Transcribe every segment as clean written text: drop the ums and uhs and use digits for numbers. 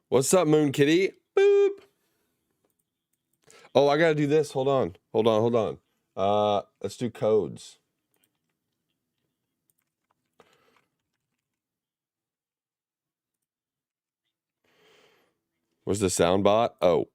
What's up, Moon Kitty? Boop. Oh, I gotta do this. Hold on. Let's do codes. Where's the sound bot? Oh.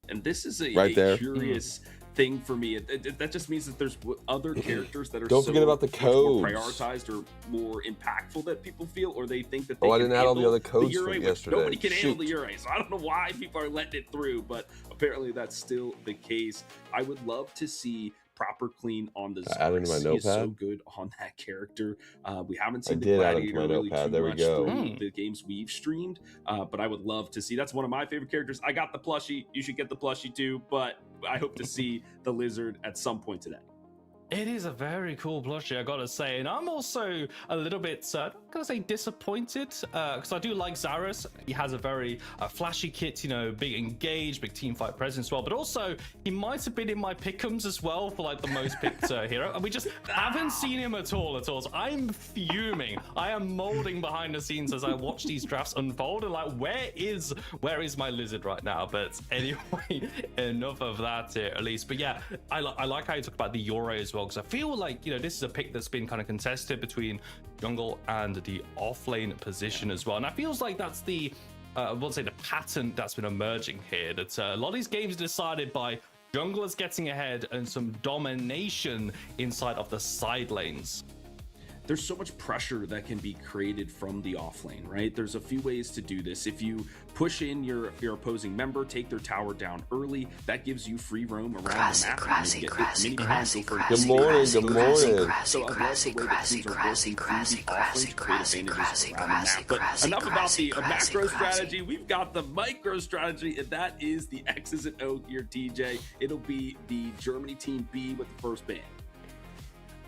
And this is a Right there. curious thing for me. That just means that there's other characters that are Don't forget about the codes. more prioritized or more impactful that people feel, or they think that they I can didn't add all the handle other codes Heyyyy, from which yesterday. nobody can handle the Heyyyy, so I don't know why people are letting it through, but apparently that's still the case. I would love to see proper clean on the Zarus. He's so good on that character. We haven't seen the Gladiator really too much through the games we've streamed, but I would love to see. That's one of my favorite characters. I got the plushie. You should get the plushie too, but I hope to see the lizard at some point today. It is a very cool plushie, I gotta say, and I'm also a little bit, I'm gonna say disappointed, because I do like Zarus. He has a very flashy kit, you know, big engage, big team fight presence as well, but also he might have been in my pick'ems as well for like the most picked hero, and we just haven't seen him at all. So I'm fuming. I am molding behind the scenes as I watch these drafts unfold, and like, where is my lizard right now? But anyway, enough of that here, at least. But yeah, I like how you talk about the Euro as well, because I feel like, you know, this is a pick that's been kind of contested between jungle and the offlane position as well, and I feels like that's the I won't say the pattern that's been emerging here, that a lot of these games are decided by junglers getting ahead and some domination inside of the side lanes. There's so much pressure that can be created from the offlane, right? There's a few ways to do this. If you push in your opposing member, take their tower down early, that gives you free roam around the map. Good morning. So but enough about the macro strategy. We've got the micro strategy, and that is the X's and O here, TJ. It'll be the Germany team B with the first ban.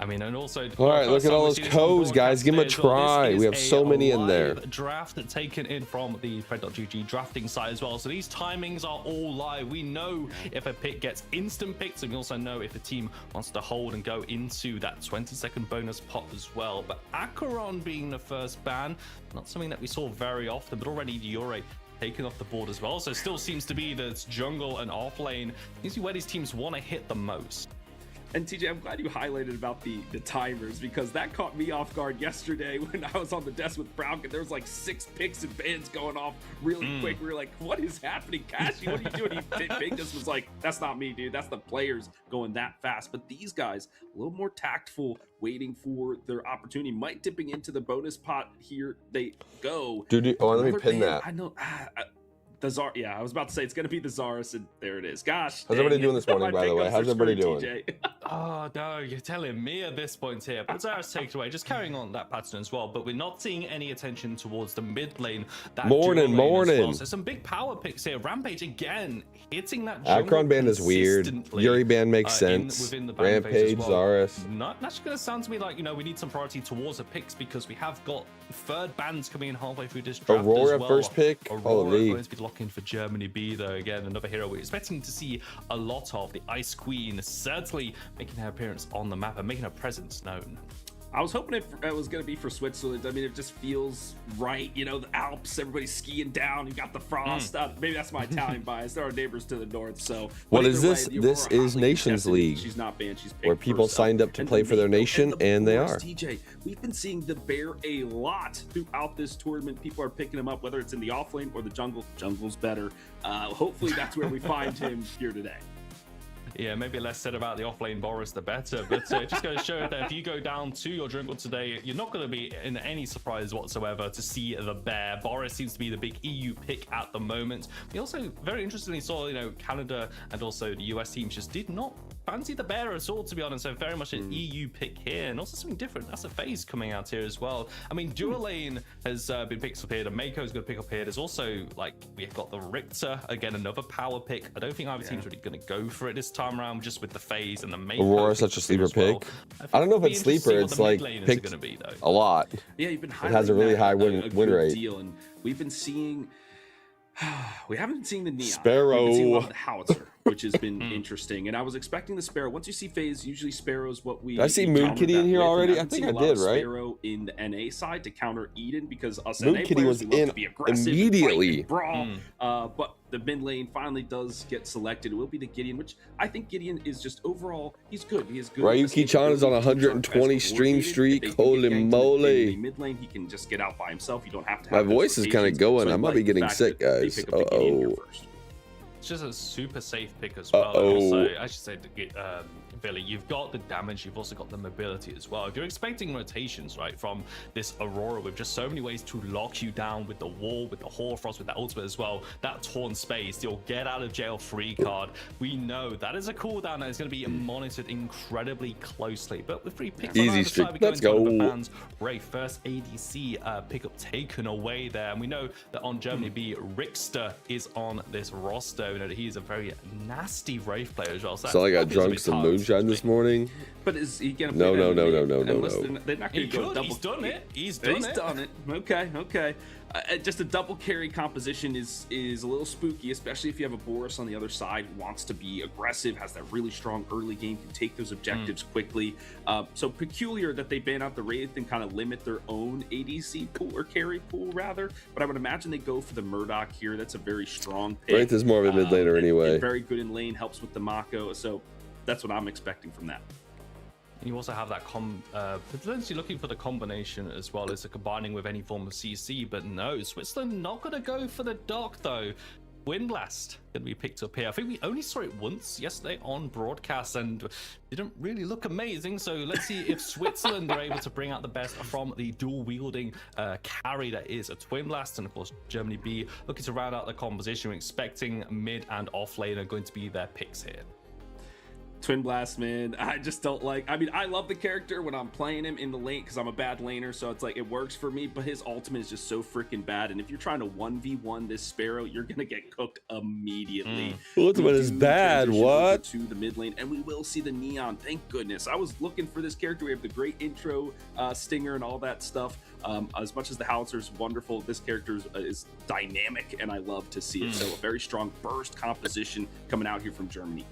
I mean, and also, all right, look at all those codes, guys. Give them a try. We have so many in there. Draft taken in from the Fred.gg drafting site as well. So these timings are all live. We know if a pick gets instant picks, and we also know if a team wants to hold and go into that 20-second bonus pot as well. But Acheron being the first ban, not something that we saw very often, but already the Euro taken off the board as well. So it still seems to be that jungle and offlane seems to be where these teams want to hit the most. And TJ, I'm glad you highlighted about the timers, because that caught me off guard yesterday when I was on the desk with Falcon. There was like 6 picks and bans going off really quick. We were like, what is happening, Cashy? What are you doing? He pinged us, was like, that's not me, dude. That's the players going that fast. But these guys, a little more tactful, waiting for their opportunity. Might dipping into the bonus pot. Here they go. Dude, let me pin that. I know. Yeah, I was about to say it's going to be the Zarus, and there it is. Gosh, how's everybody doing this morning, by the way? How's everybody doing? Oh, no, you're telling me at this point here. But Zarus take it away, just carrying on that pattern as well. But we're not seeing any attention towards the mid lane. Morning. Well. So some big power picks here. Rampage again, hitting that Acheron band is weird. Yuri band makes sense. Rampage, well. Zarus. That's going to sound to me like, you know, we need some priority towards the picks, because we have got third bands coming in halfway through this draft Aurora as well. First pick. Aurora going to be locking for Germany B, though. Again, another hero we're expecting to see a lot of. The Ice Queen certainly making her appearance on the map and making her presence known. I was hoping it was going to be for Switzerland. I mean, it just feels right. You know, the Alps, everybody's skiing down. You got the frost. Maybe that's my Italian bias. There are neighbors to the north. So what is this? This is Nations League. She's not banned. She's where people signed up to play for their nation, and they are. TJ, we've been seeing the bear a lot throughout this tournament. People are picking him up, whether it's in the offlane or the jungle. Jungle's better. Hopefully that's where we find him here today. Yeah, maybe less said about the offlane Boris, the better. But just going to show that if you go down to your jungle today, you're not going to be in any surprise whatsoever to see the bear. Boris seems to be the big EU pick at the moment. We also very interestingly saw, you know, Canada and also the US teams just did not fancy the bear at all, to be honest. So very much an EU pick here, and also something different. That's a phase coming out here as well. I mean, Duralane has been picked up here. The Mako's going to pick up here. There's also, like, we've got the Richter, again, another power pick. I don't think either team's really going to go for it this time around, just with the phase and the Mako. Aurora, such a sleeper pick. I don't know if it's sleeper. It's like picked a lot. Yeah, you've been. It has a really high win rate. Deal, and we've been seeing. We haven't seen the Neon. Sparrow. We've been seeing a lot of the Howitzer. which has been interesting. And I was expecting the Sparrow. Once you see phase, usually Sparrow's what we. Did I see Moon Kitty in here already? I think I did, right? Sparrow in the NA side to counter Eden, because us Moon NA Kitty players was love in to be aggressive, immediately. and brawl. But the mid lane finally does get selected. It will be the Gideon, which I think Gideon is just overall, he's good. He is good. Ryuki-chan is on 120 stream streak. Holy moly. Mid lane, he can just get out by himself. You don't have to. My voice is kind of going. I might be getting sick, guys. It's just a super safe pick as well. Also, I should say, Billy, you've got the damage, you've also got the mobility as well. If you're expecting rotations, right, from this Aurora with just so many ways to lock you down with the wall, with the Hoarfrost, with that ultimate as well, that torn space, your get out of jail free card, we know that is a cooldown that is going to be monitored incredibly closely. But with free picks, easy streak, let's go. Ray, first ADC pickup taken away there, and we know that on Germany B, Rickster is on this roster. You know that he is a very nasty Wraith player as well. So I got drunk some moonshine this morning. But is he gonna no. They're not gonna go double. He's done it. He's done it. Okay. Just a double carry composition is a little spooky, especially if you have a Boris on the other side who wants to be aggressive, has that really strong early game, can take those objectives quickly. So peculiar that they ban out the Wraith and kind of limit their own ADC pool, or carry pool rather. But I would imagine they go for the Murdoch here. That's a very strong pick. Wraith is more of a mid laner anyway. And very good in lane, helps with the Mako. So that's what I'm expecting from that. You also have that potentially looking for the combination as well as combining with any form of CC, but no, Switzerland not going to go for the dock though. Windblast going to be picked up here. I think we only saw it once yesterday on broadcast and didn't really look amazing. So let's see if Switzerland are able to bring out the best from the dual wielding carry that is a Twin Blast. And of course, Germany B looking to round out the composition. We're expecting mid and off lane are going to be their picks here. Twin Blast, man, I just don't like. I mean, I love the character when I'm playing him in the lane because I'm a bad laner, so it's like it works for me. But his ultimate is just so freaking bad, and if you're trying to 1v1 this Sparrow, you're gonna get cooked immediately. Ultimate is bad. What? To the mid lane, and we will see the neon. Thank goodness. I was looking for this character. We have the great intro stinger and all that stuff. As much as the howitzer is wonderful, this character is dynamic, and I love to see it. So a very strong burst composition coming out here from Germany.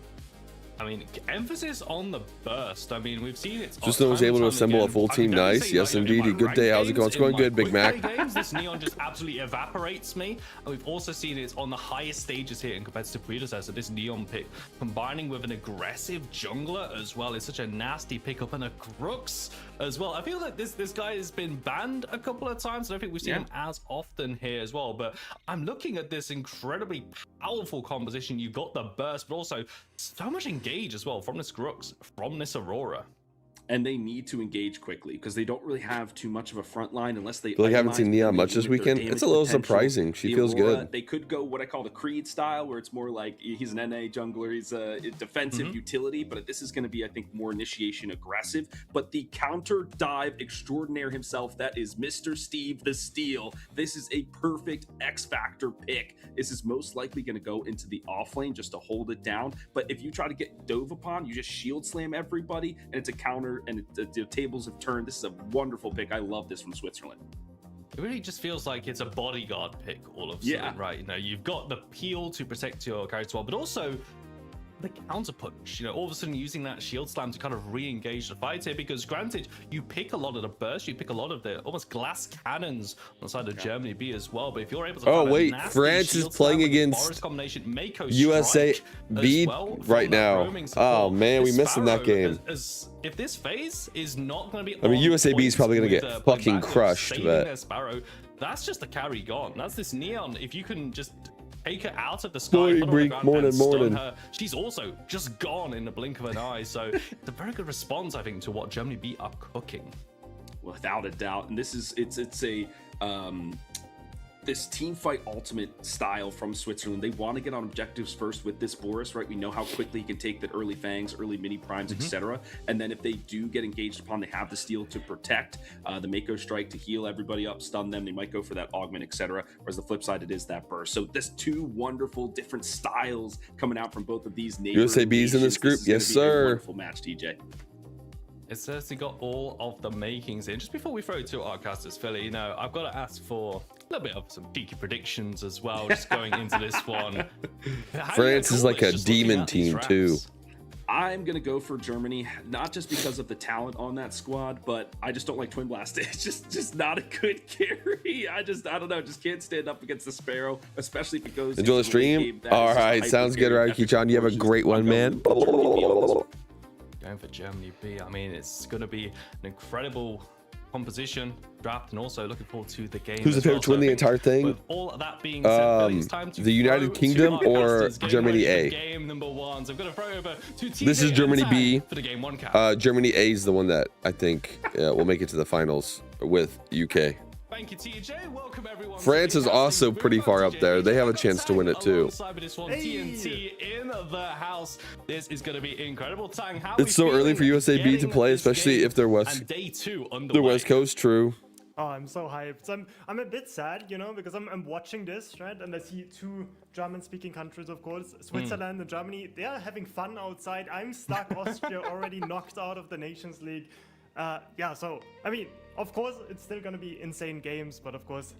I mean, emphasis on the burst. I mean, we've seen it. Just was able to assemble a full team. Nice. Yes, indeed. Good day. How's it going? It's going good, Big Mac. Games, this neon just absolutely evaporates me. And we've also seen it on the highest stages here in competitive predecessor. This neon pick combining with an aggressive jungler as well is such a nasty pickup, and a crux as well. I feel like this guy has been banned a couple of times. I don't think we've seen him as often here as well. But I'm looking at this incredibly powerful composition. You've got the burst, but also so much engage as well from this Grux, from this Aurora. And they need to engage quickly because they don't really have too much of a front line unless they. I haven't seen Neon much this weekend. It's a little surprising. She feels good. They could go what I call the Creed style, where it's more like he's an NA jungler, he's a defensive utility, but this is going to be, I think, more initiation aggressive. But the counter dive extraordinaire himself, that is Mr. Steve the Steel. This is a perfect X Factor pick. This is most likely going to go into the off lane just to hold it down. But if you try to get dove upon, you just shield slam everybody, and it's a counter. And the tables have turned. This is a wonderful pick. I love this from Switzerland. It really just feels like it's a bodyguard pick all of a sudden, right? You know, you've got the peel to protect your character, but also the counter punch, you know, all of a sudden using that shield slam to kind of re-engage the fight here, because granted, you pick a lot of the burst, you pick a lot of the almost glass cannons on the side of Germany B as well, but if you're able to France is playing against USA B right now. Oh man, we missed in that game. If this phase is not going to be, I mean, USA B is probably going to get fucking crushed, but Sparrow, that's just the carry gone. That's this neon. If you can just take her out of the sky, morning. Her, she's also just gone in the blink of an eye. So it's a very good response, I think, to what Germany B are cooking. Without a doubt. And this is it's a this team fight ultimate style from Switzerland. They want to get on objectives first with this Boris, right? We know how quickly he can take the early fangs, early mini primes, etc. And then if they do get engaged upon, they have the steel to protect, the Mako strike to heal everybody up, stun them. They might go for that augment, etc. Whereas the flip side, it is that burst. So there's two wonderful different styles coming out from both of these neighbors. USA B's in this group, yes sir. Wonderful match, TJ. It's certainly got all of the makings in. Just before we throw it to our casters, Philly, you know, I've got to ask for a little bit of some cheeky predictions as well, just going into this one. France is like a demon team too. I'm gonna go for Germany, not just because of the talent on that squad, but I just don't like Twin Blast. It's just not a good carry. I don't know, just can't stand up against the Sparrow, especially if it goes. Enjoy the stream. All right, sounds good, Heyyyy. You have a great one, man. Going for Germany B. I mean, it's going to be an incredible composition draft, and also looking forward to the game. Who's the favorite to win the entire thing? With all of that being said, it's time to the United Kingdom or Germany A? Game number one. So I'm going to throw over to TJ. This is Germany B. For the game one cap. Germany A is the one that I think will make it to the finals with UK. Thank you, TJ. Welcome everyone. France is also pretty far up there. They have a chance to win it too. TNT in the house. This is going to be incredible. Tang, how it's so early for USA B to play, especially if they're West Coast. True. Oh, I'm so hyped. I'm a bit sad, you know, because I'm watching this, right? And I see two German-speaking countries, of course, Switzerland and Germany. They are having fun outside. I'm stuck. Austria already knocked out of the Nations League. Yeah, so I mean, of course, it's still gonna be insane games, but of course,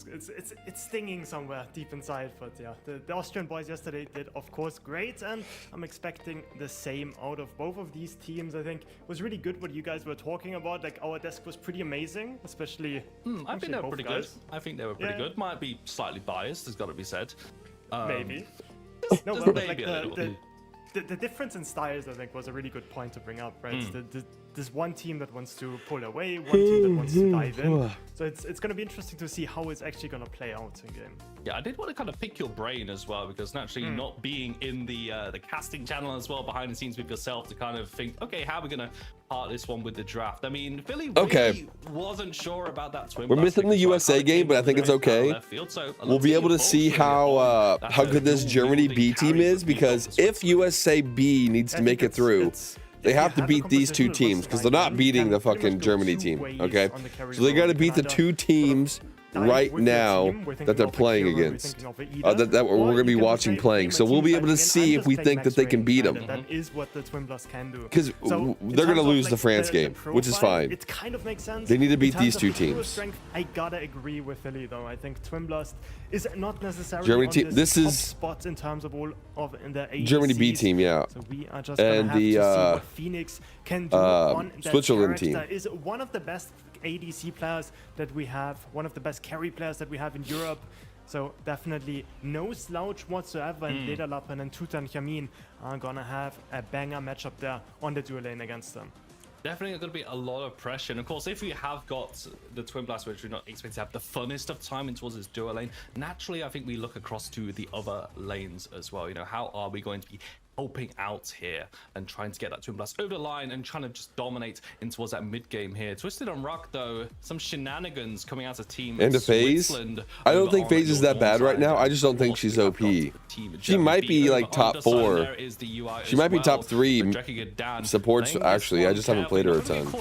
it's stinging somewhere deep inside. But yeah, the Austrian boys yesterday did, of course, great, and I'm expecting the same out of both of these teams. I think it was really good what you guys were talking about. Like, our desk was pretty amazing, especially. I think they were pretty good. I think they were pretty good. Might be slightly biased, has got to be said. Maybe. No, but like the difference in styles, I think, was a really good point to bring up, right? There's one team that wants to pull away, one team that wants to dive in. So it's going to be interesting to see how it's actually going to play out in game. Yeah, I did want to kind of pick your brain as well, because naturally not being in the casting channel as well behind the scenes with yourself to kind of think, okay, how are we going to part this one with the draft? I mean, Philly really wasn't sure about that twin. We're missing the USA game, but I think it's okay. We'll be able to see how good this Germany B team is, because if USA B needs to make it through, they have to beat these two teams, because they're not beating the fucking Germany team, okay? So they got to beat the two teams right now that they're playing against, that we're going to be watching playing. So we'll be able to see if we think that they can beat them. That is what the Twin Blast can do. Because they're going to lose the France game, which is fine. It kind of makes sense. They need to beat these two teams. I gotta agree with Philly, though. I think Twin Blast is not necessarily Germany on this top is spot in terms of all of the ADCs. Germany B team, yeah. So we are just gonna have to see what Phoenix can do on that Switzerland team. Is one of the best ADC players that we have, one of the best carry players that we have in Europe. So definitely no slouch whatsoever. And Lederlappen and Tutankhamun are gonna have a banger matchup there on the dual lane against them. Definitely going to be a lot of pressure. And of course, if we have got the Twin Blast, which we're not expecting to have the funnest of time in towards this dual lane, naturally, I think we look across to the other lanes as well. You know, how are we going to be helping out here and trying to get that Twin Blast over the line and trying to just dominate in towards that mid game here? Twisted on Rock, though, some shenanigans coming out of team and FaZe. I don't think FaZe is that bad right now. I just don't think she's OP. She might be like top 4. She might be top 3 supports, actually. I just haven't played her a ton.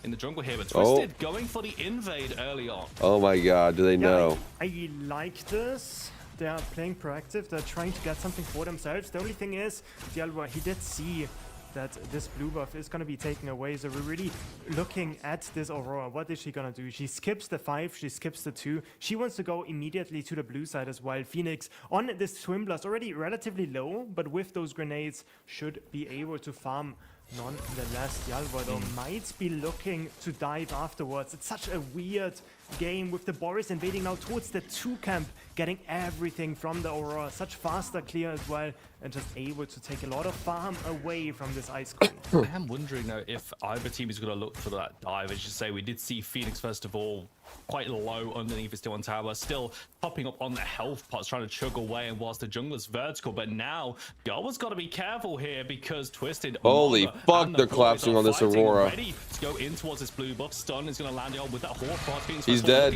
In the jungle here, but Twisted going for the invade early on. Oh my god, do they know? I like this. They are playing proactive. They're trying to get something for themselves. The only thing is, Dialwa, he did see that this blue buff is going to be taken away. So we're really looking at this Aurora. What is she going to do? She skips the 5. She skips the 2. She wants to go immediately to the blue side as well. Phoenix on this Twin Blast, already relatively low, but with those grenades should be able to farm. Nonetheless, Dialwa though might be looking to dive afterwards. It's such a weird game with the Boris invading now towards the 2 camp, getting everything from the Aurora. Such faster clear as well, and just able to take a lot of farm away from this ice queen. I am wondering though if either team is going to look for that dive. As you say, we did see Phoenix first of all quite low underneath his still on tower, still popping up on the health pots, trying to chug away, and whilst the jungler's vertical. But now Galwa's got to be careful here, because Twisted, holy fuck, they're collapsing on this Aurora. Ready to go in towards this blue buff. Stun is going to land on with that Horde. He's dead.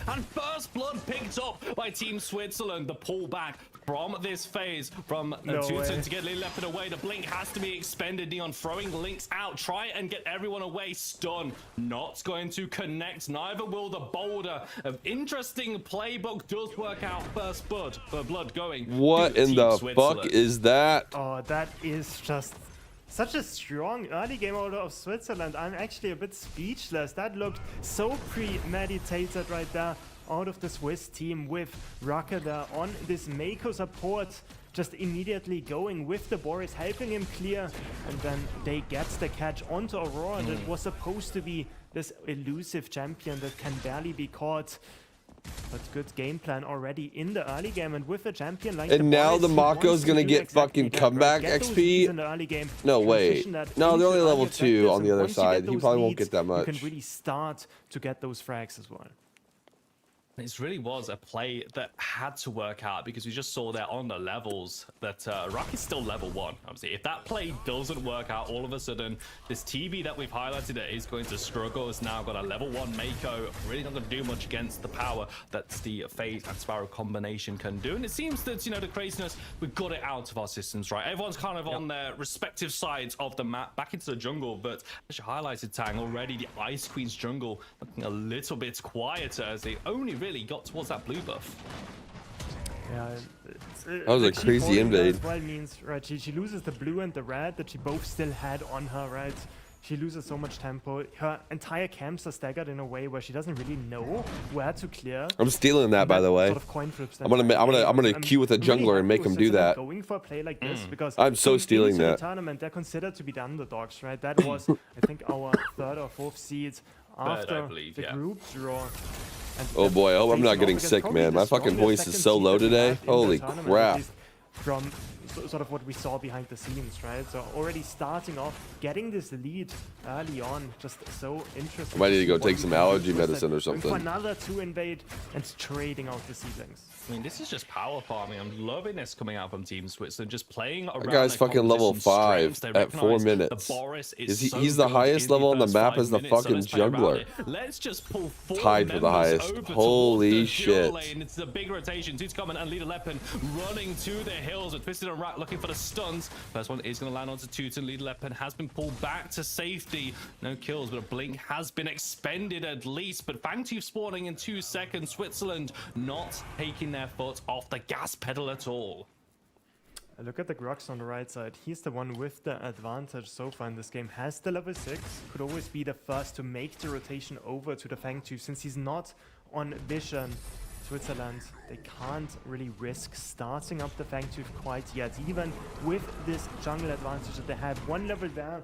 And first blood picked up by Team Switzerland. The pullback back from this phase from Tutor to get Leopard away. The blink has to be expended. Neon throwing links out, try and get everyone away. Stun not going to connect, neither will the boulder. An interesting playbook does work out. First blood going. What in the fuck is that? Oh, that is just such a strong early game out of Switzerland. I'm actually a bit speechless. That looked so premeditated right there out of the Swiss team, with Rocket on this Mako support, just immediately going with the Boris, helping him clear, and then they get the catch onto Aurora. And it was supposed to be this elusive champion that can barely be caught. But good game plan already in the early game, and with a champion like and now the Mako's gonna get exactly fucking comeback XP. In the early game, no way. No, they're only level 2 on the other side. He probably won't get that much. You can really start to get those frags as well. This really was a play that had to work out, because we just saw there on the levels that Rock is still level 1. Obviously, if that play doesn't work out, all of a sudden, this TV that we've highlighted that is going to struggle. It's now got a level 1 Mako. Really not going to do much against the power that the Phase and Sparrow combination can do. And it seems that, you know, the craziness, we've got it out of our systems, right? Everyone's kind of on their respective sides of the map, back into the jungle. But as you highlighted, Tang, already the Ice Queen's jungle looking a little bit quieter, as they only really got towards that blue buff. Yeah, that was a crazy invade. Well, means right, she loses the blue and the red that she both still had on her, right? She loses so much tempo. Her entire camps are staggered in a way where she doesn't really know where to clear. I'm stealing that, by the way. Sort of coin flips. I'm gonna queue with a jungler and make him do that. Going for a play like this because I'm so stealing that. The tournament, they're considered to be the underdogs, right? That was, I think, our 3rd or 4th seed after the group draw. And oh boy, I hope I'm not getting sick, man. My fucking voice is so low today. Holy crap. From sort of what we saw behind the scenes, right? So already starting off, getting this lead early on, just so interesting. I might need to go take some allergy medicine or something. For another 2 invade and trading out the seedlings. I mean, this is just power farming. I'm loving this coming out from Team Switzerland, just playing around. That guy's fucking level 5 at 4 minutes. He's the highest level on the map as the fucking jungler. Let's just pull 4 tied for the highest. Holy shit. It's a big rotation. Tute's coming and Leader Leppen running to the hills with Twisted and Rat looking for the stuns. First one is going to land onto Tute, and Leader Leppen has been pulled back to safety. No kills, but a blink has been expended at least. But Fangtooth spawning in 2 seconds. Switzerland not taking their foot off the gas pedal at all. Look at the Grux on the right side. He's the one with the advantage so far in this game. Has the level 6. Could always be the first to make the rotation over to the Fangtooth. Since he's not on Vision, Switzerland, they can't really risk starting up the Fangtooth quite yet. Even with this jungle advantage that they have, 1 level there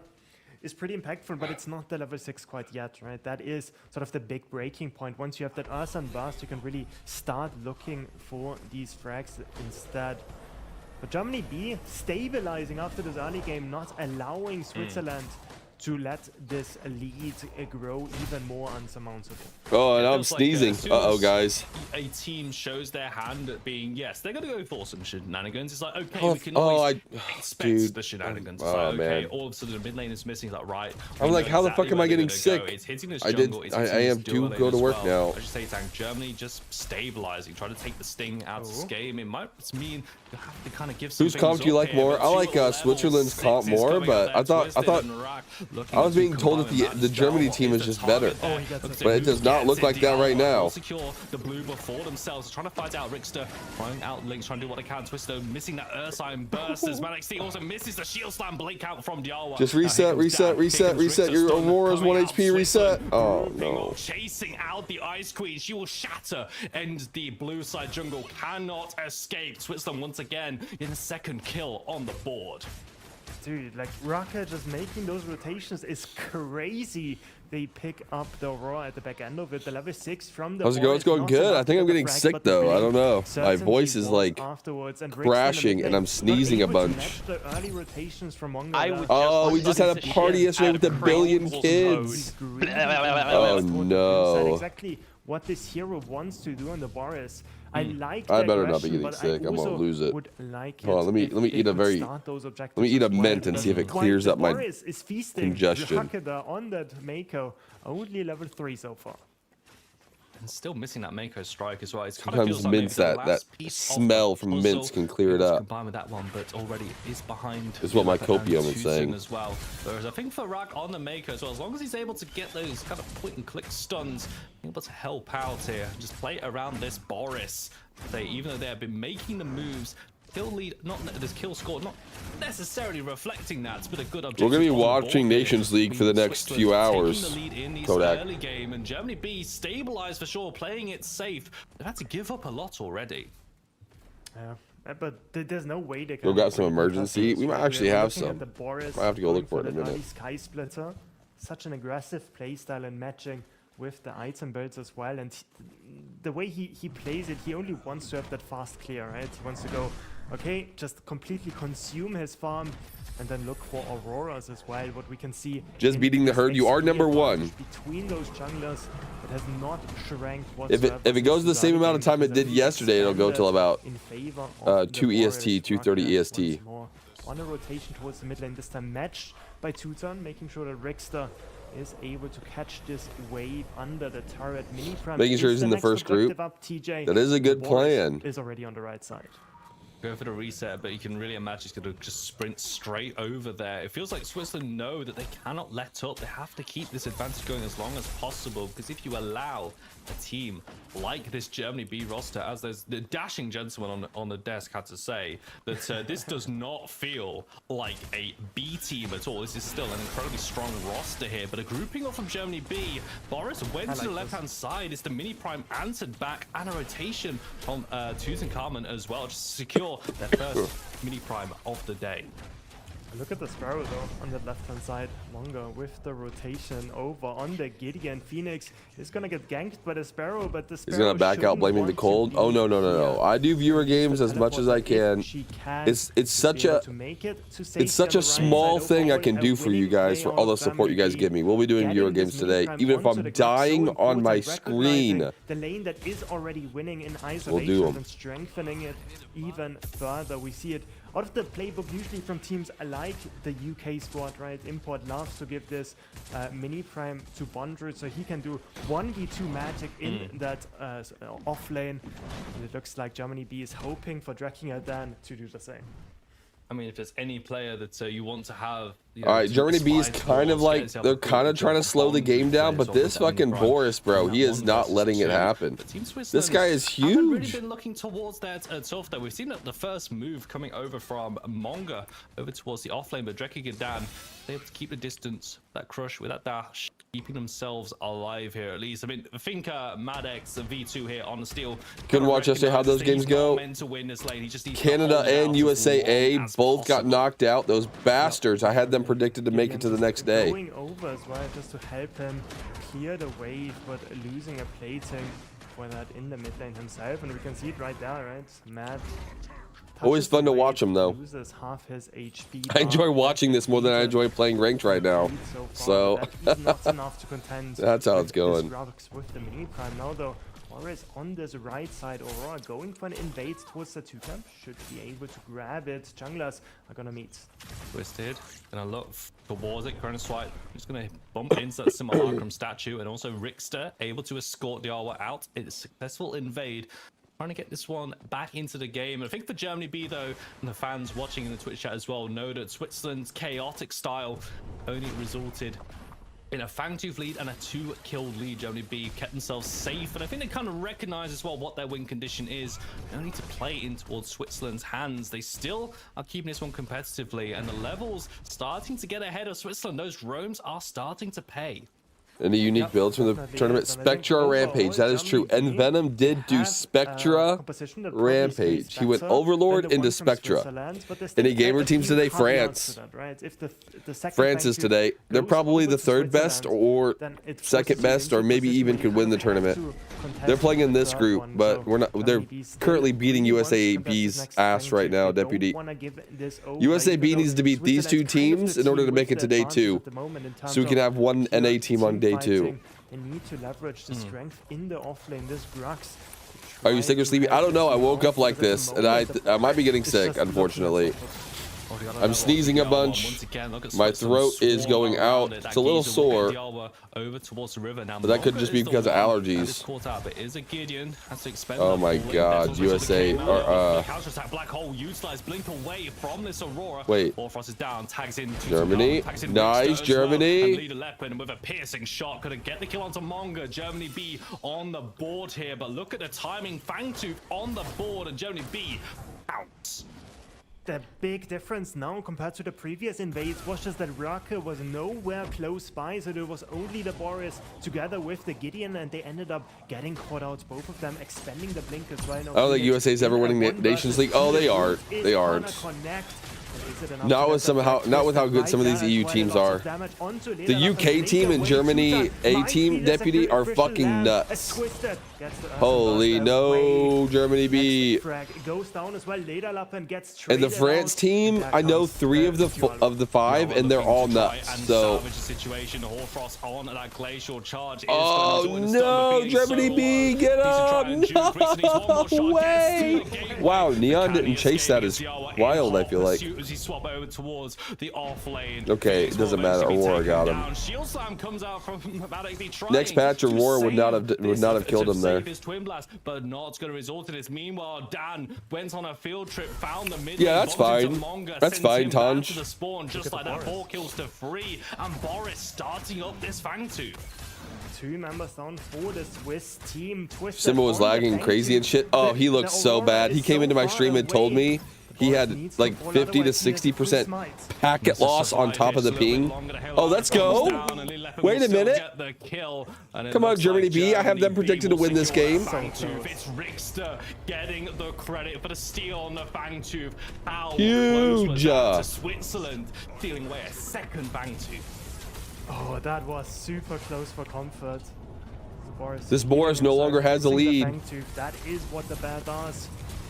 is pretty impactful, but it's not the level 6 quite yet, right? That is sort of the big breaking point. Once you have that Earth and Burst, you can really start looking for these frags instead. But Germany B stabilizing after this early game, not allowing Switzerland to let this lead grow even more unsurmountable. Oh, and I'm sneezing. Uh-oh, guys. A team shows their hand at being, yes, they're going to go for some shenanigans. It's like, okay, we can always expect the shenanigans. It's like, okay, all of a sudden the mid lane is missing. Like, right. I'm like, how the fuck am I getting sick? It's hitting this jungle. I am to go to work now. I just say, Tank, Germany just stabilizing, trying to take the sting out of this game. It might mean you have to kind of give some. Whose comp do you like more? I like Switzerland's comp more, but I thought I was being told that the Germany team is just better, but it does not look like that right now. Secure the blue before themselves, trying to fight out Richter, trying out Lynx, trying to do what they can. Twister missing that Ursine burst as Manic Steam also misses the shield slam blink out from Diawa. Just reset. Your Aurora's 1 HP reset. Oh no. Chasing out the Ice Queen, she will shatter, and the blue side jungle cannot escape. Switzerland once again in the 2nd kill on the board. Dude, like Rocket just making those rotations is crazy. They pick up the Aurora at the back end of it. The level 6 from the. How's it going? It's going good. I think I'm getting sick though. I don't know. My voice is like crashing and I'm sneezing a bunch. Oh, we just had a party yesterday with a billion kids. Oh no. Exactly what this hero wants to do on the Boris. I like. I better not be getting sick. I'm gonna lose it. Like hold on, let me eat a mint and see if it clears up my congestion. On that Mako, only level 3 so far. And still missing that Mako strike as well. It's kind of Sometimes feels like mints, maybe the that last piece of smell that from puzzle mints can clear it able to up. combine with that one, but already is behind. This is what my Philip and copium is Tucson saying. as well. Whereas I think for Rack on the Mako as well, as long as he's able to get those kind of point and click stuns, able to help out here, just play around this Boris. Even though they have been making the moves, kill lead, not this kill score, not necessarily reflecting that, but a good objective. We're gonna be on the board watching here. Nations League for the next Switzerland few taking hours. the lead in this Kodak. early game, and Germany B stabilized for sure, playing it safe. They've had to give up a lot already. Yeah, but there's no way they can. We've got some emergency. We might actually have Looking at some. the Boris, Might have to go look for going it in a the minute. Sky Splitter. Such an aggressive playstyle and matching with the item builds as well. And the way he plays it, he only wants to have that fast clear, right? He wants to go, okay, just completely consume his farm and then look for auroras as well. What we can see, Just in beating the this herd, you are XP number advantage one. between those junglers. It has not shrank If whatsoever. it goes the since same amount of early time it game. did yesterday, it'll go till about In favor of 2 the EST, Boris 2:30 Rucker EST. once more. On a rotation towards the mid lane, this time matched by Tuton, making sure that Rixter is able to catch this wave under the turret. Mini Prime Making sure is he's in the next first group. objective up, TJ. That is a good Boris plan. Is already on the right side. Go for the reset, but you can really imagine he's going to just sprint straight over there. It feels like Switzerland know that they cannot let up. They have to keep this advantage going as long as possible, because if you allow a team like this Germany B roster, as there's the dashing gentleman on the desk had to say, that this does not feel like a B team at all. This is still an incredibly strong roster here, but a grouping up from Germany B. Boris went to the left-hand side. It's the mini prime answered back, and a rotation from Tutankhamun as well, just to secure their first mini prime of the day. Look at the Sparrow though on the left-hand side. Monga with the rotation over on the Gideon. Phoenix is gonna get ganked by the Sparrow, but the Sparrow He's gonna back out blaming the cold. Oh no. I do viewer games as much as I can. It's such a small thing I can do for you guys, for all the support you guys give me. We'll be doing viewer games today, even if I'm dying on my screen. The lane that is already winning in do isolation 'em. and strengthening it even further. We see it out of the playbook usually from teams like the UK squad, right? Import loves to give this mini prime to Bondred so he can do 1v2 magic in that off lane. And it looks like Germany B is hoping for Drakengard Dan to do the same. I mean, if there's any player that you want to have, All right, Germany B is kind of like, they're kind of trying to slow the game down, but this fucking Boris, bro, he is not letting it happen. This guy is haven't really huge. been looking towards that turf though. We've seen that the first move coming over from Monga over towards the offlane, but Drakengard Dan, they have to keep the distance. That crush with that dash, keeping themselves alive here at least. I mean, I think Maddox, the V2 here on the steel. Couldn't watch yesterday how those games go. Canada and USAA both got knocked out. Those bastards. I had them predicted to make it to the next day. Going over as well just to help him clear the wave, but losing a plating for that in the mid lane himself. And we can see it right there, right? Matt. Always fun to watch him though. Loses half his HP I enjoy watching this more than I enjoy playing ranked right now. So that's not enough to contend. That's how it's going. With the mini prime now though. Boris on this right side, Aurora going for an invade towards the two camp. Should be able to grab it. Junglers are gonna meet. Twisted, gonna look towards it. Chrono Swipe, just gonna bump into that simulacrum statue, and also Rixter able to escort the Arwa out. It's a successful invade. Trying to get this one back into the game. And I think for Germany B though, and the fans watching in the Twitch chat as well, know that Switzerland's chaotic style only resulted in a Fangtooth lead and a 2-kill lead. Germany B kept themselves safe, and I think they kind of recognize as well what their win condition is. They don't need to play in towards Switzerland's hands. They still are keeping this one competitively, and the levels starting to get ahead of Switzerland. Those roams are starting to pay. Any unique builds from the tournament? Spectra Rampage, that is true. And Venom did do Spectra Rampage. He went Overlord into Spectra. Any gamer teams today? France. France is today. They're probably the third best or second best, or maybe even could win the tournament. They're playing in this group, but we're not. They're currently beating USAB's ass right now, Deputy. USAB needs to beat these two teams in order to make it to day 2, so we can have one NA team on day 2. They need to leverage the strength in the offlane. This Grux. Are you sick or sleepy? I don't know. I woke up like this, and I might be getting sick, unfortunately. I'm sneezing a bunch. My throat is going out. It's a little sore. But that could just be because of allergies. Oh my god, USA are wait. Germany. Nice, Germany. With a piercing shot, couldn't get the kill onto Monga. Germany B on the board here, but look at the timing. Fangtooth on the board, and Germany B out. The big difference now compared to the previous invades was just that Raka was nowhere close by, so there was only the Boris together with the Gideon, and they ended up getting caught out, both of them expending the blink as well. I don't think USA's ever winning the Nations League. Oh, they are. They aren't. Not with how good some of these EU teams are. The UK team and Germany A team deputy are fucking nuts. Holy no, Germany B. And the France team, I know 3 of the 5, and they're all nuts. So. Oh no, Germany B, get up! No way! Wow, Neon didn't chase that as wild. I feel like. Okay, it doesn't matter. Aurora got him. Next patch, Aurora would not have killed him there. But not going to result in this. Meanwhile, Dan went on a field trip, found the mid. Yeah, that's fine. That's fine, Tanj. Just like that, 4 kills to 3, and Boris starting up this Fangtooth. 2 members down for the Swiss team. Simba was lagging crazy and shit. Oh, he looked so bad. He came into my stream and told me he had like 50 to 60% packet loss on top of the ping. Oh, let's go. Wait a minute. Come on, Germany B. I have them predicted to win this game. It's Rickster getting the credit for the steal on the Fangtooth. Huge. To Switzerland, stealing away a second Fangtooth. Oh, that was super close for comfort. This Boris no longer has a lead. That is what the bear does.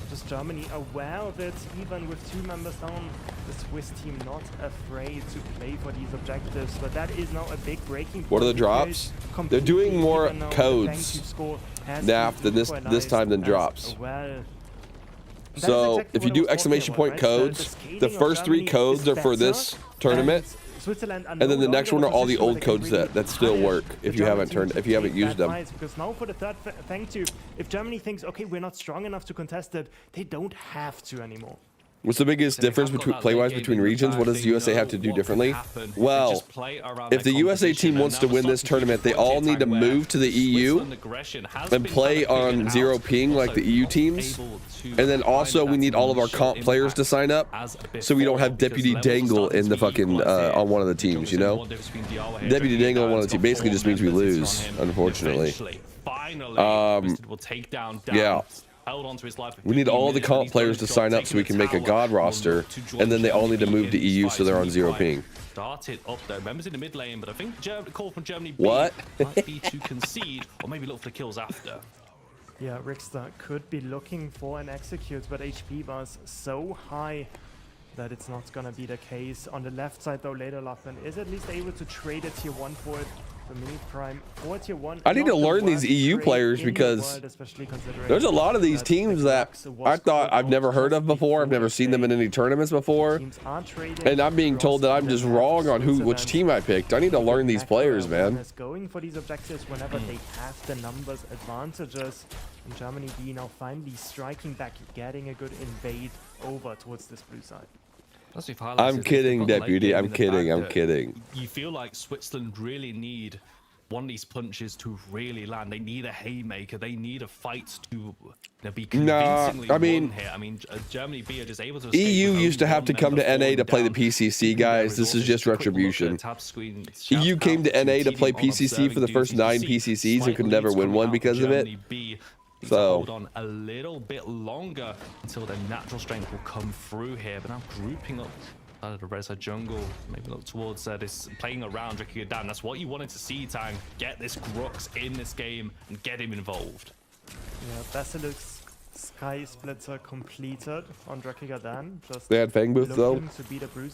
Just Germany aware of it, even with 2 members down. The Swiss team not afraid to play for these objectives, but that is now a big breaking point. What are the drops? They're doing more codes NAF than this time than drops. So if you do exclamation point codes, the first 3 codes are for this tournament. And then the next one are all the old codes that still work if you haven't used them. Because now for the third Fangtooth, if Germany thinks, okay, we're not strong enough to contest it, they don't have to anymore. What's the biggest difference play-wise between regions? What does the USA have to do differently? Well, if the USA team wants to win this tournament, they all need to move to the EU and play on 0 ping like the EU teams. And then also we need all of our comp players to sign up, so we don't have Deputy Dangle in the fucking on one of the teams, you know? Deputy Dangle on one of the teams basically just means we lose, unfortunately. Yeah. We need all the comp players to sign up so we can make a god roster, and then they all need to move to EU so they're on 0 ping. Started up though, members in the mid lane, but I think call from Germany what? might be to concede, or maybe look for the kills after. Yeah, Rickster could be looking for an execute, but HP was so high that it's not gonna be the case. On the left side though, later Lappen is at least able to trade a tier 1 for it. Prime for tier 1. I need to learn these EU players because there's a lot of these teams that I thought I've never heard of before. I've never seen them in any tournaments before. And I'm being told that I'm just wrong on which team I picked. I need to learn these players, man. Going for these objectives whenever they have the numbers advantages. And Germany B now finally striking back, getting a good invade over towards this blue side. I'm kidding, Deputy. I'm kidding. You feel like Switzerland really need one of these punches to really land. They need a haymaker. They need a fight to be convincingly won here. I mean, Germany B are just able to. EU used to have to come to NA to play the PCC, guys. This is just retribution. EU came to NA to play PCC for the first 9 PCCs and could never win one because of it. So hold on a little bit longer until their natural strength will come through here. But now grouping up out of the red side jungle, maybe look towards this playing around Ricky Dan. That's what you wanted to see, Tang. Get this Grux in this game and get him involved. Yeah, Basilix Sky Splitter completed on Drakigadan. They had Fang Booth though.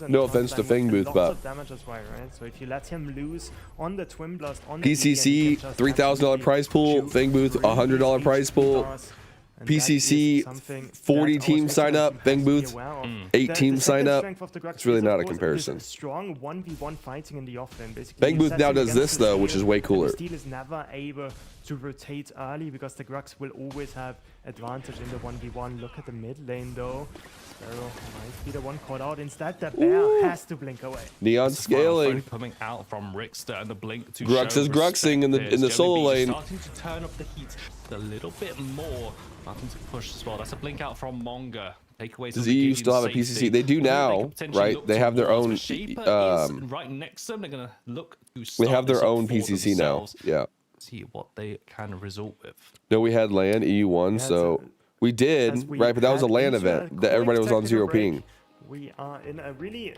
No offense to Fang Booth, but damage as well, right? So if you let him lose on the Twin Blast, on PCC $3,000 prize pool, Fang Booth $100 prize pool. And that is PCC, something 40 that our teams sign Switzerland up, team Bang has to be Booth, aware of. 8 The teams sign second up. strength of the Grux It's really is, not of a course, comparison. this strong 1v1 fighting in the offlane. Basically, Bang Booth setting now does against this the though, which Steel, is way and cooler. the Steel is never able to rotate early because the Grux will always have advantage in the 1v1. Look at the mid lane though. Sparrow might be the one caught out. Instead, the bear has to blink away. Neon It's the final scaling. frame coming out from Rickster and the blink to Grux show is Gruxing in the respect there. solo Germany lane. starting to turn up the heat a little bit more. Starting to push as well. That's a blink out from Monga. Take away some Does of the EU Gideon still have a safety. PCC? They do Who they now, could potentially right? look They have their towards, own. but Shaper is right next to them. They're gonna look to They start have their this up own for PCC now. themselves. Yeah. See what they can result with. No, we had LAN EU1, Yeah, so so we did, as we right? But that was a head LAN into event a that everybody quick was on technical 0 break, ping. We are in a really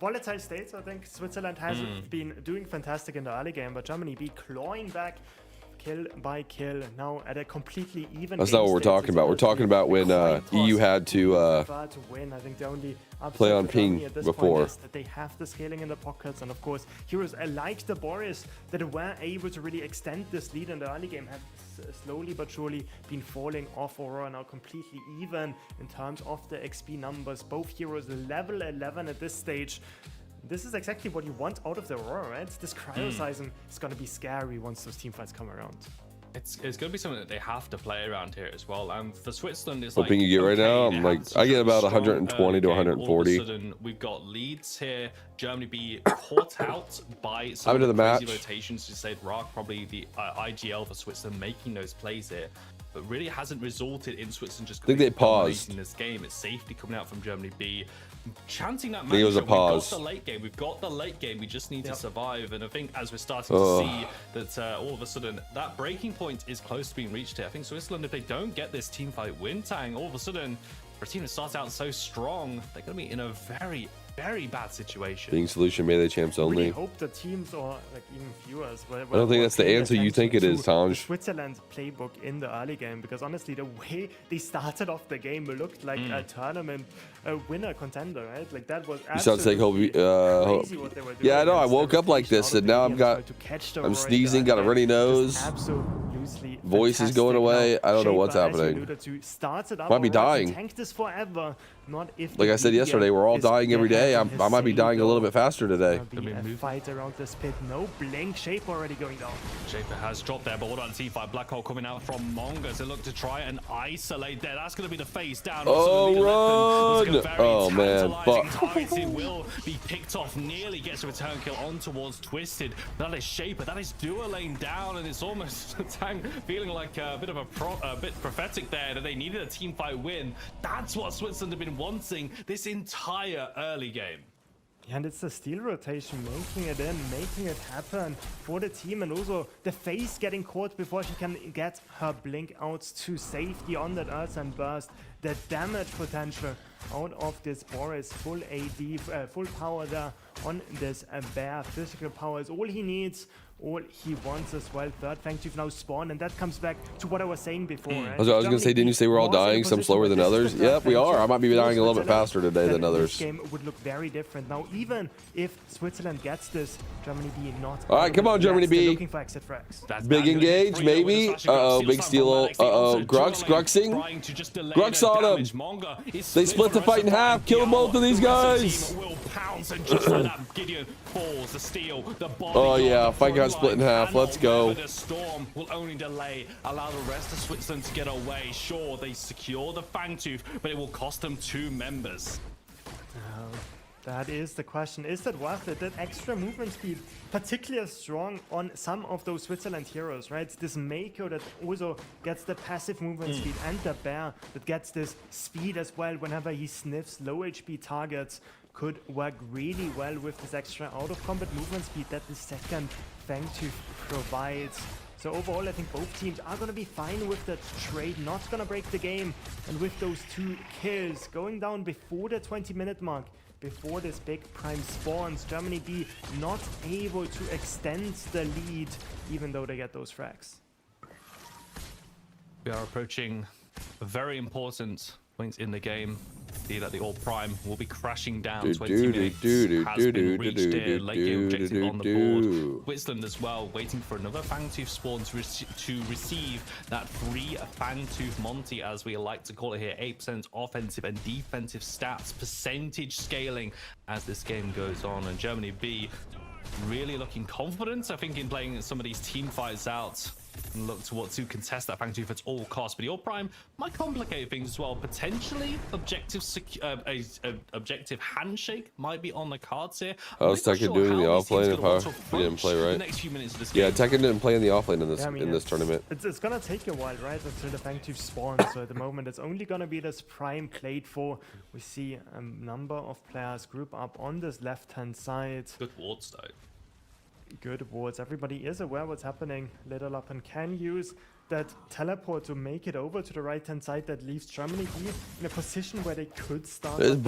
volatile state. I think Switzerland has been doing fantastic in the early game, but Germany be clawing back kill by kill now at a completely even. That's game not what we're state. talking It's about. We're honestly talking about when a coin EU toss. had to Who would prefer to win. I think the only upside play on for Germany ping at this before. point is that they have the scaling in the pockets, and of course heroes like the Boris that were able to really extend this lead in the early game have slowly but surely been falling off. Aurora now completely even in terms of the XP numbers. Both heroes level 11 at this stage. This is exactly what you want out of the Aurora, right? This cryoseism is going to be scary once those teamfights come around. It's going to be something that they have to play around here as well. For Switzerland, it's What like, ping you get right okay, now? they I'm have like, such I get a about strong 120 early to game. 140. All of a sudden, we've got leads here. Germany be caught out by some I'm into of the crazy match. rotations. You said Rock, probably the IGL for Switzerland making those plays here. But really hasn't resulted in Switzerland just think they dominating paused. this game. It's safety coming out from Germany B. Chanting that think it was a matchup. pause. We've got the late game. We've got the late game. We just need to Yep. survive. And I think as we're starting to see that all of a sudden that breaking point is close to being reached here. I think Switzerland, if they don't get this team fight win, Tang, all of a sudden for a team that starts out so strong, they're going to be in a very, very bad situation. Being solution melee champs I really only. hope the teams or like even viewers. I don't think that's the answer you think it is, Tanj. Switzerland's playbook in the early game, because honestly, the way they started off the game looked like a tournament winner contender, right? Like that was You sound like absolutely crazy what they were doing. yeah, I know. I against woke up like Reputation this, and now out of I've the got. game, tried to catch the I'm Aurora sneezing, in got a the runny early game. Just nose. Absolutely Voice is fantastic. going away. Now, I don't know what's Shaper, as you happening. alluded to, started up Might be already, dying. tanked this forever. Not if Like the I said DPM yesterday, we're all is dying every day. ahead in I his might be save, dying a little though. bit faster today. Be a fight around this pit. No blink. Shape already going down. Shaper has dropped there, but what about the T5? Black Hole coming out from Monga to look to try and isolate there. That's going to be the face down. Oh, run! Oh, man, fuck. It will be picked off. Nearly gets a return kill on towards Twisted. That is Shaper. That is dual lane down, and it's almost Tang feeling like a bit of a bit prophetic there that they needed a team fight win. That's what Switzerland have been wanting this entire early game. Yeah, and it's the steel rotation making it in, making it happen for the team, and also the face getting caught before she can get her blink out to safety on that Earth and burst. The damage potential out of this Boris, full AD, full power there on this bear. Physical power is all he needs. All he wants as well. Third Fang Tooth now spawn, and that comes back to what I was saying before. Right? I was gonna say, didn't you say we're all dying? Some slower than others? Yep, we are. I might be dying a little bit faster today than others. This game would look very different now. Even if Switzerland gets this, Germany B not. All right, come on, Germany B. Looking for exit frags. That's Big bad. engage, Free over maybe. the flashing grab. Uh-oh, big steal. Grux, Gruxing. Trying to just delay Grux the on him. damage. Monga is They split for the fight in half. Kill both of these The rest of the guys. team will pounce, and just like that, Gideon falls. The steal, the body. Oh, yeah, fight got split in half. Let's go. The storm will only delay, allow the rest of Switzerland to get away. Sure, they secure the Fangtooth, but it will cost them 2 members. That is the question. Is that worth it? That extra movement speed, particularly strong on some of those Switzerland heroes, right? This Mako that also gets the passive movement speed, and the Bear that gets this speed as well whenever he sniffs low HP targets, could work really well with this extra out-of-combat movement speed that the second Fangtooth provides. So overall, I think both teams are going to be fine with that trade, not going to break the game. And with those 2 kills going down before the 20-minute mark, before this big prime spawns, Germany B not able to extend the lead, even though they get those frags. We are approaching a very important points in the game. See that the All Prime will be crashing down. Do, 20 do, minutes do, do, has do, been do, reached do, here. do, Late game objective do, on the do. board. Switzerland as well, waiting for another Fangtooth spawn to receive that free Fangtooth Monty, as we like to call it here. 8% offensive and defensive stats, percentage scaling as this game goes on. And Germany B really looking confident, I think, in playing some of these team fights out and look to what to contest that Fangtooth at all costs. But the All Prime might complicate things as well. Potentially objective handshake might be on the cards here. How's Tekken doing in the offlane if he didn't play right? The next few minutes of this Yeah, game. Tekken didn't play in the offlane in this Yeah, I mean, in this tournament. It's gonna take a while, right, until the Fangtooth spawns. So at the moment, it's only gonna be this Prime played for. We see a number of players group up on this left-hand side. Good wards though. Good wards. Everybody is aware what's happening. Little Up and can use that teleport to make it over to the right-hand side. That leaves Germany B in a position where they could start. There's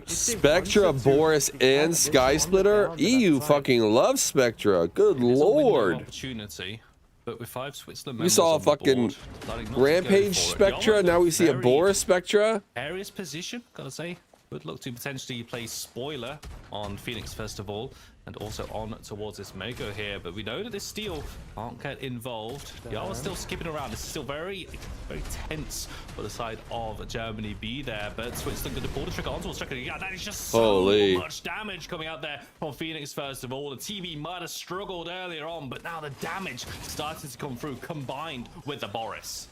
Spectra, Boris, and Sky Splitter. EU fucking loves Spectra. Good lord. Opportunity. But with 5 Switzerland We members saw a on the board, fucking deciding not to go Rampage for it. Spectra. Yama's Now we see a very Boris Spectra. Area's position, gotta say. Would look to potentially play spoiler on Phoenix first of all, and also on towards this Mego here. But we know that this steal can't get involved. Yama's still skipping around. This is still very tense for the side of Germany B there. But Switzerland going to pull the trigger onto a striker. Yeah, that is just so much damage coming out there from Phoenix first of all. The TV might have struggled earlier on, but now the damage started to come through, combined with the Boris.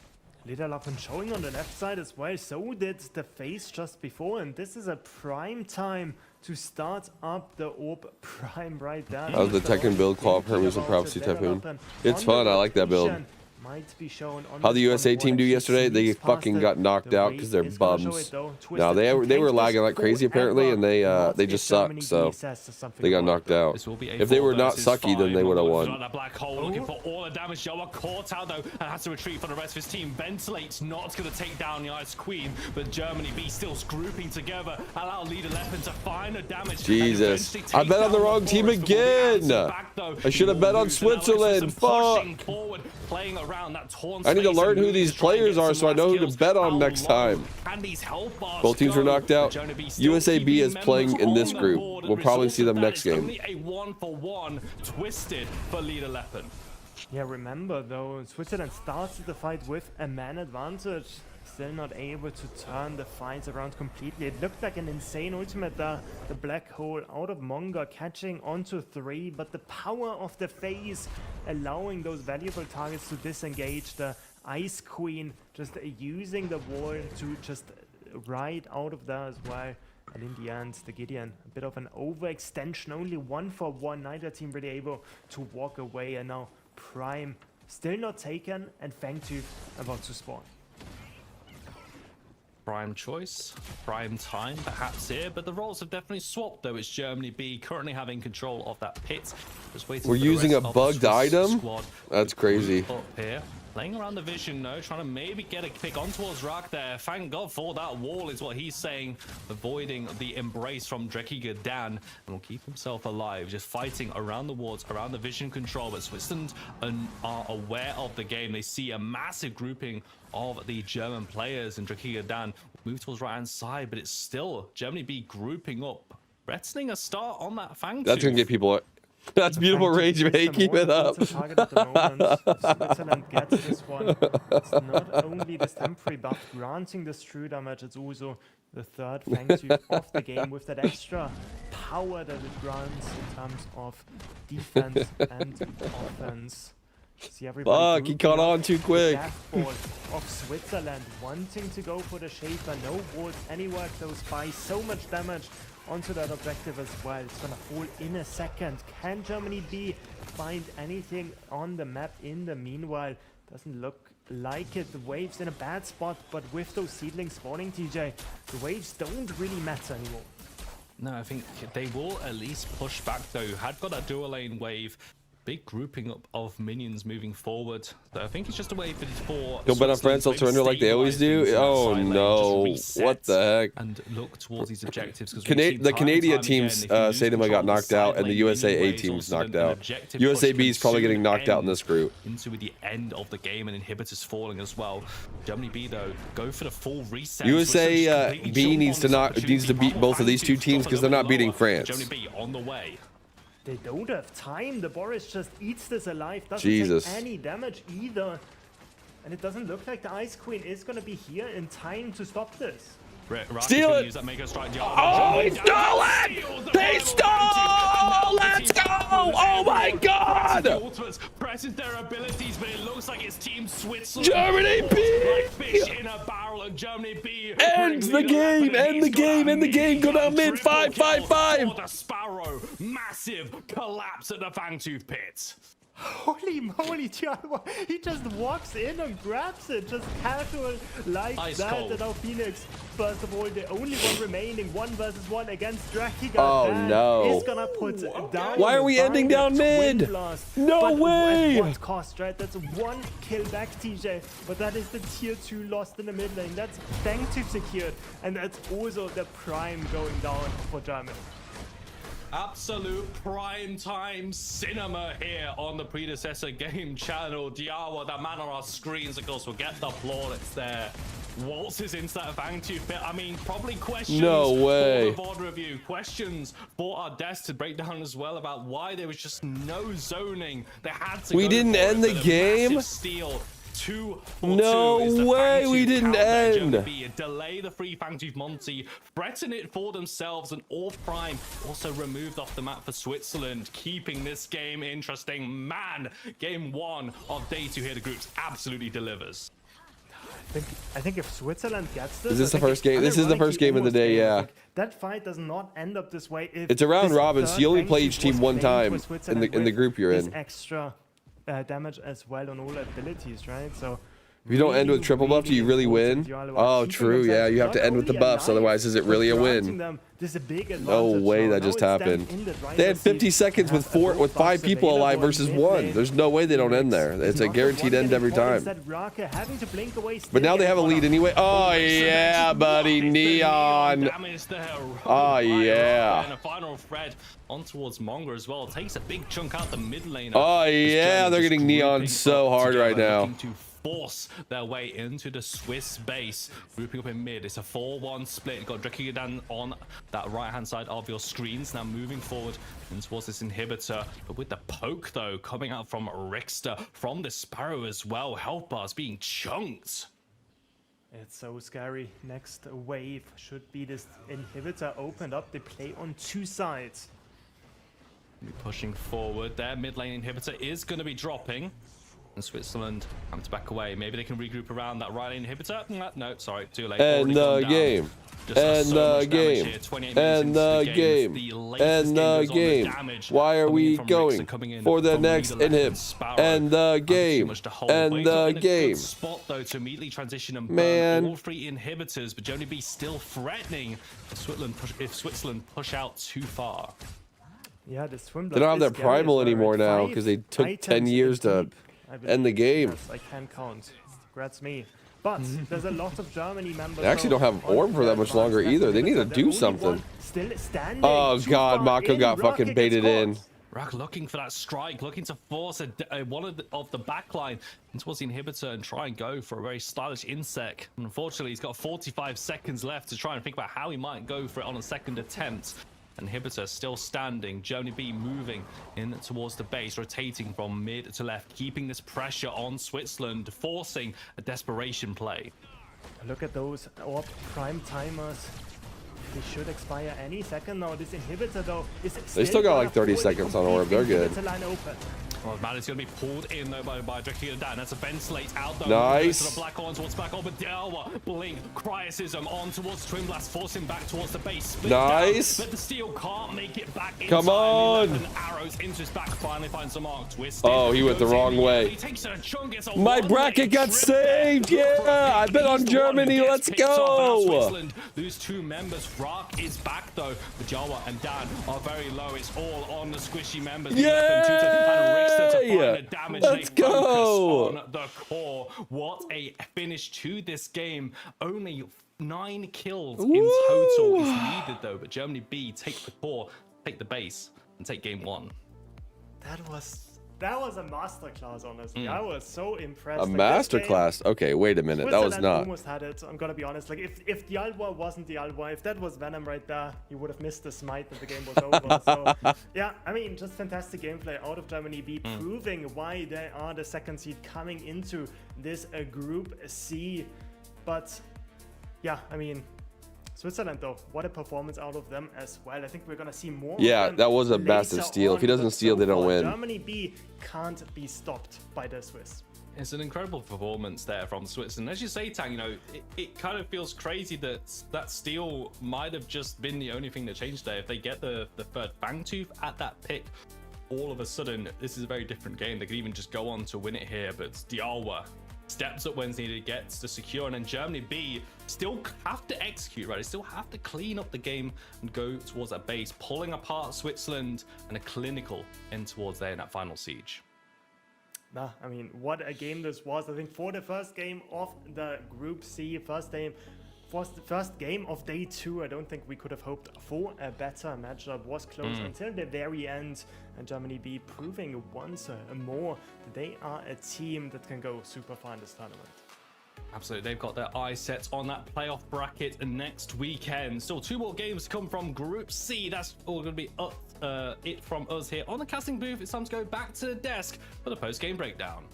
Little Up and showing on the left side as well. So did the face just before, and this is a prime time to start up the Orb Prime right there. That was the Tekken build, Claw of Hermes and Prophecy Typhoon. It's fun. I like that build. Might be shown on How the USA team do yesterday? They fucking got knocked out because they're bums. No, they were lagging like crazy apparently, and they just suck. So they got knocked out. If they were not sucky, then they would have won. That black hole looking for all the damage. Yoa caught out though and has to retreat for the rest of his team. Ventilate's not going to take down the Ice Queen, but Germany B still grouping together. Allow Leader Leopard to find the damage. Jesus, I bet on the wrong team again. I should have bet on Switzerland. Fuck. I need to learn who these players are so I know who to bet on next time. Both teams were knocked out. USA B is playing in this group. We'll probably see them next game. Only a 1-for-1 twisted for Leader Leopard. Yeah, remember though, Switzerland started the fight with a man advantage. Still not able to turn the fights around completely. It looked like an insane ultimate there. The black hole out of Monga catching onto 3, but the power of the phase allowing those valuable targets to disengage. The Ice Queen just using the wall to just ride out of there as well. And in the end, the Gideon, a bit of an overextension, only 1-for-1. Neither team really able to walk away. And now Prime still not taken, and Fangtooth about to spawn. Prime choice, prime time perhaps here, but the roles have definitely swapped though. It's Germany B currently having control of that pit. Just waiting. We're using a bugged item? That's crazy. Up here. Playing around the vision though, trying to maybe get a pick on towards Rock there. Thank God for that wall is what he's saying. Avoiding the embrace from Drekiga Dan and will keep himself alive. Just fighting around the wards, around the vision control. But Switzerland are aware of the game. They see a massive grouping of the German players, and Drekiga Dan move towards right hand side, but it's still Germany B grouping up. Threatening a start on that Fangtooth. That's gonna get people. That's beautiful rage, mate. Keep it up. Switzerland gets this one. It's not only this temporary buff granting this true damage, it's also the third Fangtooth of the game with that extra power that it grants in terms of defense and offense. See everybody. Fuck, he caught on too quick. Of Switzerland wanting to go for the Shaper. No walls anywhere close by. So much damage onto that objective as well. It's gonna fall in a second. Can Germany B find anything on the map in the meanwhile? Doesn't look like it. The waves in a bad spot, but with those seedlings spawning, TJ, the waves don't really matter anymore. No, I think they will at least push back though. Had got that dual lane wave big grouping up of minions moving forward. So I think it's just a way for Don't bet on France, they'll surrender like they always do. Oh no, what the heck? And look towards these objectives. The Canadian teams, Sadema got knocked out, and the USA A team's knocked out. USA B is probably getting knocked out in this group. Into the end of the game, and inhibitors falling as well. Germany B though go for the full reset. USA B needs to beat both of these two teams because they're not beating France. Germany B on the way. They don't have time. The Boris just eats this alive. Doesn't Jesus. take any damage either. And it doesn't look like the Ice Queen is going to be here in time to stop this. Steal it! Oh, he stole it! They stole! Let's go! Oh my God! Presses their abilities, but it looks like it's Team Switzerland. Germany B! Like fish in a barrel, and Germany B ends the game! End the game! End the game! Go down mid! 5-5-5! The Sparrow, massive collapse at the Fangtooth pit. Holy moly, Tiago. He just walks in and grabs it, just casual like Ice that. cold. And now Phoenix, first of all, the only one remaining, 1 versus 1 against Drakiga. Oh, no. Is gonna put down. Why are we ending down mid? No way! At what cost, right? That's 1 kill back, TJ. But that is the tier 2 lost in the mid lane. That's Fangtooth secured. And that's also the prime going down for Germany. Absolute prime time cinema here on the predecessor game channel. Diawa, that man on our screens, of course, will get the plaudits there. Waltzes into that Fangtooth pit. I mean, probably questions No way. for the VOD review. Questions for our desk to break down as well about why there was just no zoning. They had to We go didn't for end it, the but a game? massive steal. 2 for No 2 is the way, Fangtooth we didn't count there. end. Germany B delay the free Fangtooth Monty, threaten it for themselves, and all prime also removed off the map for Switzerland, keeping this game interesting. Man, game 1 of day 2 here, the groups absolutely delivers. I think if Switzerland gets this, Is this the first game? This is the first game of the day, yeah. Like, that fight does not end up this way. If It's a round this robin, so third you only rank play each team was one playing time for Switzerland in the with group you're this in. extra damage as well on all abilities, right? So If you don't end with triple buff, do you really win? Oh, true, yeah, you have to end with the buffs, otherwise is it really a win? No way that just happened. They had 50 seconds with 5 people alive versus 1. There's no way they don't end there. It's a guaranteed end every time. But now they have a lead anyway. Oh yeah, buddy, Neon. Oh yeah. And a final thread on towards Monger as well. Takes a big chunk out the mid lane. Oh yeah, they're getting Neon so hard right now. Force their way into the Swiss base, grouping up in mid. It's a 4-1 split. Got Drakiga down on that right hand side of your screens. Now moving forward and towards this inhibitor, but with the poke though coming out from Richter, from the Sparrow as well. Health bars being chunked. It's so scary. Next wave should be this inhibitor opened up. They play on 2 sides. Pushing forward, their mid lane inhibitor is going to be dropping. And Switzerland have to back away. Maybe they can regroup around that right lane inhibitor. No, sorry, too late. And the game. And the game. And the game. And the game. Why are we going for the next inhib? And the game. And the game. Spot though to immediately transition and Man. burn all 3 inhibitors, but Germany B still threatening if Switzerland push out too far. Yeah, the swim. They don't have that primal anymore now because they took 10 years to end the game. Yes, I can count. Congrats me. But there's a lot of Germany members. They actually don't have Orb for that much longer either. They need to do something. Still standing. Oh god, Mako got fucking baited in. Rak looking for that strike, looking to force one of the backline towards the inhibitor and try and go for a very stylish insect. Unfortunately, he's got 45 seconds left to try and think about how he might go for it on a second attempt. Inhibitor still standing. Germany B moving in towards the base, rotating from mid to left, keeping this pressure on Switzerland, forcing a desperation play. Look at those orb prime timers. They should expire any second now. This inhibitor though is They still got like 30 seconds on orb. They're good. Well, man, it's going to be pulled in though by Drakiga down. That's a ventilate out though. Nice. To the black on towards black on, but Delwa, blink, cryocism on towards Twin Blast, forcing back towards the base. Split nice. Down, but the steel can't make it back. Come on. And arrows into his back. Finally finds a mark. Twist. Oh, he went the wrong way. My bracket got saved. Yeah, I bet on Germany. Let's go. Lose 2 members. Rak is back though. The Jawa and Dan are very low. It's all on the squishy members. Yeah. Minor damage. Let's They focus go. on the core. What a finish to this game. Only 9 kills in total is needed though, but Germany B take the core, take the base, and take game 1. That was a masterclass, honestly. I was so impressed. A masterclass. Okay, wait a minute. That was not. Almost had it. I'm gonna be honest. Like if the Alwa wasn't the Alwa, if that was Venom right there, you would have missed the smite and the game was over. So yeah, I mean, just fantastic gameplay out of Germany B, proving why they are the second seed coming into this Group C. But yeah, I mean, Switzerland though, what a performance out of them as well. I think we're gonna see more. Yeah, that was a massive steal. If he doesn't steal, they don't win. Germany B can't be stopped by the Swiss. It's an incredible performance there from Switzerland. As you say, Tang, you know, it kind of feels crazy that that steal might have just been the only thing that changed there. If they get the third Fangtooth at that pick, all of a sudden, this is a very different game. They could even just go on to win it here, but Dialwa steps up when needed, gets the secure, and then Germany B still have to execute, right? They still have to clean up the game and go towards that base, pulling apart Switzerland, and a clinical end towards there in that final siege. Nah, I mean, what a game this was. I think for the first game of the Group C, first game of day 2, I don't think we could have hoped for a better matchup. Was close until the very end, and Germany B proving once more that they are a team that can go super far in this tournament. Absolutely, they've got their eyes set on that playoff bracket next weekend. Still 2 more games to come from Group C. That's all going to be it from us here on the casting booth. It's time to go back to the desk for the post-game breakdown.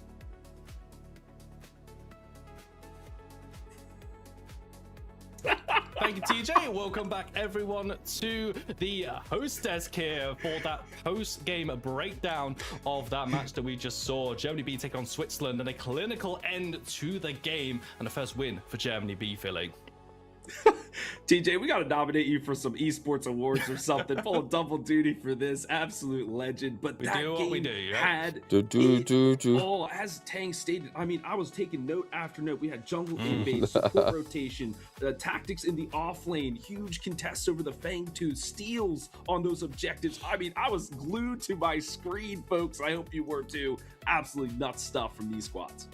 Thank you, TJ. Welcome back, everyone, to the host desk here for that post-game breakdown of that match that we just saw. Germany B take on Switzerland, and a clinical end to the game, and the first win for Germany B, Philly. TJ, we gotta nominate you for some esports awards or something. Full double duty for this. Absolute legend. But We that do what game we do, yeah. had all, as Tang stated. I mean, I was taking note after note. We had jungle invade, support rotation, tactics in the off lane, huge contests over the Fangtooth, steals on those objectives. I mean, I was glued to my screen, folks. I hope you were too. Absolutely nuts stuff from these squads.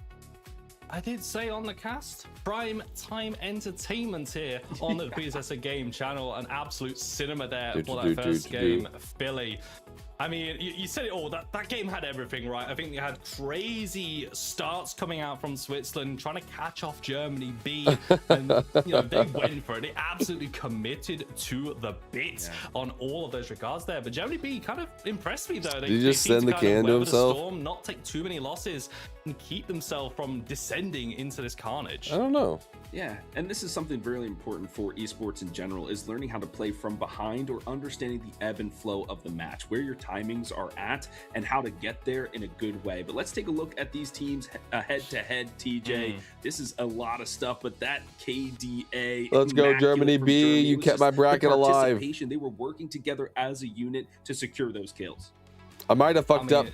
I did say on the cast, prime time entertainment here on the PSS Game channel. An absolute cinema there for that first game, Philly. I mean, you said it all. That game had everything, right? I think they had crazy starts coming out from Switzerland, trying to catch off Germany B, and you know they went for it. They absolutely committed to the bit on all of those regards there. But Germany B kind of impressed me though. Did he just send the can to himself? Storm, not take too many losses, and keep themselves from descending into this carnage. I don't know. Yeah, and this is something really important for esports in general, is learning how to play from behind, or understanding the ebb and flow of the match, where your timings are at, and how to get there in a good way. But let's take a look at these teams head to head, TJ. This is a lot of stuff, but that KDA. Let's go, Germany B. You kept my bracket alive. They were working together as a unit to secure those kills. I might have fucked up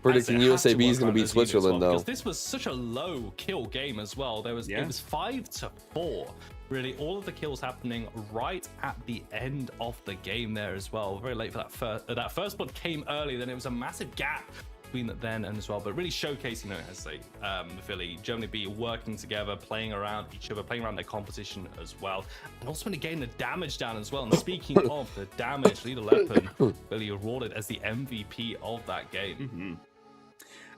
predicting USA B is going to beat Switzerland, though. Because this was such a low kill game as well. It was 5-4. Really, all of the kills happening right at the end of the game there as well. Very late for that first blood came early. Then it was a massive gap between then and as well. But really showcasing, you know, as I say, the Philly, Germany B working together, playing around each other, playing around their competition as well, and also getting the damage down as well. And speaking of the damage, Leader Leppen really awarded as the MVP of that game.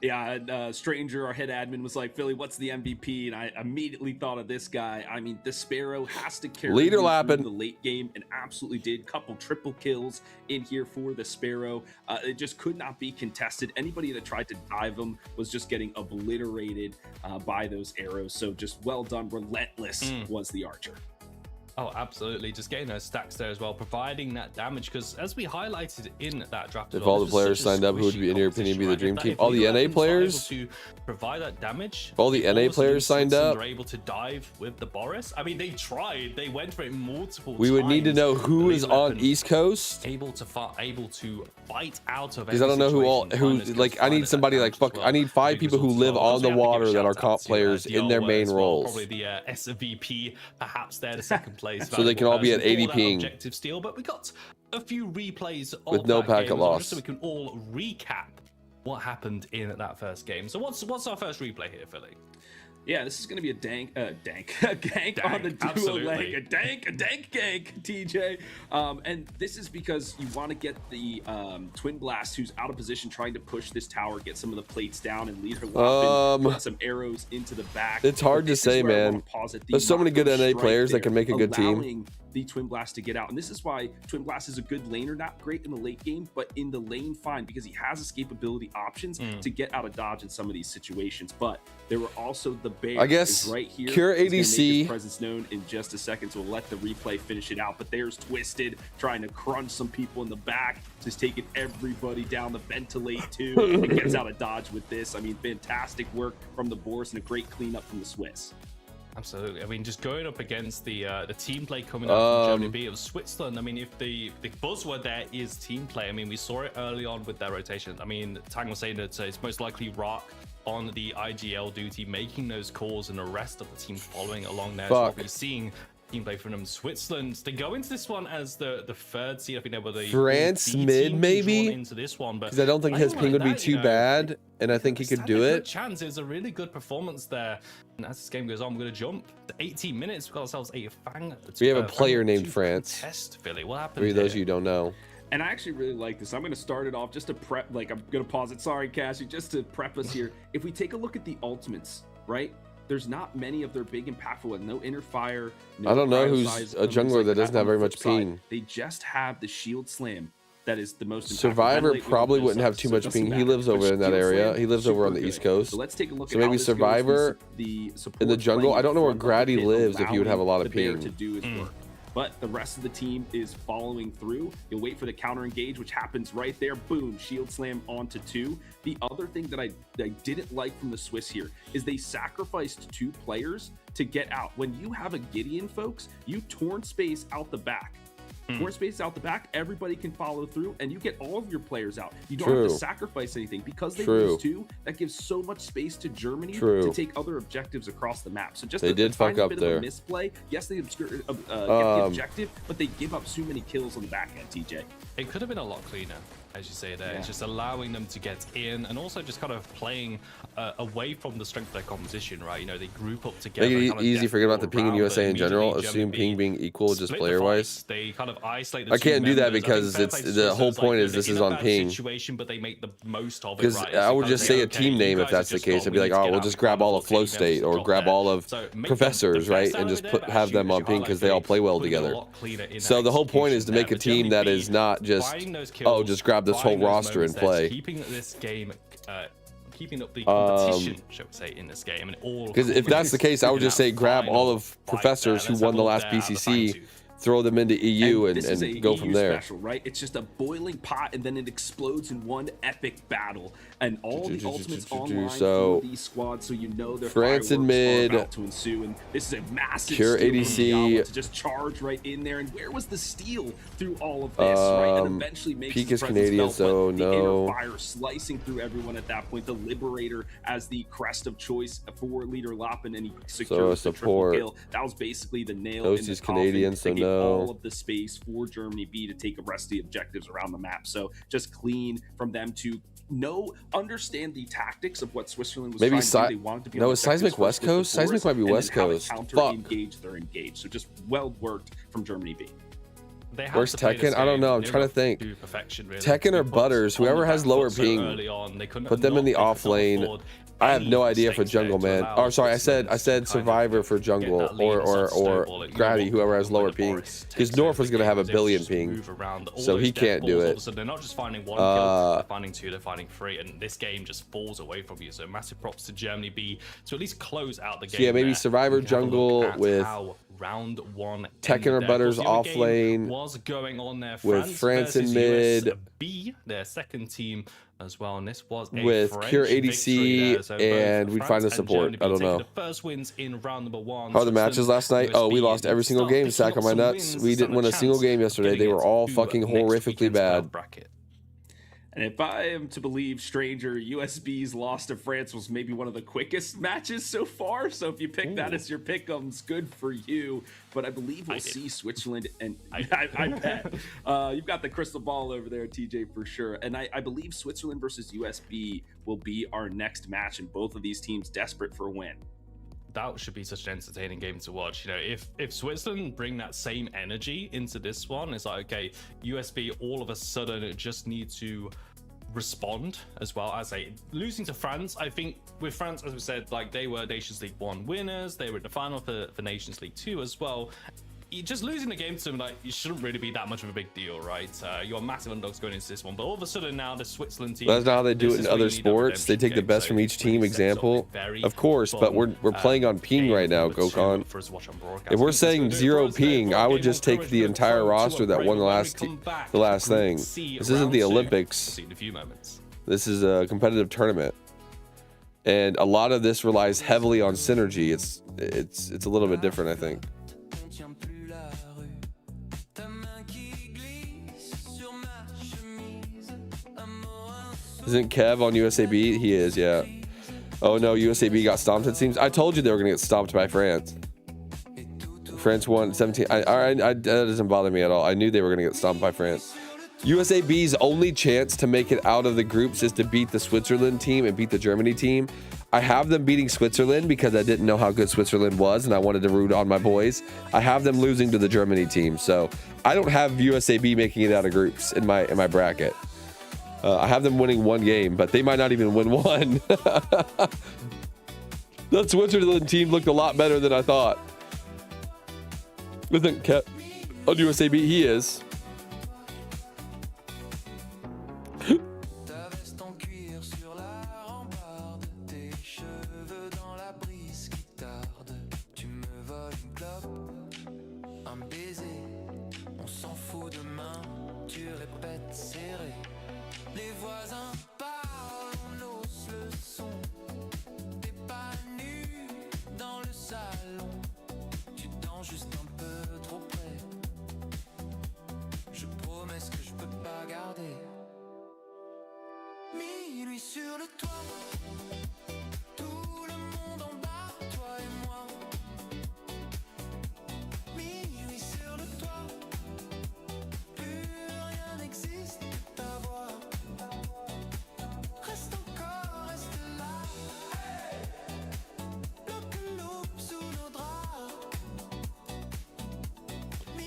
Yeah, Stranger, our head admin, was like, Philly, what's the MVP? And I immediately thought of this guy. I mean, the Sparrow has to carry Leader through Lappin. the late game, and absolutely did. Couple triple kills in here for the Sparrow. It just could not be contested. Anybody that tried to dive him was just getting obliterated by those arrows. So just well done. Relentless was the Archer. Oh, absolutely. Just getting those stacks there as well, providing that damage, because as we highlighted in that draft, if all the players signed up, who would, in your opinion, be the dream team? All the NA players? To provide that damage. If all the NA players signed up, they're able to dive with the Boris. I mean, they tried. They went for it multiple times. We would need to know who is on East Coast. Able to fight out of. Because I don't know who. Like, I need somebody like I need 5 people who live on the water that are comp players in their main roles. Probably the SVP, perhaps they're the second place. So they can all be at 80 ping. Objective steal, but we got a few replays with no packet loss, so we can all recap what happened in that first game. So what's our first replay here, Philly? Yeah, this is going to be a gank on the duo lane. A dank gank, TJ. And this is because you want to get the Twin Blast, who's out of position, trying to push this tower, get some of the plates down, and lead her up and put some arrows into the back. It's hard to say, man. There's so many good NA players that can make a good team. The Twin Blast to get out, and this is why Twin Blast is a good laner, not great in the late game, but in the lane fine, because he has escapability options to get out of dodge in some of these situations. But there were also the bear, I guess, right here. Cure He's gonna make ADC his presence known in just a second, so we'll let the replay finish it out. But there's Twisted trying to crunch some people in the back, just taking everybody down the ventilate too, and gets out of dodge with this. I mean, fantastic work from the Boris and a great cleanup from the Swiss. Absolutely. I mean, just going up against the team play coming up from Germany B of Switzerland. I mean, if the buzzword there is team play, I mean, we saw it early on with their rotations. I mean, Tang was saying that it's most likely Rock on the IGL duty, making those calls, and the rest of the team following along there. So what we're seeing team play from them. Switzerland, they go into this one as the third seed. I think they were the France mid maybe into this one, but because I don't think his ping would be too bad, and I think he could do it. Chance is a really good performance there. And as this game goes on, we're going to jump to 18 minutes. We've got ourselves a Fang. We have a player named France. Test Philly. What happened? For those of you who don't know. And I actually really like this. I'm going to start it off just to prep. Like, I'm going to pause it. Sorry, Cassie, just to prep us here. If we take a look at the ultimates, right? There's not many of their big impactful ones. No inner fire. No I don't know who's a jungler that doesn't have very much ping. They just have the shield slam. That is the most impactful. Survivor probably wouldn't have too much ping. He lives over in that area. He lives over on the East Coast. So let's take a look at maybe Survivor in the jungle. I don't know where Grady lives if he would have a lot of ping. To do his work. But the rest of the team is following through. You'll wait for the counter engage, which happens right there. Boom, shield slam onto 2. The other thing that I didn't like from the Swiss here is they sacrificed 2 players to get out. When you have a Gideon, folks, you torn space out the back. Torn space out the back, everybody can follow through, and you get all of your players out. You don't have to sacrifice anything. Because they lose 2, that gives so much space to Germany to take other objectives across the map. So just they did fuck up there. Of a misplay. Yes, they get the objective, but they give up so many kills on the back end, TJ. It could have been a lot cleaner, as you say there. It's just allowing them to get in, and also just kind of playing away from the strength of their composition, right? You know, they group up together. Make it easy, forget about the ping in USA in general. Assume ping being equal just player-wise. They kind of isolate the I can't do that because it's the whole point is this is on ping. Situation, but they make the most of it, because right? I would just say a team name if that's the case. I'd be like, oh, we'll just grab all of Flow State or grab all of Professors, right? And just have them on ping because they all play well together. So the whole point is to make a team that is not just, oh, just grab this whole roster and play. Keeping this game, keeping up the competition, shall we say, in this game, and all. Because if that's the case, I would just say grab all of Professors who won the last BCC, throw them into EU and go from there. Special, right? It's just a boiling pot, and then it explodes in one epic battle, and all the ultimates online for these squads, so you know their France in mid about to ensue, and this is a massive Cure ADC to just charge right in there. And where was the steal through all of this, right? And eventually makes Peak is Canadian, so the inner fire slicing through everyone at that point. The Liberator as the crest of choice for leader Lappin, and he secures the triple kill. That was basically the nail in the Canadian, so no. All of the space for Germany B to take the rest of the objectives around the map. So just clean from them to understand the tactics of what Switzerland was trying to do. They wanted to be no, is Seismic West Coast? Seismic might be West Coast. Fuck. Engage, they're engaged. So just well worked from Germany B. Where's Tekken? I don't know. I'm trying to think. Tekken or Butters, whoever has lower ping, put them in the off lane. I have no idea for jungle, man. Oh, sorry, I said Survivor for jungle or Grady, whoever has lower ping, because North is gonna have a billion ping, so he can't do it. So they're not just finding one kill, they're finding 2, they're finding 3, and this game just falls away from you. So massive props to Germany B to at least close out the game. So yeah, maybe Survivor jungle with round 1 Tekken or Butters off lane was going on there with France in mid B, their second team as well, and this was a with Cure ADC and we'd find the support. I don't know. The first wins in round number 1. How are the matches last night? Oh, we lost every single game. Sack on my nuts. We didn't win a single game yesterday. They were all fucking horrifically bad. And if I am to believe Stranger, USB's loss to France was maybe one of the quickest matches so far. So if you pick that as your pick'ems, good for you. But I believe we'll see Switzerland, and I bet you've got the crystal ball over there, TJ, for sure. And I believe Switzerland versus USB will be our next match, and both of these teams desperate for a win. That should be such an entertaining game to watch. You know, if Switzerland bring that same energy into this one, it's like, okay, USB all of a sudden just need to respond as well. As losing to France, I think with France, as we said, like they were Nations League 1 winners, they were in the final for Nations League 2 as well. Just losing the game to them, like, you shouldn't really be that much of a big deal, right? You're massive underdogs going into this one, but all of a sudden now the Switzerland team, that's not how they do it in other sports. They take the best from each team. Example, of course, but we're playing on ping right now, Gokhan. If we're saying 0 ping, I would just take the entire roster that won the last thing. This isn't the Olympics. This is a competitive tournament, and a lot of this relies heavily on synergy. It's a little bit different, I think. Isn't Kev on USAB? He is, yeah. Oh no, USAB got stomped, it seems. I told you they were going to get stomped by France. France won 17. That doesn't bother me at all. I knew they were going to get stomped by France. USAB's only chance to make it out of the groups is to beat the Switzerland team and beat the Germany team. I have them beating Switzerland because I didn't know how good Switzerland was and I wanted to root on my boys. I have them losing to the Germany team, so I don't have USAB making it out of groups in my bracket. I have them winning 1 game, but they might not even win 1. That Switzerland team looked a lot better than I thought. I think Kev on USAB, he is.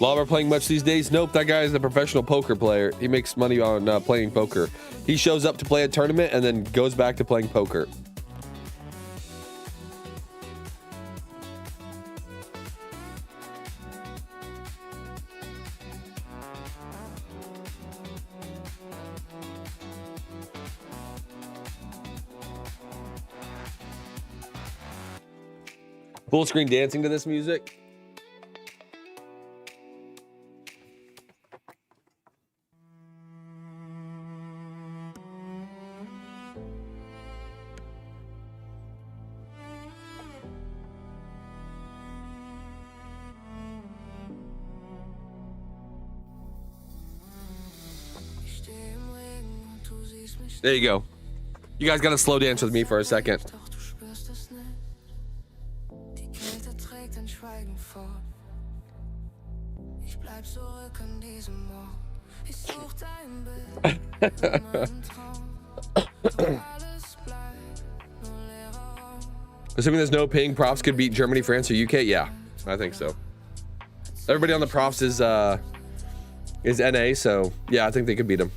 Lawler playing much these days? Nope, that guy is a professional poker player. He makes money on playing poker. He shows up to play a tournament and then goes back to playing poker. Full screen dancing to this music. There you go. You guys gotta slow dance with me for a second. Assuming there's no ping, props could beat Germany, France, or UK. Yeah, I think so. Everybody on the props is NA, so yeah, I think they could beat them.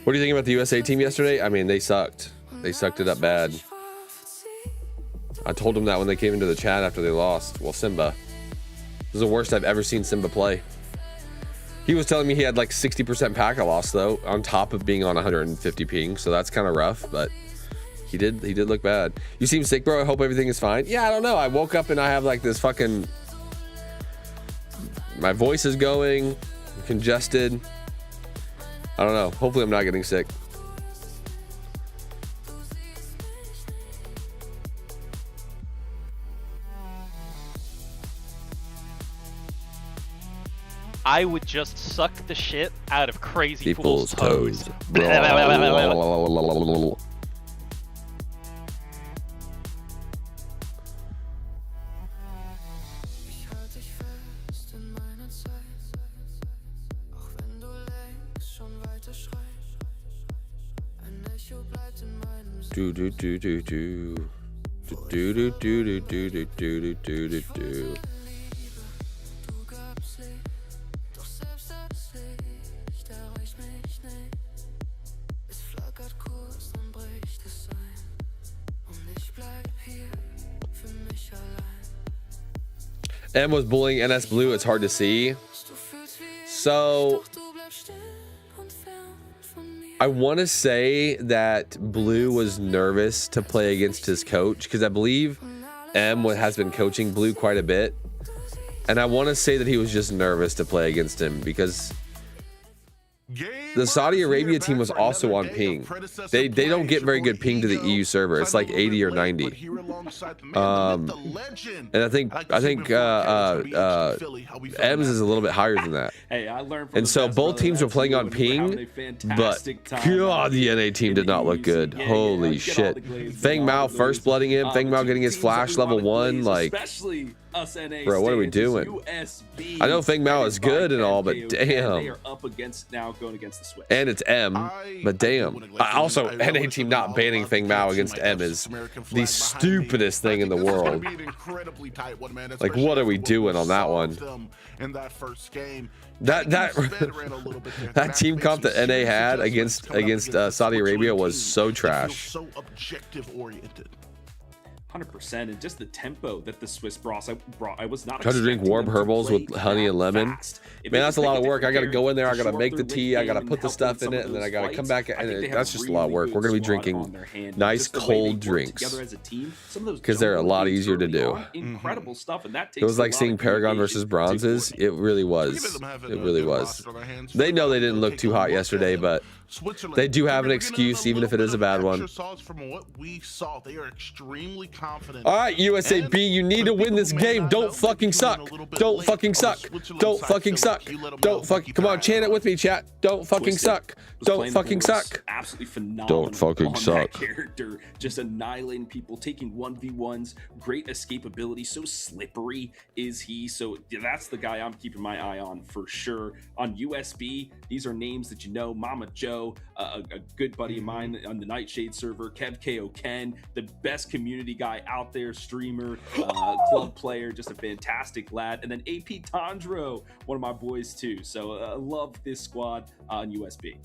What do you think about the USA team yesterday? I mean, they sucked. They sucked it up bad. I told them that when they came into the chat after they lost. Well, Simba. This is the worst I've ever seen Simba play. He was telling me he had like 60% packet loss though, on top of being on 150 ping. So that's kind of rough, but he did look bad. You seem sick, bro. I hope everything is fine. Yeah, I don't know. I woke up and I have like this fucking, my voice is going, I'm congested. I don't know. Hopefully I'm not getting sick. I would just suck the shit out of Crazy People's Fool's toes. Do do do do do. Do do do do do do do do do do. M was bullying NS Blue. It's hard to see. So I want to say that Blue was nervous to play against his coach because I believe M has been coaching Blue quite a bit. And I want to say that he was just nervous to play against him because the Saudi Arabia team was also on ping. They don't get very good ping to the EU server. It's like 80 or 90. And I think M's is a little bit higher than that. Hey, I learned from and so both teams were playing on ping, but God, the NA team did not look good. Holy shit. Feng Mao first blooding him. Feng Mao getting his flash level 1. Like, bro, what are we doing? I know Feng Mao is good and all, but damn. They are up against now going against the Swiss. And it's M, but damn. Also, NA team not banning Feng Mao against M is the stupidest thing in the world. Like, what are we doing on that one? That team comp that NA had against Saudi Arabia was so trash. So objective oriented. 100%, and just the tempo that the Swiss brought, I was not. Try to drink warm herbals with honey and lemon. Man, that's a lot of work. I gotta go in there. I gotta make the tea. I gotta put the stuff in it, and then I gotta come back. And that's just a lot of work. We're gonna be drinking nice cold drinks because they're a lot easier to do. Incredible stuff, and that it was like seeing Paragon versus Bronzes. It really was. It really was. They know they didn't look too hot yesterday, but they do have an excuse, even if it is a bad one. All right, USAB, you need to win this game. Don't fucking suck. Don't fucking suck. Don't fucking suck. Don't fucking. Come on, chant it with me, chat. Don't fucking suck. Don't fucking suck. Absolutely phenomenal. Don't fucking suck. Character just annihilating people, taking 1v1s. Great escapability. So slippery is he. So that's the guy I'm keeping my eye on for sure. On USB, these are names that you know. Mama Joe, a good buddy of mine on the Nightshade server. Kev KO Ken, the best community guy out there, streamer, club player, just a fantastic lad. And then AP Tandro, one of my boys too. So I love this squad on USB.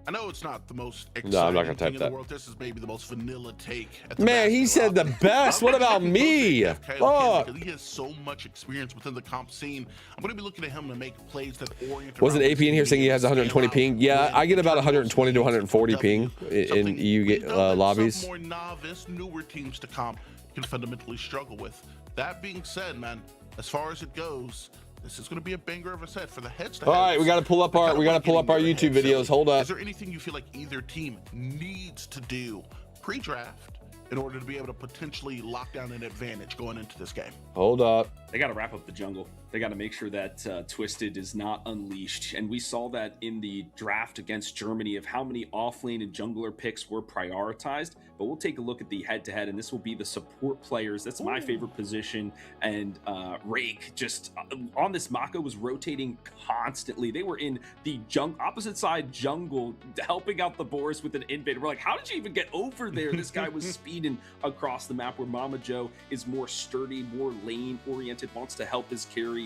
I know it's not the most exciting no, I'm not gonna thing type in that. the world. This is maybe the most vanilla take. At the Man, he said the best. What about me? Fuck. He has so much experience within the comp scene. I'm going to be looking at him to make plays that orient. Wasn't AP in here saying he has 120 ping? Yeah, I get about 120 to 140 ping in EU lobbies. More novice, newer teams to comp can fundamentally struggle with. That being said, man, as far as it goes, this is going to be a banger of a set for the heads. All right, we got to pull up our YouTube videos. Hold up. Is there anything you feel like either team needs to do pre-draft in order to be able to potentially lock down an advantage going into this game? Hold up. They got to wrap up the jungle. They got to make sure that Twisted is not unleashed. And we saw that in the draft against Germany of how many offlane and jungler picks were prioritized. But we'll take a look at the head-to-head, and this will be the support players. That's my favorite position. And Rake just on this Mako was rotating constantly. They were in the opposite side jungle, helping out the Boris with an invade. We're like, how did you even get over there? This guy was speeding across the map, where Mama Joe is more sturdy, more lane-oriented, wants to help his carry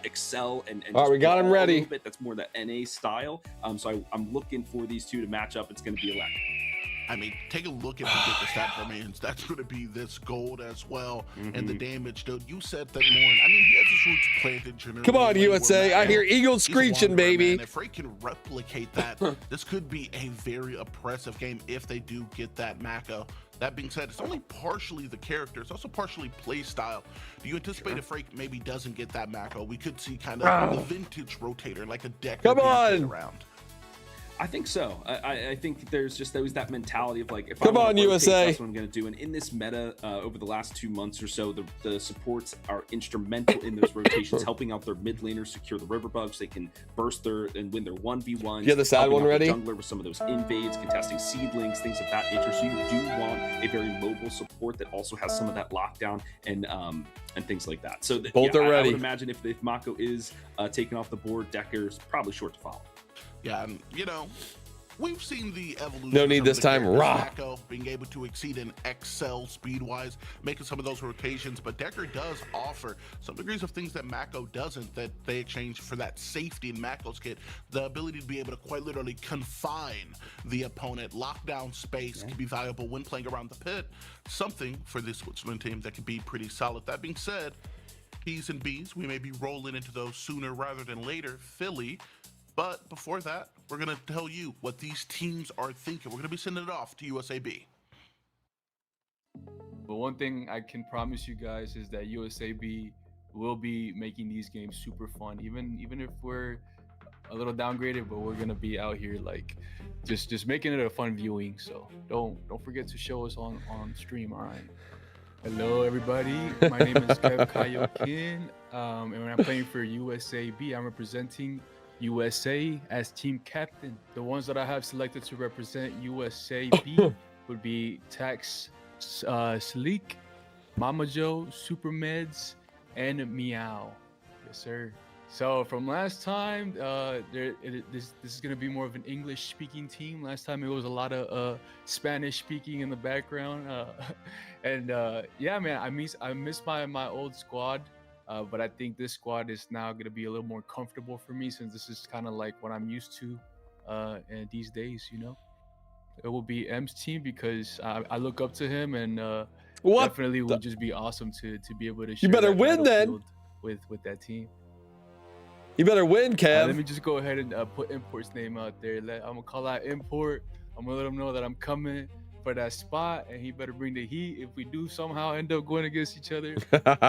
excel and all right, we got him ready. Bit. That's more that NA style. So I'm looking for these two to match up. It's going to be electric. I mean, take a look at the stat domains. That's going to be this gold as well. And the damage, dude. You said that more. I mean, he has his roots planted generally. Come on, USA. I hear Eagles screeching, baby. Man. If Ray can replicate that, this could be a very oppressive game if they do get that Mako. That being said, it's only partially the character. It's also partially play style. Do you anticipate if Rake maybe doesn't get that Mako, we could see kind of the vintage rotator, like a deck. Come on. Around. I think so. I think there's just always that mentality of like, if Come I wanna on, rotate, USA. that's what I'm going to do. And in this meta, over the last 2 months or so, the supports are instrumental in those rotations, helping out their mid laners secure the river bugs. They can burst their and win their 1v1s. You have the sad helping one out ready? The jungler with some of those invades, contesting seedlings, things of that nature. So you do want a very mobile support that also has some of that lockdown and things like that. So Both are I ready. would imagine if Mako is taken off the board, Decker's probably short to follow. Yeah, and you know, we've seen the evolution. No need of some this of the time. characters. Rah. Mako being able to exceed and excel speed-wise, making some of those rotations, but Decker does offer some degrees of things that Mako doesn't, that they exchange for that safety in Mako's kit. The ability to be able to quite literally confine the opponent, lock down space can be valuable when playing around the pit. Something for this Switzerland team that can be pretty solid. That being said, P's and B's, we may be rolling into those sooner rather than later. Philly. But before that, we're going to tell you what these teams are thinking. We're going to be sending it off to USAB. But one thing I can promise you guys is that USAB will be making these games super fun, even if we're a little downgraded, but we're going to be out here like just making it a fun viewing. So don't forget to show us on stream, all right? Hello, everybody. My name is Heyyyy Cutie, and when I'm playing for USAB, I'm representing USA as team captain. The ones that I have selected to represent USAB would be Tax, Sleek, Mama Joe, Super Meds, and Meow. Yes, sir. So from last time, this is gonna be more of an English-speaking team. Last time it was a lot of Spanish-speaking in the background, and yeah, man, I miss my old squad. But I think this squad is now going to be a little more comfortable for me, since this is kind of like what I'm used to and these days, you know. It will be M's team because I look up to him, and definitely would just be awesome to be able to share You better that win then. with that team. You better win, Kev. Let me just go ahead and put Import's name out there. I'm going to call out Import. I'm going to let him know that I'm coming for that spot, and he better bring the heat. If we do somehow end up going against each other,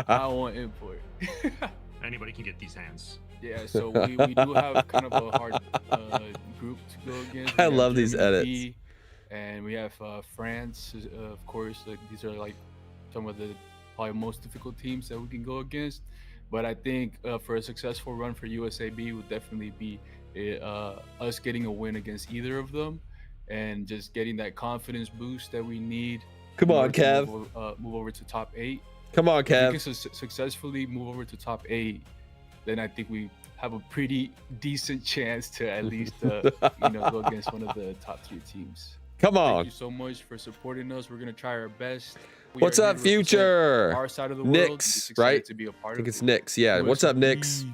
I want Import. Anybody can get these hands. Yeah, so we do have kind of a hard group to go against. I love these edits. And we have France, of course. Like, these are like some of the probably most difficult teams that we can go against. But I think for a successful run for USAB would definitely be us getting a win against either of them, and just getting that confidence boost that we need. Come on, Kev. Move over to top 8. Come on, Kev. If we can successfully move over to top 8, then I think we have a pretty decent chance to at least go against one of the top 3 teams. Come on. Thank you so much for supporting us. We're gonna try our best. What's up, Future? Our side of the world. Nix, right? To be a part I think of it's Nix. Yeah. What's up, Nix?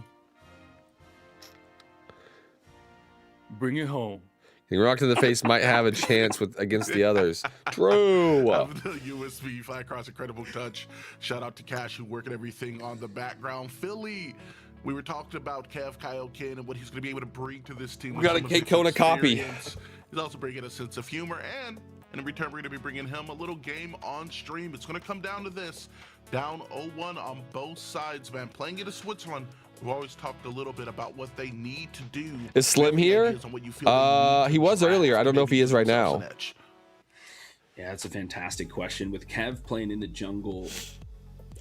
Bring it home. Rock to the face might have a chance against the others. True. The USB Fly Cross incredible touch. Shout out to Cash, who working everything on the background. Philly, we were talking about Heyyyy Cutie and what he's going to be able to bring to this team. We got a K-Kona copy. He's also bringing a sense of humor, and in return, we're going to be bringing him a little game on stream. It's going to come down to this. Down 0-1 on both sides, man. Playing it in Switzerland, we've always talked a little bit about what they need to do. Is Slim here? He was earlier. I don't know if he is right now. Yeah, that's a fantastic question. With Kev playing in the jungle,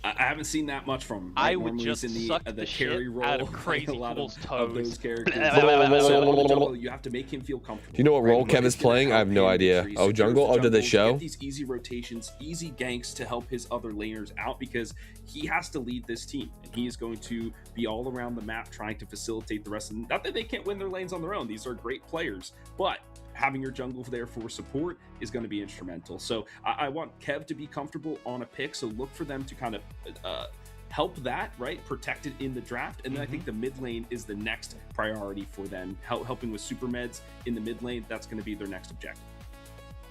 I haven't seen that much from him. I would Normally just he's in suck the the carry shit role, out of Crazy a lot Fool's of those toes. characters. So on the jungle, you have to make him feel comfortable. Do you know what right? role Kev is playing? I have no idea. Oh, jungle? Oh, did they show? Get these easy rotations, easy ganks to help his other laners out, because he has to lead this team, and he is going to be all around the map trying to facilitate the rest of them. Not that they can't win their lanes on their own. These are great players, but having your jungle there for support is going to be instrumental. So I want Kev to be comfortable on a pick, so look for them to kind of help that, right? Protect it in the draft. And then I think the mid lane is the next priority for them. Helping with super meds in the mid lane, that's going to be their next objective.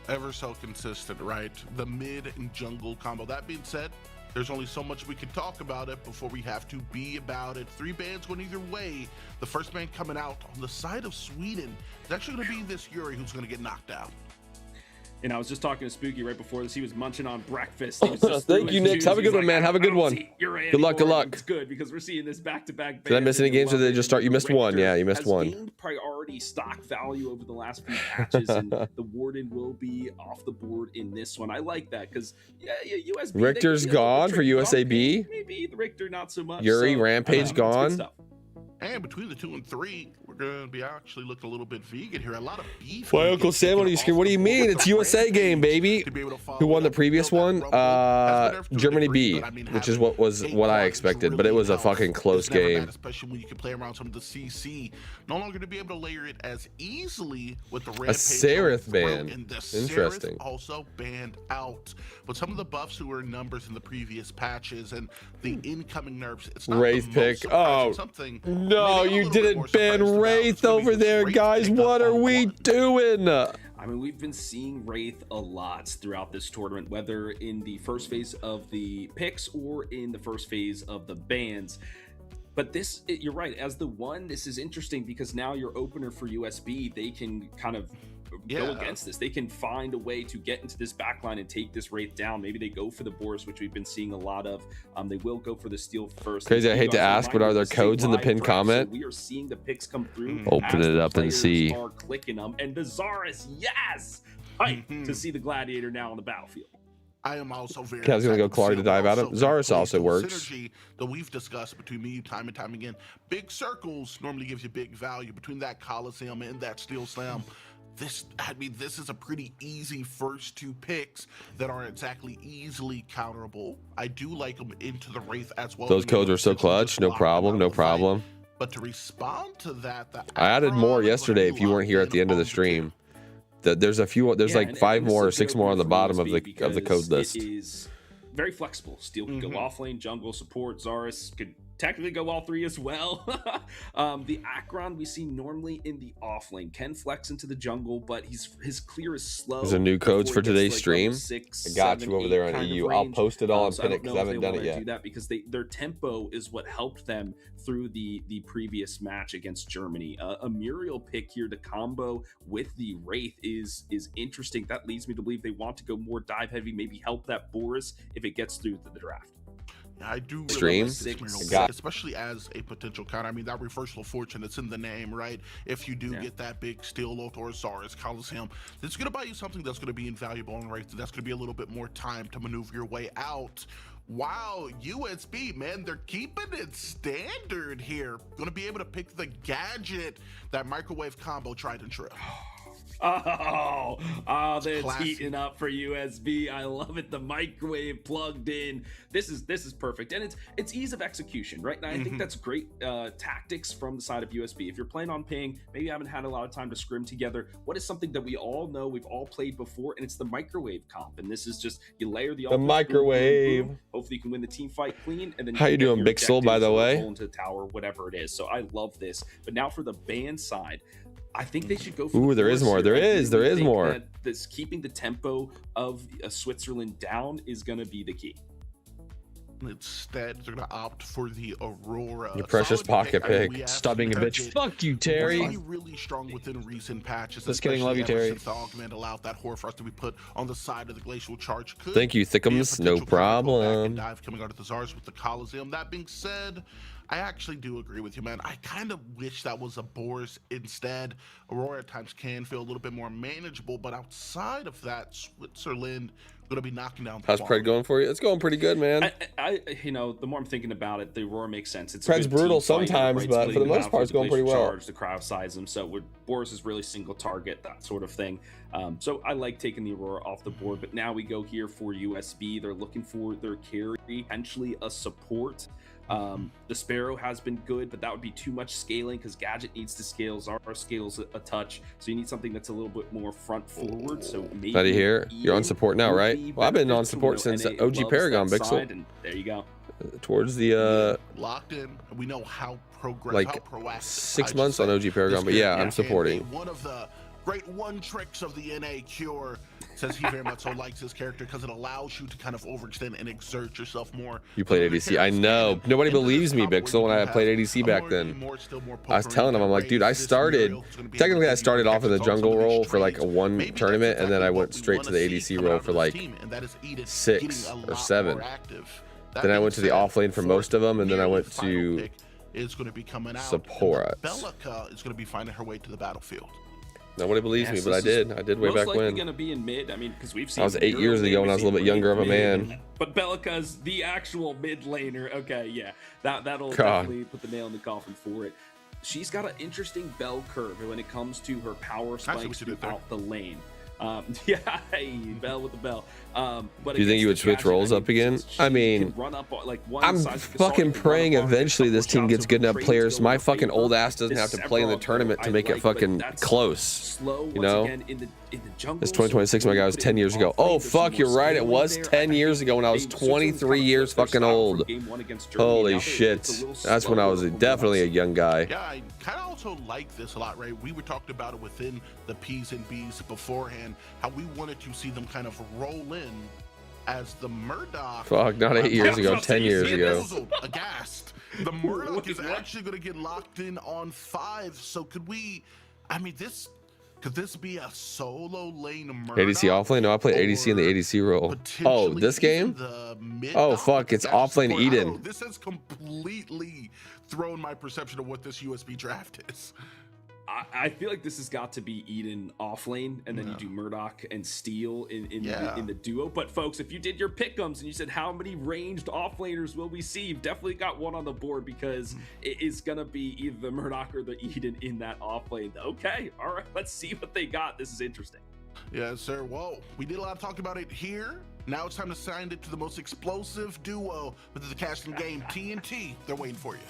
Ever so consistent, right? The mid and jungle combo. That being said, there's only so much we can talk about it before we have to be about it. 3 bans going either way. The first man coming out on the side of Sweden is actually going to be this Yuri, who's going to get knocked out. And I was just talking to Spooky right before this. He was munching on breakfast. He was just Thank you, Nix. Have a good one, man. Have a good one. Good luck. Good luck. It's good because we're seeing this back-to-back. Did I miss any games, or did they just start? You missed one. Yeah, you missed one. Priority already stock value over the last few patches, and the Warden will be off the board in this one. I like that because USB. Richter's gone for USAB. Maybe the Richter not so much. Yuri so, Rampage gone. And between the 2 and 3, we're going to be actually looking a little bit vegan here. A lot of beef. Why, Uncle Sam on your screen? What do you mean? It's USA game, baby. Who won the previous one? Germany B, which is what I expected, but it was a fucking close game. Especially when you can play around some of the CC. No longer to be able to layer it as easily with the A Seraph ban. Interesting. Also banned out. But some of the buffs who were numbers in the previous patches and the incoming nerfs, it's not Wraith the pick. most Oh. something. No, you didn't ban Wraith over there, guys. What are we doing? I mean, we've been seeing Wraith a lot throughout this tournament, whether in the first phase of the picks or in the first phase of the bans. But this, you're right, as the one, this is interesting because now your opener for USB, they can kind of go against this. They can find a way to get into this backline and take this Wraith down. Maybe they go for the Boris, which we've been seeing a lot of. They will go for the Steel first. Crazy, I hate to ask, but are there codes in the pinned comment? So we are seeing the picks come through. Open it up and see. Are clicking them. And the Zaris, yes! Hype to see the Gladiator now on the battlefield. I am also very. Kev's gonna go Clark to dive at him. Zaris also works. Synergy that we've discussed between me time and time again. Big circles normally gives you big value between that Coliseum and that Steel Slam. This is a pretty easy first 2 picks that aren't exactly easily counterable. I do like them into the Wraith as well. Those codes were so clutch. No problem. No problem. But to respond to that, I added more yesterday. If you weren't here at the end of the stream, there's a few. There's like 5 more or 6 more on the bottom of the code list. It is very flexible. Steel can go off lane, jungle, support. Zaris could technically go all 3 as well. The Akron we see normally in the off lane can flex into the jungle, but his clear is slow. There's a new codes for today's stream. 6, I got 7, you over there on EU. I'll post it all and so pin it because I haven't done it yet. Do that because their tempo is what helped them through the previous match against Germany. A Muriel pick here to combo with the Wraith is interesting. That leads me to believe they want to go more dive heavy, maybe help that Boris if it gets through to the draft. I do Stream, especially as a potential counter. I mean, that reversal of fortune, it's in the name, right? If you do get that big Steel Loth or Zaris Coliseum, it's going to buy you something that's going to be invaluable in Wraith. That's going to be a little bit more time to maneuver your way out. Wow, USB, man, they're keeping it standard here. Going to be able to pick the gadget, that microwave combo tried and true. Oh, that's heating up for USB. I love it. The microwave plugged in. This is perfect, and it's ease of execution, right? And I think that's great tactics from the side of USB. If you're playing on ping, maybe you haven't had a lot of time to scrim together. What is something that we all know, we've all played before, and it's the microwave comp. And this is just you layer the microwave. Boom, boom, boom. Hopefully, you can win the team fight clean. And then how you doing, Bixel? By the way, into the tower, whatever it is. So I love this. But now for the ban side. I think they should go for Ooh, there is more. There is more. This keeping the tempo of Switzerland down is going to be the key. Instead, they're going to opt for the Aurora. Your precious pocket pick. Stubbing a bitch. Fuck you, Terry. Really strong within recent patches. Just kidding. Love you, Terry. Since the augment allowed that Hoarfrost to be put on the side of the glacial charge. Thank you, Thickums. No problem. Dive coming out of the Zars with the Coliseum. That being said, I actually do agree with you, man. I kind of wish that was a Boris instead. Aurora at times can feel a little bit more manageable, but outside of that, Switzerland going to be knocking down. How's Pred going for you? It's going pretty good, man. I the more I'm thinking about it, the Aurora makes sense. It's Pred's brutal sometimes, but for the most part, it's going pretty well. The crowd size him, so Boris is really single target, that sort of thing. So I like taking the Aurora off the board, but now we go here for USB. They're looking for their carry, potentially a support. The Sparrow has been good, but that would be too much scaling because Gadget needs to scale. Zara scales a touch, so you need something that's a little bit more front forward. So maybe Buddy here, you're on support now, right? Well, I've been on support since OG Paragon, Bixel. And there you go. Towards the locked in. We know how proactive. Like 6 months on OG Paragon, but yeah, I'm supporting. One of the great tricks of the NA Cure says he very much so likes his character because it allows you to kind of overextend and exert yourself more. You played ADC. I know. Nobody believes me, Bixel, when I played ADC back then. I was telling him, I'm like, dude, I started off in the jungle role for like one tournament, and then I went straight to the ADC role for like 6 or 7. Then I went to the off lane for most of them, and then I went to is going to be coming out. Support. Belica is going to be finding her way to the battlefield. Nobody believes me, but I did. I did way back when. Going to be in mid. I mean, because we've seen. I was 8 years ago when I was a little bit younger of a man. But Belica's the actual mid laner. Okay, yeah, that'll definitely put the nail in the coffin for it. She's got an interesting bell curve when it comes to her power spikes throughout the lane. Yeah, hey, Bell with the bell. But do you think you would switch roles up again? I mean, I'm fucking praying eventually this team gets good enough players. My fucking old ass doesn't have to play in the tournament to make it fucking close. You know? It's 2026, my guy, was 10 years ago. Oh, fuck, you're right. It was 10 years ago when I was 23 years fucking old. Holy shit. That's when I was definitely a young guy. Yeah, I kind of also like this a lot, right? We were talking about it within the P's and B's beforehand, how we wanted to see them kind of roll in as the Murdoch. Fuck, not 8 years ago, 10 years ago. Aghast. The Murdoch is actually going to get locked in on 5. So could we, I mean, could this be a solo lane Murdoch? ADC offlane? No, I played ADC in the ADC role. Oh, this game? Oh, fuck, it's offlane Eden. This has completely thrown my perception of what this USB draft is. I feel like this has got to be Eden offlane, and then you do Murdoch and Steel in the duo. But folks, if you did your pick'ems and you said how many ranged offlaners will we see, you've definitely got one on the board, because it is gonna be either the Murdoch or the Eden in that offlane. Okay, all right, let's see what they got. This is interesting. Yes, sir. Well, we did a lot of talk about it here. Now it's time to sign it to the most explosive duo within the casting game, TNT. They're waiting for you.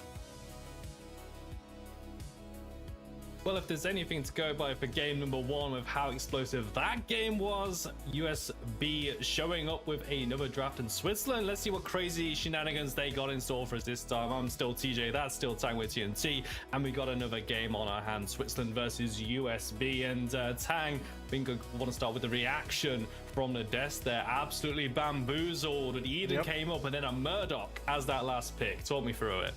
Well, if there's anything to go by for game number 1 of how explosive that game was, USB showing up with another draft in Switzerland. Let's see what crazy shenanigans they got in store for us this time. I'm still TJ, that's still Tang with TNT, and we got another game on our hands, Switzerland versus USB. And Tang, I think I want to start with the reaction from the desk there. Absolutely bamboozled, and Eden came up, and then a Murdoch as that last pick. Talk me through it.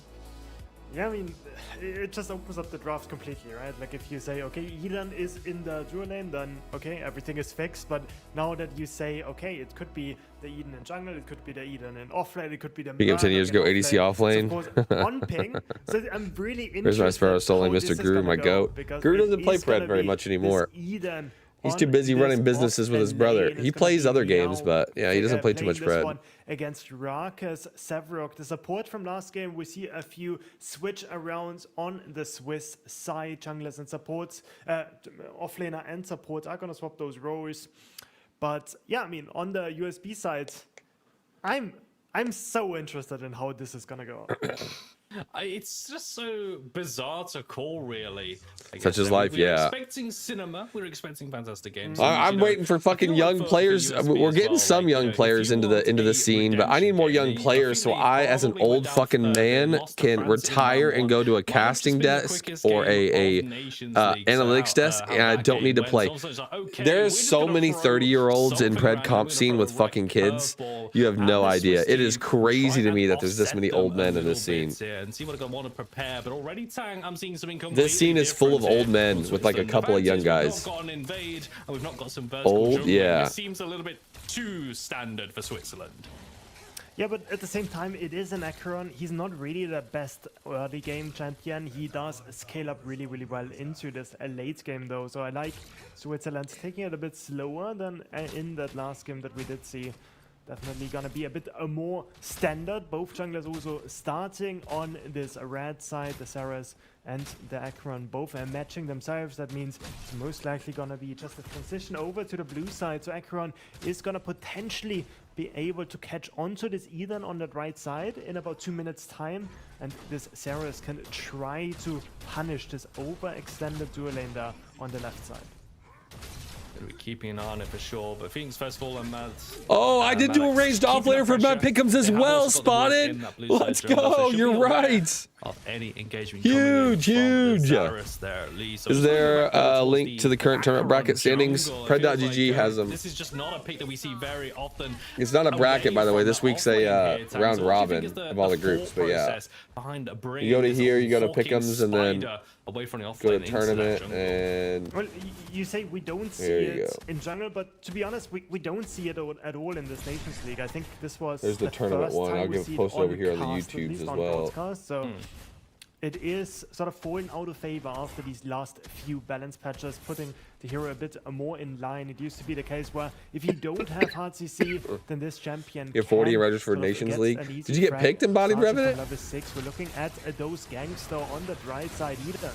Yeah, I mean, it just opens up the draft completely, right? Like, if you say, okay, Eden is in the dual lane, then okay, everything is fixed. But now that you say, okay, it could be the Eden in jungle, it could be the Eden in offlane, it could be the Speaking of 10 years ago, ADC offlane. On ping. So I'm really interested. Here's my Sparrow Stolen, Mr. Guru, my goat. Guru doesn't play Pred very much anymore. Eden He's too busy running businesses with his brother. He plays other games, but yeah, he doesn't play too much Pred. Against Rakas Severok, the support from last game, we see a few switch arounds on the Swiss side. Junglers and supports, offlaner and support are gonna swap those roles. But yeah, I mean, on the USB side, I'm so interested in how this is gonna go. It's just so bizarre to call, really. Such is life, we were expecting cinema. We were expecting fantastic games. I'm waiting for fucking young players. We're getting some young players into the scene, but I need more young players so I, as an old fucking man, can retire and go to a casting desk or a analytics desk, and I don't need to play. There's so many 30-year-olds in Pred comp scene with fucking kids. You have no idea. It is crazy to me that there's this many old men in this scene. And see what I want to prepare, but already Tang, I'm seeing something completely This scene is full of old men with like a couple of young guys. We've not got an invade, and we've not got some old, yeah. It seems a little bit too standard for Switzerland. Yeah, but at the same time, it is an Acheron. He's not really the best early game champion. He does scale up really, really well into this late game, though. So I like Switzerland taking it a bit slower than in that last game that we did see. Definitely gonna be a bit more standard. Both junglers also starting on this red side, the Saras and the Acheron both are matching themselves. That means it's most likely gonna be just a transition over to the blue side. So Acheron is gonna potentially be able to catch onto this Eden on that right side in about 2 minutes time, and this Saras can try to punish this overextended dual lane there on the left side. We're keeping an eye on it for sure, but Phoenix first of all, and Matt. Oh, I did do a ranged offlaner for my pick'ems as well, Spotted. Let's go, you're right. Of any engagement huge. Is there a link to the current tournament bracket standings? Pred.gg has them. This is just not a pick that we see very often. It's not a bracket, by the way. This week's a round robin of all the groups, but yeah. You go to here, you go to pick'ems, and then away from the go to tournament, and well, you say we don't see it in jungle, but to be honest, we don't see it at all in this Nations League. I think this was there's the tournament one. I'll give a post over here on the YouTubes as well. So it is sort of falling out of favor after these last few balance patches, putting the hero a bit more in line. It used to be the case where if you don't have hard CC, then this champion You're 40 can and registered for sort of Nations get League. an easy Did you get frag picked in Bodied starting from Revenant? level 6. We're looking at those ganks though on the right side either.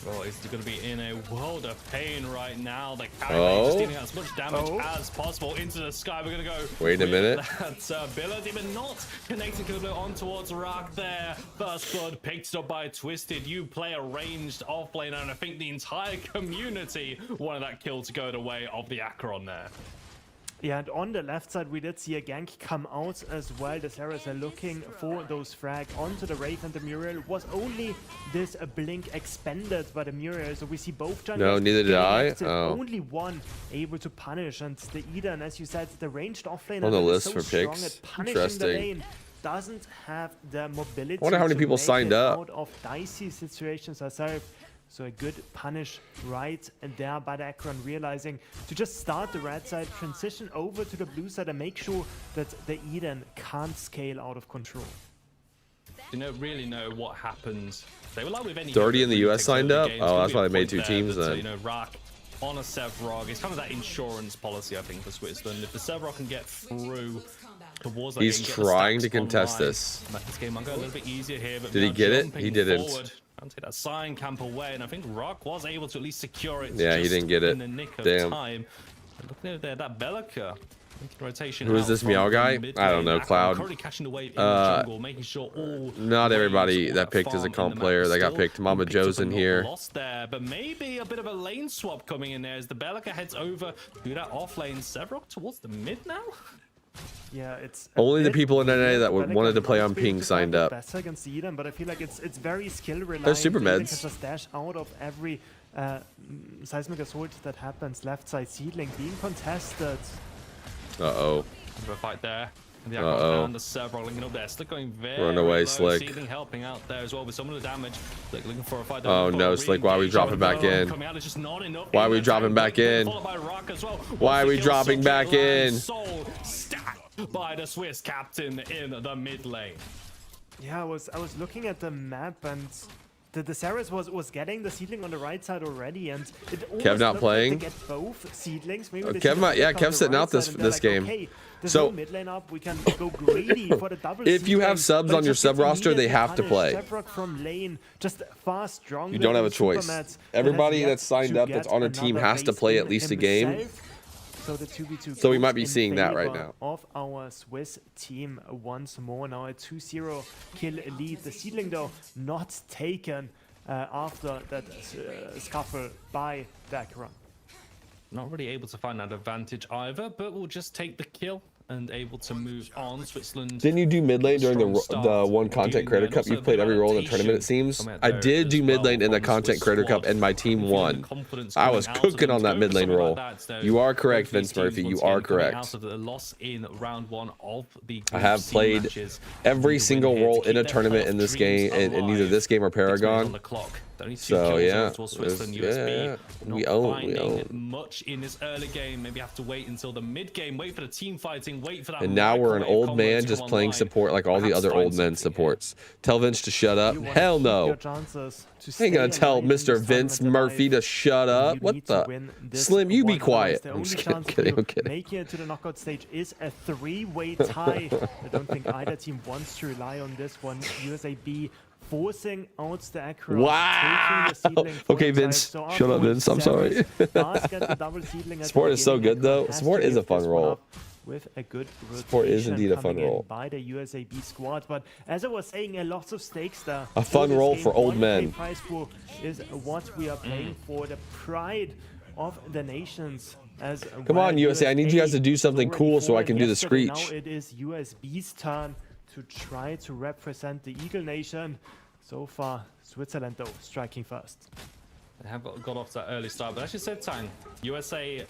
Oh, he's going to be in a world of pain right now. The carry just dealing as much damage as possible into the sky. We're going to go. Wait a minute. That's ability, but not connecting Kublai on towards Rock there. First blood picked up by Twisted. You play a ranged offlaner, and I think the entire community wanted that kill to go the way of the Acheron there. Yeah, and on the left side, we did see a gank come out as well. The Sarahs are looking for those frag onto the Wraith, and the Muriel was only this blink expended by the Muriel. So we see both junglers. No, neither did I. active, Oh. Only one able to punish, and the Eden, as you said, the ranged offlane On the is list so for strong picks. at punishing the Interesting. lane. Doesn't have the mobility. I wonder how many to people make signed it up. out of dicey situations herself. So a good punish right and there by the Acheron, realizing to just start the red side, transition over to the blue side, and make sure that the Eden can't scale out of control. You don't really know what happened. They were like with any 30 in the hero who US takes over signed the up? game. Oh, It's that's why gonna they be a made two point there teams that, then. You know, Rack on a Sevrog. It's kind of that insurance policy, I think, for Switzerland. If the Sevrog can get through towards that He's game, get the trying stacks to contest online, this. make this game might go a little bit easier here. But Did he now get it? jumping He didn't. forward, I'll take that sign camp away, and I think Rock was able to at least secure it. Yeah, he just didn't get it. in the nick of Damn. time. And looking over there, that Bellica. Rotation Who is out this from Meow the guy? mid I don't know, lane. Cloud. Currently catching the wave in the jungle, making sure all Not everybody waves, all that picked is a farm comp in the player. map They got still picked. Mama picked up Joe's in and not here. lost there, but maybe a bit of a lane swap coming in there as the Bellica heads over to that off lane. Sevrog towards the mid now. Yeah, it's a Only the bit people in NA weird. that Bellica wanted to play might on be able ping to signed fight up. better against Eden, but I feel like it's very skill reliant. There's super Eden meds. can just dash out of every seismic assault that happens. Left side seedling being contested. Uh-oh. Bit of a fight there. And the Uh-oh. Acheron and the Sevrog linking up there. Slick going very Run away, low. Slick. Seedling helping out there as well with some of the damage. Slick looking for a fight. Oh, no, Slick, why are we dropping back in? Coming out is just not enough. Why are we dropping back in? Followed by Rock as well. Why are we Once the kill dropping still back lands, in? Soul stacked by the Swiss captain in the mid lane. Yeah, I was looking at the map, and the Ceres was getting the seedling on the right side already, and it almost Kev not looked playing? like they get both seedlings. Maybe they Kev see might- the yeah, pick on Kev's the sitting right out this- side, and they're this like, game. Okay, there's So- no mid lane up. We can go greedy for the double. If you have seedling, subs but on it your just gets sub roster, they immediately have to punished. play. Sevrog from lane, just far stronger. You don't have a than choice. Supermats that Everybody has that's yet signed to up that's get on a team another has to base play win at least a game. himself. So the 2v2 So we goes might be in seeing that right favor now. of our Swiss team once more. Now a 2-0 kill lead. The seedling though not taken after that scuffle by the Acheron. Not really able to find that advantage either, but we'll just take the kill and able to move on. Switzerland. Didn't you do mid lane during strong the start one content doing creator that. cup? Also You've played the every role in the tournament, it adaptation seems. coming out I there did as do mid well lane in the from the content Swiss creator squad. cup, and my team Feeling won. confidence I coming was out of cooking them on that to mid lane something role. like that. You are Both correct, these Vince teams Murphy. You once are again coming correct. out of the loss in round one of the I have Group C played matches. every Need to single win here to role in keep a their tournament in playoff this game, dreams in either alive. this game or 6 minutes on Paragon. the clock. Only 2 So, kills yeah, towards Switzerland, it was- USB. yeah, Not we own, we finding own. much in this early game. Maybe have to wait until the mid game, wait for the team fighting, wait for that. And now we're an microwave old combo man to just come playing online. support like all the Perhaps other find old men something supports. Tell Vince to shut up. You wanna Hell keep no. your chances to I stay ain't gonna tell alive in Mr. this Vince tournament Murphy alive. to shut You up. What need to the? win this Slim, you be one. quiet. The I'm only just kidding, chance kidding, to I'm kidding. make it to the knockout stage is a 3-way tie. I don't think either team wants to rely on this one. USAB forcing out the Acheron. Wow. taking the seedling for Okay, themselves. Vince. So Shut up, afterwards, Vince. I'm sorry. Sarahs does get the double seedling at the Support is so beginning. good, though. Acheron has Support to is a give fun this one role. up with a good Support is rotation indeed a fun coming in role. by the USAB squad. But as I was saying, a lot of stakes there. A fun this role game. for old 1K men. Prize pool is what we are playing for, the pride of the nations. As Come on, USA, I need you guys to do something already cool so I fallen can do the yesterday. screech. Now it is USB's turn to try to represent the Eagle Nation. So far, Switzerland though striking first. They have got off to that early start, but as you said, Tang, USA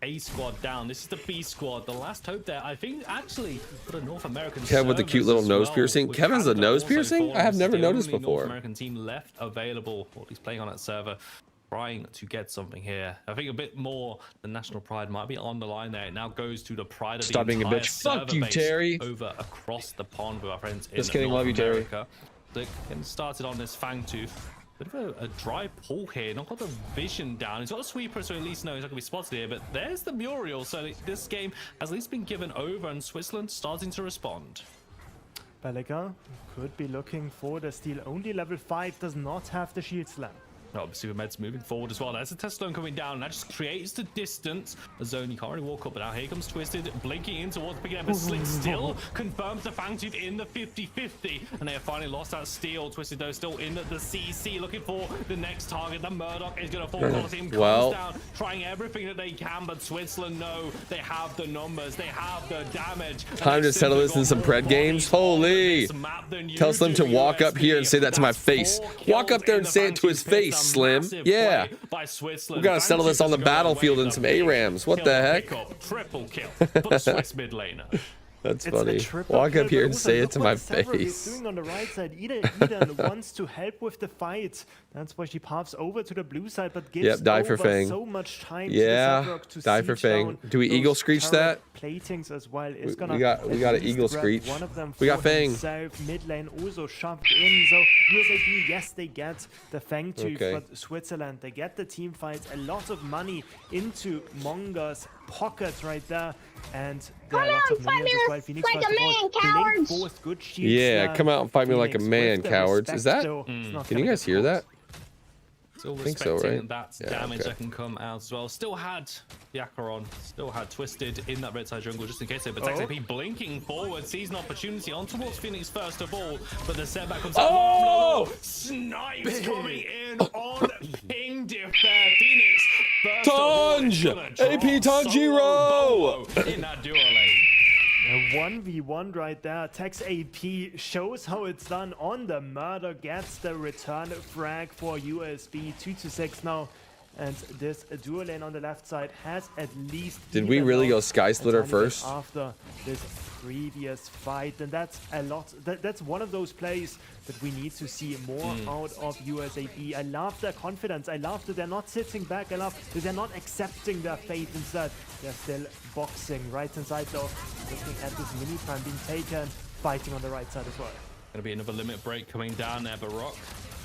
A squad down. This is the B squad. The last hope there, I think, actually, for the North American Kev with the cute servers little as nose well, piercing. with Kev has a Canada nose also piercing? falling. I have This is never the noticed only before. North American team left available, or at least playing on that server, trying to get something here. I think a bit more the national pride might be on the line there. It now goes to the pride of Stop the being a entire bitch. Fuck server you, base Terry. over across the pond with our friends Just in kidding, North love you, Terry. America. Fantastic. Getting started on this Fangtooth. Bit of a dry pull here. Not got the vision down. He's got a sweeper, so at least knows he's not going to be spotted here. But there's the Muriel. So this game has at least been given over, and Switzerland starting to respond. Belica could be looking for the steal. Only level 5, does not have the shield slam. Oh, Supermed's moving forward as well. There's a Tesla coming down, and that just creates the distance. A zone you can't really walk up, but now here comes Twisted, blinking in towards picking up a Slick still confirms the Fangtooth in the 50-50, and they have finally lost that steal. Twisted though still in the CC, looking for the next target. The Murdoch is going to fall quality. Him comes down, trying everything that they can, but Switzerland know they have the numbers, they have the damage. Time to settle this in some pred games. Holy! Tell Slim to walk up here and say that to my face. Walk up there and say it to his face, Slim. Yeah. We gotta settle this on the battlefield in some ARAMs. What the heck? Triple kill for the Swiss mid laner. That's funny. Walk up here and say it to my face. Doing on the right side. Eden wants to help with the fight. That's why she paths over to the blue side, but gives die for Fang. so much time Yeah, to die for Fang. Do we eagle screech that? Platings as well. We got an eagle screech. One of them We got Fang. Mid lane also shoved in. So USAB, yes, they get the Fang tooth, but Switzerland, they get the team fight. A lot of money into Monga's pocket right there, and there are lots of minions as well. Phoenix like a man, cowards! Forced good shield Yeah, come out and fight me like a man, cowards. Is that? Can you guys hear that? Still I think so, right? That damage that can come out as well. Still had the Acheron, still had Twisted in that red side jungle just in case. But XAP blinking forward, sees an opportunity on towards Phoenix first of all, but the setback comes out. Oh! Snipes coming in on ping diff there. Phoenix first Tanj! AP Tanjiro! In that duo lane. A 1v1 right there. Tex AP shows how it's done on the Murder, gets the return frag for USB 2-6 now. And this dual lane on the left side has at least... Did we really go Sky Splitter first? After this previous fight, and that's a lot. That's one of those plays that we need to see more out of USAB. I love their confidence. I love that they're not sitting back. I love that they're not accepting their fate. Instead, they're still boxing right inside though. Looking at this mini prime being taken, fighting on the right side as well. Gonna be another limit break coming down there, but Rock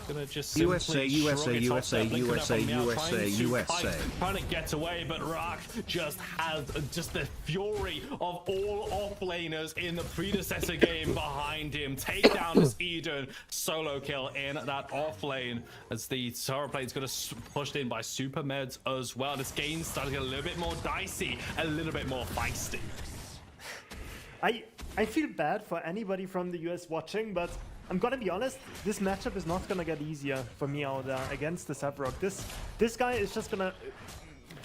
gonna just USA, trying to get away, but Rock just has the fury of all offlaners in the predecessor game behind him. Take down this Eden solo kill in that offlane as the Sora plate's gonna pushed in by Super Meds as well. This game's starting to get a little bit more dicey, a little bit more feisty. I feel bad for anybody from the US watching, but I'm gonna be honest, this matchup is not gonna get easier for me out there against the Sabrock. This guy is just gonna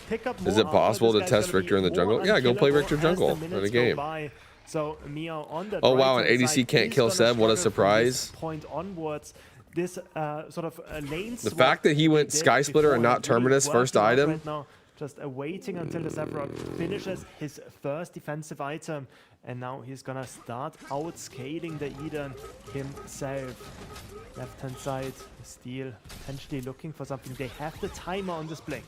pick up more. Is it possible to test Richter in the jungle? Yeah, go play Richter jungle in the game. So Mia on the wow, an ADC can't kill Seb. What a surprise. Point onwards. This sort of lane the fact that he went Sky Splitter and not Terminus first item. Right now, just waiting until the Sabrock finishes his first defensive item. And now he's gonna start outscaling the Eden himself. Left hand side, Steel potentially looking for something. They have the timer on this blink.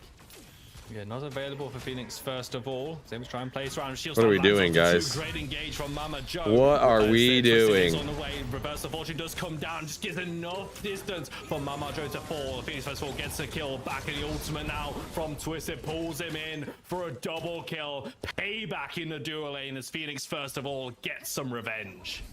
Yeah, not available for Phoenix first of all. Same as try and play around. What are we doing, guys? Great engage from Mama Joe. What are we doing? On the way. Reverse of Fortune does come down, just gives enough distance for Mama Joe to fall. Phoenix first of all gets a kill. Back in the ultimate now from Twisted, pulls him in for a double kill. Payback in the dual lane as Phoenix first of all gets some revenge.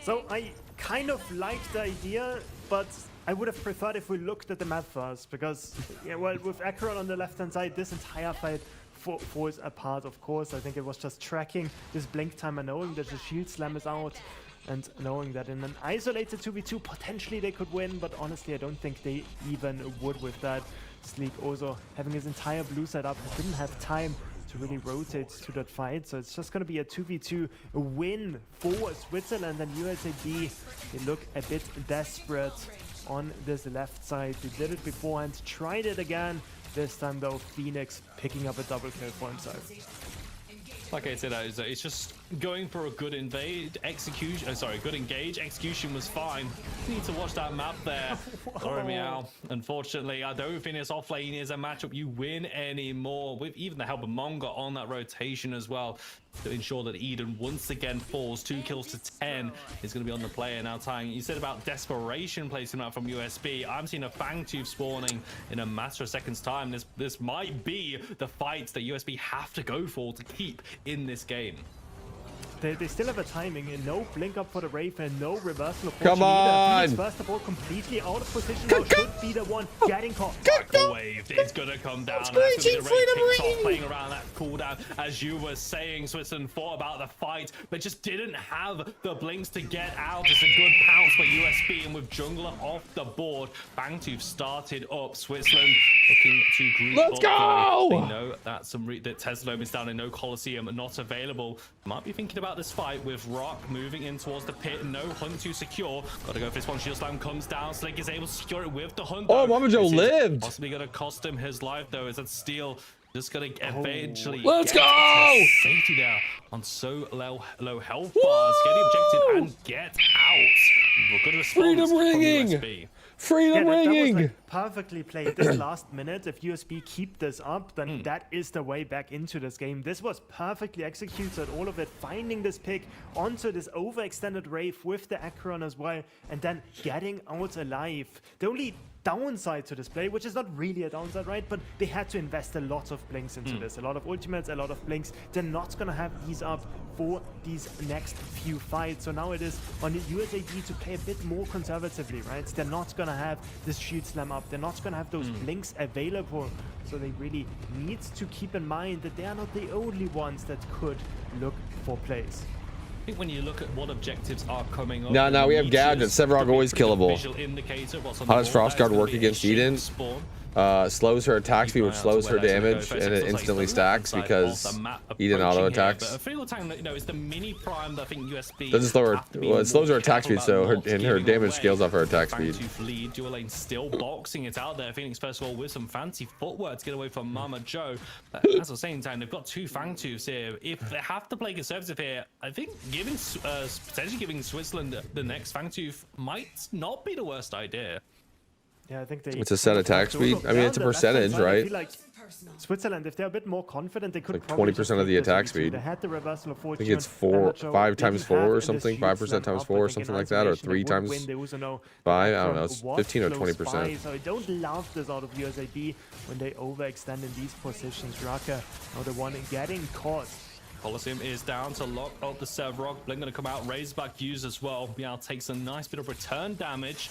So I kind of like the idea, but I would have preferred if we looked at the map first, because, yeah, well, with Acheron on the left-hand side, this entire fight falls apart, of course. I think it was just tracking this blink timer, knowing that the shield slam is out, and knowing that in an isolated 2v2, potentially they could win, but honestly, I don't think they even would with that. Sleek also having his entire blue side up, didn't have time to really rotate to that fight, so it's just going to be a 2v2 win for Switzerland, and USAB, they look a bit desperate on this left side. They did it beforehand, tried it again. This time though, Phoenix picking up a double kill for himself. Like I said, it's just going for a good invade execution. Sorry, good engage execution was fine. You need to watch that map there. Sorry, Meow. Unfortunately, I don't think this offlane is a matchup you win anymore. With even the help of Monga on that rotation as well to ensure that Eden once again falls 2 kills to 10 is going to be on the player now. Tying, you said about desperation placing out from USB. I'm seeing a Fangtooth spawning in a matter of seconds time. This might be the fight that USB have to go for to keep in this game. They still have a timing and no blink up for the Wraith and no reversal of Come fortune either. on! Phoenix, first of all, completely out of position now, should be the one getting caught. Microwave is gonna come down. That's gonna be the Wraith picks off, playing around that cooldown. As you were saying, Switzerland thought about the fight, but just didn't have the blinks to get out. It's a good pounce by USB, and with Jungler off the board, Fangtooth started up. Switzerland looking to group Let's up. go! They know that that Tesla is down and no Colosseum not available. Might be thinking about this fight with Rock moving in towards the pit. No hunt to secure. Got to go for this one. Shield Slam comes down. Slick is able to secure it with the hunt. Oh, Mama Joe lived. Possibly going to cost him his life though. Is that Steel just going to eventually Let's get go! to safety there on so low health bars. Get the objective and get out. Good response Freedom from ringing. USB. Freedom That was ringing. like perfectly played this last minute. If USB keep this up, then that is the way back into this game. This was perfectly executed, all of it, finding this pick onto this overextended Wraith with the Acheron as well, and then getting out alive. The only downside to this play, which is not really a downside, right? But they had to invest a lot of blinks into this. A lot of ultimates, a lot of blinks. They're not going to have these up for these next few fights. So now it is on the USAB to play a bit more conservatively, right? They're not going to have this shield slam up. They're not going to have those blinks available. So they really need to keep in mind that they are not the only ones that could look for plays. I think when you look at what objectives are coming up, No, we have gadgets. Sevarog always killable. How does Frostguard work against Eden? Slows her attack speed, which slows her damage, and it instantly stacks because Eden auto attacks. It's the mini prime that I think USB Doesn't slow her. Well, it slows her attack speed, so her damage scales off her attack speed. Lead, Dual Lane still boxing it out there. Phoenix first of all with some fancy footwork to get away from Mama Joe. At the same time, they've got 2 Fangtooths here. If they have to play conservative here, I think potentially giving Switzerland the next Fangtooth might not be the worst idea. Yeah, I think It's a set attack speed. I mean, it's a percentage, I right? feel like Switzerland, if they're a bit more confident, they could Like probably 20% of the just attack take this speed. They had the reversal of I fortune. think it's 5 times 4 or something, 5% times 4 or something like that, or 3 times 5. I don't know. It's 15 or 20%. So I don't love this out of USAB when they overextend in these positions. Raka, now the one getting caught. Colosseum is down to lock up the Sevarog. Blink going to come out, Razorback use as well. Meow takes a nice bit of return damage.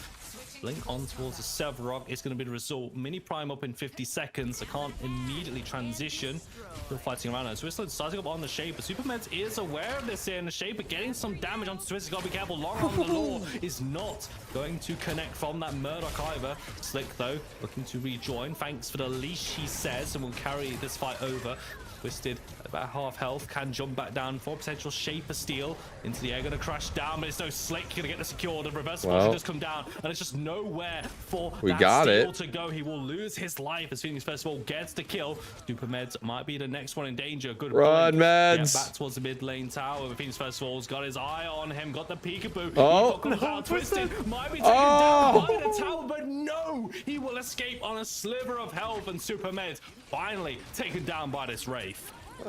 Blink on towards the Sevarog is going to be the result. Mini Prime up in 50 seconds. I can't immediately transition. Still fighting around. Switzerland starting up on the Shaper. Supermeds is aware of this here, and the Shaper getting some damage on Switzerland. Got to be careful. Long on the law is not going to connect from that Murdoch either. Slick though, looking to rejoin. Thanks for the leash, he says, and will carry this fight over. Twisted at about half health, can jump back down for potential Shaper steal into the air. Gonna crash down, but it's no Slick. Gonna get the secure. The reverse fortune just come down, and it's just nowhere for that steal to go. He will lose his life as Phoenix first of all gets the kill. Super Meds might be the next one in danger. Good run, Meds. Back towards the mid lane tower. Phoenix first of all's got his eye on him. Got the peekaboo. Twisted might be taken down by the tower, but no, he will escape on a sliver of health. And Super Meds finally taken down by this Wraith.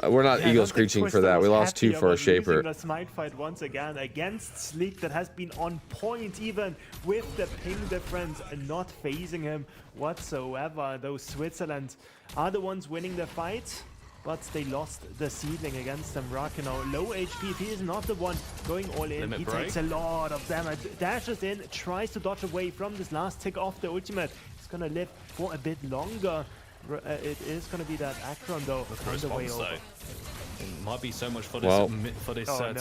We're not eagle screeching for that. We lost 2 for a Shaper. The smite fight once again against Sleek that has been on point, even with the ping difference and not phasing him whatsoever. Those Switzerland are the ones winning the fight, but they lost the seedling against them. Rakino, low HP. If he is not the one going all in, he takes a lot of damage. Dashes in, tries to dodge away from this last tick off the ultimate. He's gonna live for a bit longer. It is going to be that Acheron though on the way over. It might be so much for this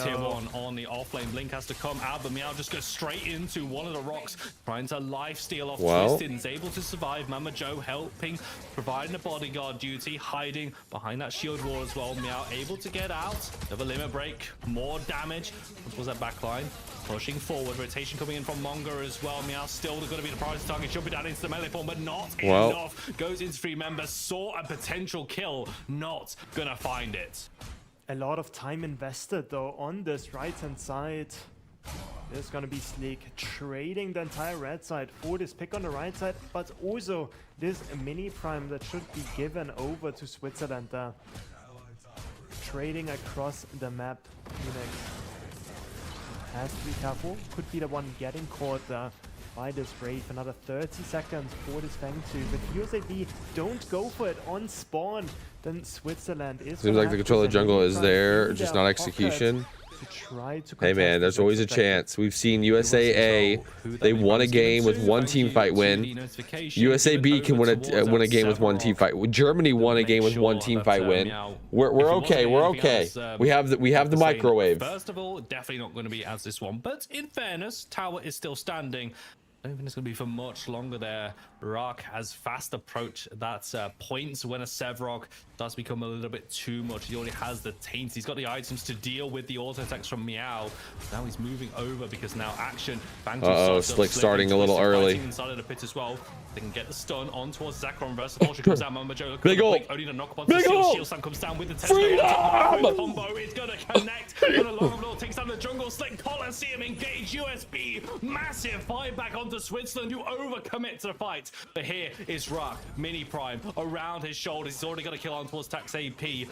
tier 1 on the offlane. Blink has to come out, but Meow just goes straight into one of the rocks, trying to life steal off Twisted. Is able to survive. Mama Joe helping, providing a bodyguard duty, hiding behind that shield wall as well. Meow able to get out. Another limit break, more damage. What was that backline? Pushing forward, rotation coming in from Monga as well. Meow still going to be the priority target. Jumping down into the melee form, but not enough. Goes into 3 members, saw a potential kill, not gonna find it. A lot of time invested though on this right-hand side. There's gonna be Sleek trading the entire red side for this pick on the right side, but also this mini prime that should be given over to Switzerland. Trading across the map. Phoenix has to be careful. Could be the one getting caught by this Wraith. Another 30 seconds for this Fang Tooth. If USAB don't go for it on spawn, then Switzerland is. Seems like the control of the jungle is there, just not execution. Hey man, there's always a chance. We've seen USAA, they won a game with one team fight win. USAB can win a game with one team fight. Germany won a game with one team fight win. We're okay. We're okay. We have the microwave. First of all, definitely not going to be as this one, but in fairness, tower is still standing. I don't think it's going to be for much longer there. Rock has fast approach that points when a Sevrog does become a little bit too much. He already has the taints. He's got the items to deal with the auto attacks from Meow. Now he's moving over because now action. Slick starting a little early. Inside of the pit as well. They can get the stun on towards Zekrom. Reverse fortune comes down. Mama Joe. Big ult. Only the knock upon Big ult. Shield Slam comes down with the test. Freedom! Combo is gonna connect. Gonna long blow takes down the jungle. Slick Coliseum engage USB. Massive fight back onto Switzerland, who overcommit to the fight. But here is Rock, mini prime around his shoulders. He's already got a kill on towards Tax AP.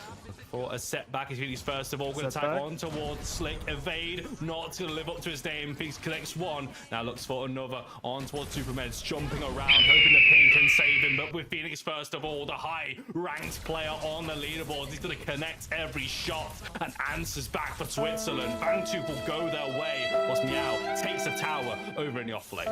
For a setback, he's first of all going to tag on towards Slick. Evade, not going to live up to his name. Phoenix connects one. Now looks for another on towards Supermeds, jumping around, hoping the ping can save him. But with Phoenix first of all, the high ranked player on the leaderboard, he's going to connect every shot and answers back for Switzerland. Bangtooth will go their way. Whilst Meow takes the tower over in the off lane.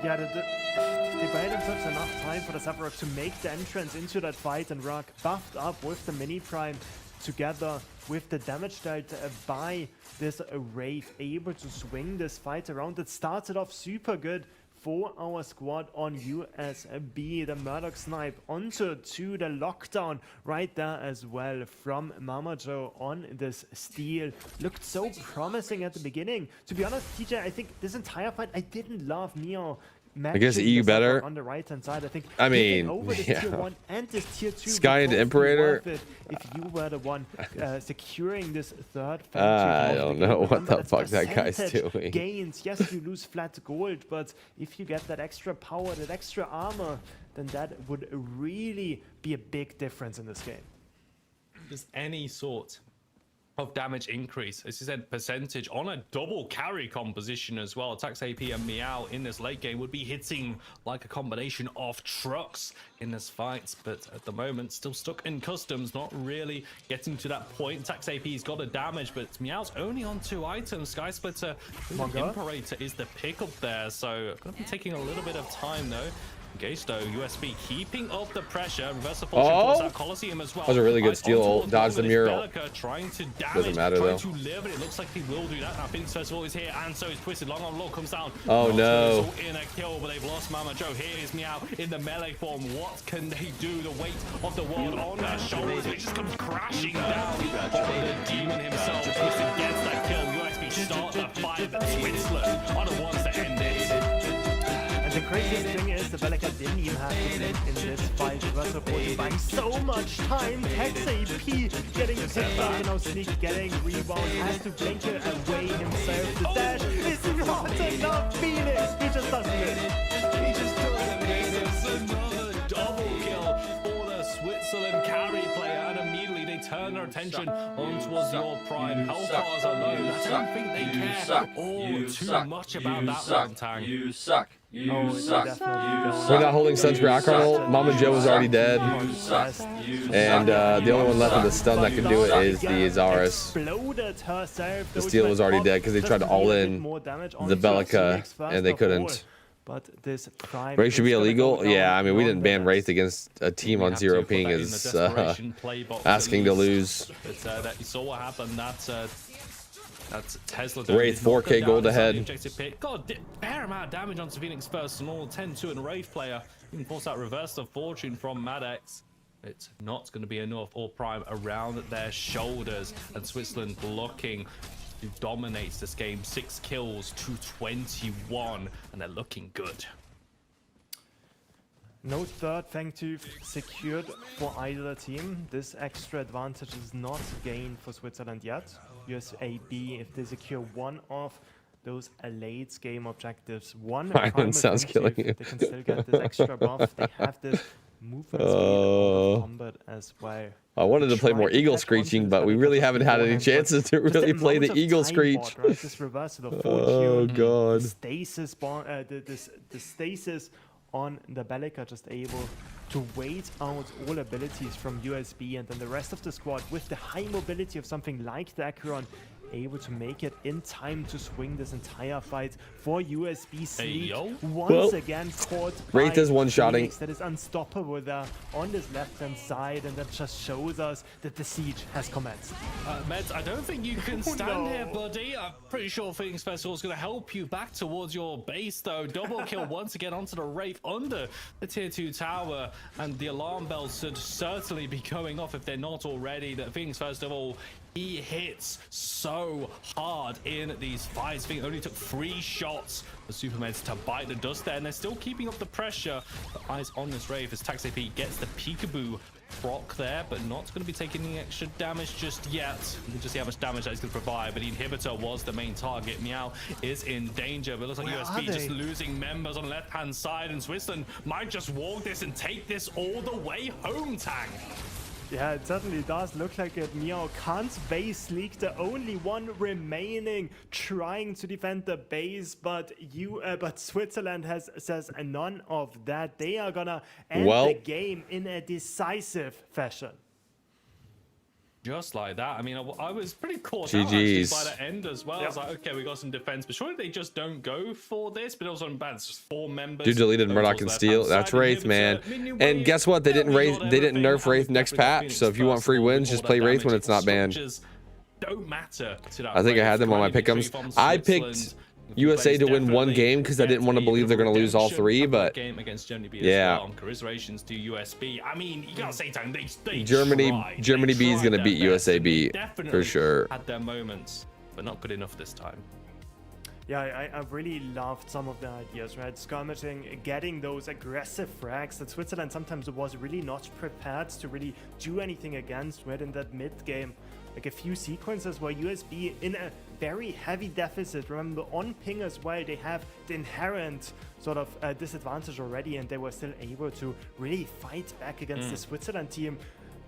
Yeah, they buy themselves enough time for the Sevrog to make the entrance into that fight, and Rock buffed up with the mini prime together with the damage dealt by this Wraith, able to swing this fight around. It started off super good for our squad on USB. The Murdoch snipe onto the lockdown right there as well from Mama Joe on this steal. Looked so promising at the beginning. To be honest, TJ, I think this entire fight, I didn't love Neo. I guess EU better on the right hand side. I think over this tier 1 and this tier 2 Sky and Imperator. If you were the one securing this third I don't know what the fuck that guy's doing. Gains, yes, you lose flat gold, but if you get that extra power, that extra armor, then that would really be a big difference in this game. There's any sort of damage increase, as you said, percentage on a double carry composition as well. Tax AP and Meow in this late game would be hitting like a combination of trucks in this fight, but at the moment still stuck in customs, not really getting to that point. Tax AP's got a damage, but Meow's only on 2 items. Sky Splitter, Imperator is the pickup there, so gonna be taking a little bit of time though. Engage though, USB keeping up the pressure. Reverse of fortune towards that Coliseum as well. That was a really good steal. Dodge the mural. Trying to damage, doesn't matter though. To live it. It looks like he will do that. Now Phoenix first of all is here, and so is Twisted. Long on low comes down. Oh no! In a kill, but they've lost Mama Joe. Here is Meow in the melee form. What can they do? The weight of the world on their shoulders. It just comes crashing down. The demon himself. Twisted gets that kill. USB start the fight. Switzerland are the ones that end it. The craziest thing is the Bellica didn't even have to win in this fight. Reverse of fortune buying so much time. Tax AP getting picked up, and now Sneak getting rebound. Has to blink it away himself. The dash is not enough. Phoenix, he just doesn't win. He just doesn't win. It's another double kill for the Switzerland carry player, and immediately they turn their attention on towards your prime. Hellfires alone. I don't think they care all too much about that one, Tang. You suck. You suck. We're not holding Sun's Grackhardle. Mama Joe was already dead. And the only one left with a stun that can do it is the Azaris. The steal was already dead because they tried to all in the Bellica and they couldn't. But this Wraith should be illegal? Yeah, I mean, we didn't ban Wraith against a team on 0 ping is asking to lose. But you saw what happened. That's Tesla. Wraith 4K gold ahead. God, fair amount of damage onto Phoenix first and all. 10-2 and Wraith player. You can force that reverse of fortune from Maddox. It's not going to be enough. All prime around their shoulders, and Switzerland looking to dominate this game. 6 kills to 21, and they're looking good. No third thank you secured for either team. This extra advantage is not gained for Switzerland yet. USAB, if they secure one of those late game objectives, one final sounds offensive, killing you. they can still get this extra buff. They have this movement speed out of combat as well. I wanted to play Try more to eagle get screeching, confidence but we when really it comes haven't had any beforehand, but chances to just the really play the amount of eagle time screech. bought, right? This reversal of Oh fortune, god. the stasis, the stasis on the Bellica, just able to wait out all abilities from USB, and then the rest of the squad with the high mobility of something like the Acheron, able to make it in time to swing this entire fight for USB. Sleek once again caught Wraith is one-shotting. Phoenix that is unstoppable there on this left-hand side, and that just shows us that the siege has commenced. Meds, I don't think you can stand here, buddy. I'm pretty sure Phoenix Festival is going to help you back towards your base, though. Double kill once again onto the Wraith under the tier 2 tower, and the alarm bells should certainly be going off if they're not already. That Phoenix Festival, he hits so hard in these fights. I think it only took 3 shots for Supermeds to bite the dust there, and they're still keeping up the pressure. The eyes on this Wraith as TaxAP gets the peekaboo proc there, but not going to be taking any extra damage just yet. We'll just see how much damage that is going to provide, but the inhibitor was the main target. Meow is in danger, but it looks like USB just losing members on the left-hand side, and Switzerland might just walk this and take this all the way home, Tang. Yeah, it certainly does look like it. Meow can't base leak, the only one remaining trying to defend the base, but Switzerland says none of that. They are gonna end the game in a decisive fashion. Just like that. I mean, I was pretty caught out actually by the end as well. I was like, okay, we got some defense, but surely they just don't go for this. But also, it's just 4 members. Dude deleted Murdoch and Steel. That's Wraith, man. And guess what? They didn't nerf Wraith next patch. So if you want free wins, just play Wraith when it's not banned. Don't matter to that. I think I had them on my pick'ems. I picked USA to win 1 game because I didn't want to believe they're going to lose all 3, but game against Germany B as well. Commiserations to USB. I mean, you gotta say, they Germany B is going to beat USA B for sure. Had their moments, but not good enough this time. Yeah, I really loved some of the ideas, right? Skirmishing, getting those aggressive frags that Switzerland sometimes was really not prepared to really do anything against, right? In that mid game, like a few sequences where USB in a very heavy deficit. Remember, on ping as well, they have the inherent sort of disadvantage already, and they were still able to really fight back against the Switzerland team.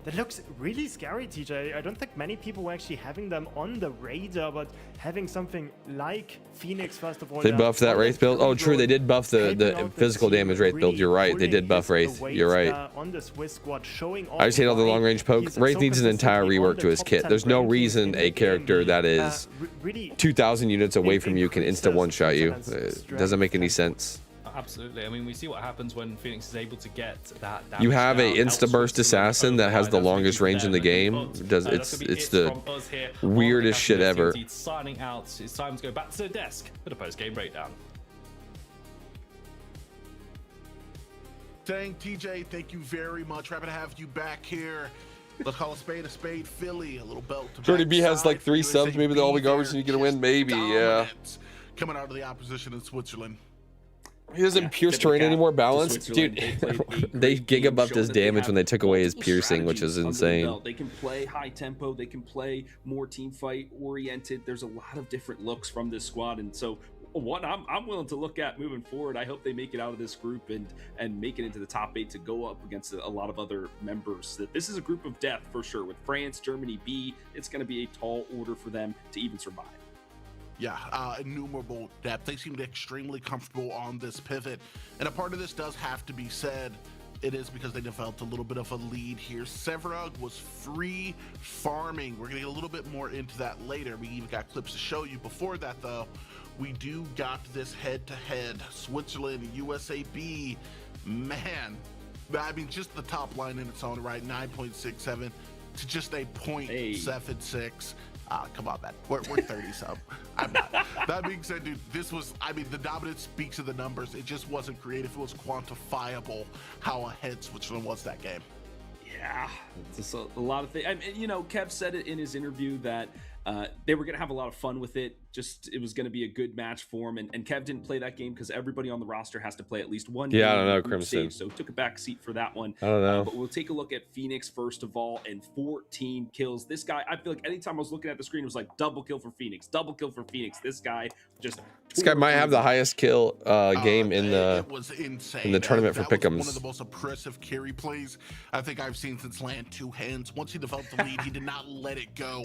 That looks really scary, TJ. I don't think many people were actually having them on the radar, but having something like Phoenix, first of all. They buffed that Wraith build. Oh, true. They did buff the physical damage Wraith build. You're right. They did buff Wraith. You're right. On the Swiss squad, showing I just hate all the long range poke. Wraith needs an entire rework to his kit. There's no reason a character that is 2,000 units away from you can insta one-shot you. It doesn't make any sense. Absolutely. I mean, we see what happens when Phoenix is able to get that. You have a insta-burst assassin that has the longest range in the game. It's the weirdest shit ever. Signing out. It's time to go back to the desk for the post-game breakdown. Dang, TJ, thank you very much. Happy to have you back here. Let's call a spade, Philly. A little belt to Jordy B has like 3 subs. Maybe they're all the garbage and you get a win. Maybe, yeah. Coming out of the opposition in Switzerland. He doesn't pierce terrain anymore, balanced. Dude, they giga buffed his damage when they took away his piercing, which is insane. They can play high tempo, they can play more team fight oriented. There's a lot of different looks from this squad, and so one I'm willing to look at moving forward. I hope they make it out of this group and make it into the top 8 to go up against a lot of other members. That this is a group of death for sure. With France, Germany B, it's going to be a tall order for them to even survive. Yeah, innumerable depth. They seemed extremely comfortable on this pivot. And a part of this does have to be said. It is because they developed a little bit of a lead here. Severug was free farming. We're going to get a little bit more into that later. We even got clips to show you. Before that, though, we do got this head-to-head. Switzerland, USAB. Man, I mean, just the top line in its own right, 9.67 to just a 0.76. Come on, man. We're 30 sub. I'm not. That being said, dude, this was, I mean, the dominance speaks of the numbers. It just wasn't creative. It was quantifiable how ahead Switzerland was that game. Yeah, it's just a lot of things. I mean, you know, Kev said it in his interview that they were going to have a lot of fun with it. just it was going to be a good match for him. And Kev didn't play that game because everybody on the roster has to play at least one. Yeah, I game don't know, in the group Crimson. stage, so took a back seat for that one. I don't know. But we'll take a look at Phoenix first of all, and 14 kills. This guy, I feel like anytime I was looking at the screen, it was like double kill for Phoenix, double kill for Phoenix. This guy just. This guy might have the highest kill game in the tournament for That was one of pick'ems. the most oppressive carry plays I think I've seen since Land 2 Hands. Once he developed the lead, he did not let it go.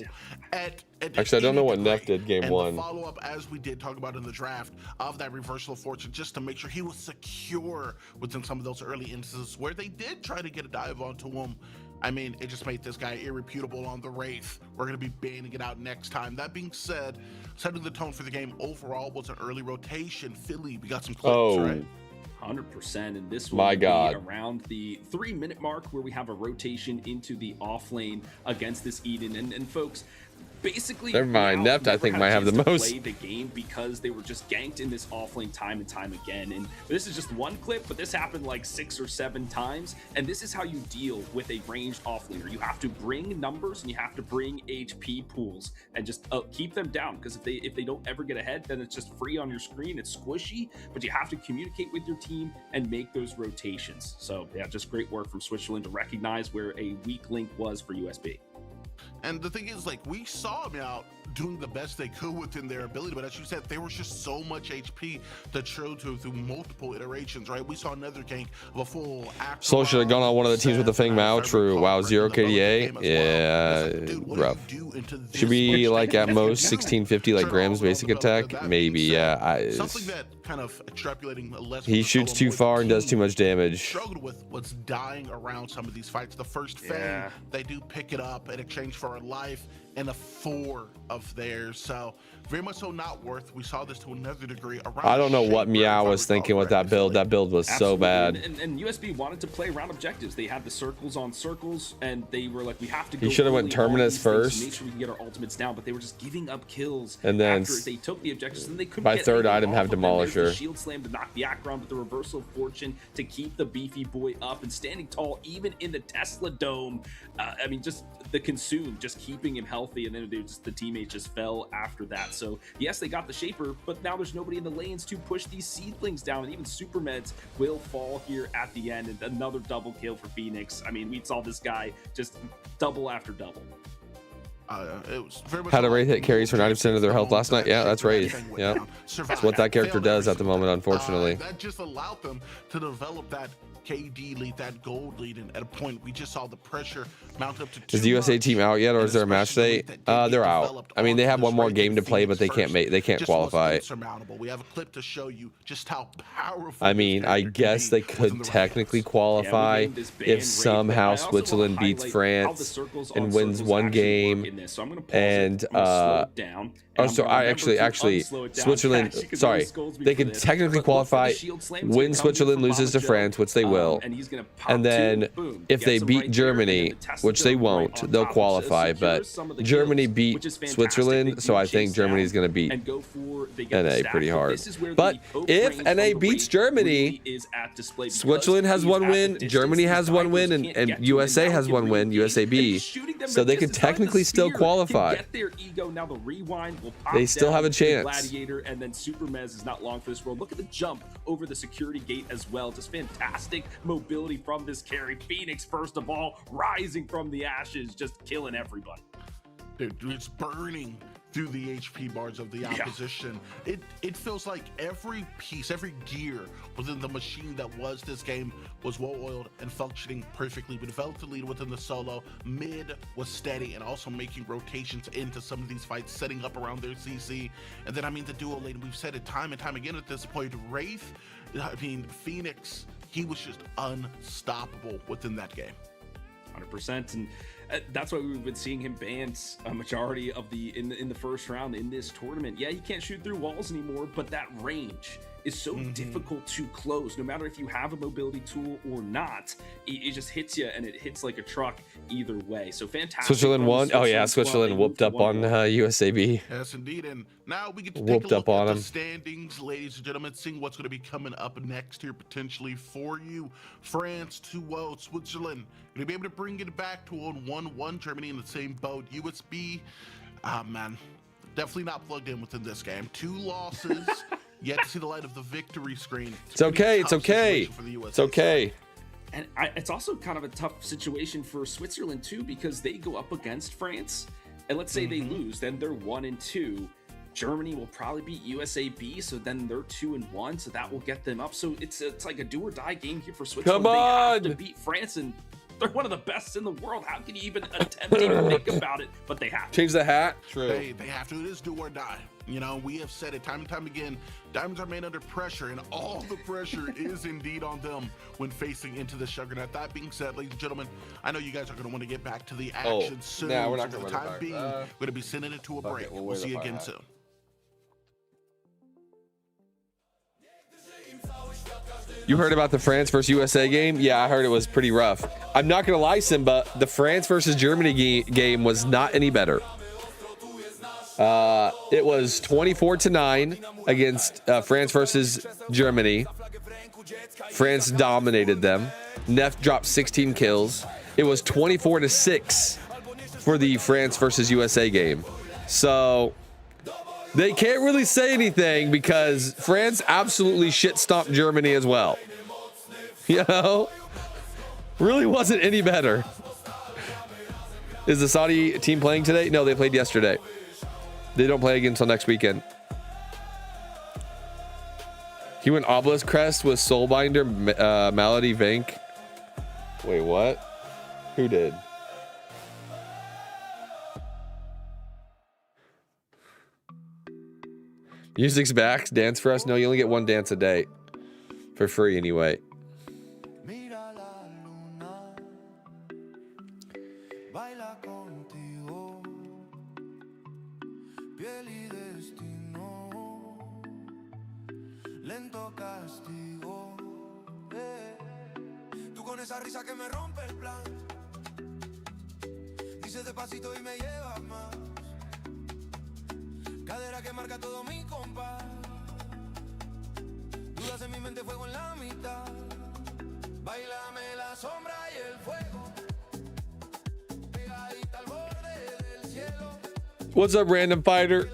Actually, I don't know what any Neff degree. did game And one. the follow-up, as we did talk about in the draft, of that reversal of fortune, just to make sure he was secure within some of those early instances where they did try to get a dive onto him. I mean, it just made this guy irreputable on the Wraith. We're going to be banning it out next time. That being said, setting the tone for the game overall was an early rotation. Philly, we got some clips, right? 100%, and this My will be God. around the 3-minute mark where we have a rotation into the off lane against this Eden. And folks, basically, Never mind. now Neft, I never think, had might a have chance the to most. play the game because they were just ganked in this off lane time and time again. And this is just one clip, but this happened like 6 or 7 times. And this is how you deal with a ranged off laner. You have to bring numbers and you have to bring HP pools and just keep them down, because if they don't ever get ahead, then it's just free on your screen. It's squishy, but you have to communicate with your team and make those rotations. So yeah, just great work from Switzerland to recognize where a weak link was for USB. And the thing is, like, we saw them out doing the best they could within their ability, but as you said, there was just so much HP that showed through multiple iterations, right? We saw another gank of a full Soul should have gone on one of the teams with the Feng Mao. True. Wow, 0 KDA. Yeah, rough. Should be like at most 1650 like Graham's basic attack. Maybe, yeah. Something that kind of extrapolating a lesson. He shoots too far and does too much damage. Struggled with was dying around some of these fights. The first Fang, they do pick it up in exchange for a life and a 4 of theirs. So very much so not worth. We saw this to another degree. I don't know what Meow was thinking with that build. That build was so bad. And USB wanted to play around objectives. They had the circles on circles, and they were like, we have to go. He should have went early on Terminus these things to first. make sure we can get our ultimates down, but they were just giving up kills. And then after they took the objectives, and they couldn't by get third anything item off have of them. There's the Demolisher. shield slam to knock the Akron, but the reversal of fortune to keep the beefy boy up and standing tall, even in the Tesla Dome. I mean, just the consume, just keeping him healthy, and then the teammates just fell after that. So yes, they got the Shaper, but now there's nobody in the lanes to push these seedlings down, and even super meds will fall here at the end. And another double kill for Phoenix. I mean, we saw this guy just double after double. It was very much Had a Wraith hit carries for 90% of their health last night. Yeah, that's Wraith. Yeah, that's what that character does at the moment, unfortunately. That just allowed them to develop that KD lead, that gold lead, and at a point we just saw the pressure mount up to 2 Is the USA team out yet, or is there a match today? They're out. I mean, they have one more game to play, but they can't qualify. We have a clip to show you just how powerful. I mean, I guess they could technically qualify if somehow Switzerland beats France and wins one game. And oh, so I actually Switzerland. Sorry, they could technically qualify when Switzerland loses to France, which they will. And then if they beat Germany, which they won't, they'll qualify. But Germany beat Switzerland, so I think Germany is going to beat NA pretty hard. But if NA beats Germany, Switzerland has one win, Germany has one win, and USA has one win, USAB. So they could technically still qualify. They still have a chance. Gladiator, and then Super Mez is not long for this world. Look at the jump over the security gate as well. Just fantastic mobility from this carry. Phoenix, first of all, rising from the ashes, just killing everybody. Dude, it's burning through the HP bars of the opposition. It feels like every piece, every gear within the machine that was this game was well-oiled and functioning perfectly. We developed the lead within the solo. Mid was steady and also making rotations into some of these fights, setting up around their CC. And then, I mean, the duo lane, we've said it time and time again at this point, Wraith, I mean, Phoenix, he was just unstoppable within that game. 100%, and that's why we've been seeing him banned a majority of in the first round in this tournament. Yeah, he can't shoot through walls anymore, but that range is so difficult to close. No matter if you have a mobility tool or not, it just hits you, and it hits like a truck either way. So fantastic. Switzerland won. Oh yeah, Switzerland whooped up on USAB. Yes, indeed. And now we get to whooped take a up look on at them. the standings, ladies and gentlemen, seeing what's going to be coming up next here potentially for you. France 2-0, Switzerland going to be able to bring it back to a 1-1. Germany in the same boat. USB, man, Definitely not plugged in within this game. 2 losses, yet to see the light of the victory screen. It's okay. It's okay. It's okay. And it's also kind of a tough situation for Switzerland too, because they go up against France, and let's say they lose, then they're 1-2. Germany will probably beat USA B, so then they're 2-1, so that will get them up. So it's like a do or die game here for Switzerland. Come on! They have to beat France, and they're one of the best in the world. How can you even attempt to even think about it? But they have to. Change the hat. True. They have to. It is do or die. You know, we have said it time and time again. Diamonds are made under pressure, and all the pressure is indeed on them when facing into the sugar net. That being said, ladies and gentlemen, I know you guys are going to want to get back to the action soon. Nah, we're not so going for to the time being, we're going to be sending it to a break. We'll see you again soon. You heard about the France versus USA game? Yeah, I heard it was pretty rough. I'm not going to lie, Simba. The France versus Germany game was not any better. It was 24-9 against France versus Germany. France dominated them. Neff dropped 16 kills. It was 24-6 for the France versus USA game. So they can't really say anything because France absolutely shit stomped Germany as well. You know? Really wasn't any better. Is the Saudi team playing today? No, they played yesterday. They don't play again until next weekend. He went Obelisk Crest with Soulbinder, Malady, Vank. Wait, what? Who did? Music's back. Dance for us? No, you only get 1 dance a day. For free, anyway. Esa risa que me rompe el plan. Dices despacito y me llevas más. Cadera que marca todo mi compás. Dudas en mi mente, fuego en la mitad. Báilame la sombra y el fuego. Pegadita al borde del cielo. What's up, random fighter?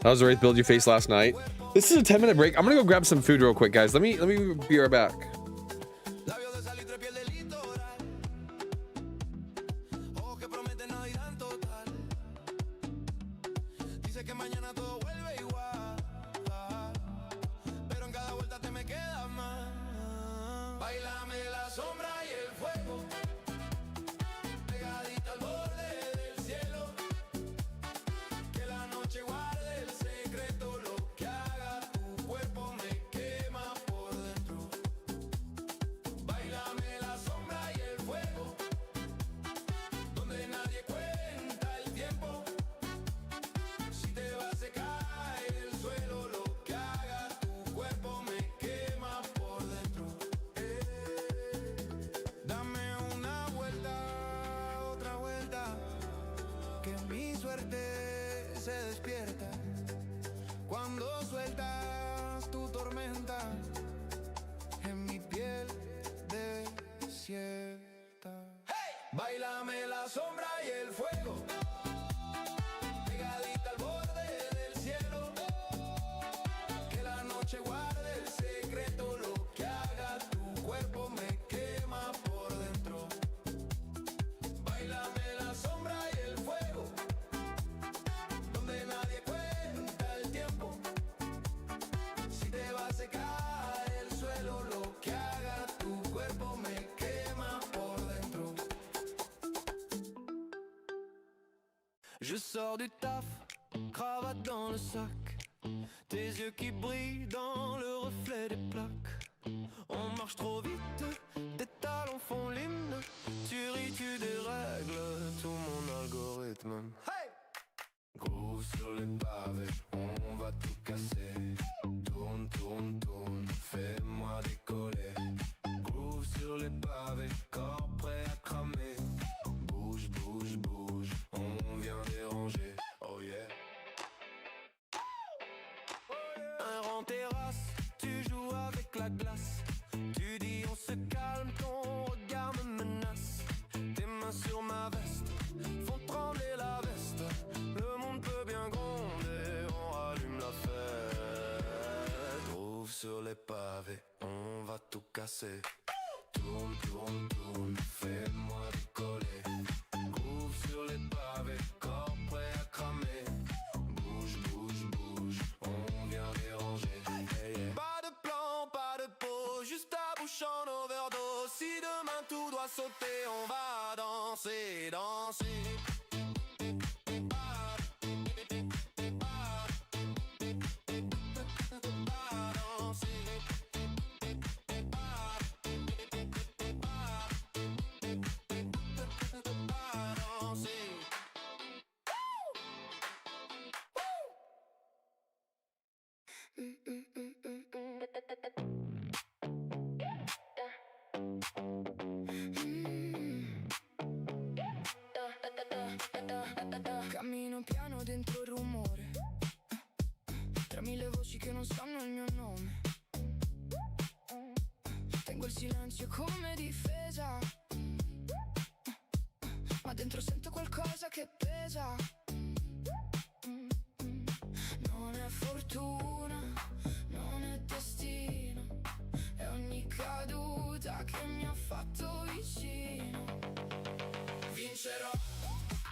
That was the Wraith build you faced last night. This is a 10-minute break. I'm gonna go grab some food real quick, guys. Let me be right back. Báilame la sombra y el fuego. Pegadita al borde del cielo. Que la noche guarde el secreto. Lo que haga tu cuerpo me quema por dentro. Báilame la sombra y el fuego. Donde nadie cuenta el tiempo. Si te va a secar el suelo, lo que haga tu cuerpo me quema por dentro. Je sors du taf, cravate dans le sac. Tes yeux qui brillent dans le reflet des plaques. On marche trop vite, tes talons font l'hymne. Tu ris, tu dérègles tout mon algorithme. Hey! Groove sur les pavés, on va tout casser. Tourne, tourne, tourne, fais-moi décoller. Groove sur les pavés, corps prêt à cramer. Bouge, bouge, bouge, on vient des tout casser. Tourne, tourne, tourne, fais-moi rigoler. Groove sur les pavés, corps prêt à cramer. Bouge, bouge, bouge, on vient déranger. Hey, yeah. Pas de plan, pas de pause, juste à bouche en overdose. Si demain tout doit sauter, on va danser, danser. Cammino piano dentro il rumore, tra mille voci che non sanno il mio nome. Tengo il silenzio come difesa, ma dentro sento qualcosa che pesa. Non è fortuna, non è destino, è ogni caduta che mi ha fatto vicino. Vincerò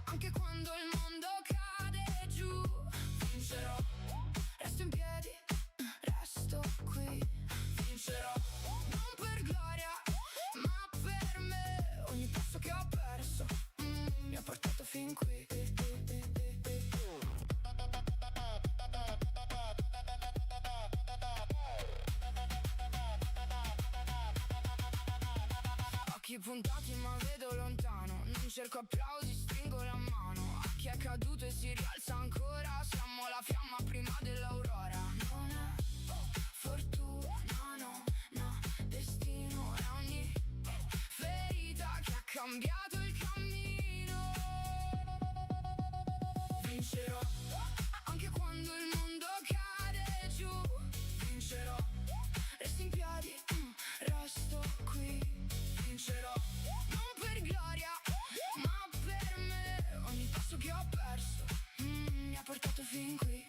anche quando il mondo cade giù. Vincerò, resto in piedi, resto qui. Vincerò, non per gloria, ma per me. Ogni passo che ho perso mi ha portato fin qui. Occhi puntati ma vedo lontano, non cerco applausi, stringo la mano. A chi è caduto e si rialza ancora, siamo la fiamma prima dell'aurora. Non è fortuna, no, no, destino è ogni ferita che ha cambiato il cammino. Vincerò anche quando il mondo cade giù. Vincerò, resto in piedi, resto qui. Vincerò, non per gloria, ma per me. Ogni passo che ho perso mi ha portato fin qui.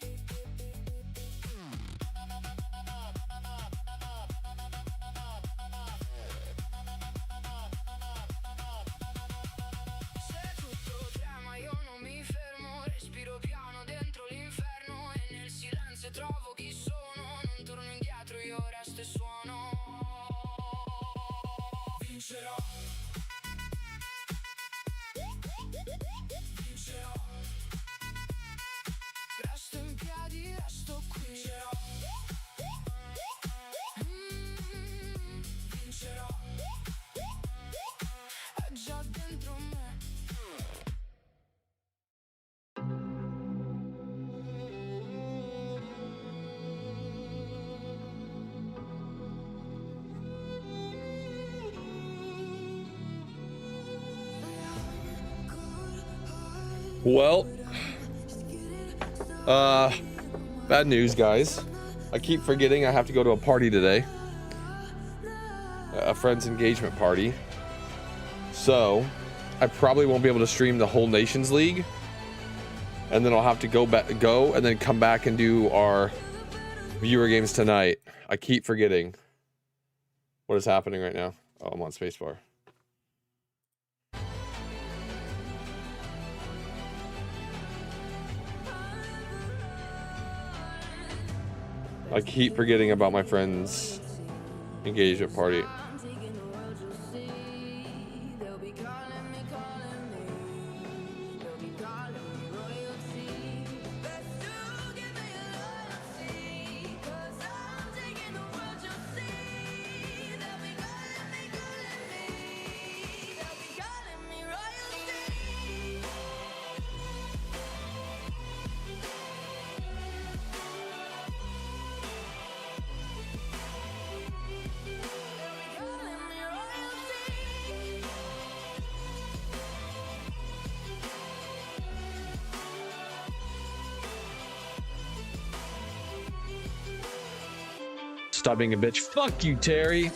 Se tutto trema io non mi fermo, respiro piano dentro l'inferno e nel silenzio trovo chi sono. Non torno indietro, io resto e suono. Vincerò. Vincerò. Resto in piedi, resto qui. Vincerò. Vincerò. È già dentro me. Well, bad news, guys. I keep forgetting I have to go to a party today. A friend's engagement party. So, I probably won't be able to stream the whole Nations League. And then I'll have to go and then come back and do our viewer games tonight. I keep forgetting what is happening right now. Oh, I'm on spacebar. I keep forgetting about my friend's engagement party. Stop being a bitch. Fuck you, Terry.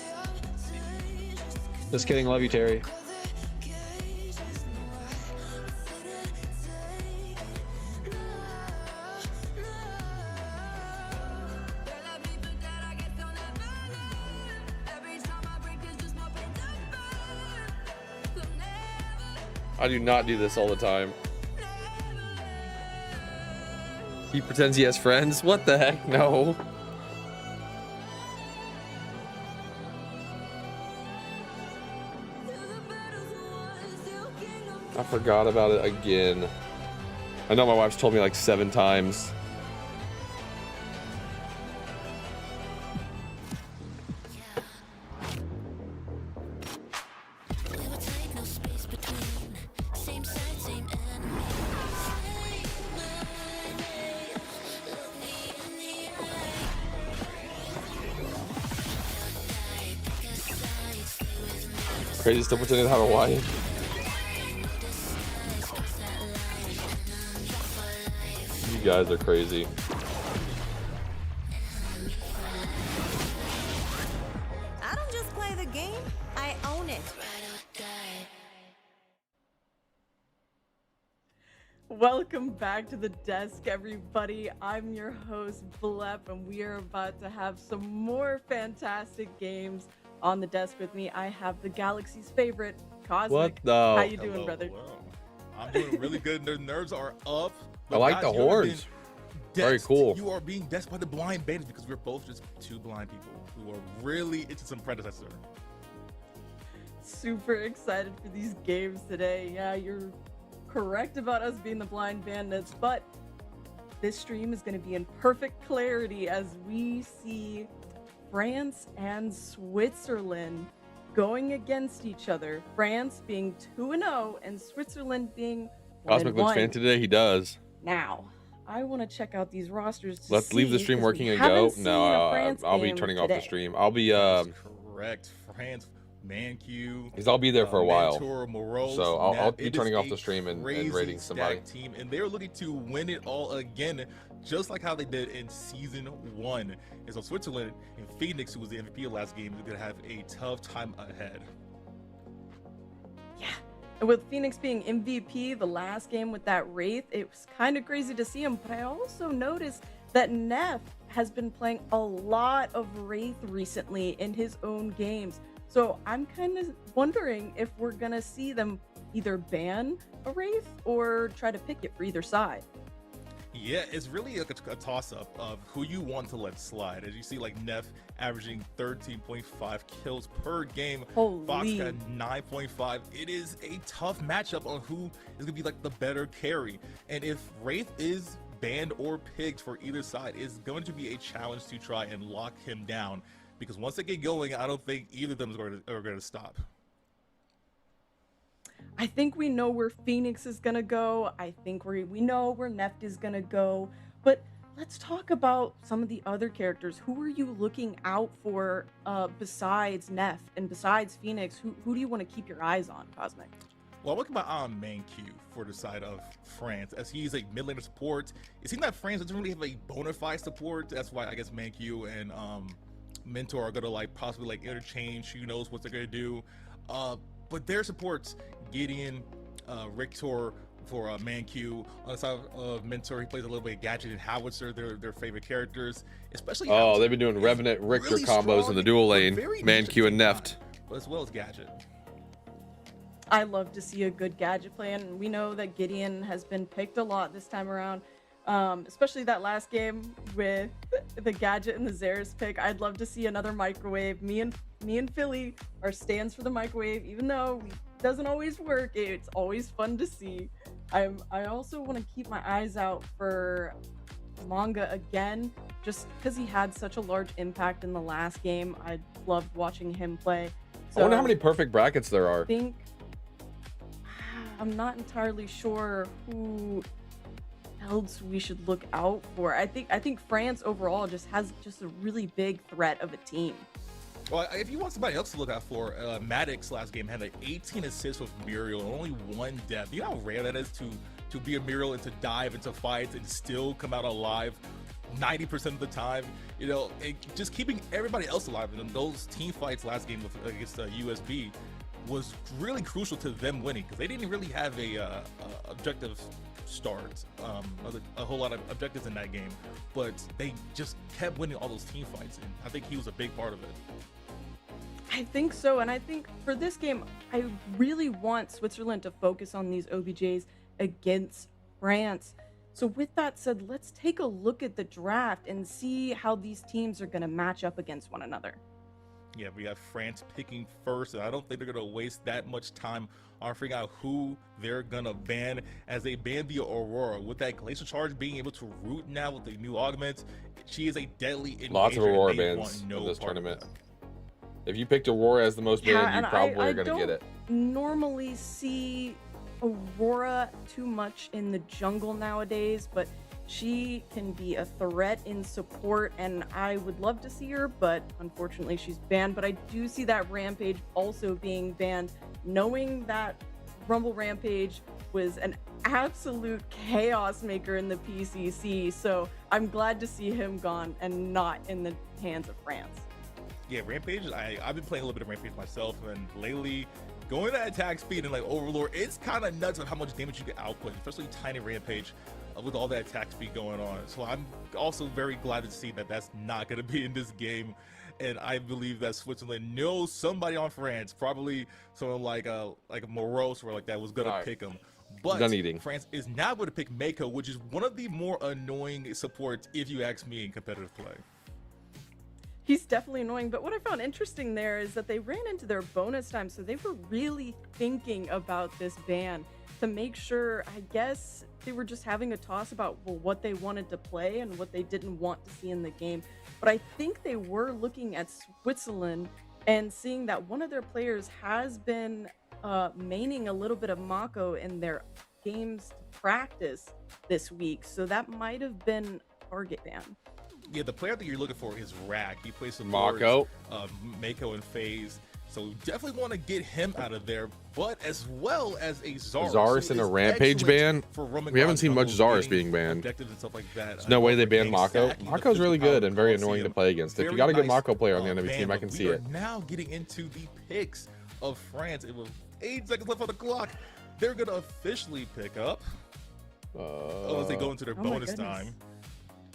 Just kidding. Love you, Terry. Every time I do not do this all the time. He pretends he has friends? What the heck? No. I forgot about it again. I know my wife's told me like 7 times. Crazy still pretending to have a wife. You guys are crazy. I don't just play the game, I own it. Welcome back to the desk, everybody. I'm your host, Blep, and we are about to have some more fantastic games on the desk with me. I have the galaxy's favorite, Cosmic. What the? How you doing, Hello, brother? hello. I'm doing really good. Their nerves are up. I like the horns. Very cool. You are being decked by the blind bandits because we're both just 2 blind people who are really into some predecessor. Super excited for these games today. Yeah, you're correct about us being the blind bandits, but this stream is going to be in perfect clarity as we see France and Switzerland going against each other. France being 2-0 and Switzerland being 1-1. Cosmic looks fan today. He does. Now, I want to check out these rosters. Let's leave the stream working and go. No, I'll be turning off the stream. I'll be correct. France, Manque. Because I'll be there for a while. Mentor, Morose, so I'll be it turning is off the stream and rating somebody. Team, and they're looking to win it all again, just like how they did in season 1. And so Switzerland and Phoenix, who was the MVP of last game, is going to have a tough time ahead. Yeah. And with Phoenix being MVP the last game with that Wraith, it was kind of crazy to see him. But I also noticed that Neff has been playing a lot of Wraith recently in his own games. So I'm kind of wondering if we're going to see them either ban a Wraith or try to pick it for either side. Yeah, it's really like a toss-up of who you want to let slide. As you see, like Neff averaging 13.5 kills per game. Holy. Fox got 9.5. It is a tough matchup on who is going to be like the better carry. And if Wraith is banned or picked for either side, it's going to be a challenge to try and lock him down. Because once they get going, I don't think either of them are going to stop. I think we know where Phoenix is gonna go. I think we know where Neft is gonna go. But let's talk about some of the other characters. Who are you looking out for besides Neft and besides Phoenix? Who do you want to keep your eyes on, Cosmic? Well, I'm looking at Manque for the side of France, as he's a mid-laner support. It seems that France doesn't really have a bona fide support. That's why I guess Manque and Mentor are gonna like possibly like interchange. Who knows what they're gonna do? But their supports, Gideon, Richter for Manque. On the side of Mentor, he plays a little bit of Gadget and Howitzer. They're their favorite characters, especially. Oh, they've been doing Revenant Richter really combos in the dual lane, Manque and Neft, as well as Gadget. I love to see a good Gadget play, and we know that Gideon has been picked a lot this time around. Especially that last game with the Gadget and the Xerath pick. I'd love to see another microwave. Me and Philly are stands for the microwave, even though it doesn't always work. It's always fun to see. I also want to keep my eyes out for Manga again, just because he had such a large impact in the last game. I loved watching him play. So I wonder how many perfect brackets there are. I'm not entirely sure who else we should look out for. I think France overall just has a really big threat of a team. Well, if you want somebody else to look out for, Maddox last game had like 18 assists with Muriel and only 1 death. You know how rare that is to be a Muriel and to dive into fights and still come out alive 90% of the time. You know, just keeping everybody else alive. And those team fights last game against USB was really crucial to them winning, because they didn't really have a objective start, a whole lot of objectives in that game, but they just kept winning all those team fights, and I think he was a big part of it. I think so, and I think for this game, I really want Switzerland to focus on these OBJs against France. So with that said, let's take a look at the draft and see how these teams are going to match up against one another. Yeah, we have France picking first, and I don't think they're going to waste that much time on figuring out who they're going to ban, as they ban the Aurora. With that Glacial Charge being able to root now with the new augments, she is a deadly engager. Lots of Aurora and they bans want no in this part of tournament. that. If you picked Aurora as the most banned, you and probably I are going to get it. don't normally see Aurora too much in the jungle nowadays, but she can be a threat in support, and I would love to see her, but unfortunately she's banned. But I do see that Rampage also being banned, knowing that Rumble Rampage was an absolute chaos maker in the PCC, so I'm glad to see him gone and not in the hands of France. Yeah, Rampage, I've been playing a little bit of Rampage myself, and lately going to attack speed and like Overlord, it's kind of nuts of how much damage you can output, especially Tiny Rampage with all that attack speed going on. So I'm also very glad to see that that's not going to be in this game, and I believe that Switzerland knows somebody on France, probably someone like a Morose or like that, was going to pick him. But France is now going to pick Mako, which is one of the more annoying supports, if you ask me, in competitive play. He's definitely annoying, but what I found interesting there is that they ran into their bonus time, so they were really thinking about this ban to make sure, I guess they were just having a toss about what they wanted to play and what they didn't want to see in the game. But I think they were looking at Switzerland and seeing that one of their players has been maining a little bit of Mako in their games to practice this week, so that might have been a target ban. Yeah, the player that you're looking for is Rack. He plays some Mako, Mako and FaZe, so definitely want to get him out of there. But as well as a Zarus. Zarus in a Rampage ban? We haven't seen much Zarus being banned. And stuff like that. There's no way they banned Mako. Mako's really good and very annoying to play against. If you got a good Mako player on the enemy team, I can see it. Now getting into the picks of France. It was 8 seconds left on the clock. They're going to officially pick up. As they go into their bonus time.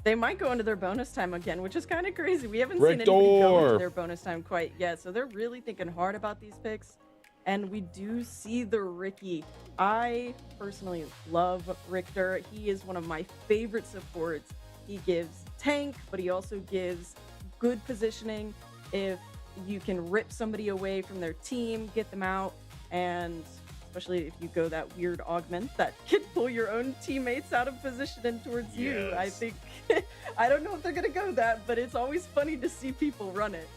They might go into their bonus time again, which is kind of crazy. We haven't seen anybody go into their bonus time quite yet, so they're really thinking hard about these picks. And we do see the Ricky. I personally love Richter. He is one of my favorite supports. He gives tank, but he also gives good positioning. If you can rip somebody away from their team, get them out, and especially if you go that weird augment that can pull your own teammates out of position and towards you. I think, I don't know if they're going to go that, but it's always funny to see people run it.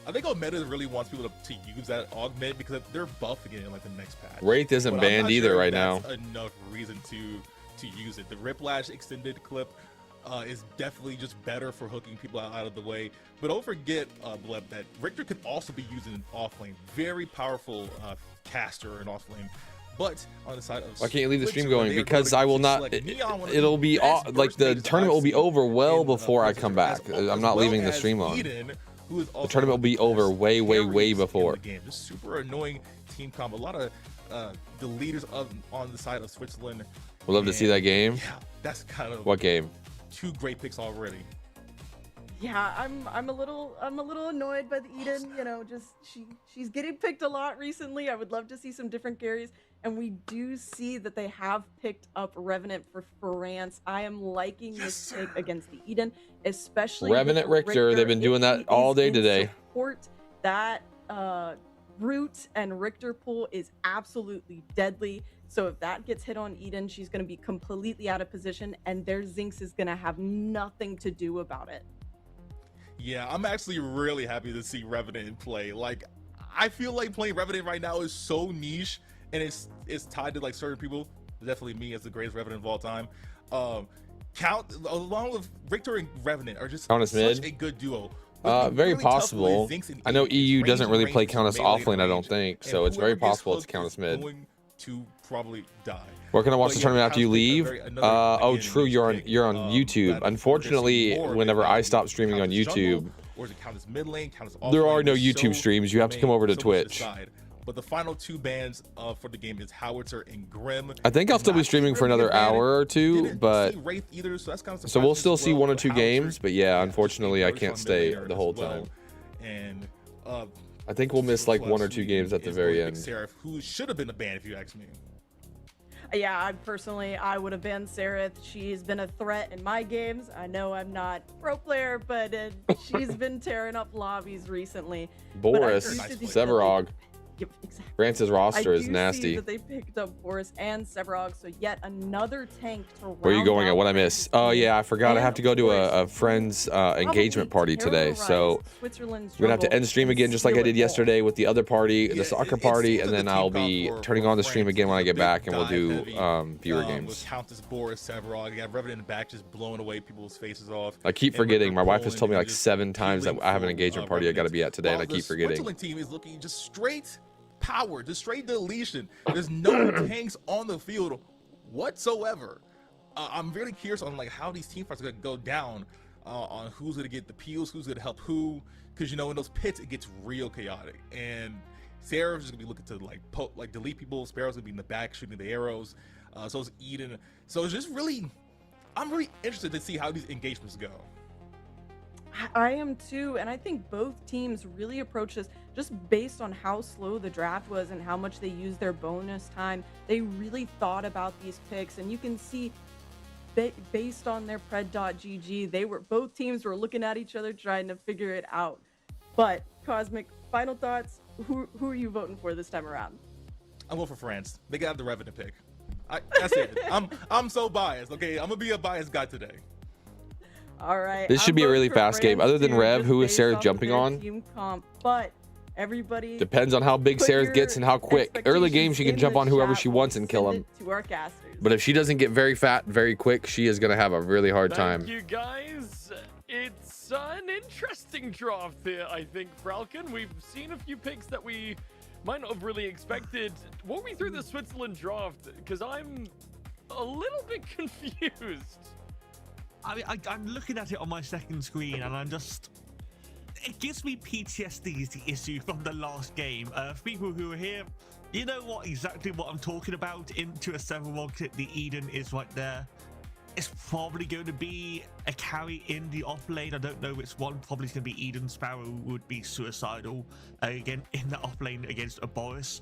I think Omega really wants people to use that augment because they're buffing it in like the next patch. Wraith isn't banned either right now. Enough reason to use it. The Riplash extended clip is definitely just better for hooking people out of the way. But don't forget, Bleb, that Richter could also be used in off lane. Very powerful caster in off lane. But on the side of why can't you leave the stream going? Because I will not. It'll be like the tournament will be over well before I come back. I'm not leaving the stream on. The tournament will be over way before. Just super annoying team comp. A lot of the leaders on the side of Switzerland. We'd love to see that game. Yeah, that's kind of what game. 2 great picks already. Yeah, I'm a little annoyed by the Eden. You know, just she's getting picked a lot recently. I would love to see some different carries, and we do see that they have picked up Revenant for France. I am liking this pick against the Eden, especially Revenant Richter. They've been doing that all day today. Support that Root and Richter pool is absolutely deadly. So if that gets hit on Eden, she's going to be completely out of position, and their Zinx is going to have nothing to do about it. Yeah, I'm actually really happy to see Revenant in play. Like, I feel like playing Revenant right now is so niche, and it's tied to like certain people. Definitely me as the greatest Revenant of all time. Along with Richter and Revenant are just such a good duo. Very possible. I know EU doesn't really play Countess offlane, I don't think, so it's very possible it's Countess mid. To probably die. Where can I watch the tournament after you leave? Oh, true. You're on YouTube. Unfortunately, whenever I stop streaming on YouTube, there are no YouTube streams. You have to come over to Twitch. But the final 2 bans for the game is Howitzer and Grim. I think I'll still be streaming for another hour or 2, but so we'll still see 1 or 2 games. But yeah, unfortunately, I can't stay the whole time. And I think we'll miss like 1 or 2 games at the very end. Seraph, who should have been the ban, if you ask me. Yeah, I would have banned Seraph. She's been a threat in my games. I know I'm not pro player, but she's been tearing up lobbies recently. Boris, Severog. Yep, exactly. France's roster is See nasty. that they picked up Boris and Severog, so yet another tank to Where are you going at? What I missed? Oh yeah, I forgot. I have to go to a friend's engagement party today, so we're gonna have to end stream again, just like I did yesterday with the other party, the soccer party, and then I'll be turning on the stream again when I get back, and we'll do viewer games. With Countess Boris, Severog, you got Revenant in the back just blowing away people's faces off. I keep forgetting. My wife has told me like 7 times that I have an engagement party I got to be at today, and I keep forgetting. The team is looking just straight power, just straight deletion. There's no tanks on the field whatsoever. I'm really curious on like how these team fights are gonna go down, on who's gonna get the peels, who's gonna help who, because you know in those pits it gets real chaotic. And Seraph's just gonna be looking to like delete people. Sparrow's gonna be in the back shooting the arrows. So is Eden. So it's just really, I'm really interested to see how these engagements go. I am too, and I think both teams really approach this just based on how slow the draft was and how much they used their bonus time. They really thought about these picks, and you can see based on their pred.gg, both teams were looking at each other trying to figure it out. But Cosmic, final thoughts, who are you voting for this time around? I'm voting for France. They got the Revenant pick. That's it. I'm so biased. Okay, I'm gonna be a biased guy today. All right. This should be a really fast game. Other than Rev, who is Sarah jumping on? Team comp, but everybody depends on how big Sarah gets and how quick. Early game, she can jump on whoever she wants and kill him. To our casters. But if she doesn't get very fat very quick, she is gonna have a really hard time. Thank you guys. It's an interesting draft here, I think, Falcon. We've seen a few picks that we might not have really expected. Walk me through the Switzerland draft, because I'm a little bit confused. I mean, I'm looking at it on my second screen, and I'm just... It gives me PTSD is the issue from the last game. For people who are here, you know exactly what I'm talking about. Into a 7-1 kit, the Eden is right there. It's probably going to be a carry in the off lane. I don't know which one. Probably going to be Eden. Sparrow would be suicidal again in the off lane against a Boris.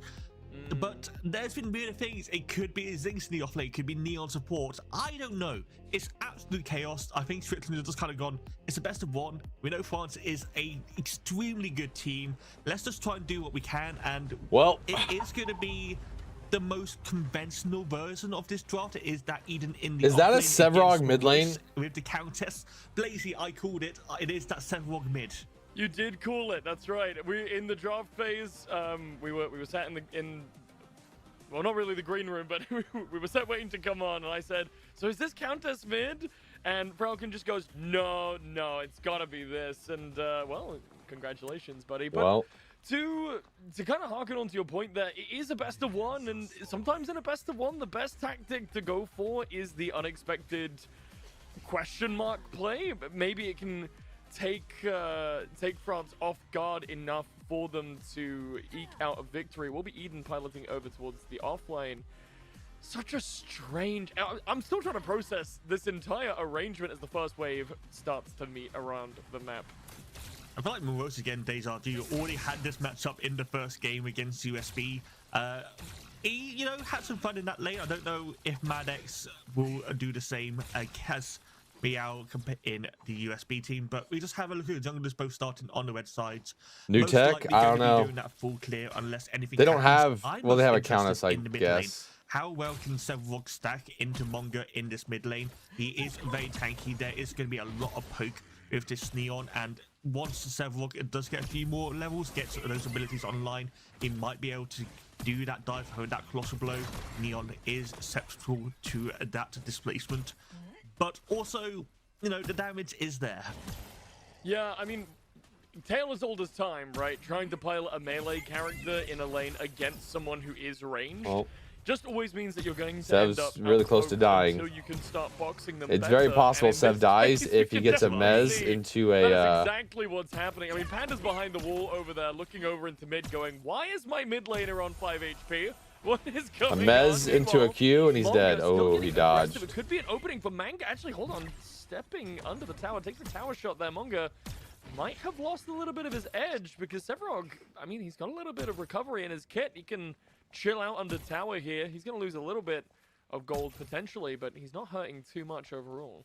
But there's been weird things. It could be Zinx in the off lane, it could be Neon support. I don't know. It's absolute chaos. I think Switzerland has just kind of gone, it's the best of one. We know France is a extremely good team. Let's just try and do what we can. And well, it is going to be the most conventional version of this draft. It is that Eden in the Is that a Severog mid lane? With the Countess. Blazy, I called it. It is that Severog mid. You did call it. That's right. We're in the draft phase. We were sat well, not really the green room, but we were sat waiting to come on, and I said, "So is this Countess mid?" And Falcon just goes, "No, it's gotta be this." And well, congratulations, buddy. But well, to kind of harken on to your point there, it is a best of one, and sometimes in a best of one, the best tactic to go for is the unexpected question mark play. But maybe it can take France off guard enough for them to eke out a victory. Will be Eden piloting over towards the offlane. Such a strange... I'm still trying to process this entire arrangement as the first wave starts to meet around the map. I feel like Morose again, Deja, you already had this matchup in the first game against USB. He, you know, had some fun in that lane. I don't know if Maddox will do the same as Meow in the USB team, but we just have a look at the junglers both starting on the red sides. New Most tech? I don't know. Doing that full clear unless anything they don't happens. have, well, they have a Countess, I guess. How well can Severog stack into Monga in this mid lane? He is very tanky. There is going to be a lot of poke with this Neon, and once Severog does get a few more levels, gets those abilities online, he might be able to do that dive home, that colossal blow. Neon is susceptible to that displacement. But also, you know, the damage is there. Yeah, I mean, tale as old as time, right? Trying to pilot a melee character in a lane against someone who is ranged just always means that you're going to end up really close to dying. So you can start boxing them. It's very possible Sev dies if he gets a mez into a... That's exactly what's happening. I mean, Panda's behind the wall over there, looking over into mid, going, why is my mid laner on 5 HP? What is going on? A mez into a Q and he's dead. Oh, he dodged. It could be an opening for Manga. Actually, hold on. Stepping under the tower. Takes the tower shot there. Monga might have lost a little bit of his edge because Severog, I mean, he's got a little bit of recovery in his kit. He can chill out under tower here. He's going to lose a little bit of gold potentially, but he's not hurting too much overall.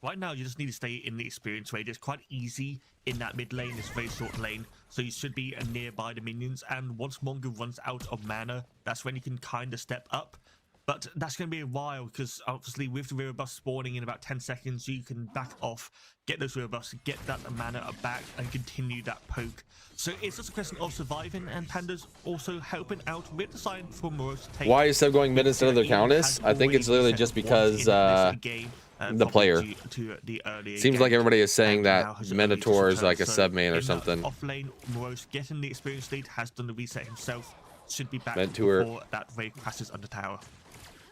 Right now, you just need to stay in the experience rate. It's quite easy in that mid lane. It's a very short lane, so you should be nearby the minions. And once Mongo runs out of mana, that's when you can kind of step up. But that's going to be a while because obviously with the river buffs spawning in about 10 seconds, you can back off, get those river buffs, get that mana back, and continue that poke. So it's just a question of surviving, and Panda's also helping out with the sign for Morose to take. Why is Seb going mid instead of their Countess? I think it's literally just because the player. Seems like everybody is saying that Minotaur is like a sub main or something. Off lane, Morose getting the experience lead, has done the reset himself, should be back Mentor. before that wave crashes under tower.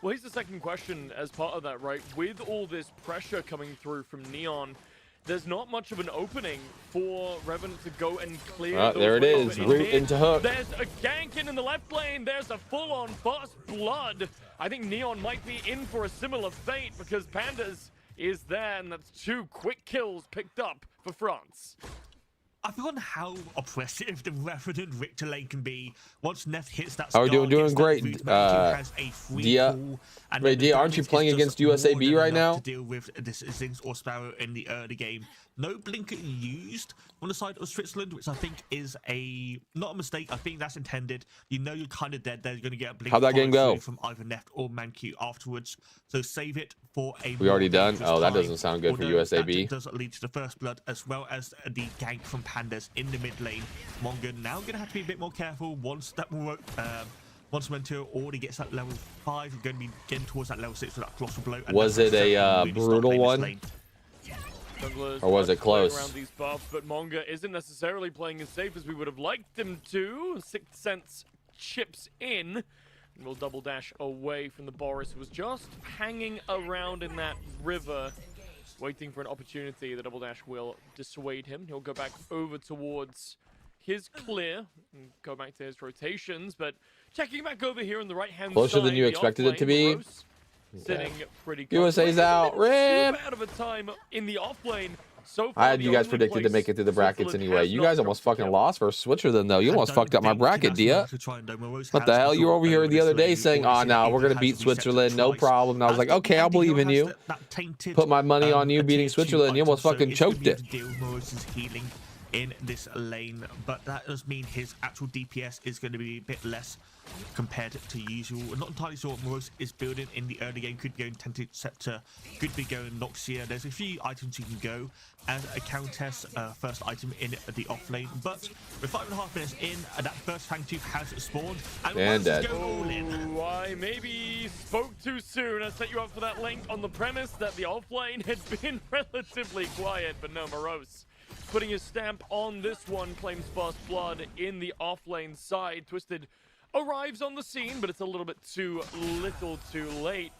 Well, here's the second question as part of that, right? With all this pressure coming through from Neon, there's not much of an opening for Revenant to go and clear. There it is, root into hook. There's a gank in the left lane. There's a full-on fast blood. I think Neon might be in for a similar fate because Pandas is there, and that's 2 quick kills picked up for France. I've forgotten how oppressive the Revenant Richter lane can be. Once Neff hits that Oh, star, doing great. Dia, aren't you playing against USAB right now? To deal with this Zings or Sparrow in the early game. No blinker used on the side of Switzerland, which I think is not a mistake. I think that's intended. You know you're kind of dead there. You're going to get a blink. How'd that game go? From either Neff or Manq afterwards. So save it for a. We already done? Oh, that doesn't sound good for USAB. That does lead to the first blood, as well as the gank from Pandas in the mid lane. Mongo now going to have to be a bit more careful once that once Mentor already gets that level 5, you're going to be getting towards that level 6 with that colossal blow. Was it a brutal one? Or was it close? Around these buffs, but Monga isn't necessarily playing as safe as we would have liked him to. Sixth Sense chips in. And will double dash away from the Boris, who was just hanging around in that river, waiting for an opportunity. The double dash will dissuade him. He'll go back over towards his clear and go back to his rotations, but checking back over here on the right-hand side. Closer than you expected it to be. Sitting pretty USA's out. Rip. Out of a time in the off lane. So I had you guys predicted to make it through the brackets anyway. You guys almost fucking lost for Switzerland though. You almost fucked up my bracket, Dia. What the hell? You were over here the other day saying, "Oh no, we're gonna beat Switzerland, no problem." And I was like, "Okay, I'll believe in you." Put my money on you beating Switzerland. You almost fucking choked it. In this lane, but that does mean his actual DPS is going to be a bit less compared to usual. I'm not entirely sure what Morose is building in the early game. Could be going Tented Scepter, could be going Noxia. There's a few items you can go as a Countess first item in the off lane, but with 5.5 minutes in, that first Fang Tooth has spawned and dead. I maybe spoke too soon. I set you up for that link on the premise that the off lane had been relatively quiet, but no, Morose putting his stamp on this one, claims first blood in the off-lane side. Twisted arrives on the scene, but it's a little bit too little too late.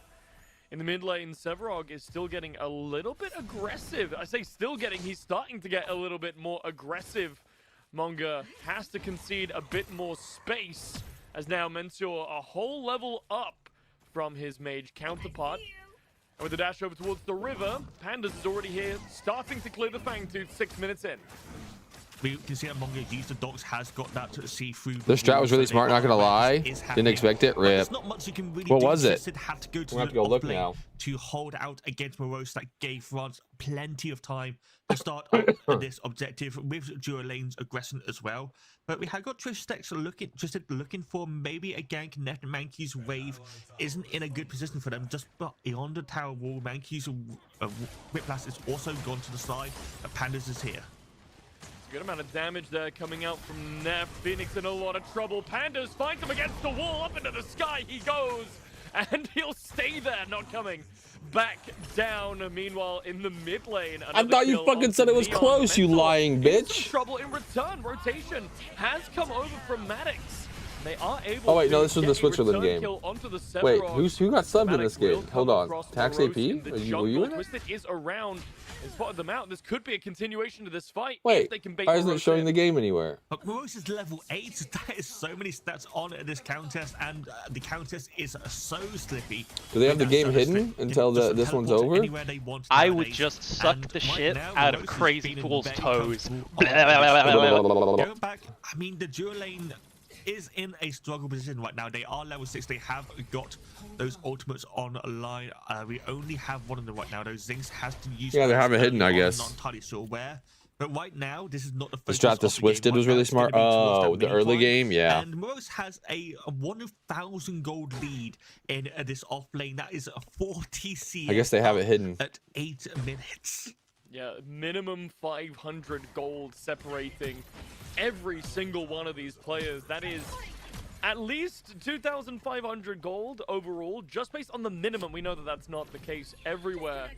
In the mid lane, Severog is still getting a little bit aggressive. I say still getting, he's starting to get a little bit more aggressive. Monga has to concede a bit more space, as now Mentor a whole level up from his mage counterpart. And with the dash over towards the river, Pandas is already here, starting to clear the Fang Tooth 6 minutes in. We can see that Mongo used the docks, has got that to see through. This strat was really smart, not gonna lie. Didn't expect it. Rip. What was it? Have to go to we'll have to go look now. To hold out against Morose. That gave France plenty of time to start up this objective with dual lanes aggression as well. But we have got Tristan looking for maybe a gank. Net Manq's wave isn't in a good position for them. Just beyond the tower wall, Manq's Whiplash is also gone to the side. Pandas is here. Good amount of damage there coming out from Neff. Phoenix in a lot of trouble. Pandas finds him against the wall. Up into the sky he goes. And he'll stay there, not coming back down. Meanwhile, in the mid lane, I thought you fucking said it was close, you lying bitch. Trouble in return. Rotation has come over from Maddox. They are able Oh wait, no, to this was get the a Switzerland return game. kill onto the Wait, Sephiroth. who got subbed in Maddox this will game? come Hold on, across Tax Morose AP? in the Were you jungle. in it? Twisted is around and spotted them out. This could be a continuation to this fight Wait, if they can bait why isn't it Morose showing in. the game anywhere? But Morose is level 8. That is so many stats on this contest, and the contest is so slippy. Do they have the game hidden until this one's over? I would just suck the shit out of Crazy Fool's toes. Going back, I mean, the dual lane is in a struggle position right now. They are level 6. They have got those ultimates online. We only have one of them right now. Those Zinks has to use. Yeah, they have it hidden, I guess. I'm not entirely sure where. But right now, this is not the The focus strat the of Swiss game did was right now. really It's gonna smart. be towards that Oh, the mini early fight. game, yeah. And Morose has a 1,000 gold lead in this off lane. That is a 40 CS. I guess they have it hidden. At 8 minutes. Yeah, minimum 500 gold separating every single one of these players. That is at least 2,500 gold overall, just based on the minimum. We know that that's not the case everywhere.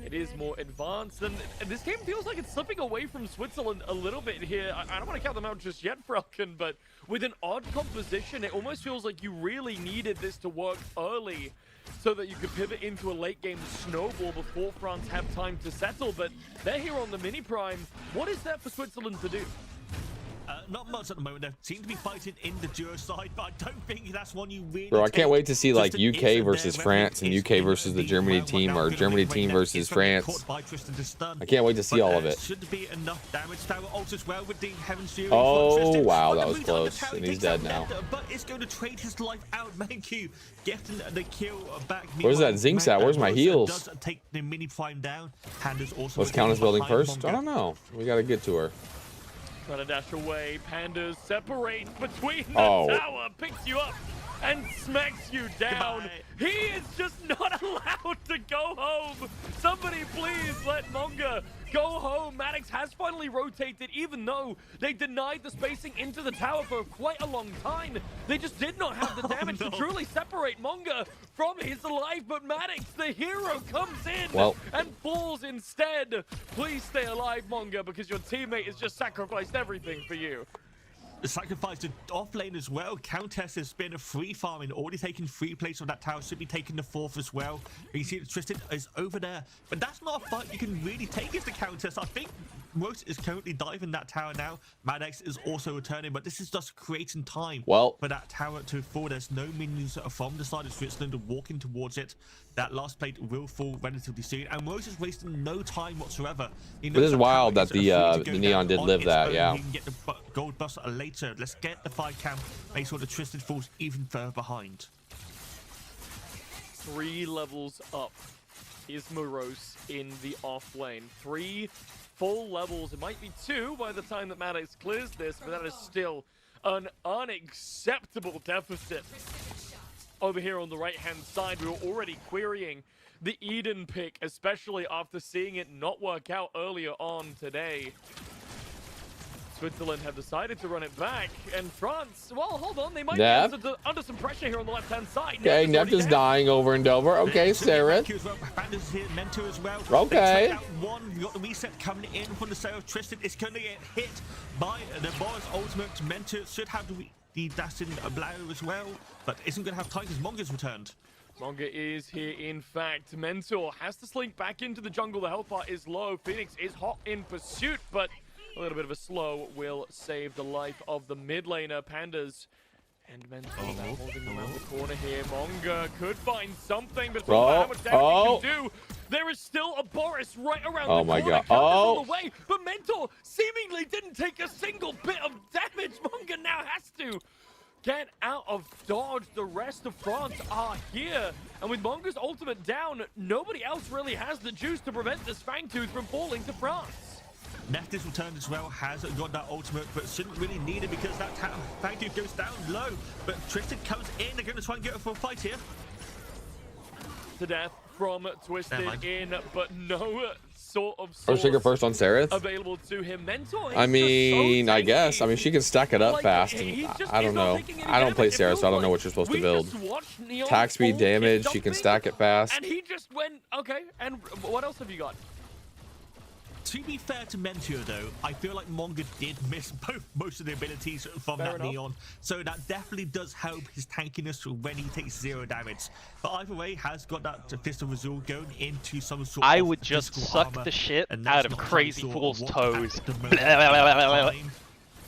It is more advanced, and this game feels like it's slipping away from Switzerland a little bit here. I don't want to count them out just yet, Falcon, but with an odd composition, it almost feels like you really needed this to work early so that you could pivot into a late game snowball before France have time to settle. But they're here on the mini prime. What is there for Switzerland to do? Not much at the moment. They seem to be fighting in the duo side, but I don't think that's one you really. Bro, I can't wait to see like Tristan UK is versus there, France and UK versus the Germany team, or Germany team versus France. I can't wait to see all of it. Should be enough damage. Tower ults well with the Heaven's Fury. Oh wow, that was close, and he's dead now. But it's going to trade his life out. Manku getting the kill back. Where's that Zinks at? Where's my heals? Does take the mini prime down. Panda's also. Let's count his building first. I don't know. We gotta get to her. Trying to dash away. Pandas separate between the tower, picks you up and smacks you down. He is just not allowed to go home. Somebody please let Monga go home. Maddox has finally rotated, even though they denied the spacing into the tower for quite a long time. They just did not have the damage to truly separate Monga from his life. But Maddox, the hero, comes in and falls instead. Please stay alive, Monga, because your teammate has just sacrificed everything for you. The sacrifice to off lane as well. Countess has been a free farming, already taken 3 plates on that tower, should be taking the 4th as well. You see that Tristan is over there, but that's not a fight you can really take as the Countess. I think Morose is currently diving that tower now. Maddox is also returning, but this is just creating time for that tower to fall. There's no minions from the side of Switzerland walking towards it. That last plate will fall relatively soon, and Morose is wasting no time whatsoever. But this is wild that the Neon did live that, yeah. He can get the gold bust later. Let's get the 5 cam. Make sure the Tristan falls even further behind. 3 levels up is Morose in the off lane. 3 full levels. It might be 2 by the time that Maddox clears this, but that is still an unacceptable deficit. Over here on the right-hand side, we were already querying the Eden pick, especially after seeing it not work out earlier on today. Switzerland have decided to run it back, and France, well, hold on, they might be under some pressure here on the left-hand side. Okay, Neff is dying over and over. Okay, Sarah. Okay. We got the reset coming in from the side of Tristan. It's going to get hit by the Boris ultimate. Mentor should have the dash in Blau as well, but isn't going to have time because Monga's returned. Monga is here, in fact. Mentor has to slink back into the jungle. The health bar is low. Phoenix is hot in pursuit, but a little bit of a slow will save the life of the mid laner. Pandas and Mentor now holding them around the corner here. Monga could find something, but how much damage he can do. There is still a Boris right around the corner. My God. All the way, but Mentor seemingly didn't take a single bit of damage. Monga now has to get out of dodge. The rest of France are here. And with Monga's ultimate down, nobody else really has the juice to prevent this Fangtooth from falling to France. Neft is returned as well, has got that ultimate, but shouldn't really need it because that Fangtooth goes down low. But Tristan comes in, they're going to try and get it for a fight here. To death from Twisted in, but no sort of First trigger first on Sereth. available to him. Mentor, I mean, I guess. I mean, she can stack it up fast. And I don't know. I don't play Sereth, so I don't know what you're supposed to build. Attack speed, damage. She can stack it fast. And he just went, okay. And what else have you got? To be fair to Mentio, though, I feel like Monga did miss most of the abilities from Fair that enough. Neon, so that definitely does help his tankiness when he takes 0 damage. But either way, has got that Fist of Azul going into some sort I of would just physical suck armor, the shit and out that's of not Crazy sure Fool's what toes. at the moment time.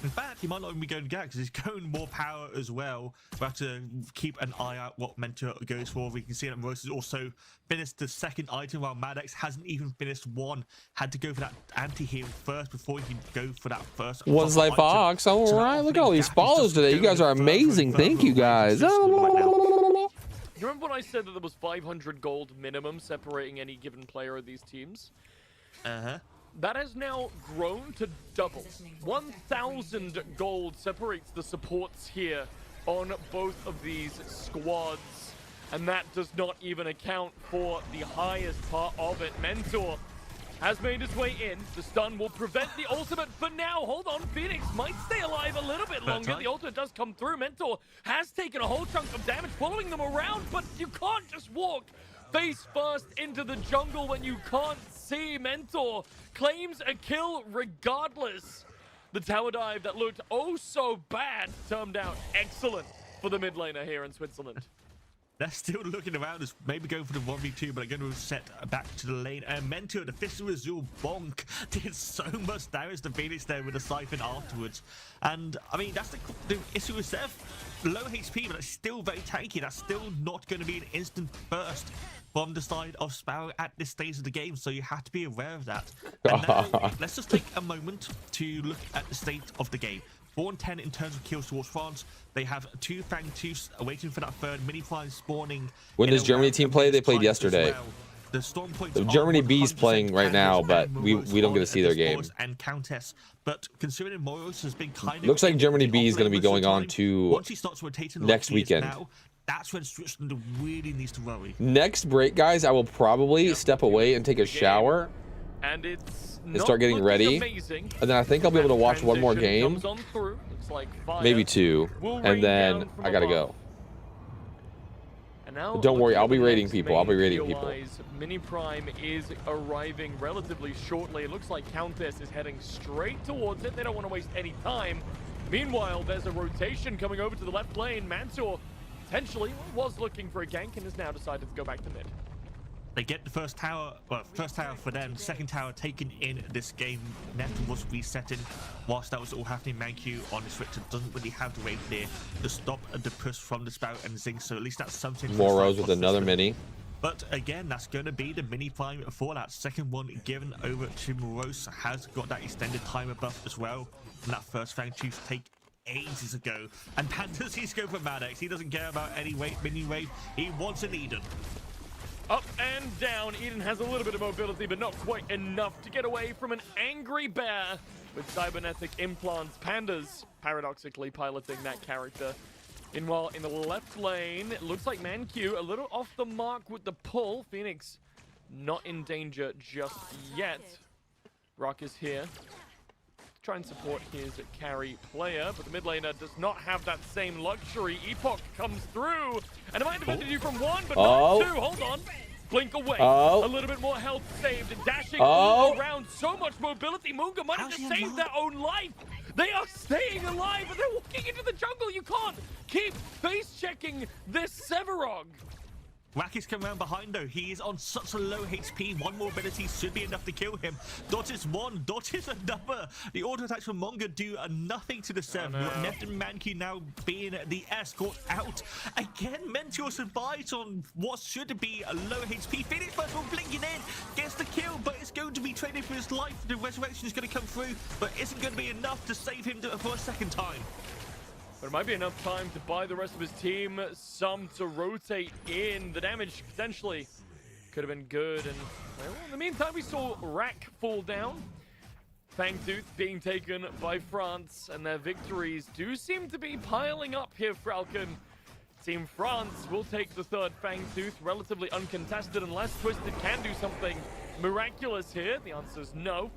In fact, he might not even be going Gag because he's going more power as well. We have to keep an eye out what Mentor goes for. We can see that Morose has also finished the second item while Maddox hasn't even finished one. Had to go for that anti-heal first before he can go for that first. Was like item. Fox. All So right, that look at all these gap is follows just today. You going guys are further and amazing. further Thank you away guys. consistently right now. You remember when I said that there was 500 gold minimum separating any given player of these teams? Uh-huh. That has now grown to double. 1,000 gold separates the supports here on both of these squads. And that does not even account for the highest part of it. Mentor has made his way in. The stun will prevent the ultimate for now. Hold on, Phoenix might stay alive a little bit longer. The ultimate does come through. Mentor has taken a whole chunk of damage following them around, but you can't just walk face first into the jungle when you can't see. Mentor claims a kill regardless. The tower dive that looked oh so bad turned out excellent for the mid laner here in Switzerland. They're still looking around us, maybe going for the 1v2, but they're going to set back to the lane. And Mentor, the Fist of Azul bonk, did so much damage to Phoenix there with the Siphon afterwards. And, I mean, that's the issue with Seth. Low HP, but it's still very tanky. That's still not going to be an instant burst from the side of Sparrow at this stage of the game, so you have to be aware of that. And now, let's just take a moment to look at the state of the game. 4-10 in terms of kills towards France. They have 2 Fang Chiefs waiting for that third mini prime spawning. When does Germany team play? They played yesterday. Well. The Storm Points The Germany B's playing right now, but we don't get to see their game. And Countess, but considering Moros has been kind of Looks like Germany B is going to be going on to once he starts rotating next weekend. now, that's when Switzerland really needs to worry. Next break, guys, I will probably step away and take a shower And it's and start getting ready. amazing. And then I think I'll be able to watch one more game, Comes on through. Looks like fire maybe 2, will rain and then down from I gotta above. go. And now, Don't worry, looking I'll at be the rating next people. I'll be main rating people. POIs, Mini Prime is arriving relatively shortly. It looks like Countess is heading straight towards it. They don't want to waste any time. Meanwhile, there's a rotation coming over to the left lane. Mansour potentially was looking for a gank and has now decided to go back to mid. They get the first tower, well, first tower for them, second tower taken in this game. Net was resetting. Whilst that was all happening, Manq on his Switch doesn't really have the rate there to stop the push from the Sparrow and Zing, so at least that's something. Moros with another mini. But again, that's going to be the mini prime for that second one given over to Morose. Has got that extended timer buff as well. And that first Fang Chief take ages ago. And Panthers, he's going for Maddox. He doesn't care about any weight, mini wave. He wants an Eden. Up and down. Eden has a little bit of mobility, but not quite enough to get away from an angry bear with cybernetic implants. Pandas paradoxically piloting that character. Meanwhile, in the left lane, it looks like Manq a little off the mark with the pull. Phoenix not in danger just yet. Rock is here. Try and support his carry player, but the mid laner does not have that same luxury. Epoch comes through, and it might have ended you from 1, but not 2. Hold on. Blink away. A little bit more health saved, and dashing all around. So much mobility. Munga might have just saved their own life. They are staying alive, and they're walking into the jungle. You can't keep face checking this Severog. Raki's coming around behind though. He is on such a low HP. One more ability should be enough to kill him. Dodges one, dodges another. The auto attacks from Monga do nothing to the 7. We've got Neft and Manq now being the escort out. Again, Mentor survives on what should be a low HP. Phoenix first one blinking in, gets the kill, but it's going to be trading for his life. The resurrection is going to come through, but isn't going to be enough to save him for a second time. But it might be enough time to buy the rest of his team some to rotate in. The damage potentially could have been good. And well, in the meantime, we saw Rack fall down. Fangtooth being taken by France. And their victories do seem to be piling up here, Falcon. Team France will take the third Fangtooth, relatively uncontested, unless Twisted can do something miraculous here. The answer is no.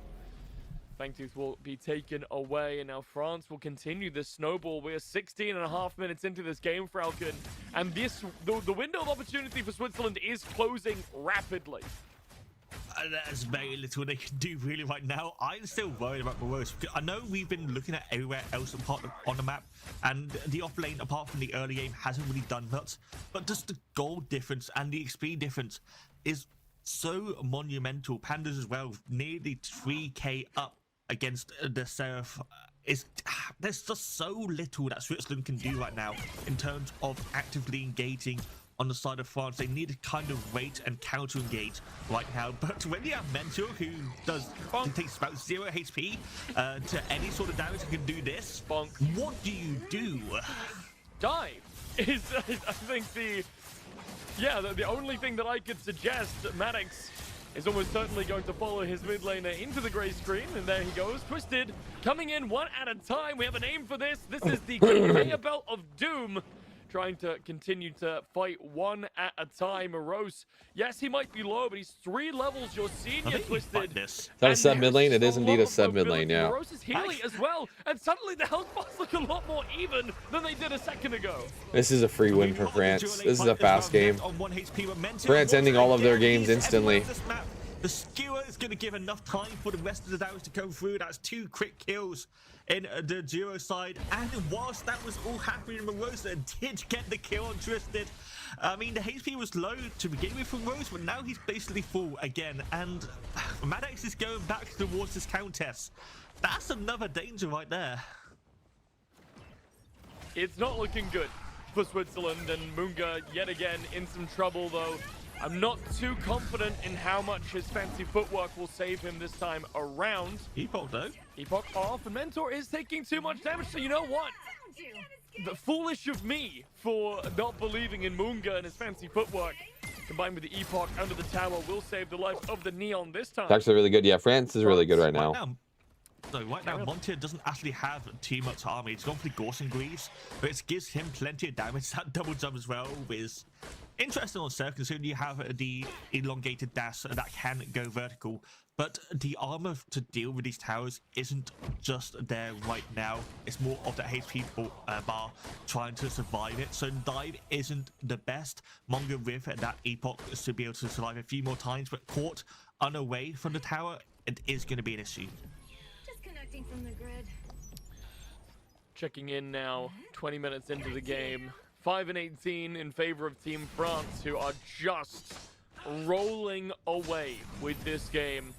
Fangtooth will be taken away, and now France will continue this snowball. We are 16.5 minutes into this game, Falcon, and the window of opportunity for Switzerland is closing rapidly. there's very little they can do really right now. I'm still worried about Morose. I know we've been looking at everywhere else apart on the map, and the off lane, apart from the early game, hasn't really done much. But just the gold difference and the XP difference is so monumental. Pandas as well, nearly 3k up against the Seraph. There's just so little that Switzerland can do right now in terms of actively engaging on the side of France. They need to kind of wait and counter engage right now. But when you have Mentor, who takes about 0 HP to any sort of damage, who can do this, what do you do? Dive is, I think, the only thing that I could suggest. Maddox is almost certainly going to follow his mid laner into the gray screen, and there he goes. Twisted coming in one at a time. We have a name for this. This is the conveyor belt of doom, trying to continue to fight one at a time. Morose, yes, he might be low, but he's 3 levels your senior, Twisted. Is that a sub mid lane? It is indeed a sub mid lane, yeah. Morose is healing as well, and suddenly the health bars look a lot more even than they did a second ago. This is a free win for France. This is a fast game. France ending all of their games instantly. The skewer is going to give enough time for the rest of the damage to come through. That's 2 quick kills in the duo side. And whilst that was all happening, Morosa did get the kill on Twisted. I mean, the HP was low to begin with from Rose, but now he's basically full again. And Maddox is going back towards this countess. That's another danger right there. It's not looking good for Switzerland, and Munga yet again in some trouble, though. I'm not too confident in how much his fancy footwork will save him this time around. Epoch, though. Epoch off, and Mentor is taking too much damage, so you know what? The foolish of me for not believing in Munga and his fancy footwork, combined with the Epoch under the tower, will save the life of the Neon this time. It's actually really good. Yeah, France is really good right now. Right now, Montier doesn't actually have too much army. He's gone for the Gorson Greaves, but it gives him plenty of damage. That double jump as well is interesting on Surf, considering you have the elongated dash that can go vertical. But the armor to deal with these towers isn't just there right now. It's more of the HP bar trying to survive it. So dive isn't the best. Mongo with that Epoch should be able to survive a few more times, but caught unaway from the tower, it is going to be an issue. Disconnecting from the grid. Checking in now, 20 minutes into the game. 5-18 in favor of Team France, who are just rolling away with this game.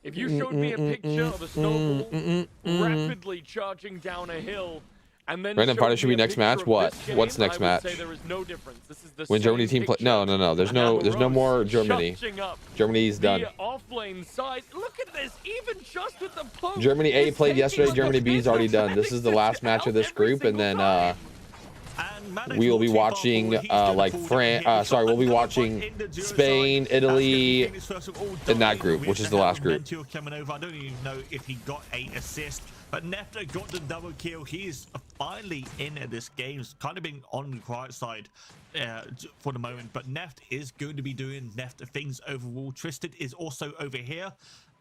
If you showed me a picture of a snowball rapidly charging down a hill, and then Random fighter should be next match. What? What's next match? There is no difference. This is the when Germany team play. No. There's no more Germany. Germany's done. The off-lane side. Look at this. Even just with the poke, Germany A played yesterday. Germany B is already done. This is the last match of this group, and then we will be watching we'll be watching Spain, Italy in that group, which is the last group. I don't even know if he got a assist, but Nefta got the double kill. He's finally in this game. He's kind of been on the quiet side for the moment, but Neft is going to be doing Neft things overall. Tristan is also over here,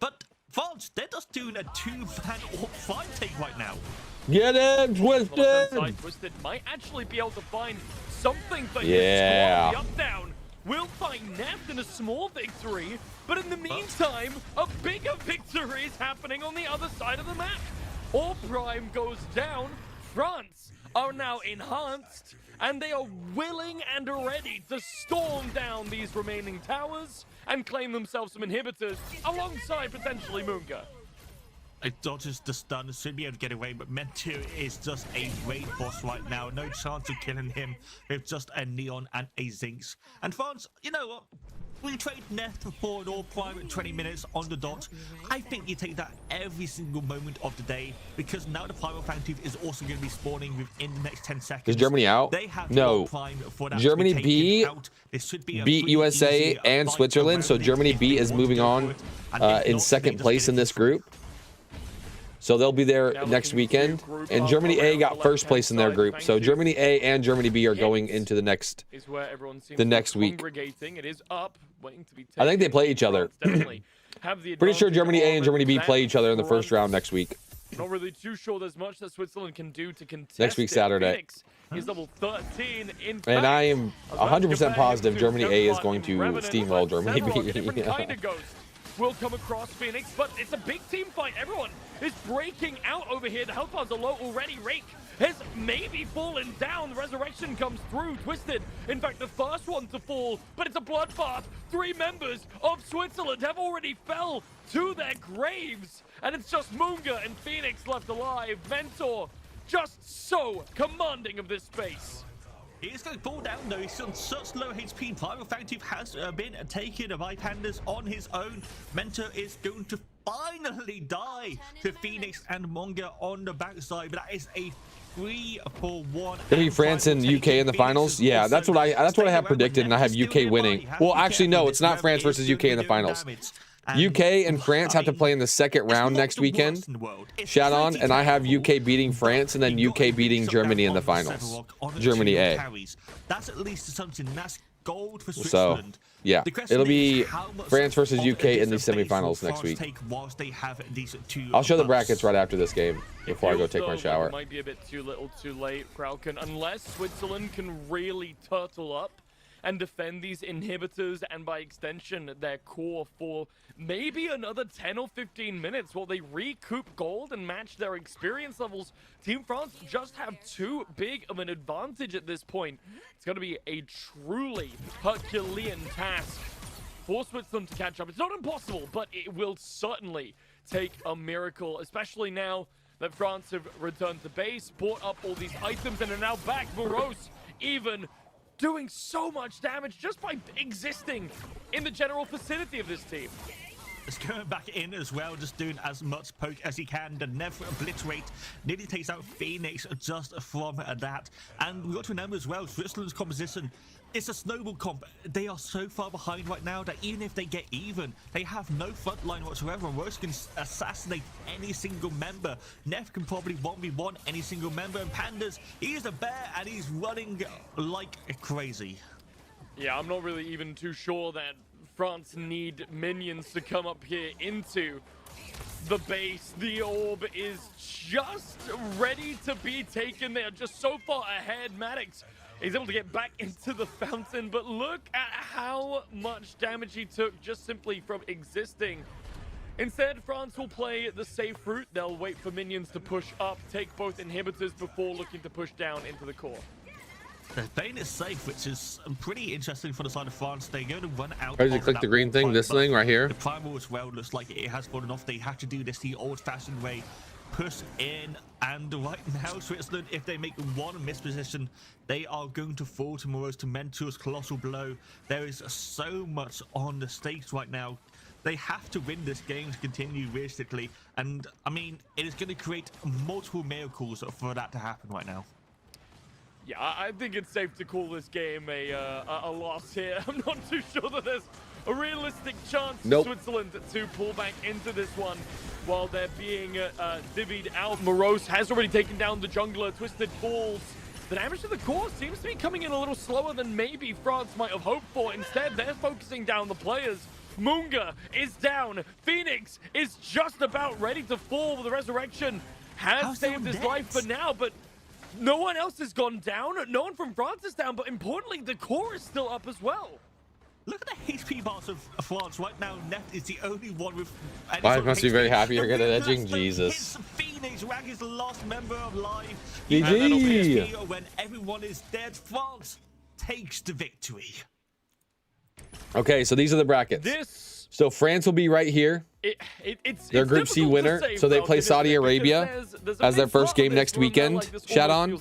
but France, they're just doing a 2-man fight take right now. Get him, Twisted! Twisted might actually be able to find something for his squad. The up-down will find Neft in a small victory, but in the meantime, a bigger victory is happening on the other side of the map. All Prime goes down. France are now enhanced, and they are willing and ready to storm down these remaining towers and claim themselves some inhibitors alongside potentially Munga. It dodges the stun, should be able to get away, but Mentu is just a raid boss right now. No chance of killing him with just a Neon and a Zinx. And France, you know what? We trade Neft for an all prime at 20 minutes on the dot. I think you take that every single moment of the day, because now the Primal Fangtooth is also going to be spawning witin the next 10 seconds. Is Germany out? They have no. Germany B beat USA and Switzerland, so Germany B is moving on in second place in this group. So they'll be there next weekend. And Germany A got first place in their group. So Germany A and Germany B are going into the next week. It is up, waiting to be I think they play each other. Pretty sure Germany A and Germany B play each other in the first round next week. Not really too sure there's much that Switzerland can do to contest next week, Saturday. Is level 13 in fact, and I am 100% positive Germany A is going to steamroll Germany B. will come across Phoenix, but it's a big team fight. Everyone is breaking out over here. The health bars are low already. Rake has maybe fallen down. The resurrection comes through. Twisted, in fact, the first one to fall, but it's a bloodbath. 3 members of Switzerland have already fell to their graves, and it's just Munga and Phoenix left alive. Mentor just so commanding of this space. He is going to fall down though. He's on such low HP. Primal Factive has been taken by Pandas on his own. Mentor is going to finally die to Phoenix and Monga on the backside, but that is a 3-for-1. Gonna be France and UK in the finals. Yeah, that's what I have predicted, and I have UK winning. Well, actually, no, it's not France versus UK in the finals. UK and France have to play in the second round next weekend. Shout on, and I have UK beating France and then UK beating Germany in the finals. Germany A. That's at least something. That's gold for So, Switzerland. yeah, it'll be France versus UK in the semifinals next week. I'll show the brackets right after this game before I go take my shower. It might be a bit too little, too late, Krauken, unless Switzerland can really turtle up and defend these inhibitors and by extension their core for maybe another 10 or 15 minutes while they recoup gold and match their experience levels. Team France just have too big of an advantage at this point. It's going to be a truly Herculean task for Switzerland to catch up. It's not impossible, but it will certainly take a miracle, especially now that France have returned to base, bought up all these items, and are now back. Morose even doing so much damage just by existing in the general vicinity of this team. It's going back in as well, just doing as much poke as he can. The never obliterate nearly takes out Phoenix just from that. And we got to remember as well, Switzerland's composition is a snowball comp. They are so far behind right now that even if they get even, they have no front line whatsoever. Rose can assassinate any single member. Neff can probably 1v1 any single member. And Pandas, he is a bear and he's running like crazy. Yeah, I'm not really even too sure that France need minions to come up here into the base. The orb is just ready to be taken. They are just so far ahead. Maddox is able to get back into the fountain, but look at how much damage he took just simply from existing. Instead, France will play the safe route. They'll wait for minions to push up, take both inhibitors before looking to push down into the core. They're playing it safe, which is pretty interesting for the side of France. They're going to run out. Where does it click the green thing? This thing right here? The primal as well looks like it has fallen off. They have to do this the old-fashioned way. Push in, and right now Switzerland, if they make one misposition, they are going to fall to Morose, to Mentor's colossal blow. There is so much on the stakes right now. They have to win this game to continue realistically, and I mean, it is going to create multiple miracles for that to happen right now. Yeah, I think it's safe to call this game a loss here. I'm not too sure that there's a realistic chance for Switzerland to pull back into this one while they're being divvied out. Morose has already taken down the jungler. Twisted falls. The damage to the core seems to be coming in a little slower than maybe France might have hoped for. Instead, they're focusing down the players. Munga is down. Phoenix is just about ready to fall. The resurrection has saved his life for now, but no one else has gone down. No one from France is down, but importantly, the core is still up as well. Look at the HP bars of France right now. Neff is the only one with. I must be very happy you're good at edging. Jesus. Phoenix Rag is the last member of life. GG. When everyone is dead, France takes the victory. Okay, so these are the brackets. So France will be right here. They're Group C winner, so they play Saudi Arabia as their first game next weekend. Shout on.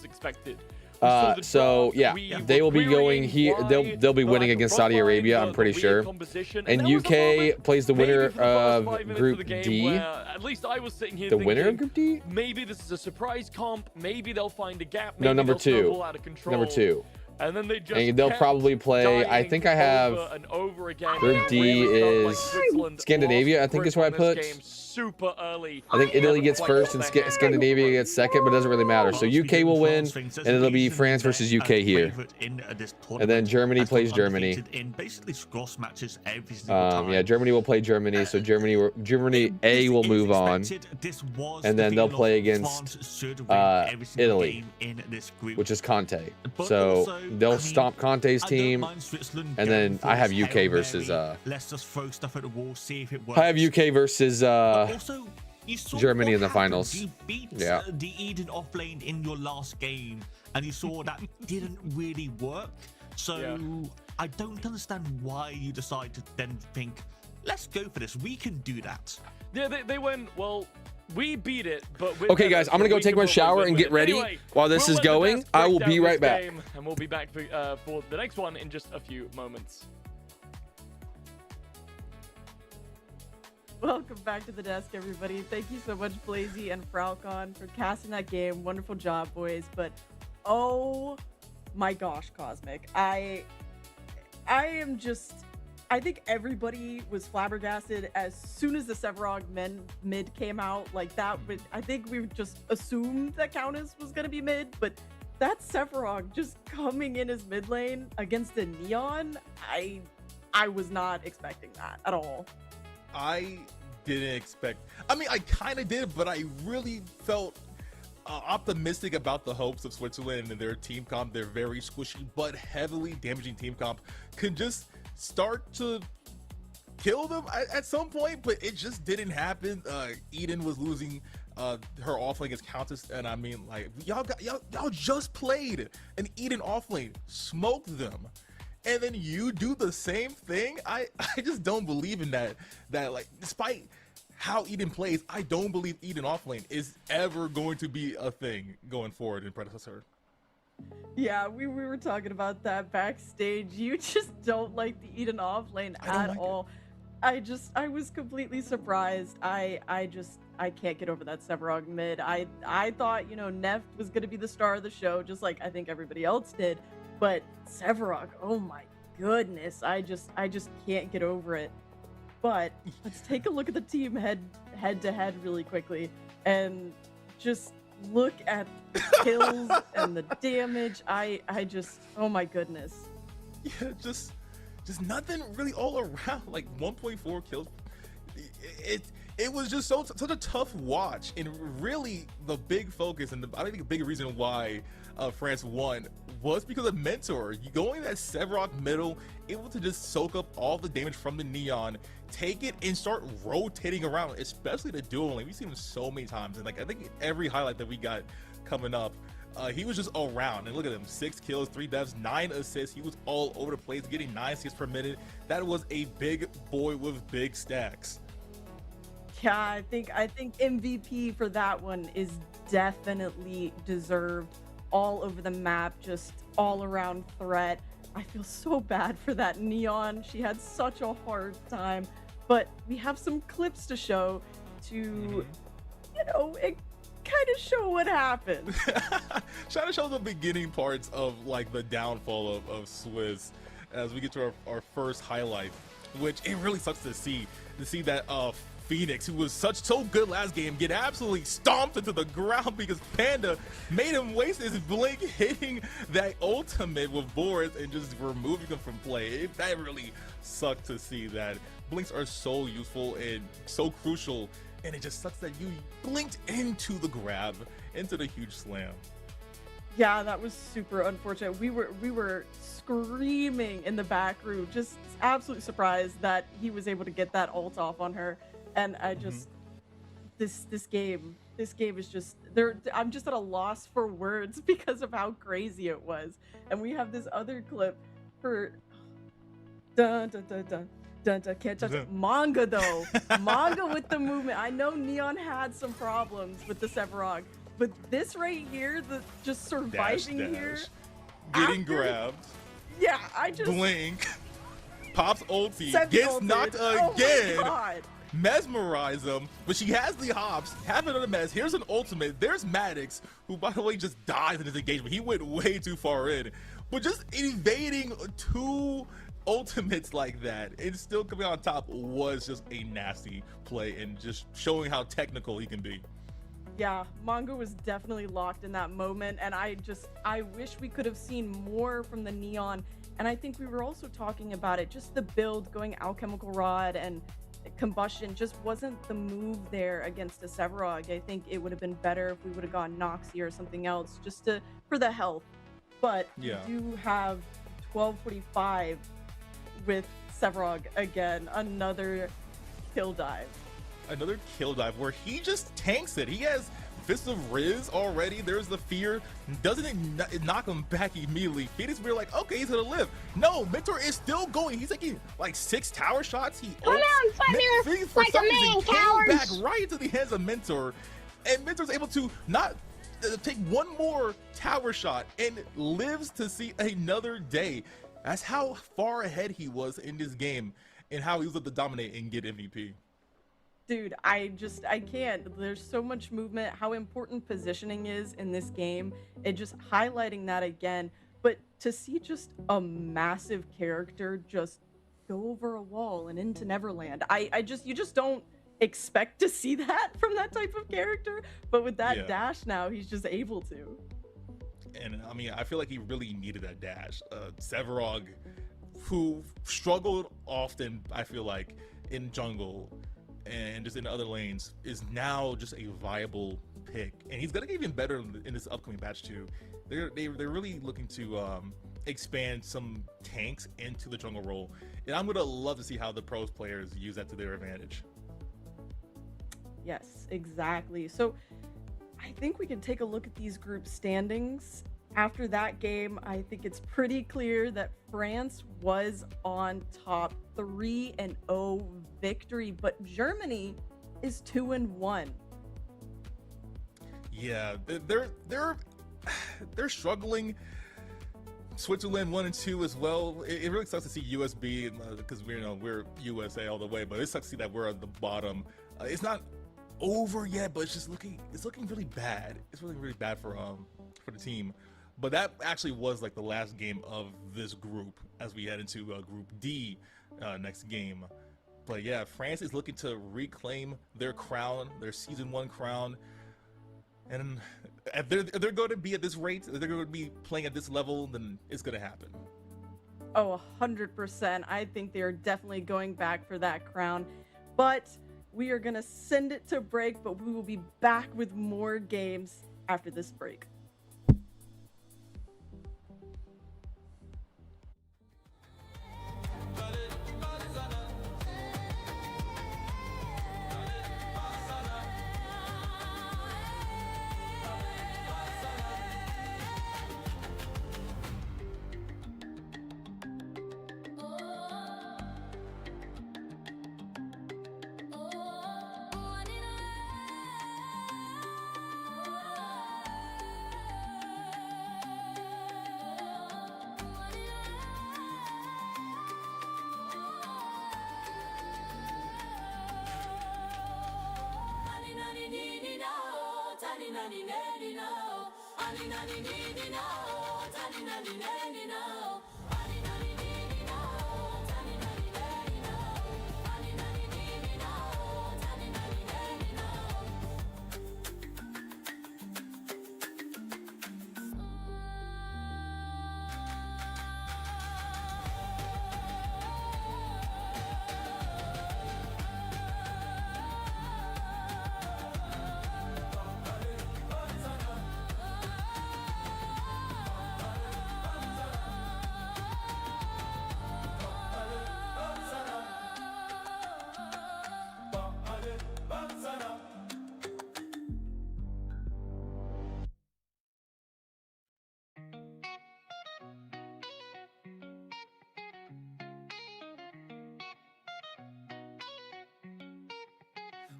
So yeah, they will be going here. They'll be winning against Saudi Arabia, I'm pretty sure. And UK plays the winner of Group D. At least I was sitting here the winner of Group D? Maybe this is a surprise comp. Maybe they'll find a gap. No, number 2. Number 2. And then they'll probably play. I think I have Group D is Scandinavia. I think is what I put. super early. I think Italy gets first and Scandinavia gets second, but it doesn't really matter. So UK will win, and it'll be France versus UK here. And then Germany plays Germany. In basically cross matches every single time. Yeah, Germany will play Germany, so Germany A will move on, and then they'll play against Italy, which is Conte. So they'll stomp Conte's team, and then I have UK versus let's just throw stuff at the wall, see if it works. I have UK versus Germany in the finals. You beat yeah. the Eden offlane in your last game, and you saw that didn't really work. So I don't understand why you decide to then think, let's go for this. We can do that. Yeah, they went, well, we beat it, but with okay, guys, I'm gonna go take my shower and get ready. Anyway, while this is going, I will be right back. And we'll be back for the next one in just a few moments. Welcome back to the desk, everybody. Thank you so much, Blazy and Falcon, for casting that game. Wonderful job, boys. But oh my gosh, Cosmic, I am just. I think everybody was flabbergasted as soon as the Sevarog mid came out. Like that, but I think we just assumed that Countess was gonna be mid, but that Sevarog just coming in as mid lane against a Neon, I was not expecting that at all. I didn't expect. I mean, I kind of did, but I really felt optimistic about the hopes of Switzerland and their team comp. They're very squishy but heavily damaging team comp. Can just start to kill them at some point, but it just didn't happen. Eden was losing her offlane against Countess, and I mean, like, y'all just played an Eden offlane, smoked them, and then you do the same thing. I just don't believe in that like, despite how Eden plays, I don't believe Eden offlane is ever going to be a thing going forward in Predecessor. Yeah, we were talking about that backstage. You just don't like the Eden offlane at all. I was completely surprised. I can't get over that Sevarog mid. I thought, you know, Neff was gonna be the star of the show, just like I think everybody else did. But Sevarog, oh my goodness, I just can't get over it. But let's take a look at the team head to head really quickly, and just look at the kills and the damage. I just, oh my goodness. Yeah, just nothing really all around. Like 1.4 kills. It was just such a tough watch, and really the big focus, and I think the big reason why France won was because of Mentor. You going that Sevarog middle, able to just soak up all the damage from the Neon, take it and start rotating around, especially the duel lane. We've seen him so many times, and like I think every highlight that we got coming up, he was just around. And look at him, 6 kills, 3 deaths, 9 assists. He was all over the place, getting 9 assists per minute. That was a big boy with big stacks. Yeah, I think MVP for that one is definitely deserved. All over the map, just all around threat. I feel so bad for that Neon. She had such a hard time, but we have some clips to show to, you know, it kind of show what happened. Trying to show the beginning parts of like the downfall of Swiss as we get to our first highlight, which it really sucks to see that Phoenix, who was so good last game, get absolutely stomped into the ground because Panda made him waste his blink, hitting that ultimate with Boris and just removing him from play. That really sucked to see. That blinks are so useful and so crucial, and it just sucks that you blinked into the grab, into the huge slam. Yeah, that was super unfortunate. We were screaming in the back room, just absolutely surprised that he was able to get that ult off on her. And I just, this game is just there. I'm just at a loss for words because of how crazy it was. And we have this other clip for dun dun dun dun dun dun. Can't touch it. Manga though. Manga with the movement. I know Neon had some problems with the Sevarog, but this right here, the just surviving here, getting grabbed. Yeah, I just blink. Pops ulti, gets knocked again. Oh my God. Mesmerize them, but she has the hops, have it on the mess. Here's an ultimate. There's Maddox, who by the way just dies in his engagement. He went way too far in, but just evading 2 ultimates like that and still coming on top was just a nasty play and just showing how technical he can be. Yeah, Mongo was definitely locked in that moment, and I wish we could have seen more from the Neon. And I think we were also talking about it, just the build going Alchemical Rod and Combustion just wasn't the move there against a Sevarog. I think it would have been better if we would have gone Noxy or something else just for the health. But yeah, we do have 1245 with Sevarog again, another kill dive. Another kill dive where he just tanks it. He has Fist of Riz already. There's the fear. Doesn't it knock him back immediately? Phoenix, we're like, okay, he's gonna live. No, Mentor is still going. He's taking like 6 tower shots. He come on, fight me for like some a reason man, came cowards. back right into the hands of Mentor, and Mentor's able to not take one more tower shot and lives to see another day. That's how far ahead he was in this game and how he was able to dominate and get MVP. Dude, I can't. There's so much movement, how important positioning is in this game, and just highlighting that again. But to see just a massive character just go over a wall and into Neverland, you just don't expect to see that from that type of character. But with that dash now, he's just able to. And I mean, I feel like he really needed that dash. Sevarog, who struggled often, I feel like, in jungle and just in other lanes, is now just a viable pick, and he's gonna get even better in this upcoming patch too. They're really looking to expand some tanks into the jungle role, and I'm gonna love to see how the pros players use that to their advantage. Yes, exactly. So I think we can take a look at these group standings. After that game, I think it's pretty clear that France was on top, 3-0 victory, but Germany is 2-1. Yeah, they're struggling. Switzerland 1 and 2 as well. It really sucks to see USB because we're USA all the way, but it sucks to see that we're at the bottom. It's not over yet, but it's looking really bad. It's really bad for the team. But that actually was like the last game of this group as we head into Group D next game. But yeah, France is looking to reclaim their crown, their Season 1 crown. And if they're going to be at this rate, if they're going to be playing at this level, then it's going to happen. Oh, 100%. I think they're definitely going back for that crown. But we are going to send it to break, but we will be back with more games after this break.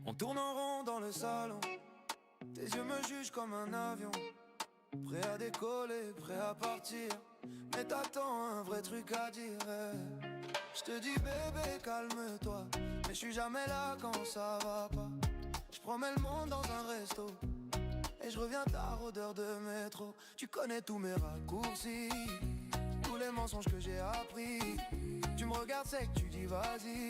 On tourne en rond dans le salon. Tes yeux me jugent comme un avion. Prêt à décoller, prêt à partir. Mais t'attends un vrai truc à dire. Je te dis bébé calme-toi. Mais je suis jamais là quand ça va pas. Je promets le monde dans un resto. Et je reviens tard, odeur de métro. Tu connais tous mes raccourcis, tous les mensonges que j'ai appris. Tu me regardes, c'est que tu dis vas-y.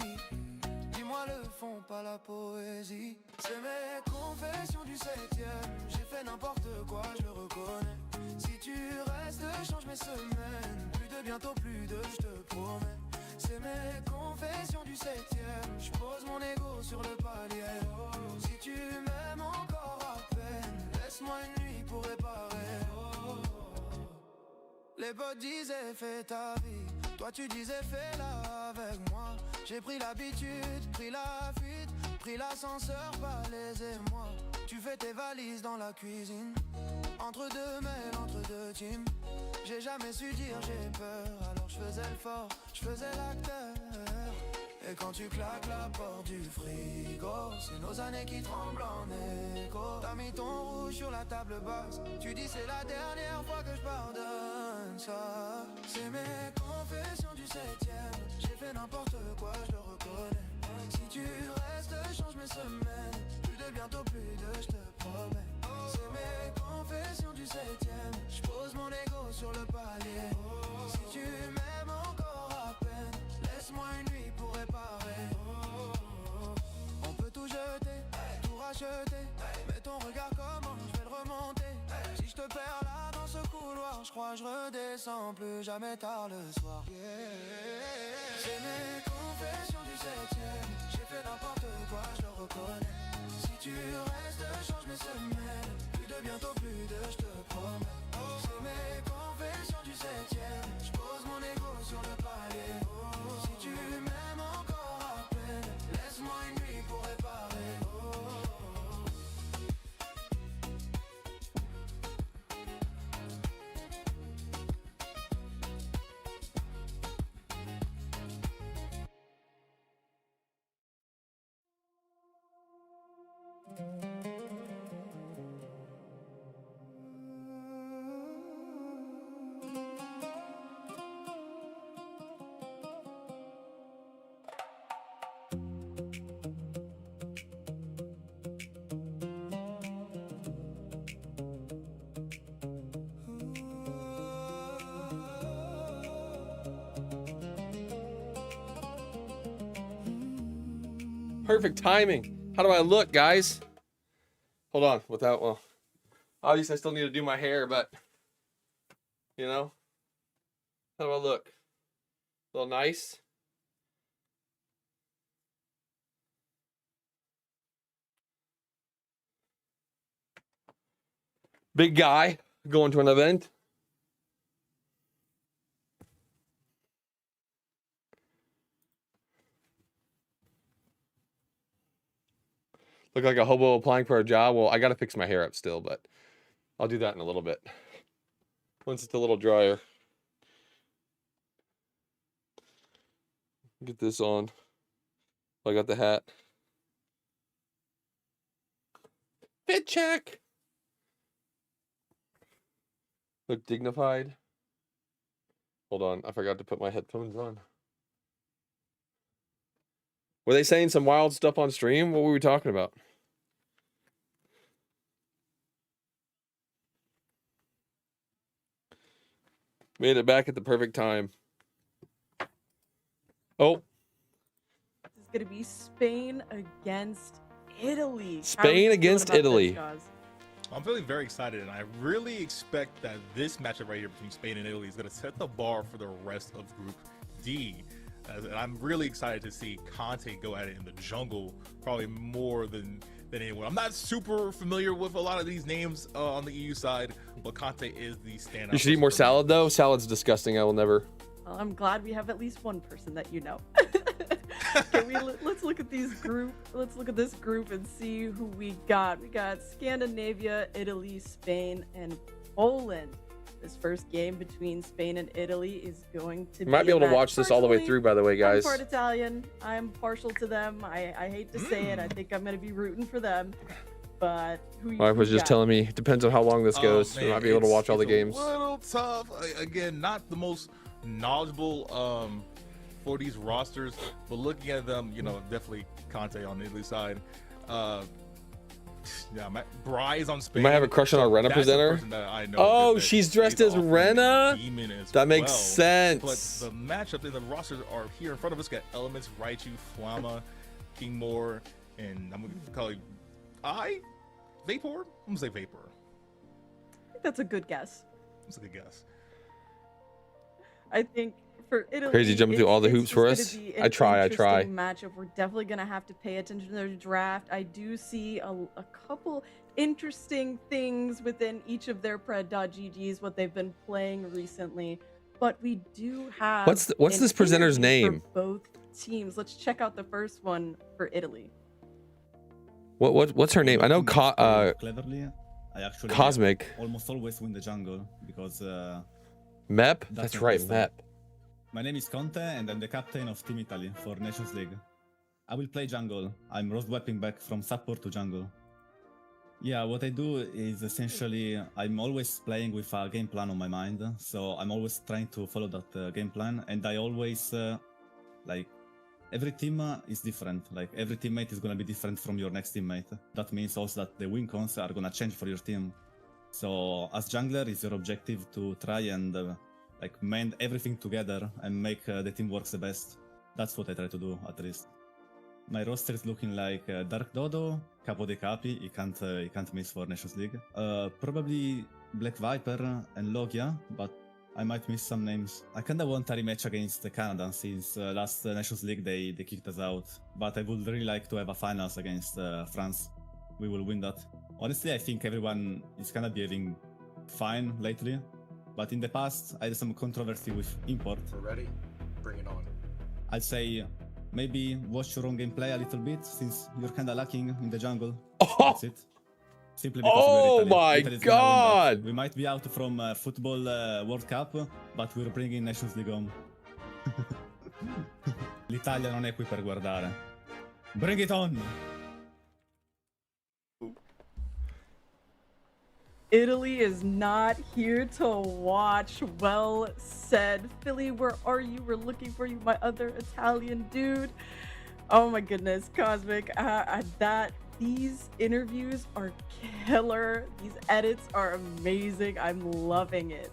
Dis-moi le fond, pas la poésie. C'est mes confessions du 7ème. J'ai fait n'importe quoi, je le reconnais. Si tu restes, change mes semaines. Plus de bientôt, plus de je te promets. C'est mes confessions du 7ème. Je pose mon ego sur le palier. Si tu m'aimes encore à peine, laisse-moi une nuit pour réparer. Les potes disaient fais ta vie, toi tu disais fais-la avec moi. J'ai pris l'habitude, pris la fuite, pris l'ascenseur, pas les émois. Tu fais tes valises dans la cuisine, entre deux mails, entre deux teams. J'ai jamais su dire j'ai peur, alors je faisais le fort, je faisais l'acteur. Et quand tu claques la porte du frigo, c'est nos années qui tremblent en écho. T'as mis ton rouge sur la table basse, tu dis c'est la dernière fois que je pardonne ça. C'est mes confessions du 7ème, j'ai fait n'importe quoi, je le reconnais. Si tu restes, change mes semaines, plus de bientôt, plus de je te promets. C'est mes confessions du 7ème, je pose mon ego sur le palier. Si tu m'aimes encore à peine, laisse-moi une nuit pour réparer. On peut tout jeter, tout racheter, mais ton regard comment je vais le remonter. Si je te perds là dans ce couloir, je crois que je redescends plus jamais tard le soir. C'est mes confessions du 7ème, j'ai fait n'importe quoi, je le reconnais. Si tu restes, change mes semaines, plus de bientôt, plus de je te promets. C'est mes confessions du 7ème, je pose mon ego sur le palier. Si tu m'aimes encore à peine, laisse-moi une nuit pour réparer. Perfect timing. How do I look, guys? Hold on. Without, well, obviously I still need to do my hair, but, you know, how do I look? A little nice? Big guy going to an event. Look like a hobo applying for a job. Well, I got to fix my hair up still, but I'll do that in a little bit. Once it's a little drier. Get this on. I got the hat. Fit check. Look dignified. Hold on. I forgot to put my headphones on. Were they saying some wild stuff on stream? What were we talking about? Made it back at the perfect time. Oh. This is going to be Spain against Italy. Spain against Italy. I'm feeling very excited, and I really expect that this matchup right here between Spain and Italy is going to set the bar for the rest of Group D. And I'm really excited to see Conte go at it in the jungle, probably more than anyone. I'm not super familiar with a lot of these names on the EU side, but Conte is the standout. You should eat more salad, though. Salad's disgusting. I will never. Well, I'm glad we have at least one person that you know. Okay, let's look at these group. Let's look at this group and see who we got. We got Scandinavia, Italy, Spain, and Poland. This first game between Spain and Italy is going to be. Might be able to watch this all the way through, by the way, guys. I'm part Italian. I'm partial to them. I hate to say it. I think I'm going to be rooting for them. But who My wife was just telling me it depends on how long this goes. Man, We might be able to watch all the games. A little tough. Again, not the most knowledgeable for these rosters, but looking at them, you know, definitely Conte on Italy's side. Yeah, Bry's on Spain. You might have a crush on our Rena That's the presenter. person that I know Oh, that she's dressed is as offering Rena? Demon as That makes well. sense. But the matchups in the rosters are here in front of us. Got Elements, Raichu, Flamma, King Moore, and I'm gonna call it Vapor? I'm gonna say Vapor. I think that's a good guess. That's a good guess. I think for Italy, Crazy jumping through all the it's hoops for just us. gonna be I try. an interesting matchup. We're definitely gonna have to pay attention to their draft. I do see a couple interesting things within each of their pred.ggs, what they've been playing recently. But we do have What's an this presenter's interview name? for both teams. Let's check out the first one for Italy. What's her name? I know cleverly, I actually Cosmic. almost always win the jungle because Mep? that's That's my right, style. Mep. My name is Conte and I'm the captain of Team Italy for Nations League. I will play jungle. I'm road wiping back from support to jungle. Yeah, what I do is essentially I'm always playing with a game plan on my mind, so I'm always trying to follow that game plan, and I always like every team is different. Like every teammate is gonna be different from your next teammate. That means also that the win cons are gonna change for your team. So as jungler, it's your objective to try and like mend everything together and make the team works the best. That's what I try to do at least. My roster is looking like Dark Dodo, Capo de Capi, he can't miss for Nations League. Probably Black Viper and Logia, but I might miss some names. I kinda want a rematch against Canada since last Nations League they kicked us out. But I would really like to have a finals against France. We will win that. Honestly, I think everyone is kinda behaving fine lately. But in the past, I had some controversy with import. We're ready. Bring it on. I'd say maybe watch your own gameplay a little bit since you're kinda lacking in the jungle. That's it. Simply because we're Italy. My Italy's gonna win God! that. We might be out from football World Cup, but we're bringing Nations League home. L'Italia non è qui per guardare. Bring it on! Italy is not here to watch. Well said. Philly, where are you? We're looking for you, my other Italian dude. Oh my goodness, Cosmic. These interviews are killer. These edits are amazing. I'm loving it.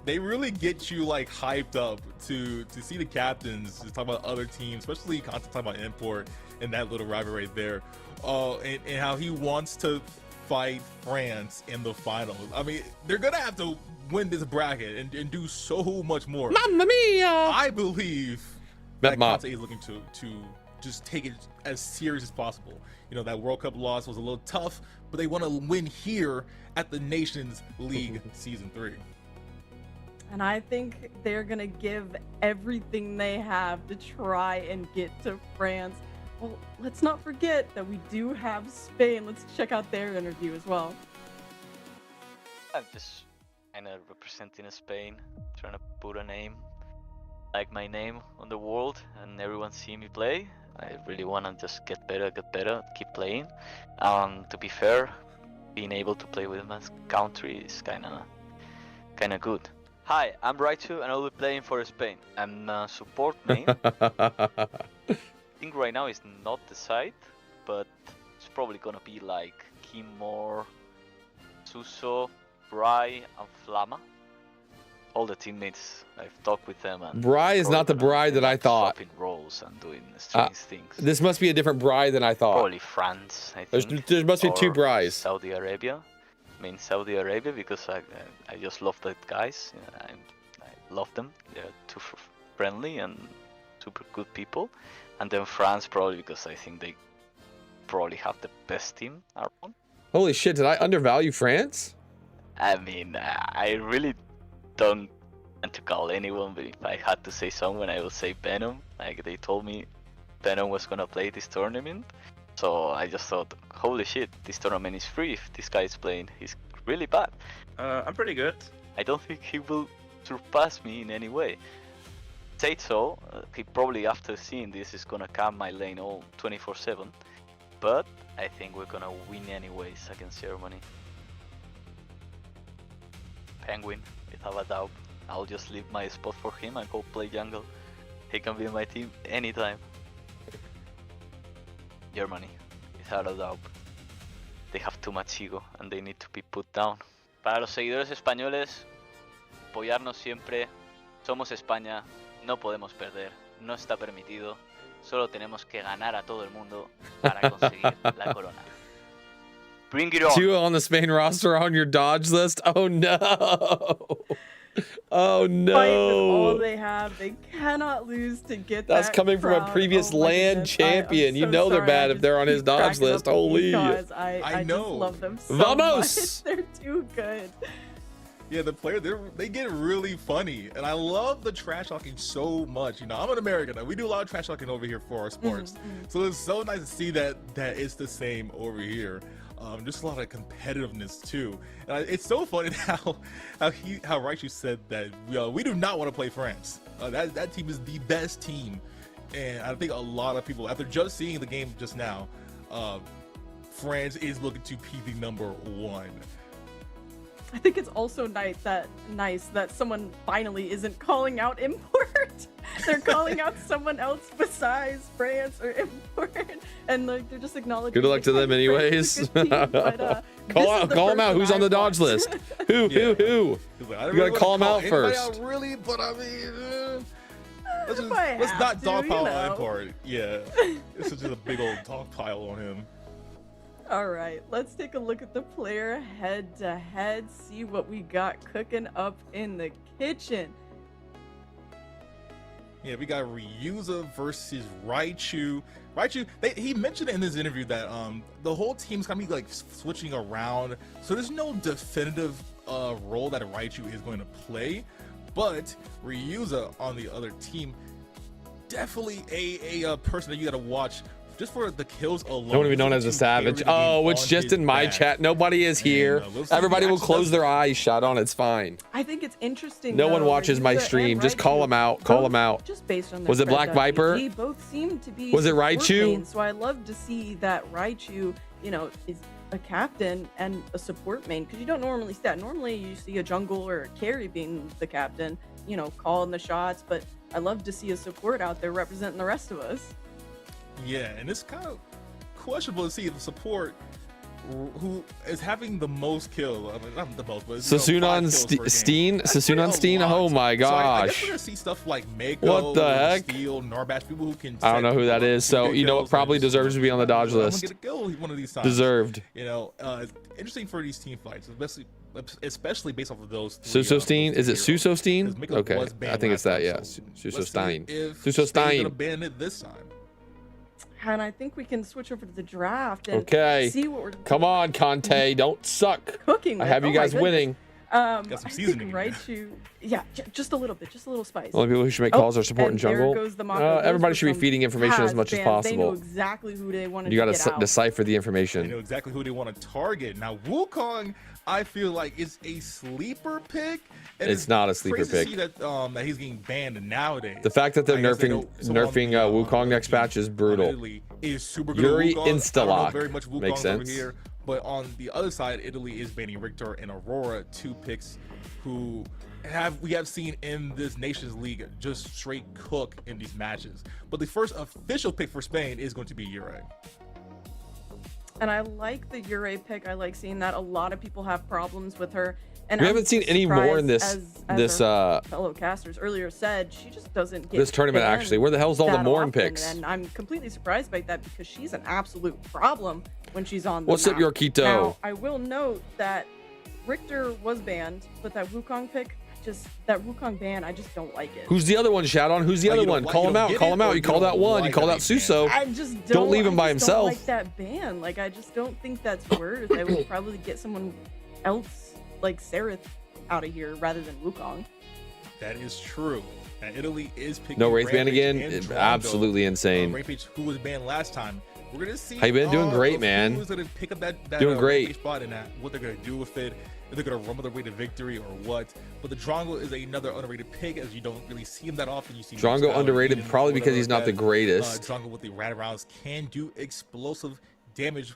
They really get you like hyped up to see the captains just talk about other teams, especially content talking about import and that little rivalry right there. And how he wants to fight France in the finals. I mean, they're gonna have to win this bracket and do so much more. Mamma mia! I believe that Conte is looking to just take it as serious as possible. You know, that World Cup loss was a little tough, but they want to win here at the Nations League Season 3. And I think they're going to give everything they have to try and get to France. Well, let's not forget that we do have Spain. Let's check out their interview as well. I'm just kind of representing Spain, trying to put a name like my name on the world and everyone see me play. I really want to just get better, keep playing. To be fair, being able to play with my country is kind of good. Hi, I'm Raichu and I'll be playing for Spain. I'm a support main. I think right now it's not the side, but it's probably gonna be like Kimor, Suso, Bry, and Flamma. All the teammates, I've talked with them. And Bry is not the Bry that I thought. Swapping roles and doing strange things. This must be a different Bry than I thought. Probably France, I think. There must be two Brys. Saudi Arabia. I mean Saudi Arabia because I just love the guys. I love them. They're too friendly and super good people. And then France probably because I think they probably have the best team around. Holy shit, did I undervalue France? I mean, I really don't want to call anyone, but if I had to say someone, I would say Venom. Like they told me Venom was gonna play this tournament. So I just thought, holy shit, this tournament is free if this guy is playing. He's really bad. I'm pretty good. I don't think he will surpass me in any way. Say so, he probably after seeing this is gonna camp my lane all 24/7. But I think we're gonna win anyways against Germany. Penguin, without a doubt. I'll just leave my spot for him and go play jungle. He can be in my team anytime. Germany, without a doubt. They have too much ego and they need to be put down. Para los seguidores españoles, apoyarnos siempre. Somos España, no podemos perder, no está permitido. Solo tenemos que ganar a todo el mundo para conseguir la corona. Bring it on. 2 on the Spain roster on your dodge list. Oh no. Oh no. Fight with all they have. They cannot lose to get That's that coming from a crown. previous Oh my land goodness. champion. I'm You so know they're sorry. bad I if they're on his keep dodge cracking list. up Holy. because I know. just love them so Vamos! much. They're too good. Yeah, the player they get really funny, and I love the trash talking so much. You know, I'm an American. We do a lot of trash talking over here for our sports, so it's so nice to see that it's the same over here. Just a lot of competitiveness too, and it's so funny how Raichu said that we do not want to play France. That team is the best team, and I think a lot of people, after just seeing the game just now, France is looking to be the #1. I think it's also nice that someone finally isn't calling out import. They're calling out someone else besides France or import, and like they're just acknowledging. Good luck to them anyways. Call them out. Who's on the dodge list? Who? You gotta call them out first. Really, but I mean, let's have not to, dogpile import. Yeah, this is just a big old dogpile on him. All right, let's take a look at the player head-to-head, see what we got cooking up in the kitchen. Yeah, we got Ryuza versus Raichu. He mentioned in this interview that the whole team's gonna be like switching around, so there's no definitive role that Raichu is going to play. But Ryuza on the other team, definitely a person that you gotta watch. Just for the kills alone. Don't even known as a savage. Oh, it's just in my chat. Nobody is here. Everybody will close their eyes. Shut on. It's fine. I think it's interesting. No one watches my stream. Just call them out. Call them out. Just based on was it Black Viper? Both seem to be. Was it support Raichu? mains, so I love to see that Raichu, is a captain and a support main, because you don't normally see that. Normally you see a jungle or a carry being the captain, calling the shots. But I love to see a support out there representing the rest of us. Yeah, and it's kind of questionable to see the support who is having the most kills. I mean, not the most, but Susunan Steen. Oh my gosh! So I guess we're gonna see stuff like Mako, what the heck? Steel, Narbash, people who can. I don't know who that is. So you know what? Probably deserves to be on the dodge list. I'm gonna get a kill one of these times. Deserved. It's interesting for these team fights, especially based off of those. Susosteen? Is it Susosteen? Okay, I think it's that. Yeah, Susosteen. Susosteen. Gonna ban it this time. And I think we can switch over to the draft and see what we're. Come on, Conte, don't suck. Cooking. I have you guys winning. Got some seasoning. Raichu, yeah, just a little bit, just a little spice. Only people who should make calls are support and jungle. There goes the Mako. Everybody should be feeding information as much as possible. They know exactly who they want to You get gotta out. decipher the information. They know exactly who they want to target. Now, Wukong, I feel like is a sleeper pick. And it's not a sleeper crazy pick. To see that he's getting banned nowadays. The fact that they're nerfing Wukong next patch is brutal. Is super good. Yuri Wukong. Insta-lock. Very much Wukong Makes sense. Over here. But on the other side, Italy is banning Richter and Aurora, 2 picks who we have seen in this Nations League just straight cook in these matches. But the first official pick for Spain is going to be Yuri. And I like the Yuri pick. I like seeing that. A lot of people have problems with her. And We haven't seen any more in this as our fellow casters earlier said, she just doesn't get this tournament banned actually. Where the hell's all the that Morn often, picks? And I'm completely surprised by that because she's an absolute problem when she's on the What's up, map. Yorkito? Now, I will note that Richter was banned, but that Wukong pick, that Wukong ban, I just don't like it. Who's the other one? Shout on. Who's the other one? Call him out. Call him out. You called out one. You called out Suso. I just don't leave him by himself. Don't like that ban. Like I just don't think that's worth. I would probably get someone else like Sereth out of here rather than Wukong. That is true. And Italy is picking No Wraith ban Rampage again. and Drongo. Absolutely insane. Rampage, who was banned last time. We're gonna see. How you been? Doing great, man. Who's gonna pick up that Doing great. Rampage spot and what they're gonna do with it? If they're gonna rumble their way to victory or what? But the Drongo is another underrated pick, as you don't really see him that often. You see Drongo underrated probably because he's not the greatest. Drongo with the rat rounds can do explosive damage,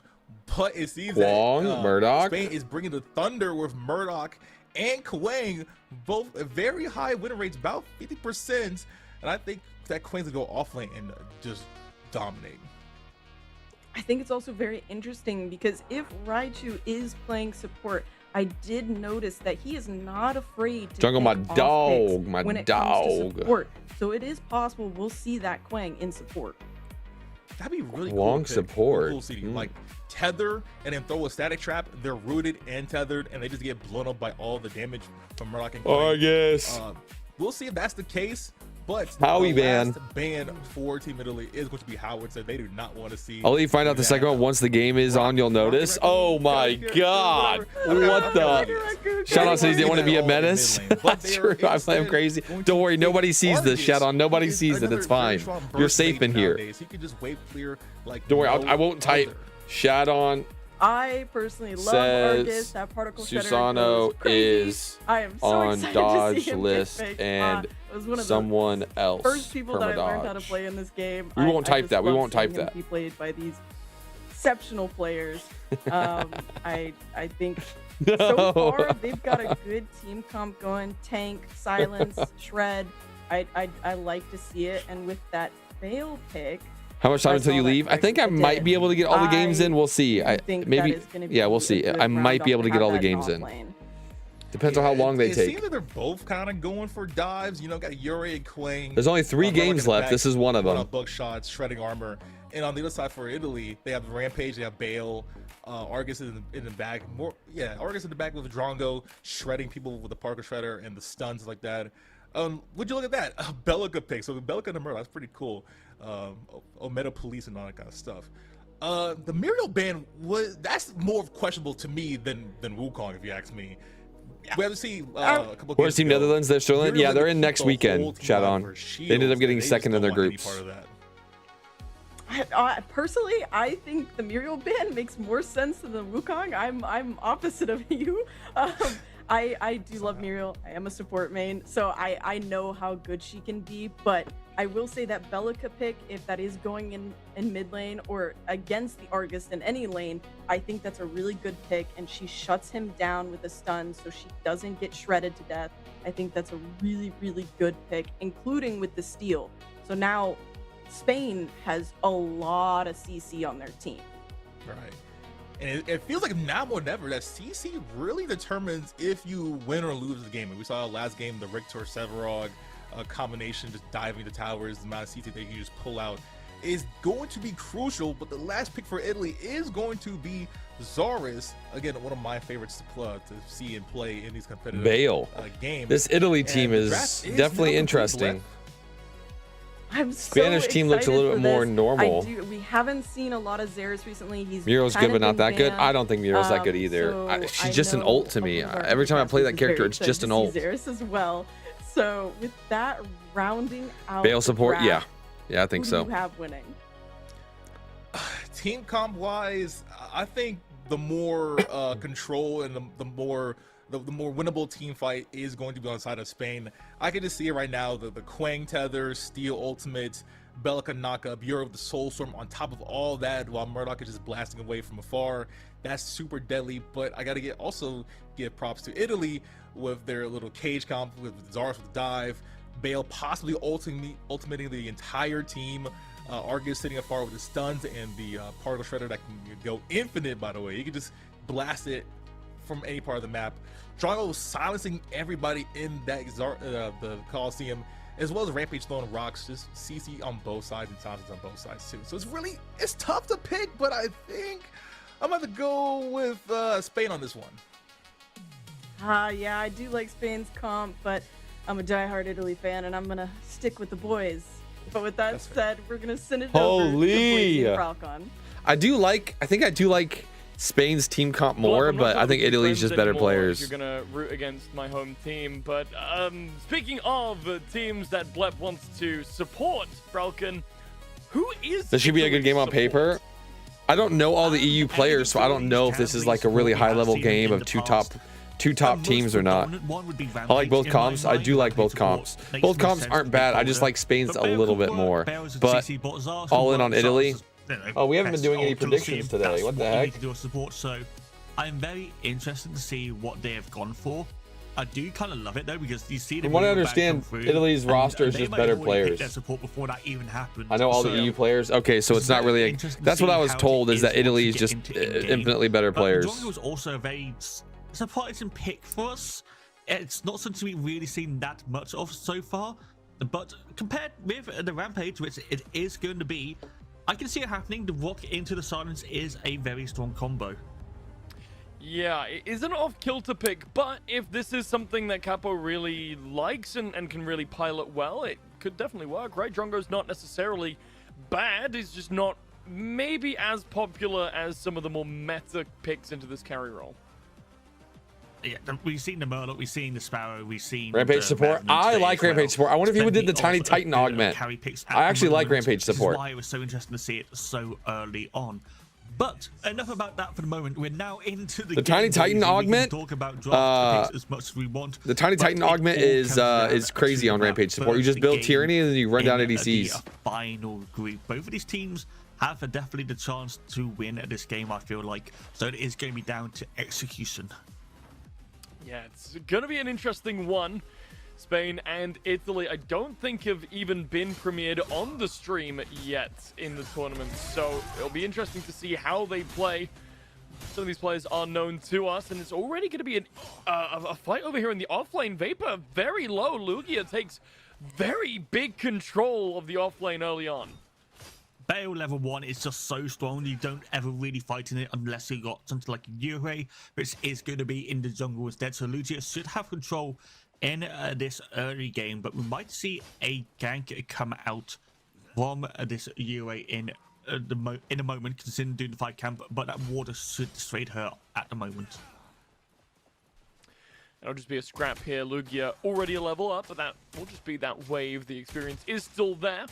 but it seems Kwang, that Murdoch. Spain is bringing the thunder with Murdoch and Kwang, both very high win rates, about 50%. And I think that Kwang's gonna go off lane and just dominate. I think it's also very interesting because if Raichu is playing support, I did notice that he is not afraid to Jungle, my pick off dog, picks my when it comes to dog. support. So it is possible we'll see that Quang in support. That'd be really Long cool. to pick. support. Cool CD. Like tether and then throw a static trap. They're rooted and tethered, and they just get blown up by all the damage from Murloc and Oh, Quang. yes. We'll see if that's the case. But Howie the ban. last ban for Team Italy is going to be Howard. So they do not want to see. I'll let you find out the second one once the game is on. You'll notice. Oh my god! What the? Shout out says he didn't want to be a menace. That's true. I'm crazy. Don't worry, nobody sees this. Shout out. Nobody sees it. It's fine. You're safe in here. He can just wave clear. Like Don't worry. I won't type. Shout on. I personally love Says Argus. That particle shredder Susano goes crazy. is I am so on excited to dodge see him get list picked. and It was one of the someone else. first people that I learned how to permadodge. play in this game. We won't I type just that. We love won't seeing type him that. Be played by these exceptional players. I think so far they've got a good team comp going. Tank, silence, shred. I like to see it. And with that fail pick. How much time until you leave? I think I might be able to get all the games in. We'll see. I think maybe. that is gonna Yeah, be we'll a see. good I might round be off able to to get have all the that games off in. lane. Depends on how long they It take. seems like they're both kind of going for dives. You know, got Yuri and Quang. There's only 3 Murloc games in the left. back, This is one of them. Buckshots, shredding armor, and on the other side for Italy, they have Rampage, they have Bale, Argus in the back. Argus in the back with Drongo shredding people with the Parker Shredder and the stuns like that. Would you look at that? A Bellica pick. So Bellica and the Murloc, that's pretty cool. Omega Police and all that kind of stuff. The Muriel ban that's more questionable to me than Wukong, if you ask me. We have to see a couple. Where's Team Netherlands? They're still in. Muriel Yeah, they're had in to next keep the whole weekend. team Shout out on. for They ended up shields, getting and they second just in their don't want any groups. part of that. Personally, I think the Muriel ban makes more sense than the Wukong. I'm opposite of you. I do love Muriel. I am a support main, so I know how good she can be. But I will say that Bellica pick, if that is going in mid lane or against the Argus in any lane, I think that's a really good pick. And she shuts him down with a stun, so she doesn't get shredded to death. I think that's a really, really good pick, including with the steal. So now Spain has a lot of CC on their team. Right. And it feels like now more than ever that CC really determines if you win or lose the game. And we saw last game, the Rictor Severog combination, just diving the towers, the amount of CC that you just pull out is going to be crucial. But the last pick for Italy is going to be Zarus. Again, one of my favorites to see and play in these competitive Bale. games. This Italy team is definitely interesting. I'm Spanish so team looks a little excited bit for more this. normal. We haven't seen a lot of Xerath recently. He's Muriel's kind good, of but not been that good. banned. I don't think Muriel's that good either. So She's I just an know ult to a me. lot of our Every time I play that investors character, very it's just an excited ult. to see Xerath as well. So with that rounding out Bale the support, draft, yeah, I think who so. do you have winning? Team comp wise, I think the more control and the more winnable team fight is going to be on the side of Spain. I can just see it right now, the Quang tether, Steel ultimate, Bellica knockup, Euro with the Soul Storm on top of all that while Murloc is just blasting away from afar. That's super deadly, but I gotta also give props to Italy with their little cage comp with Zarus with the dive, Bale possibly ultimating the entire team, Argus sitting afar with the stuns and the particle shredder that can go infinite, by the way. You can just blast it from any part of the map. Drongo silencing everybody in that the Coliseum, as well as Rampage throwing rocks, just CC on both sides and silences on both sides too. So it's tough to pick, but I think I'm going to go with Spain on this one. Yeah, I do like Spain's comp, but I'm a diehard Italy fan, and I'm gonna stick with the boys. But with that said, we're gonna send it over to Boise and Falcon. I think I do like Spain's team comp more, but I think Italy's just better players. You're gonna root against my home team, but speaking of teams that Blep wants to support, Falcon, who is? This should be a good game on paper. I don't know all the EU players, so I don't know if this is like a really high-level game of two top teams or not. I like both comps. I do like both comps. Both comps aren't bad. I just like Spain's a little bit more. But all in on Italy. Oh, we haven't been doing any predictions today. What the heck? So I'm very interested to see what they have gone for. I do kind of love it though, because you see the From what I understand, Italy's roster is just better players. Their support before that even happened. I know all the EU players. Okay, so it's not really. That's what I was told, is that Italy is just infinitely better players. Drongo was also a very surprising pick for us. It's not something we've really seen that much of so far, but compared with the Rampage, which it is going to be, I can see it happening. The Rock into the Silence is a very strong combo. Yeah, it is an off-kilter pick, but if this is something that Capo really likes and can really pilot well, it could definitely work, right? Drongo's not necessarily bad, he's just not maybe as popular as some of the more meta picks into this carry role. Yeah, we've seen the Murloc, we've seen the Sparrow, we've seen Rampage support. I like Rampage support. I wonder if he would did the Tiny Titan augment. I actually like Rampage support. This is why it was so interesting to see it so early on. But enough about that for the moment. We're now into the Tiny Titan augment. Talk about draft picks as much as we want. The Tiny Titan augment is crazy on Rampage support. You just build Tyranny and then you run down ADCs. Final group. Both of these teams have definitely the chance to win at this game, I feel like. So it is going to be down to execution. Yeah, it's going to be an interesting one. Spain and Italy, I don't think have even been premiered on the stream yet in the tournament, so it'll be interesting to see how they play. Some of these players are known to us, and it's already going to be a fight over here in the offlane. Vapor very low. Lugia takes very big control of the offlane early on. Bale level 1 is just so strong, you don't ever really fight in it unless you got something like Yurei, which is going to be in the jungle instead. So Lugia should have control in this early game, but we might see a gank come out from this Yurei in a moment, considering doing the fight camp, but that water should dissuade her at the moment. It'll just be a scrap here. Lugia already a level up, but that will just be that wave. The experience is still there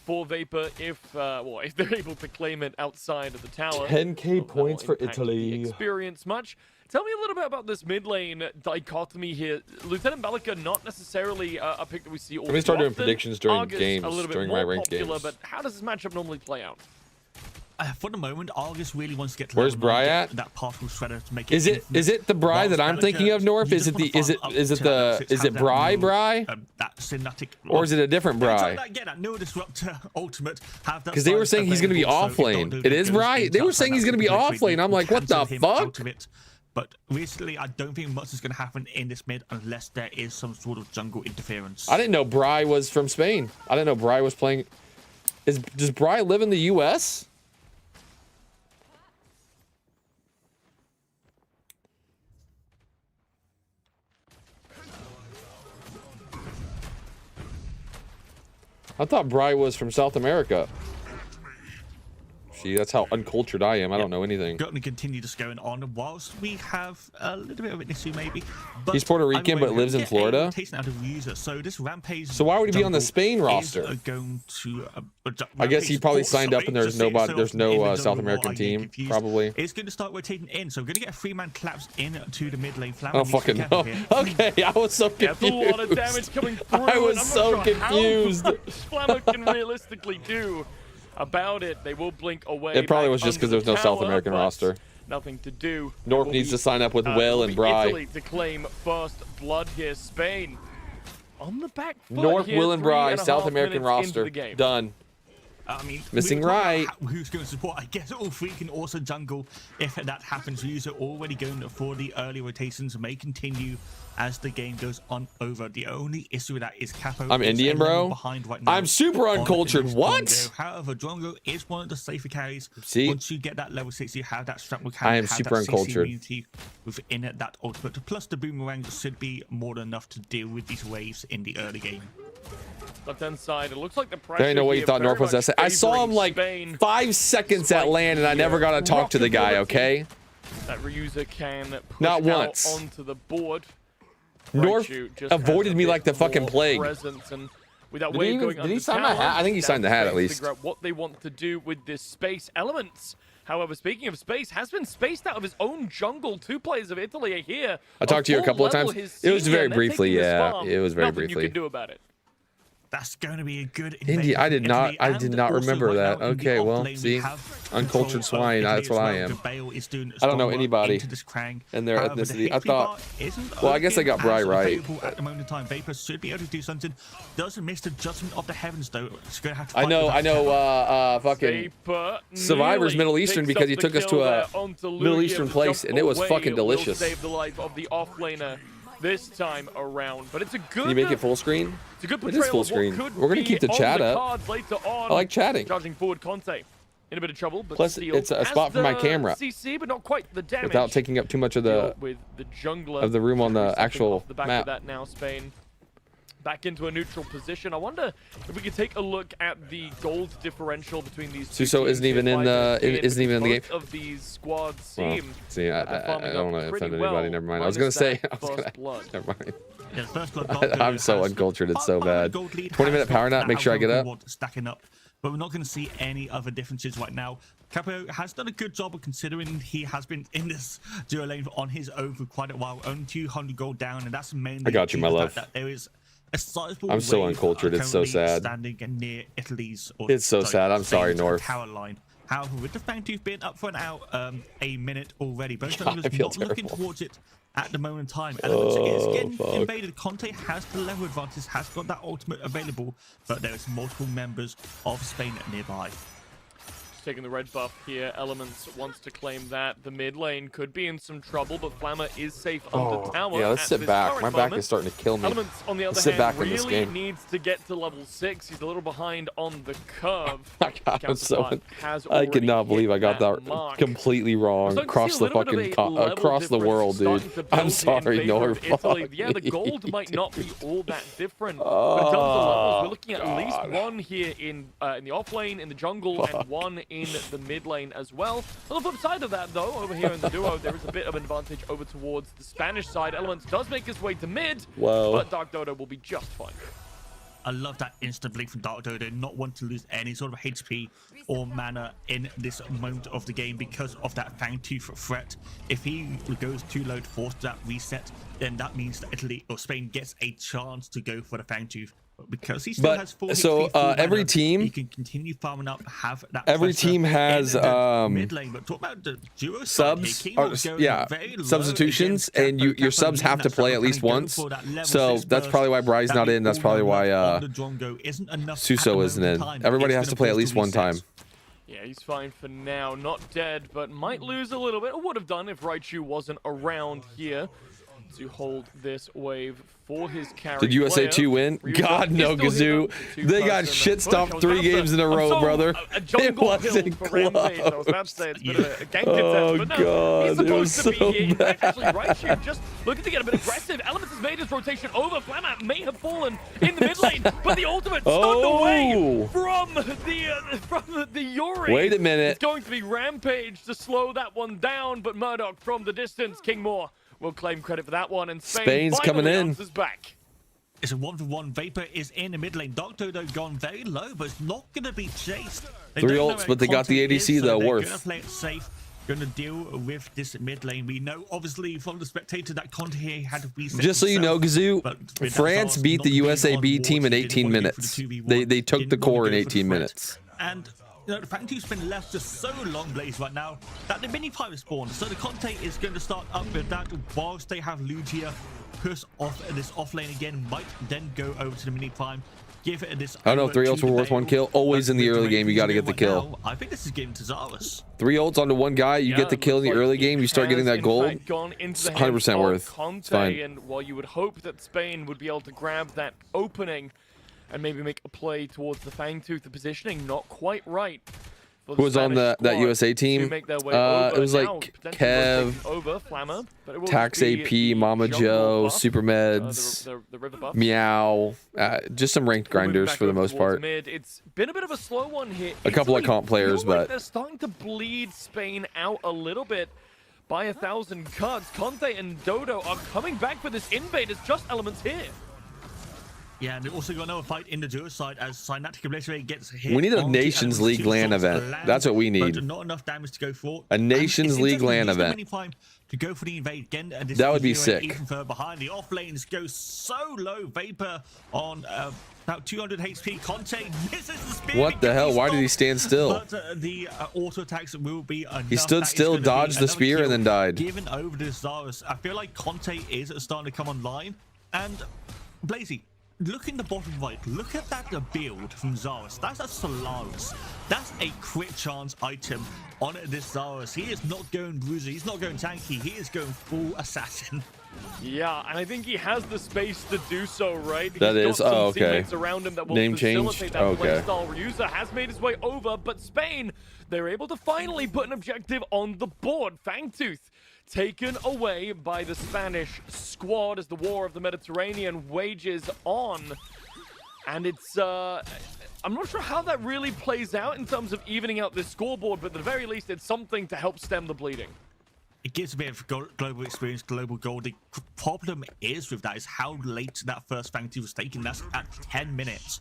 for Vapor if they're able to claim it outside of the tower. 10k points for Italy. Experience much. Tell me a little bit about this mid lane dichotomy here. Lieutenant Bellica, not necessarily a pick that we see all Let me start doing often. predictions during Argus, games, a little bit during more my ranked popular, games. But how does this matchup normally play out? For the moment, Argus really wants to get to Where's Bri at? that particle shredder to make it. Is it the Bri that I'm thinking of, North? Is it Bri? That Synatic, or is it a different Bri? No disruptor ultimate. Because they were saying he's going to be off lane. It is Bri. They were saying he's going to be off lane. I'm like, what the fuck? But recently, I don't think much is going to happen in this mid unless there is some sort of jungle interference. I didn't know Bri was from Spain. I didn't know Bri was playing. Does Bri live in the U.S.? I thought Bri was from South America. See, that's how uncultured I am. I don't know anything. Going to continue just going on whilst we have a little bit of an issue, maybe. But he's Puerto Rican but lives in Florida. Out of user. So this Rampage. So why would he be on the Spain roster? Going to, I guess he probably signed up and there's nobody. There's no South American team. Probably. It's going to start rotating in. So we're going to get a 3-man collapse into the mid lane. I don't fucking know. Okay, I was so confused. That's a lot of damage coming through. I was so confused. Flammer can realistically do about it. They will blink away. It probably was just because there was no South American roster. Nothing to do. North needs to sign up with Will and Bri. Italy to claim first blood here. Spain on the back foot. North, here, Will and Bri, South American roster. Done. I mean, missing right. Who's going to support? I guess all three can also jungle if that happens. User already going for the early rotations, may continue as the game goes on over. The only issue with that is Capo. I'm Indian, bro. Behind right now. I'm super uncultured. What? However, Drongo is one of the safer carries. See, once you get that level 6, you have that strap. I am super uncultured. Within that ultimate, plus the boomerang should be more than enough to deal with these waves in the early game. Left-hand side, it looks like the pressure. There ain't no way you thought North was that. I saw him like 5 seconds at land, and I never got to talk to the guy. Okay. That Ryuza can push not once onto the board. North avoided me like the fucking plague. And with that wave going did he sign my hat? I think he signed the hat at least. Figure out what they want to do with this space elements. However, speaking of space, has been spaced out of his own jungle. 2 players of Italy are here. I talked to you a couple of times. It was very briefly, yeah. It was very briefly. Nothing you can do about it. That's going to be a good India. I did not And remember also that. right now in the Okay, off well, lane, we see, have uncultured control of swine. Italy That's as what I well. am. The Bale is doing I don't know strong work anybody into this Krang. and their However, ethnicity. the I HP thought. bar isn't Well, I guess I looking got Bri as right. favorable at the moment in time. Vapor should be able to do something. Doesn't miss the judgment of the heavens though. It's going to have to. I know. Fucking Vapor Survivor's nearly Middle Eastern picks because up he the took us kill to there a onto Middle Lugia. Eastern The place, jump and it was away fucking will delicious. save the life of the offlaner this time around, but it's a good. Can you make it full screen? It's a good It portrayal is full of what screen. could We're gonna be keep the on chat the up. cards later on. I like chatting. Charging forward, Conte in a bit of trouble, but Plus, still it's a has spot for my the camera. CC, but not quite the damage. Without taking up too much of Deal with the jungler the room on the stepping actual off the back map. of that now, Spain back into a neutral position. I wonder if we could take a look at the gold differential between these two Suso teams isn't even here, in 5 the and 10, isn't even in the game. both of these squads Well, seem see, I that they're farming don't up want to pretty offend well, anybody. Never mind. I was minus gonna say. that I was first gonna. blood. Never mind. Yeah, the first blood I'm so uncultured. It's so bad. 20-minute power nap. Make sure I get up. Stacking up, but we're not going to see any other differences right now. Capo has done a good job of considering he has been in this duo lane on his own for quite a while. Only 200 gold down, and that's mainly. I got you, my due to the love. fact that there is a sizable I'm so wave uncultured. It's so currently sad. Standing near Italy's. It's so sad. I'm sorry, Spain's North. power line. However, with the Fangtooth being up for an out a minute already, both God, I owners feel not looking terrible. towards it at the moment in time. Elements is getting fuck. invaded. Conte has the level advantage, has got that ultimate available, but there is multiple members of Spain nearby. Taking the red buff here. Elements wants to claim that. The mid lane could be in some trouble, but Flammer is safe under tower. Yeah, let's at sit this back. current My back moment. is starting to kill me. Elements, on the other Let's sit hand, back in really this game. needs to get to level 6. He's a little behind on the curve. God, I'm so. Counterpart has I already cannot hit believe I got that mark. completely wrong Starting to across see the a little bit fucking of a level across the difference world, dude. starting to build I'm in sorry, favor North. of Italy. Fuck Yeah, the me. gold might not be all that different, but in terms of levels, we're looking at least one here in the off lane, in the jungle, and one in the mid lane as well. On the flip side of that, though, over here in the duo, there is a bit of an advantage over towards the Spanish side. Elements does make his way to mid, Whoa. but Dark Dodo will be just fine. I love that instant blink from Dark Dodo, not want to lose any sort of HP or mana in this moment of the game because of that Fangtooth threat. If he goes too low to force that reset, then that means that Italy or Spain gets a chance to go for the Fangtooth. But because he still has full so HP, full every mana, team, he can continue farming up, have that every pressure team has in the mid lane. But talk about the duo side here, subs, King or, was going yeah, very low substitutions, against and Capo. your Capo subs using have to that play stuff at to least kinda go once. for that level So 6 that's burst probably why Bri's that not we in. That's all probably know why on the Drongo isn't enough at the Suso moment isn't in in. time. Everybody It's has gonna to play at force least the one time. resets. Yeah, he's fine for now. Not dead, but might lose a little bit. Or would have done if Raichu wasn't around here to hold this wave for his carry. Did USA 2 win? God no, Gazoo. They got shit stomped 3 games in a row, brother. It wasn't close. I was about to say it's been a gank Oh attempt, but no, he's God, it was supposed to so be here. In fact, bad. actually, Raichu just looking to get a bit aggressive. Elements has made his rotation over. Flammat may have fallen in the mid lane, but the ultimate stunned away from the Yuri. Wait a minute. It's going to be Rampage to slow that one down, but Murdoch from the distance. King Moore will claim credit for that one, and Spain's finally coming in. answers back. It's a 1v1. Vapor is in the mid lane. Dark Dodo gone very low, but it's not going to be chased. They 3 don't know ults, where but they got the Conte ADC is, so though, they're worth. Going to play it safe. Going to deal with this mid lane. We know, obviously, from the spectator that Conte here had to reset Just so you know, himself, Gazoo, but with France that beat the not being USA on B board, team in he didn't 18 want to go for minutes. the 2v1, They took didn't the want to core in go for the 18 threat. minutes. And the Fangtooth's been left just so long, Blaze, right now that the mini fight is spawned. So the Conte is going to start up with that whilst they have Lugia push off this off lane again. Might then go over to the mini prime. Give it this. I don't know if 3 ults were worth 1 kill. Always in the early game, you got to get the Right kill. now, I think this is getting to Zaris. 3 ults onto 1 guy, you get the kill in the early game, you start getting that gold. It's 100% worth. It's fine. And while you would hope that Spain would be able to grab that opening and maybe make a play towards the Fangtooth, the positioning not quite right. Who was on that USA team? It was like Kev, Flammer, but it will Tax be AP, the Mama jungle Joe, buff, Super Meds, the river buff. Meow, just some ranked Moving grinders back for the over most towards part. Mid. It's been a bit of a slow one here. A couple of Italy comp players, feel like but they're starting to bleed Spain out a little bit by 1,000 cuts. Conte and Dodo are coming back for this invade. It's just Elements here. Yeah, and also got another fight in the duo side as Synaptic Obliterate gets hit. We need a onto Nations Element's League two LAN swords event. land, That's what we need. But not enough damage to go for. A Nations League LAN event. To go for the invade again, and this That would be Heyyyy sick. Even further behind, the off lanes go so low. Vapor on about 200 HP. Conte misses the spear. What the hell? Why did he stand still? But the auto attacks will be enough. He stood still, dodged the spear, and then died. Given over to Zarus. I feel like Conte is starting to come online. And Blazy, look in the bottom right. Look at that build from Zarus. That's a Solaris. That's a crit chance item on this Zarus. He is not going bruiser. He's not going tanky. He is going full assassin. Yeah, and I think he has the space to do so, right? That is, oh, okay. Teammates around him that will Name facilitate change? that Okay. playstyle. Ryuza has made his way over, but Spain, they're able to finally put an objective on the board. Fangtooth taken away by the Spanish squad as the War of the Mediterranean wages on. And it's, I'm not sure how that really plays out in terms of evening out this scoreboard, but at the very least, it's something to help stem the bleeding. It gives a bit of global experience, global gold. The problem is with that is how late that first Fangtooth was taken. That's at 10 minutes.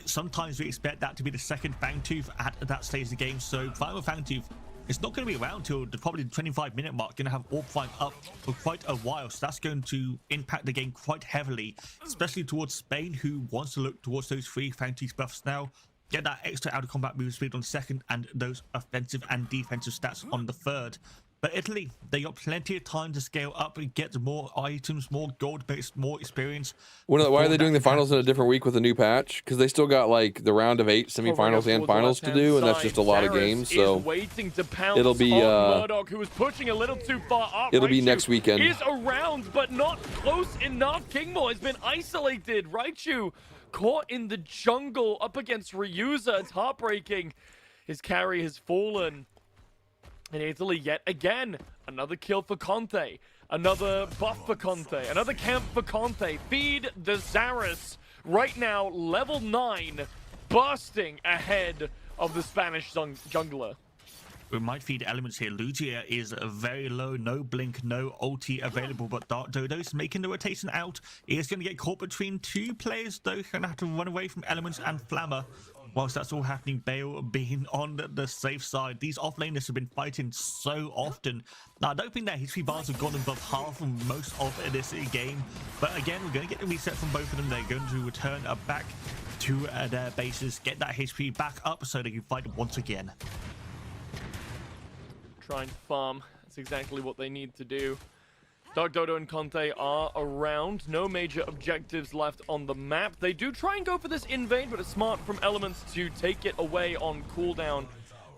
Sometimes we expect that to be the second Fangtooth at that stage of the game. So final Fangtooth, it's not going to be around till probably the 25-minute mark. Going to have Orb Prime up for quite a while. So that's going to impact the game quite heavily, especially towards Spain, who wants to look towards those 3 Fangtooth buffs now. Get that extra out of combat move speed on the second and those offensive and defensive stats on the third. But Italy, they got plenty of time to scale up and get more items, more gold base, more experience. Why are they doing the finals in a different week with a new patch? Because they still got like the round of 8 semifinals and finals to do, and that's just a lot of games. So waiting to pounce it'll be on Murdoch, who was pushing a little too far up. It'll be next weekend. Is around, but not close enough. Kingmore has been isolated. Raichu caught in the jungle up against Ryuza. It's heartbreaking. His carry has fallen. In Italy, yet again, another kill for Conte, another buff for Conte, another camp for Conte. Feed the Zarus right now, level 9, bursting ahead of the Spanish jungler. We might feed elements here. Lugia is very low, no blink, no ulti available, but Dark Dodo's making the rotation out. He is going to get caught between 2 players, though. He's going to have to run away from elements and Flammer. Whilst that's all happening, Bale being on the safe side. These offlaners have been fighting so often. Now, I don't think their HP bars have gone above half for most of this game. But again, we're going to get the reset from both of them. They're going to return back to their bases, get that HP back up so they can fight once again. Trying to farm. That's exactly what they need to do. Dark Dodo and Conte are around. No major objectives left on the map. They do try and go for this invade, but it's smart from Elements to take it away on cooldown.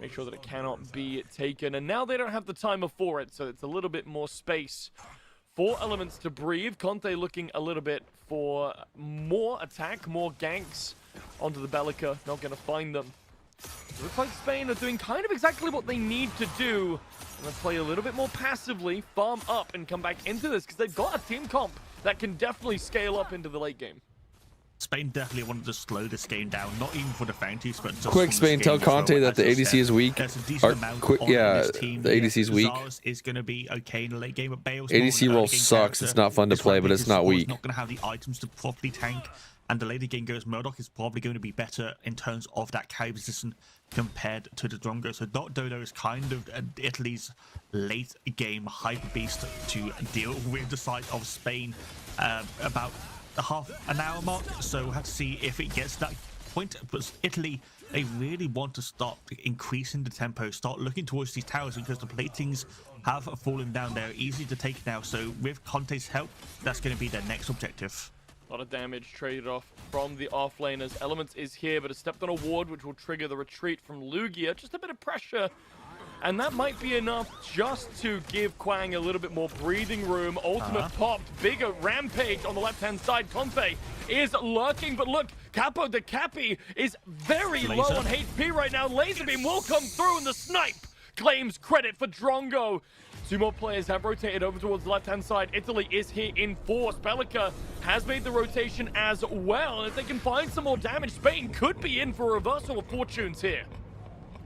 Make sure that it cannot be taken. And now they don't have the timer for it, so it's a little bit more space for Elements to breathe. Conte looking a little bit for more attack, more ganks onto the Bellica. Not going to find them. It looks like Spain are doing kind of exactly what they need to do. And let's play a little bit more passively, farm up, and come back into this, because they've got a team comp that can definitely scale up into the late game. Spain definitely wanted to slow this game down, not even for the Fangtooth, but just quick, Spain, tell Conte that the ADC is weak. There's a decent amount on this team. The ADC is weak. Zarus is going to be okay in the late game, but Bale's ADC role sucks. It's not fun to play, but it's not weak. Not going to have the items to properly tank. And the later game goes, Murdoch is probably going to be better in terms of that carry position compared to the Drongo. So Dark Dodo is kind of Italy's late game hyper beast to deal with the side of Spain about the half an hour mark. So we'll have to see if it gets to that point. But Italy, they really want to start increasing the tempo, start looking towards these towers, because the platings have fallen down. They're easy to take now. So with Conte's help, that's going to be their next objective. A lot of damage traded off from the offlaners. Elements is here, but has stepped on a ward, which will trigger the retreat from Lugia. Just a bit of pressure, and that might be enough just to give Kwang a little bit more breathing room. Ultimate popped, bigger rampage on the left-hand side. Conte is lurking, but look, Capo de Capi is very low on HP right now. Laserbeam will come through, and the snipe claims credit for Drongo. 2 more players have rotated over towards the left-hand side. Italy is here in force. Bellica has made the rotation as well. And if they can find some more damage, Spain could be in for a reversal of fortunes here.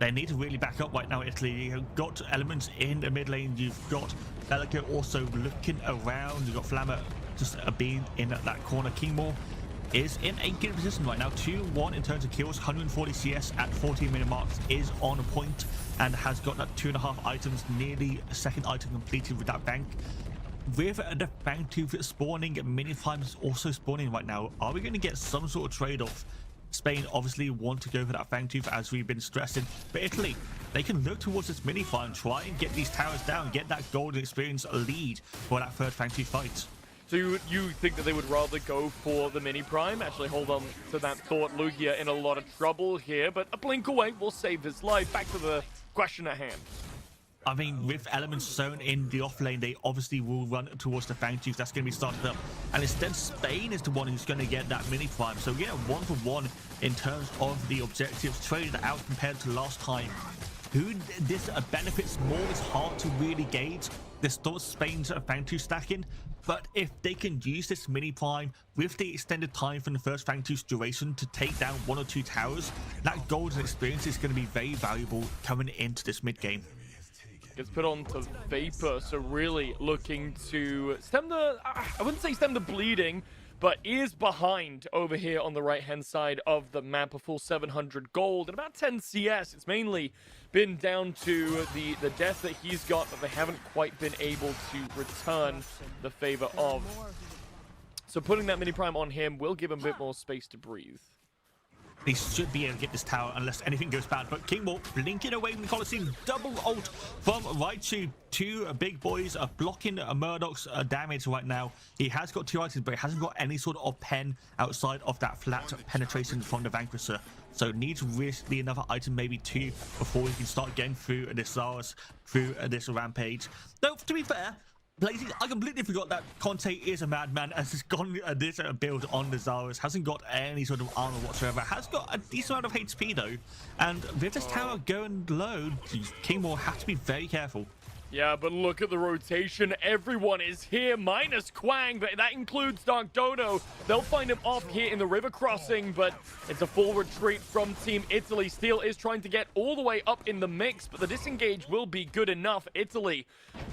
They need to really back up right now, Italy. You've got Elements in the mid lane. You've got Bellica also looking around. You've got Flammer just being in that corner. Kingmore is in a good position right now. 2-1 in terms of kills, 140 CS at 14-minute marks, is on a point and has got that 2.5 items, nearly a second item completed with that bank. With the Fangtooth spawning, mini primes also spawning right now. Are we going to get some sort of trade-off? Spain obviously want to go for that Fangtooth, as we've been stressing, but Italy, they can look towards this mini farm, try and get these towers down, get that golden experience lead for that third Fangtooth fight. So you think that they would rather go for the mini prime? Actually, hold on to that thought. Lugia in a lot of trouble here, but a blink away will save his life. Back to the question at hand. I mean, with elements zone in the off lane, they obviously will run towards the Fangtooth. That's going to be started up. And instead, Spain is the one who's going to get that mini prime. So yeah, 1-for-1 in terms of the objectives, traded out compared to last time. Who this benefits more is hard to really gauge. This stops Spain's Fangtooth stacking. But if they can use this mini prime with the extended time from the first Fangtooth's duration to take down 1 or 2 towers, that golden experience is going to be very valuable coming into this mid game. Gets put on to Vapor, so really looking to stem the, I wouldn't say stem the bleeding, but is behind over here on the right-hand side of the map, a full 700 gold and about 10 CS. It's mainly been down to the death that he's got that they haven't quite been able to return the favor of. So putting that mini prime on him will give him a bit more space to breathe. They should be able to get this tower unless anything goes bad. But Kingmore blinking away from the Colosseum. Double ult from Raichu. 2 big boys are blocking Murdoch's damage right now. He has got 2 items, but he hasn't got any sort of pen outside of that flat penetration from the Vanquisher. So needs really another item, maybe 2, before he can start getting through this Zaras, through this Rampage. Though, to be fair, Blazing, I completely forgot that Conte is a madman, as has gone this build on the Zaras, hasn't got any sort of armor whatsoever, has got a decent amount of HP though, and with this tower going low, Kingmore has to be very careful. Yeah, but look at the rotation. Everyone is here, minus Quang, but that includes Dark Dodo. They'll find him off here in the river crossing, but it's a full retreat from Team Italy. Steel is trying to get all the way up in the mix, but the disengage will be good enough. Italy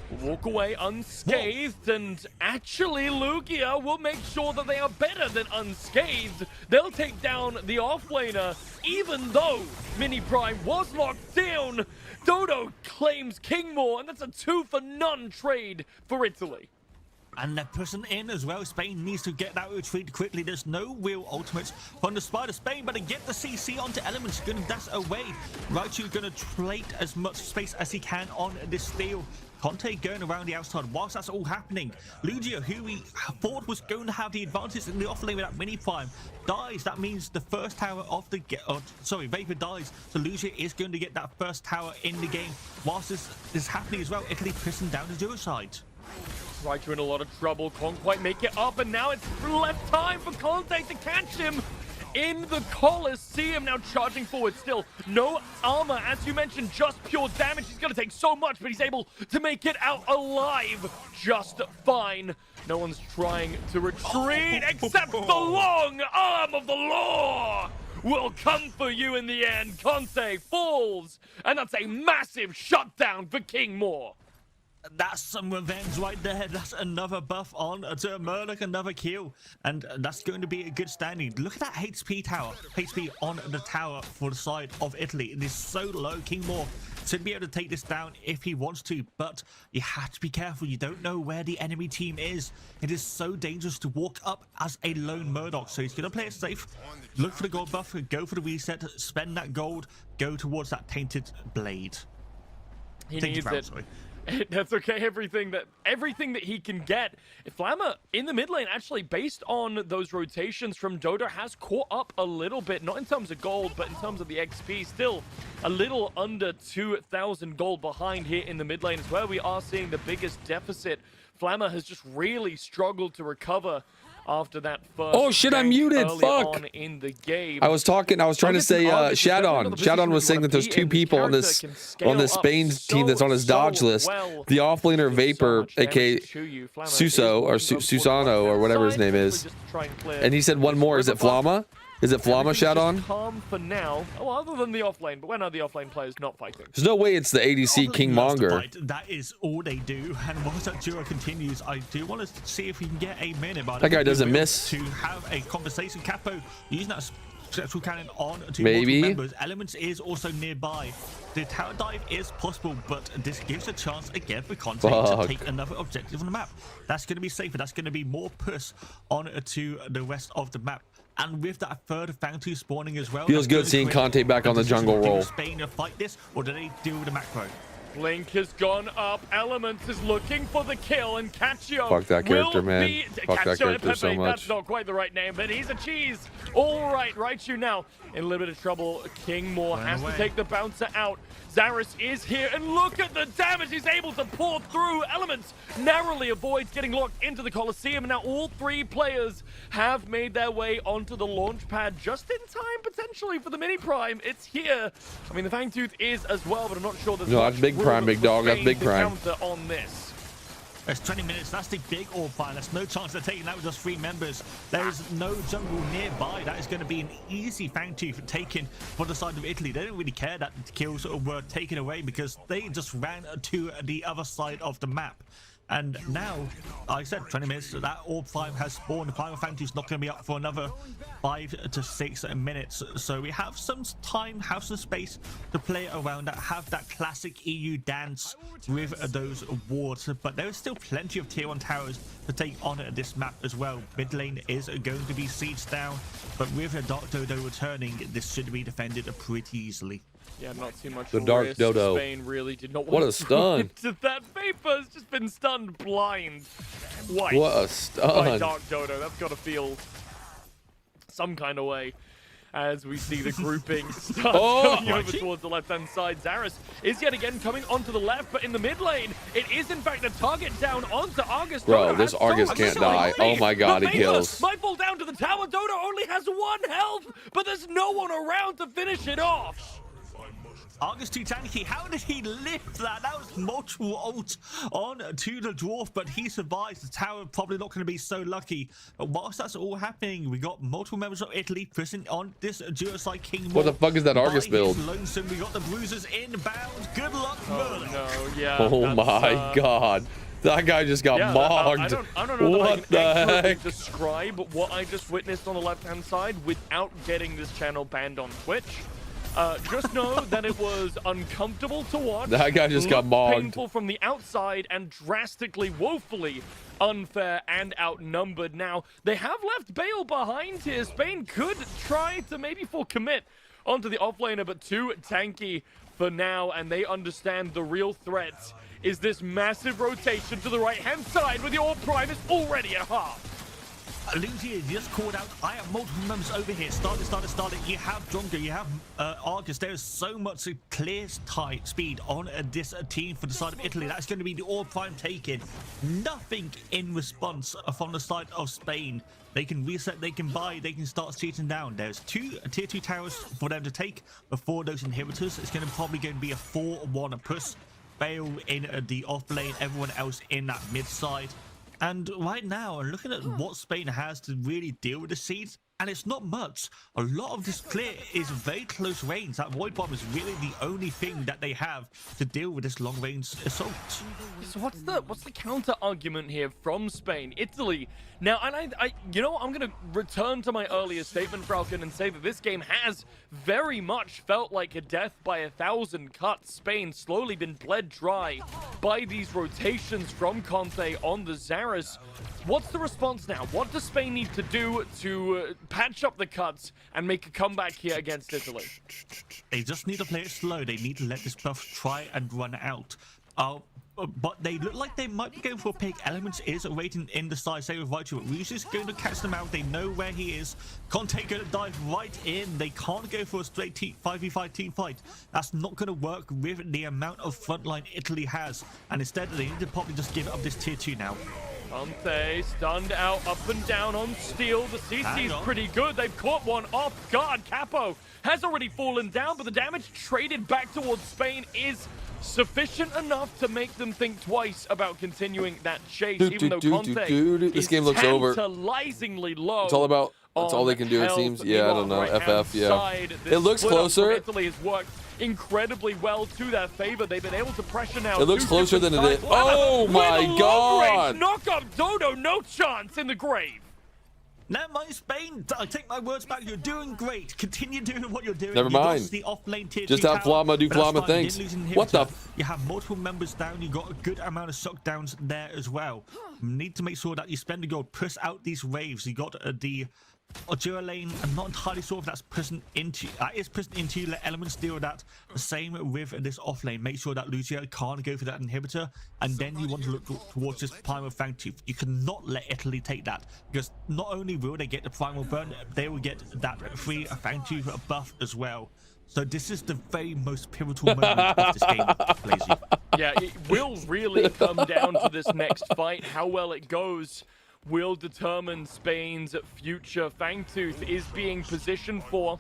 will walk away unscathed, and actually Lugia will make sure that they are better than unscathed. They'll take down the offlaner, even though Mini Prime was locked down. Dodo claims Kingmore, and that's a 2-for-none trade for Italy. And they're pushing in as well. Spain needs to get that retreat quickly. There's no real ultimates from the Spider. Spain, but to get the CC onto Elements, gonna dash away. Raichu gonna trade as much space as he can on this steal. Conte going around the outside whilst that's all happening. Lugia, who we thought was going to have the advantage in the offlane with that mini prime, dies. That means the first tower of the Vapor dies. So Lugia is going to get that first tower in the game. Whilst this is happening as well, Italy pressing down the duo side. Raichu in a lot of trouble, can't quite make it up, and now it's left time for Conte to catch him in the Colosseum. Now charging forward still. No armor, as you mentioned, just pure damage. He's going to take so much, but he's able to make it out alive just fine. No one's trying to retreat except the long arm of the law will come for you in the end. Conte falls, and that's a massive shutdown for Kingmore. That's some revenge right there. That's another buff on to Murdoch, another kill, and that's going to be a good standing. Look at that HP tower, HP on the tower for the side of Italy. It is so low. Kingmore should be able to take this down if he wants to, but you have to be careful. You don't know where the enemy team is. It is so dangerous to walk up as a lone Murdoch, so he's going to play it safe, look for the gold buff, go for the reset, spend that gold, go towards that tainted blade. He needs it. Sorry. That's okay. Everything that he can get. Flammer in the mid lane, actually, based on those rotations from Dodo, has caught up a little bit, not in terms of gold, but in terms of the XP. Still a little under 2,000 gold behind here in the mid lane is where we are seeing the biggest deficit. Flammer has just really struggled to recover after that first. Oh shit, I'm muted. Fuck. In the game. I was trying to say Shadon. Shadon was saying that there's 2 people on this Spain team that's on his dodge list. The offlaner Vapor, aka Suso or Susano or whatever his name is. And he said one more. Is it Flama? Is it Flamish out on? Calm for now. Oh, other than the offlane, but when are the offlane players not fighting? There's no way it's the ADC King Monger. That is all they do. And once that duo continues, I do want to see if we can get a minute. That guy doesn't miss. To have a conversation. Capo using that spectral cannon on to maybe multiple members. Elements is also nearby. The tower dive is possible, but this gives a chance again for Conte to take another objective on the map. That's going to be safer. That's going to be more push on to the rest of the map. And with that third Fountain spawning as well, feels good seeing Conte back on the jungle role. Spain to fight this, or do they deal with the macro? Blink has gone up. Elements is looking for the kill, and Caccio. Fuck that character, man. Fuck that character so much. That's not quite the right name, but he's a cheese. All right, Raichu now in a little bit of trouble. King Moore has to take the bouncer out. Zarus is here, and look at the damage he's able to pour through. Elements narrowly avoids getting locked into the Colosseum, and now all three players have made their way onto the launch pad just in time, potentially, for the mini prime. It's here. I mean, the Fangtooth is as well, but I'm not sure there's that's big prime, big dog. That's big prime. On this. There's 20 minutes. That's the big orb fire. There's no chance of taking that with just 3 members. There is no jungle nearby. That is going to be an easy Fangtooth taken for the side of Italy. They don't really care that the kills were taken away because they just ran to the other side of the map. And now, like I said, 20 minutes, that orb 5 has spawned. The final Fangtooth's not going to be up for another 5 to 6 minutes. So we have some time, have some space to play around that, have that classic EU dance with those wards. But there is still plenty of tier 1 towers to take on this map as well. Mid lane is going to be sieged down, but with a Dark Dodo returning, this should be defended pretty easily. Yeah, not too much. The Dark Dodo. Spain really did not want what a stun! That Vapor has just been stunned blind. Twice. What a stun! By Dark Dodo. That's got to feel some kind of way. As we see the grouping start coming over towards the left-hand side. Zarus is yet again coming onto the left, but in the mid lane, it is in fact a target down onto Argus. Bro, Dodo this Argus can't die. Oh my god, he kills. Might fall down to the tower. Dodo only has 1 health, but there's no one around to finish it off. Argus too tanky. How did he lift that? That was multiple ult on to the dwarf, but he survives. The tower probably not going to be so lucky. But whilst that's all happening, we got multiple members of Italy pressing on this duo side King. What the fuck is that Argus build? Lonesome. We got the bruisers inbound. Good luck, Merlin. No, yeah. Oh my god. That guy just got mogged. I don't know what that I can the heck? describe what I just witnessed on the left-hand side without getting this channel banned on Twitch. Just know that it was uncomfortable to watch. That guy just got mogged. Painful from the outside and drastically, woefully unfair and outnumbered. Now, they have left Bale behind here. Spain could try to maybe full commit onto the offlaner, but too tanky for now, and they understand the real threat is this massive rotation to the right-hand side where the Orb Prime is already at half. Lucia just called out, I have multiple members over here. Started. You have Drongo, you have Argus. There is so much clear tight speed on this team for the side of Italy. That's going to be the Orb Prime taken. Nothing in response from the side of Spain. They can reset, they can buy, they can start shooting down. There's 2 tier 2 towers for them to take before those inhibitors. It's probably going to be a 4-1 push. Bale in the off lane, everyone else in that mid side. And right now, looking at what Spain has to really deal with the siege, and it's not much. A lot of this clear is very close range. That Void Bomb is really the only thing that they have to deal with this long range assault. So what's the counter argument here from Spain? Italy. Now, and I you know, I'm going to return to my earlier statement, Falcon, and say that this game has very much felt like a death by 1,000 cuts. Spain slowly been bled dry by these rotations from Conte on the Zarus. What's the response now? What does Spain need to do to patch up the cuts and make a comeback here against Italy? They just need to play it slow. They need to let this buff try and run out. But they look like they might be going for a pick. Elements is waiting in the side, say with Raichu. Raichu is going to catch them out. They know where he is. Conte going to dive right in. They can't go for a straight 5v5 team fight. That's not going to work with the amount of frontline Italy has. And instead, they need to probably just give up this tier 2 now. Conte stunned out, up and down on steel. The CC is pretty good. They've caught one off guard. Capo has already fallen down, but the damage traded back towards Spain is sufficient enough to make them think twice about continuing that chase, even though Conte this game looks over. tantalizingly low. It's all about That's all they can do, it health. seems. Yeah, I don't know. Right-hand FF, yeah. side, this It looks split up from closer. Italy has worked incredibly well to their favor. They've been able to pressure now. It looks two closer than different it sides. is. Oh With my a long-range God. knock up Dodo, no chance in the grave. Never mind, Spain. I take my words back. You're doing great. Continue doing what you're doing. Never You mind. lost the off-lane tier Just 2 have tower, Flama do but that's Flama fine. You things. didn't lose an What the inhibitor. You have multiple members down. You got a good amount of shock downs there as well. You need to make sure that you spend the gold, push out these waves. You got the Ojura lane. I'm not entirely sure if that's present into let elements deal with that. The same with this off lane. Make sure that Lucio can't go for that inhibitor, and then you want to look towards this primal Fangtooth. You cannot let Italy take that, because not only will they get the primal burn, they will get that free Fangtooth buff as well. So this is the very most pivotal moment of this game, Blazy. Yeah, it will really come down to this next fight. How well it goes will determine Spain's future. Fangtooth is being positioned for,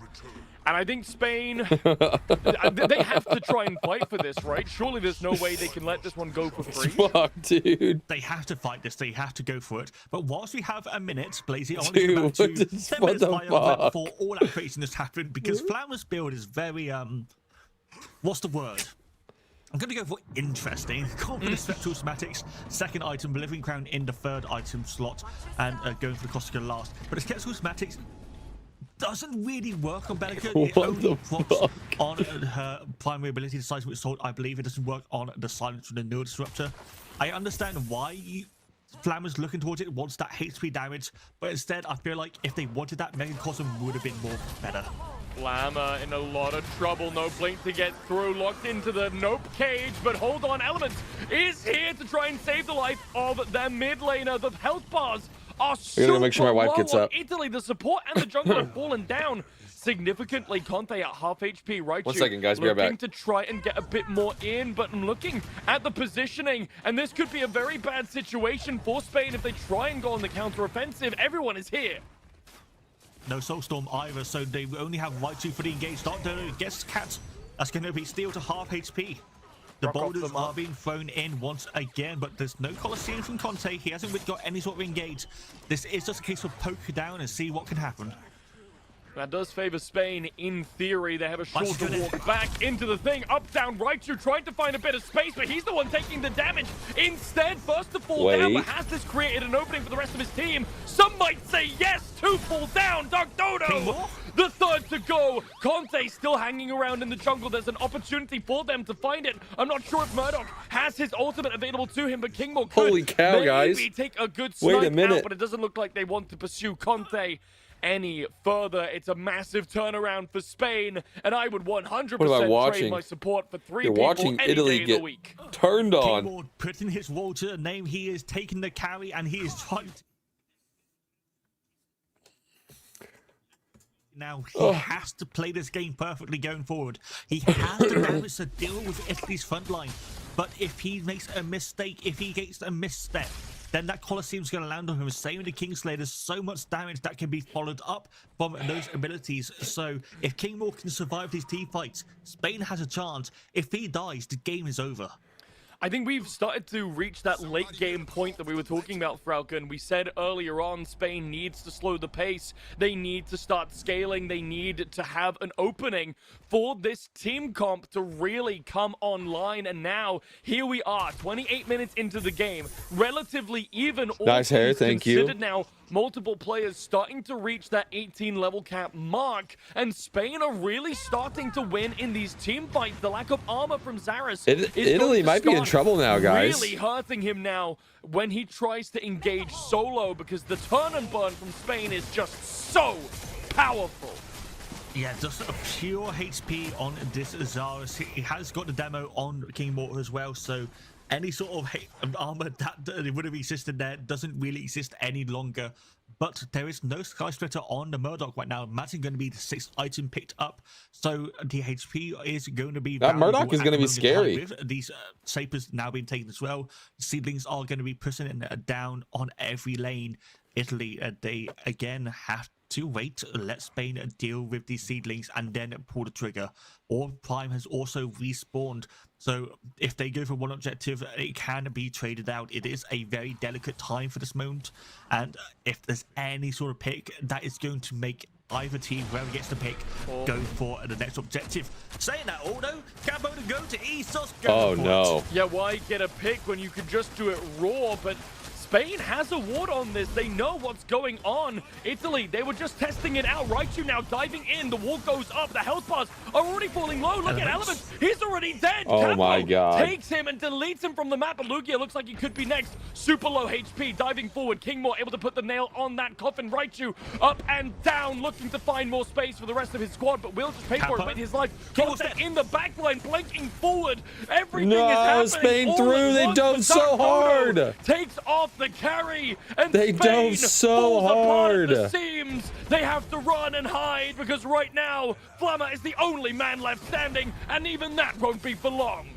and I think Spain, they have to try and fight for this, right? Surely there's no way they can let this one go for free. Fuck, dude. They have to fight this. They have to go for it. But whilst we have a minute, Blazy, I want Dude, to go back to what the 10 minutes fuck? before all that craziness happened, because Flama's build is very, what's the word? I'm going to go for interesting. Confident Spectral Schematics, second item, Living Crown in the third item slot, and going for the Corsica last. But the Spectral Schematics doesn't really work on Bellica. It What only the works on her primary ability, the Seismic Sword. I believe it doesn't work on the Silence from the Node Disruptor. I understand why Flammer's looking towards it, wants that HP damage, but instead I feel like if they wanted that, Megacosm would have been more better. Flammer in a lot of trouble. No blink to get through. Locked into the Nope cage. But hold on. Element is here to try and save the life of their mid laner. The health bars are I gotta make sure my wife low gets on up. Italy. The support and the jungle have fallen down significantly. Conte at half HP. Right. 1 second, guys. Be right looking back. to try and get a bit more in. But I'm looking at the positioning. And this could be a very bad situation for Spain if they try and go on the counter-offensive. Everyone is here. No Soulstorm either, so they only have Raichu for the engaged. Doctor gets Cat. That's going to be steal to half HP. The Rock off boulders the mark. are being thrown in once again, but there's no Colosseum from Conte. He hasn't really got any sort of engage. This is just a case of poke down and see what can happen. That does favor Spain in theory. They have a Let's shorter do it. walk back into the thing. Up, down, Raichu trying to find a bit of space, but he's the one taking the damage. Instead, first to fall down, but has this created an opening for the rest of his team? Some might say yes, 2 fall down. Dark Dodo, the third to go. Conte still hanging around in the jungle. There's an opportunity for them to find it. I'm not sure if Murdoch has his ultimate available to him, but Kingmore could Holy cow, guys. maybe take a good Wait a snipe minute. out, but it doesn't look like they want to pursue Conte any further. It's a massive turnaround for Spain, and I would 100% What am I trade watching? my support for 3 You're people watching any Italy day get of the week. turned on. Keyboard putting his role to the name. He is taking the carry, and he is trying to... Now, he has to play this game perfectly going forward. He has the damage to deal with Italy's front line. But if he makes a mistake, if he gets a misstep, then that Colosseum's going to land on him. Same with the Kingslayer. There's so much damage that can be followed up from those abilities. So if Kingmore can survive these team fights, Spain has a chance. If he dies, the game is over. I think we've started to reach that late game point that we were talking about, Falcon. We said earlier on, Spain needs to slow the pace. They need to start scaling. They need to have an opening for this team comp to really come online. And now, here we are, 28 minutes into the game. Relatively even. All Nice hair, things thank you. considered now. Multiple players starting to reach that 18 level cap mark, and Spain are really starting to win in these team fights. The lack of armor from Zaris is Italy going to might be in start trouble now, guys. really hurting him now when he tries to engage solo, because the turn and burn from Spain is just so powerful. Yeah, just a pure HP on this Zaris. He has got the demo on King Mortar as well, so any sort of armor that would have existed there doesn't really exist any longer. But there is no Sky Splitter on the Murdoch right now. Imagine going to be the 6th item picked up. So the HP is going to be... That Murdoch valuable is at going to the be moment in time. scary. With these Sapers now being taken as well. Seedlings are going to be pushing it down on every lane. Italy, they again have to wait, let Spain deal with these seedlings, and then pull the trigger. Orb Prime has also respawned, so if they go for one objective, it can be traded out. It is a very delicate time for this moment, and if there's any sort of pick that is going to make either team, whoever gets the pick, go for the next objective. Saying that, Aldo, Capo to go to Esos. Oh no. Yeah, why get a pick when you could just do it raw? But Spain has a ward on this. They know what's going on. Italy, they were just testing it out. Raichu now diving in. The wall goes up. The health bars are already falling low. Look at Elements. He's already dead. Oh Capo my god. takes him and deletes him from the map. But Lugia looks like he could be next. Super low HP. Diving forward. Kingmore able to put the nail on that coffin. Raichu up and down, looking to find more space for the rest of his squad. But will just pay for it with his life. Contact in the backline, blinking forward. Everything is happening. Spain all through. at They once, dove but so Dark hard. Photo takes off the carry, and They Spain dove so falls apart at the hard. seams. They have to run and hide because right now Flammer is the only man left standing, and even that won't be for long.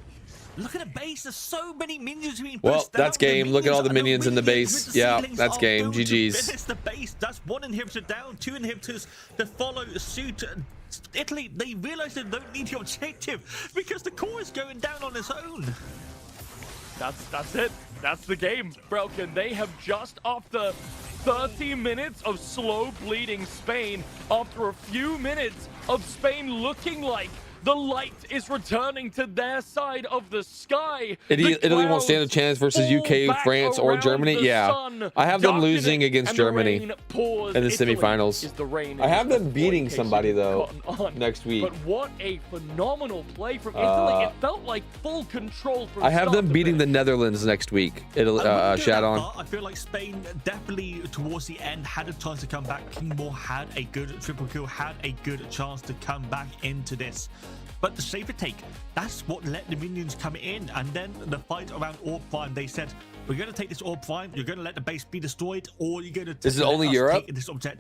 Look at the base. There's so many minions being pushed Well, that's out. The game. Look at all the minions in the really base. with the Yeah, seedlings that's are game. going to GG's. finish the base. That's one inhibitor down, 2 inhibitors to follow suit. Italy, they realize they don't need the objective because the core is going down on its own. That's it. That's the game, Broken. They have just, after 30 minutes of slow bleeding Spain, after a few minutes of Spain looking like the light is returning to their side of the sky. Italy won't stand a chance versus UK, France, or Germany. Yeah, I have them losing against Germany in the semifinals. I have them beating somebody though next week. But what a phenomenal play from Italy. It felt like full control from I have start them to beating the finish. Netherlands next week. Shadon. I feel like Spain definitely towards the end had a chance to come back. Kingmore had a good triple kill, had a good chance to come back into this. But the safer take, that's what let the minions come in. And then the fight around Orb Prime, they said, we're going to take this Orb Prime, you're going to let the base be destroyed, or you're going to Is it only Europe?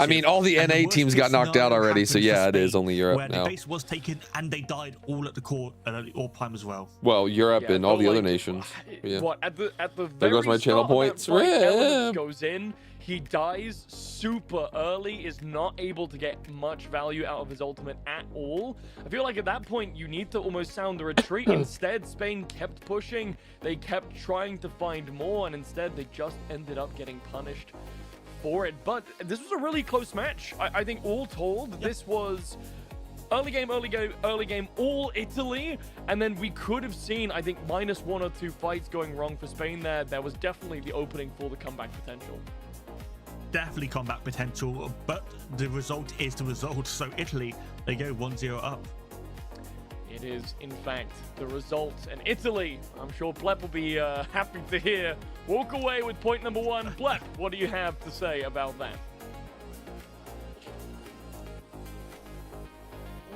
I mean, all the NA teams got knocked out already, so yeah, it is only Europe where now. the base was taken and they died all at the core, the Orb Prime as well. Well, Europe and all the other nations. Yeah. What at the There goes my channel points. Elements goes in. He dies super early, is not able to get much value out of his ultimate at all. I feel like at that point, you need to almost sound the retreat. Instead, Spain kept pushing. They kept trying to find more, and instead, they just ended up getting punished for it. But this was a really close match. I think all told, this was early game, all Italy. And then we could have seen, I think, -1 or 2 fights going wrong for Spain there. There was definitely the opening for the comeback potential. Definitely comeback potential, but the result is the result. So Italy, they go 1-0 up. It is, in fact, the result. And Italy, I'm sure Blep will be happy to hear, walk away with point number 1. Blep, what do you have to say about that?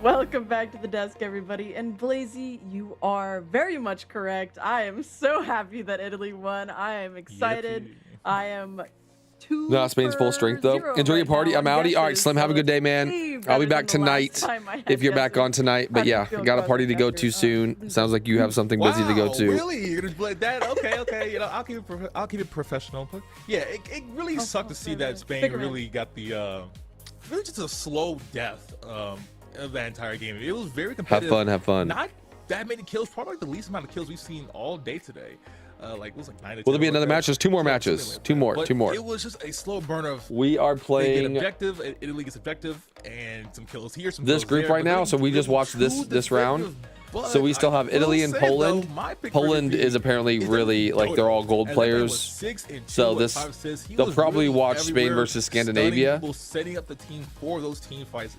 Welcome back to the desk, everybody. And Blazy, you are very much correct. I am so happy that Italy won. I am excited. I am No, Spain's full strength though. Enjoy your party. I'm outie. All right, Slim, have a good day, man. I'll be back tonight if you're back on tonight. But yeah, got a party to go to soon. Sounds like you have something busy to go to. Really? You're gonna play that? Okay. You know, I'll keep it professional. But yeah, it really sucked to see that Spain really got the really just a slow death of that entire game. It was very competitive. Have fun. Not that many kills. Probably like the least amount of kills we've seen all day today. Like it was like 9 to 10. Will there be another match? There's 2 more matches. Two more. It was just a slow burn of. We are playing objective. Italy gets objective and some kills here. Some this kills group there, right now. So we just watched this round. So we still have Italy and Poland. Poland is apparently really like they're all gold players. So they'll probably watch Spain versus Scandinavia. Setting up the team for those team fights.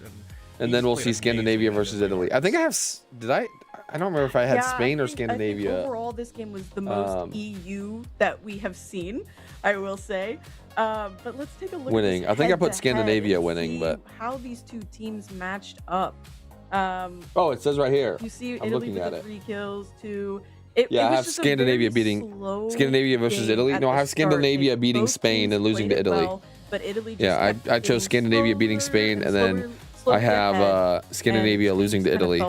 And then we'll see Scandinavia versus Italy. I think I have. I don't remember if I had Spain or Scandinavia. I think overall, this game was the most EU that we have seen, I will say. But let's take a look. Winning. At I think I put Scandinavia winning, but how these 2 teams matched up. Oh, it says right here. You see I'm Italy looking with at the it. 3 kills to. Yeah, I have Scandinavia beating Scandinavia versus Italy. No, I have Scandinavia beating Spain and losing to Italy. But Italy just yeah, I chose Scandinavia beating Spain, and then I have Scandinavia losing to Italy.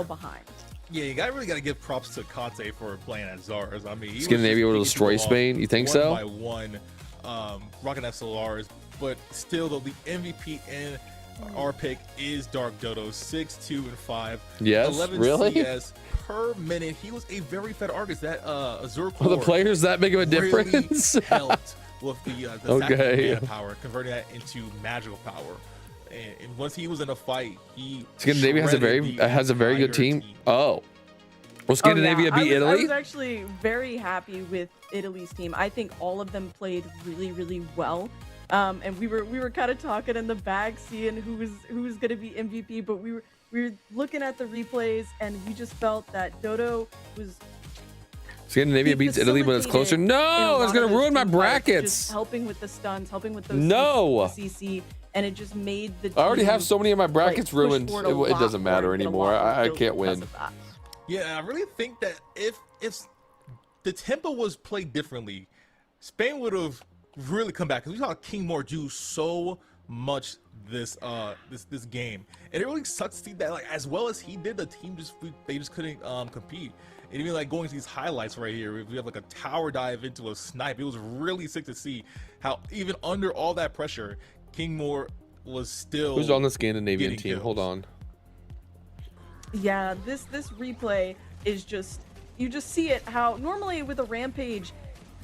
Yeah, you really got to give props to Kate for playing at Zars. I mean, Scandinavia will destroy Spain. You think so? One by one, rocking SLRs, but still, though, the MVP in our pick is Dark Dodo, 6'2", 5". Yes, 11 really? CS per minute. He was a very fed Argus. That Azure Are the core players that big of a really difference? helped with the Okay. mana power, converting that into magical power. And once he was in a fight, he Scandinavia has a very good team. Oh. Will Scandinavia beat I Italy? was actually very happy with Italy's team. I think all of them played really, really well. And we were kind of talking in the back, seeing who was going to be MVP. But we were looking at the replays, and we just felt that Dodo was. Scandinavia beats Italy, but it's closer. No, it's gonna ruin my brackets. Just helping with the stuns, helping with those. No. CC, and it just made the. I already have team, so many of my brackets push ruined. forward a It lot doesn't more matter and get a anymore. lot more I kills can't because win. of that. Yeah, I really think that if the tempo was played differently, Spain would have really come back, because we saw King Moore do so much this game, and it really sucks to see that, like, as well as he did, the team just couldn't compete. And even like going to these highlights right here, we have like a tower dive into a snipe. It was really sick to see how even under all that pressure, King Moore was still. Who's on the Scandinavian team? kills. Hold on. Yeah, this replay is just, you just see it how normally with a Rampage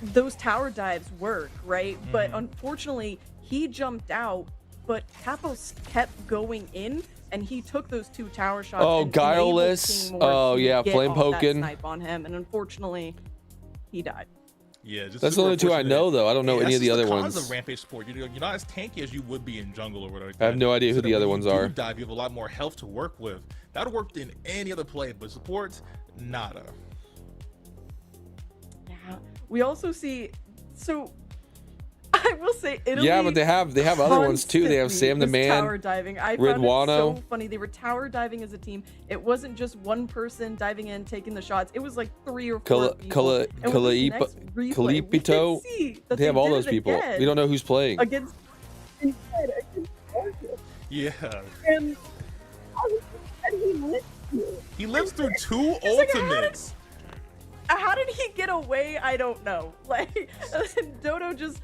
those tower dives work, right? But unfortunately he jumped out, but Capos kept going in, and he took those 2 tower shots. Oh, and Guileless. enabled King Moore Oh, to yeah, get flame off that poking. snipe on him, and unfortunately he died. Yeah, just That's the super only 2 I know, though. I don't know Yeah, any of that's the just other cons ones. of Rampage sport. You're not as tanky as you would be in jungle or whatever. I have no idea who So the that other when ones you do are. dive, you have a lot more health to work with. That would work in any other play, but support, nada. Yeah. We also see, so I will say Italy. Yeah, but they have other ones too. They have Sam the constantly was Man, tower diving. I found Ridwano. it so funny. They were tower diving as a team. It wasn't just one person diving in, taking the shots. It was like 3 or 4 people. And with this next replay, we Kalipito. can see that They have all did those it people. again We don't know who's playing. against Yeah. and he lived through. He lives through 2 like, ultimates. How did he get away? I don't know. Like Dodo just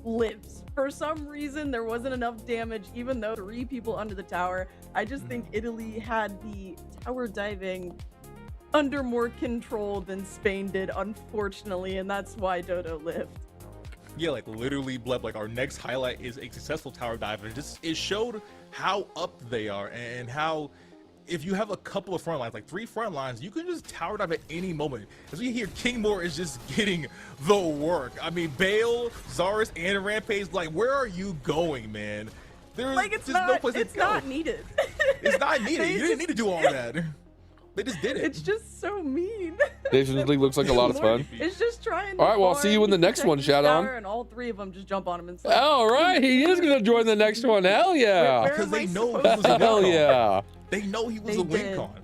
lives. For some reason, there wasn't enough damage, even though 3 people under the tower. I just think Italy had the tower diving under more control than Spain did, unfortunately, and that's why Dodo lived. Yeah, like literally, Bleb, like our next highlight is a successful tower dive, and it showed how up they are and how if you have a couple of front lines, like 3 front lines, you can just tower dive at any moment. As we hear, King Moore is just getting the work. I mean, Bale, Zarus, and Rampage, like, where are you going, man? There's Like it's just not, no place it's to go. not needed. It's not needed. You didn't need to do all that. They just did it. It's just so mean. Nations League looks like a lot of fun. It's just trying to All right, well, I'll see you in the farm, next one, protect his Shadow. tower, and all 3 of them just jump on him and slap. All right, he is gonna join the next one. Hell yeah! Where Because am they I know he supposed was a to win Hell con. yeah! They know he was They a win did. con.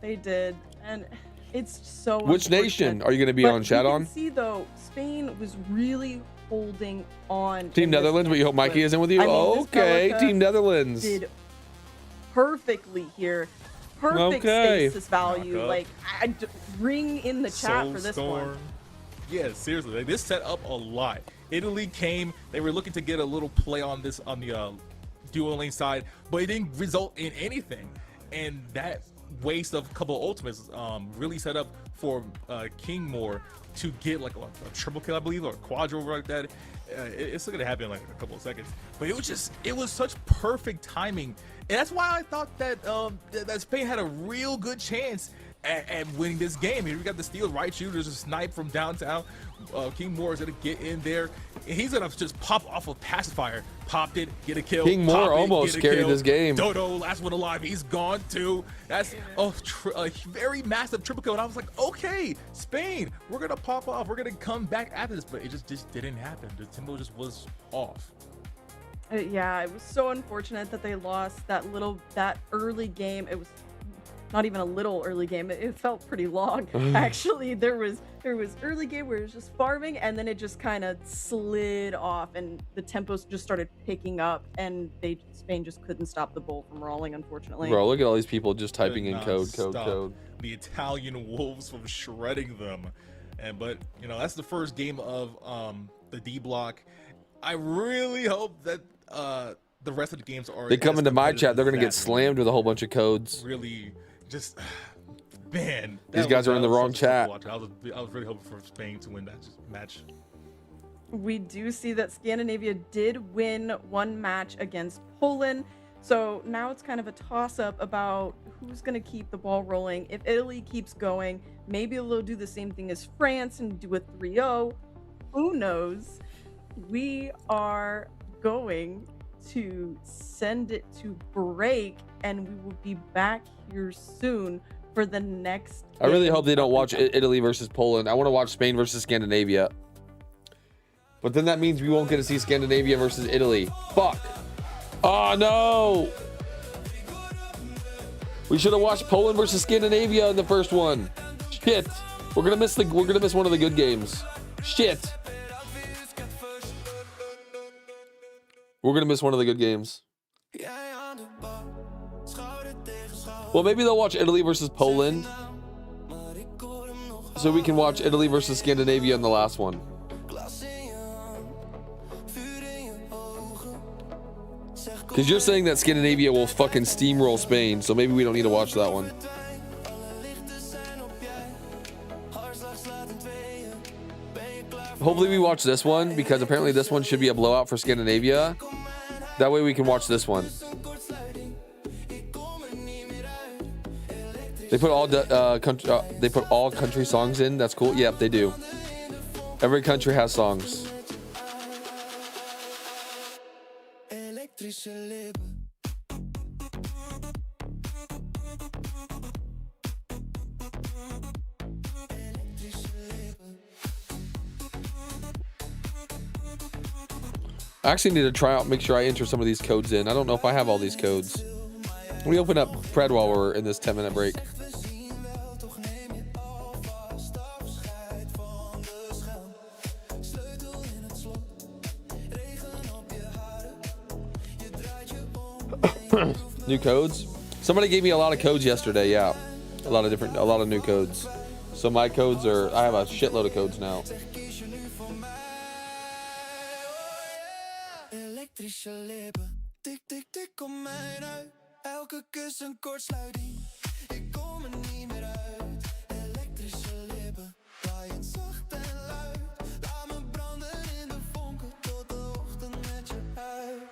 They did, and it's so. Which nation unfortunate. are you gonna be But on, you Shadon? can see though, Spain was really holding on. Team in this Netherlands, but you hope next Mikey one. is in with you. I mean, this Okay, Pelika Team Netherlands. did perfectly here. Perfect Okay. stasis value. Knock up. Like, ring in the chat for this one. Yeah, seriously, like, this set up a lot. Italy came, they were looking to get a little play on this on the dual lane side, but it didn't result in anything. And that waste of a couple of ultimates really set up for King Moore to get like a triple kill, I believe, or a quadra like that. It's still gonna happen in like a couple of seconds, but it was such perfect timing, and that's why I thought that that Spain had a real good chance at winning this game. Here we got the steal right shooters, a snipe from downtown. King Moore is gonna get in there, and he's gonna just pop off a pacifier. Popped it, get a kill. King Moore almost get a carried kill. this game. Dodo, last one alive, he's gone too. That's a very massive triple kill, and I was like, okay, Spain, we're gonna pop off, we're gonna come back after this, but it just didn't happen. The tempo just was off. Yeah, it was so unfortunate that they lost that early game. It was not even a little early game. It felt pretty long. Actually, there was early game where it was just farming, and then it just kind of slid off, and the tempos just started picking up, and Spain just couldn't stop the bull from rolling, unfortunately. Bro, look at all these people just typing in Could code, not code, stop code. the Italian Wolves from shredding them. But you know, that's the first game of the D block. I really hope that the rest of the games are. They come into my chat, they're gonna get slammed with a whole bunch of codes. Really, just man. These guys are in the wrong chat. I was really hoping for Spain to win that match. We do see that Scandinavia did win one match against Poland. So now it's kind of a toss-up about who's going to keep the ball rolling. If Italy keeps going, maybe they'll do the same thing as France and do a 3-0. Who knows? We are going to send it to break, and we will be back here soon for the next I really hope they don't watch Italy versus Poland. I want to watch Spain versus Scandinavia. But then that means we won't get to see Scandinavia versus Italy. Fuck. Oh no! We should have watched Poland versus Scandinavia in the first one. Shit. We're gonna miss one of the good games. Shit. We're gonna miss one of the good games. Well, maybe they'll watch Italy versus Poland, so we can watch Italy versus Scandinavia in the last one. Because you're saying that Scandinavia will fucking steamroll Spain, so maybe we don't need to watch that one. Hopefully we watch this one, because apparently this one should be a blowout for Scandinavia. That way we can watch this one. They put all country songs in. That's cool. Yep, they do. Every country has songs. I actually need to try out, make sure I enter some of these codes in. I don't know if I have all these codes. Let me open up Pred while we're in this 10-minute break. New codes? Somebody gave me a lot of codes yesterday, yeah. A lot of new codes. So my codes are, I have a shitload of codes now. Elektrische lippen, tik tik tik kom mij uit. Elke kus een kortsluiting. Ik kom er niet meer uit. Elektrische lippen, waaiend zacht en luid. Laat me branden in de vonken tot de ochtend met je uit.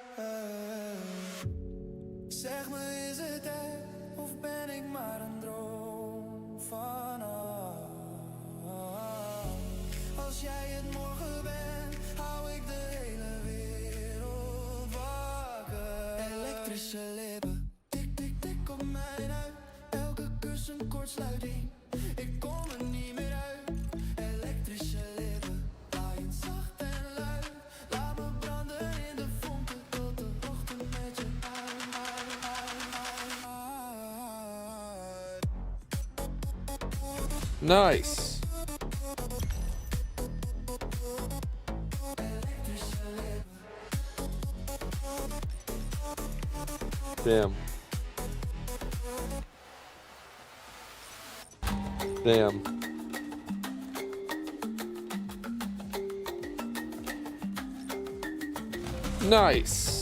Zeg me, is het echt of ben ik maar een droom vanaf? Als jij het morgen bent, hou ik de hele wereld wakker. Elektrische lippen, tik tik tik op mijn uit. Elke kus een kortsluiting. Ik kom er niet meer uit. Elektrische lippen, waaiend zacht en luid. Laat me branden in de vonken tot de ochtend met je Nice. Damn. Damn. Nice.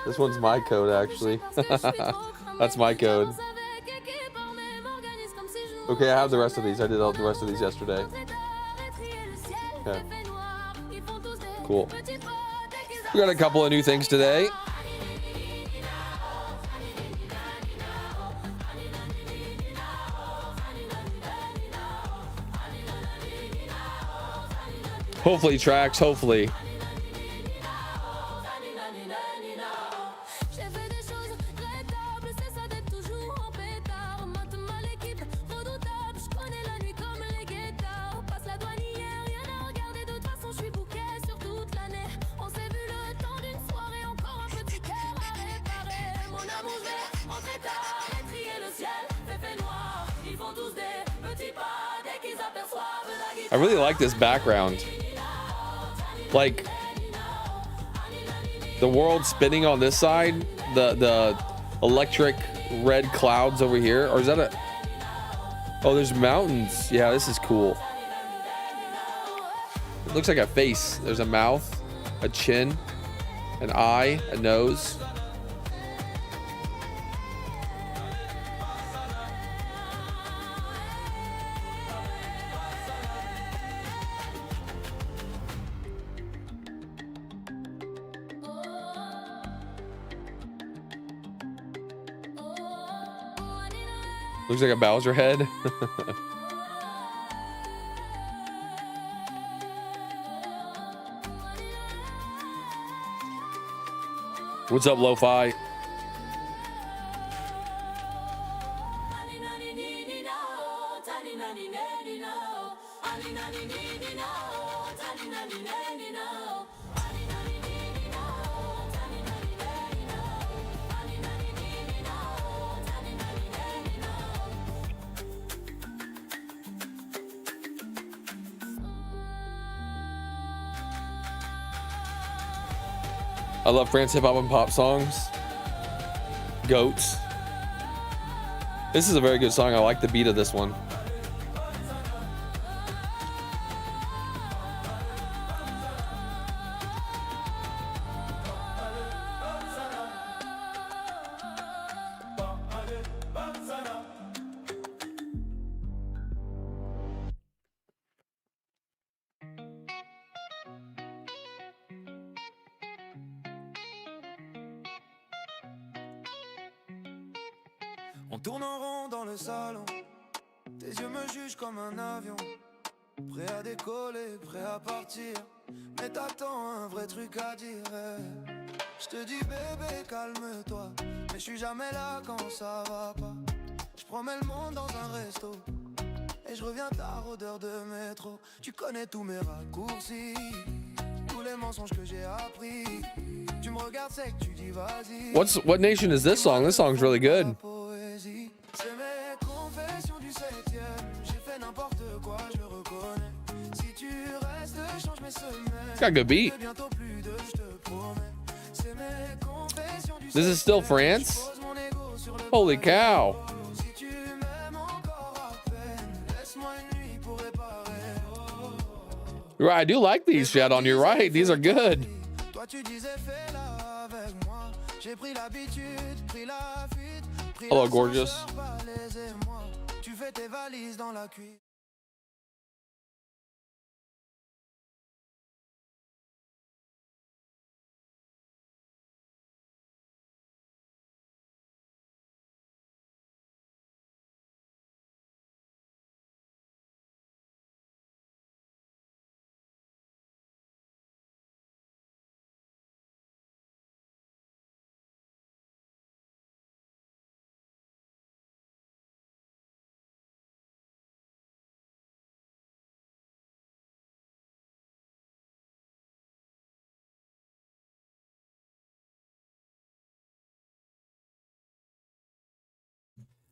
This one's my code, actually. That's my code. Okay, I have the rest of these. I did all the rest of these yesterday. Okay. Cool. We got a couple of new things today. Hopefully tracks, hopefully. I really like this background. Like the world spinning on this side, the electric red clouds over here, or is that Oh, there's mountains. Yeah, this is cool. It looks like a face. There's a mouth, a chin, an eye, a nose. Looks like a Bowser head. What's up, Lo-Fi? I love France hip hop and pop songs. Goats. This is a very good song. I like the beat of this one. On tourne en rond dans le salon. Tes yeux me jugent comme un avion. Prêt à décoller, prêt à partir. Mais t'attends un vrai truc à dire. Je te dis bébé calme-toi. Mais je suis jamais là quand ça va pas. Je promets le monde dans un resto. Et je reviens tard, odeur de métro. Tu connais tous mes raccourcis. Tous les mensonges que j'ai appris. Tu me regardes, c'est que tu dis vas-y. What nation is this song? This song's really good. C'est mes confessions du 7e. J'ai fait n'importe quoi, je le reconnais. Si tu restes, change mes semaines. It's got a good beat. This is still France? Holy cow. Right, I do like these, Shadow. You're right. These are good. Hello, gorgeous.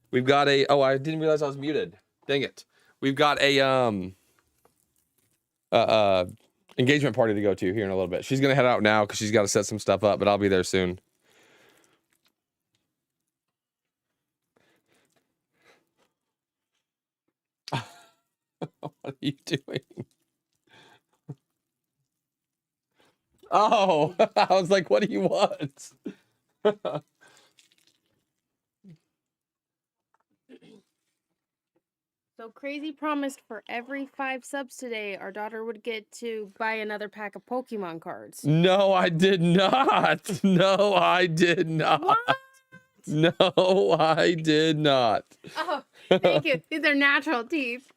We've got a, oh, I didn't realize I was muted. Dang it. We've got a engagement party to go to here in a little bit. She's gonna head out now because she's got to set some stuff up, but I'll be there soon. What are you doing? Oh, I was like, what do you want? So Crazy promised for every 5 subs today, our daughter would get to buy another pack of Pokemon cards. No, I did not. No, I did not. What? No, I did not. Oh, thank you. These are natural teeth.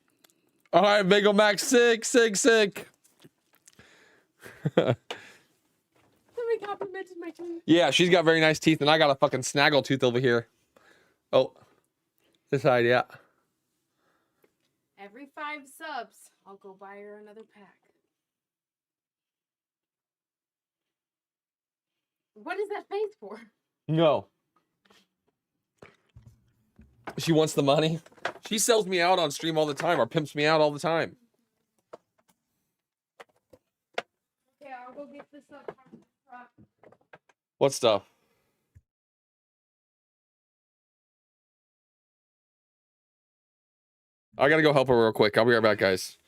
All right, Bagel Max, sick. Somebody complimented my teeth. Yeah, she's got very nice teeth, and I got a fucking snaggle tooth over here. Oh, this side, yeah. Every 5 subs, I'll go buy her another pack. What is that face for? No. She wants the money. She sells me out on stream all the time, or pimps me out all the time. Okay, I'll go get this up. What stuff? I gotta go help her real quick. I'll be right back, guys.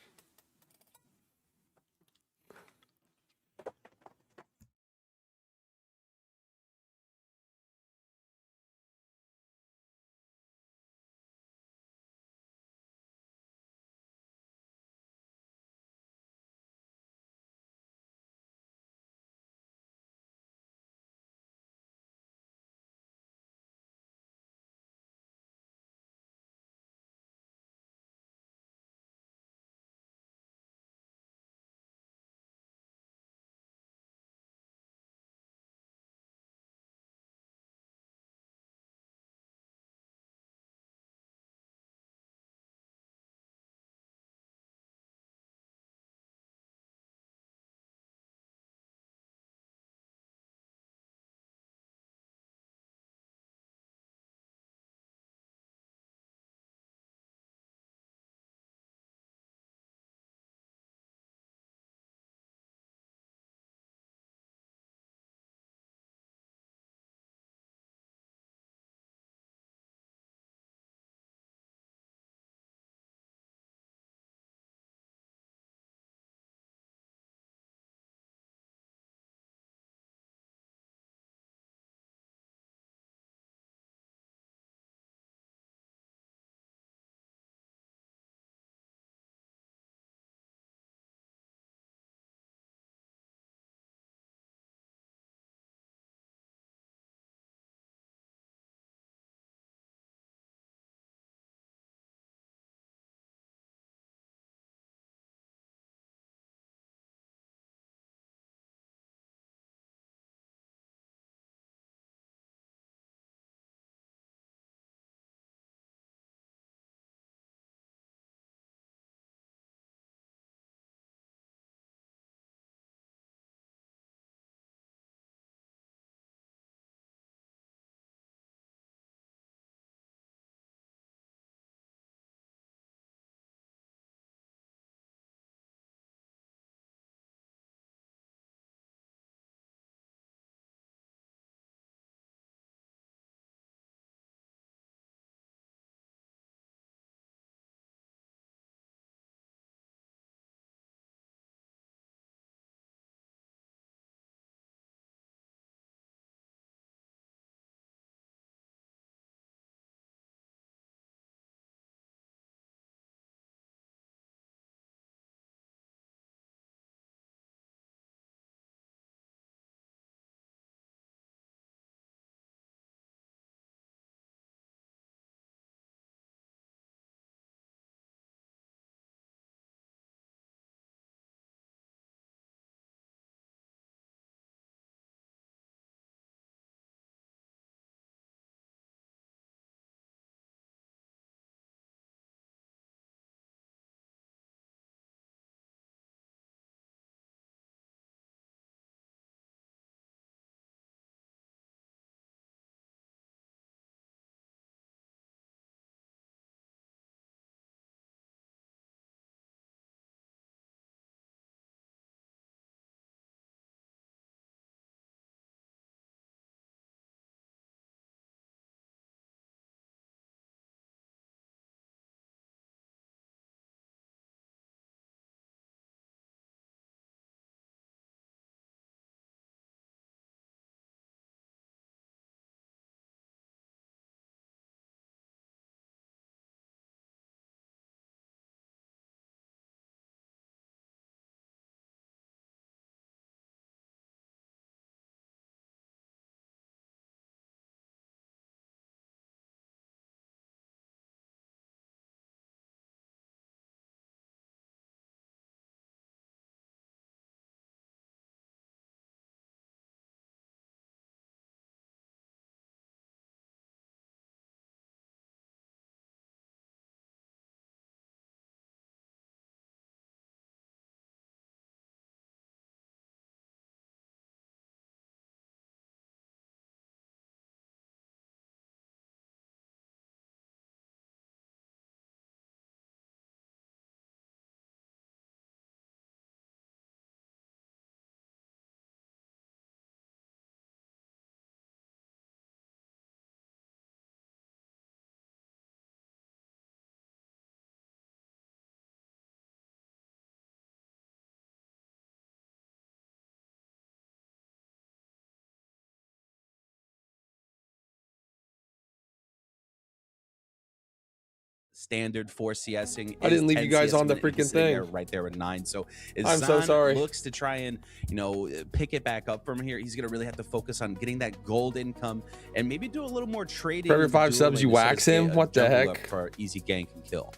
standard for CSing. I didn't leave you guys on the freaking freaking thing. right there with 9. So if I'm so Zan sorry. looks to try and, you know, pick it back up from here, he's going to really have to focus on getting that gold income and maybe do a little more trading. For every 5 subs you wax him? What the heck? For easy gank and kill.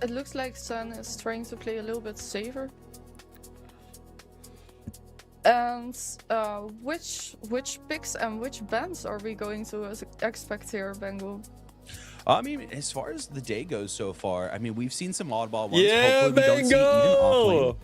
It looks like Sun is trying to play a little bit safer. And which picks and which bans are we going to expect here, Bengal? I mean, as far as the day goes so far, I mean, we've seen some oddball ones. Yeah, Hopefully we don't see even Bengal! offlane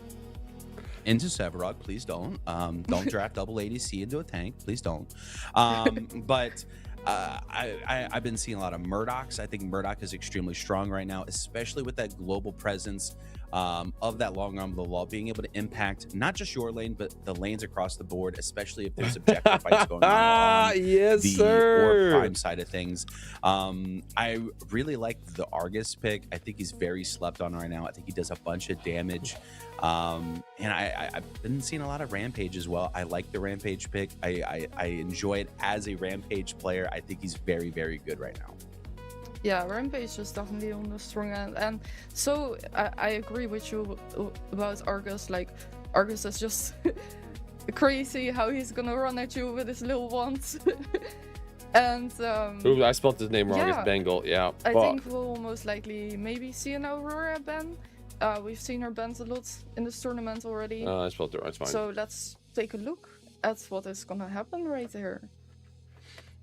into Sevarog. Please don't. Don't draft double ADC into a tank. Please don't. But I've been seeing a lot of Murdochs. I think Murdoch is extremely strong right now, especially with that global presence of that long arm of the law, being able to impact not just your lane, but the lanes across the board, especially if there's objective fights going on yes, the sir. or prime side of things. I really like the Argus pick. I think he's very slept on right now. I think he does a bunch of damage. And I've been seeing a lot of Rampage as well. I like the Rampage pick. I enjoy it as a Rampage player. I think he's very, very good right now. Yeah, Rampage is definitely on the strong end. And so I agree with you about Argus. Like, Argus is just crazy how he's gonna run at you with his little wands. And Ooh, I spelled his name wrong. yeah, It's Bengal. Yeah. I fuck. think we'll most likely maybe see an Aurora ban. We've seen her bans a lot in this tournament already. I spelled it wrong. It's fine. So let's take a look at what is gonna happen right here.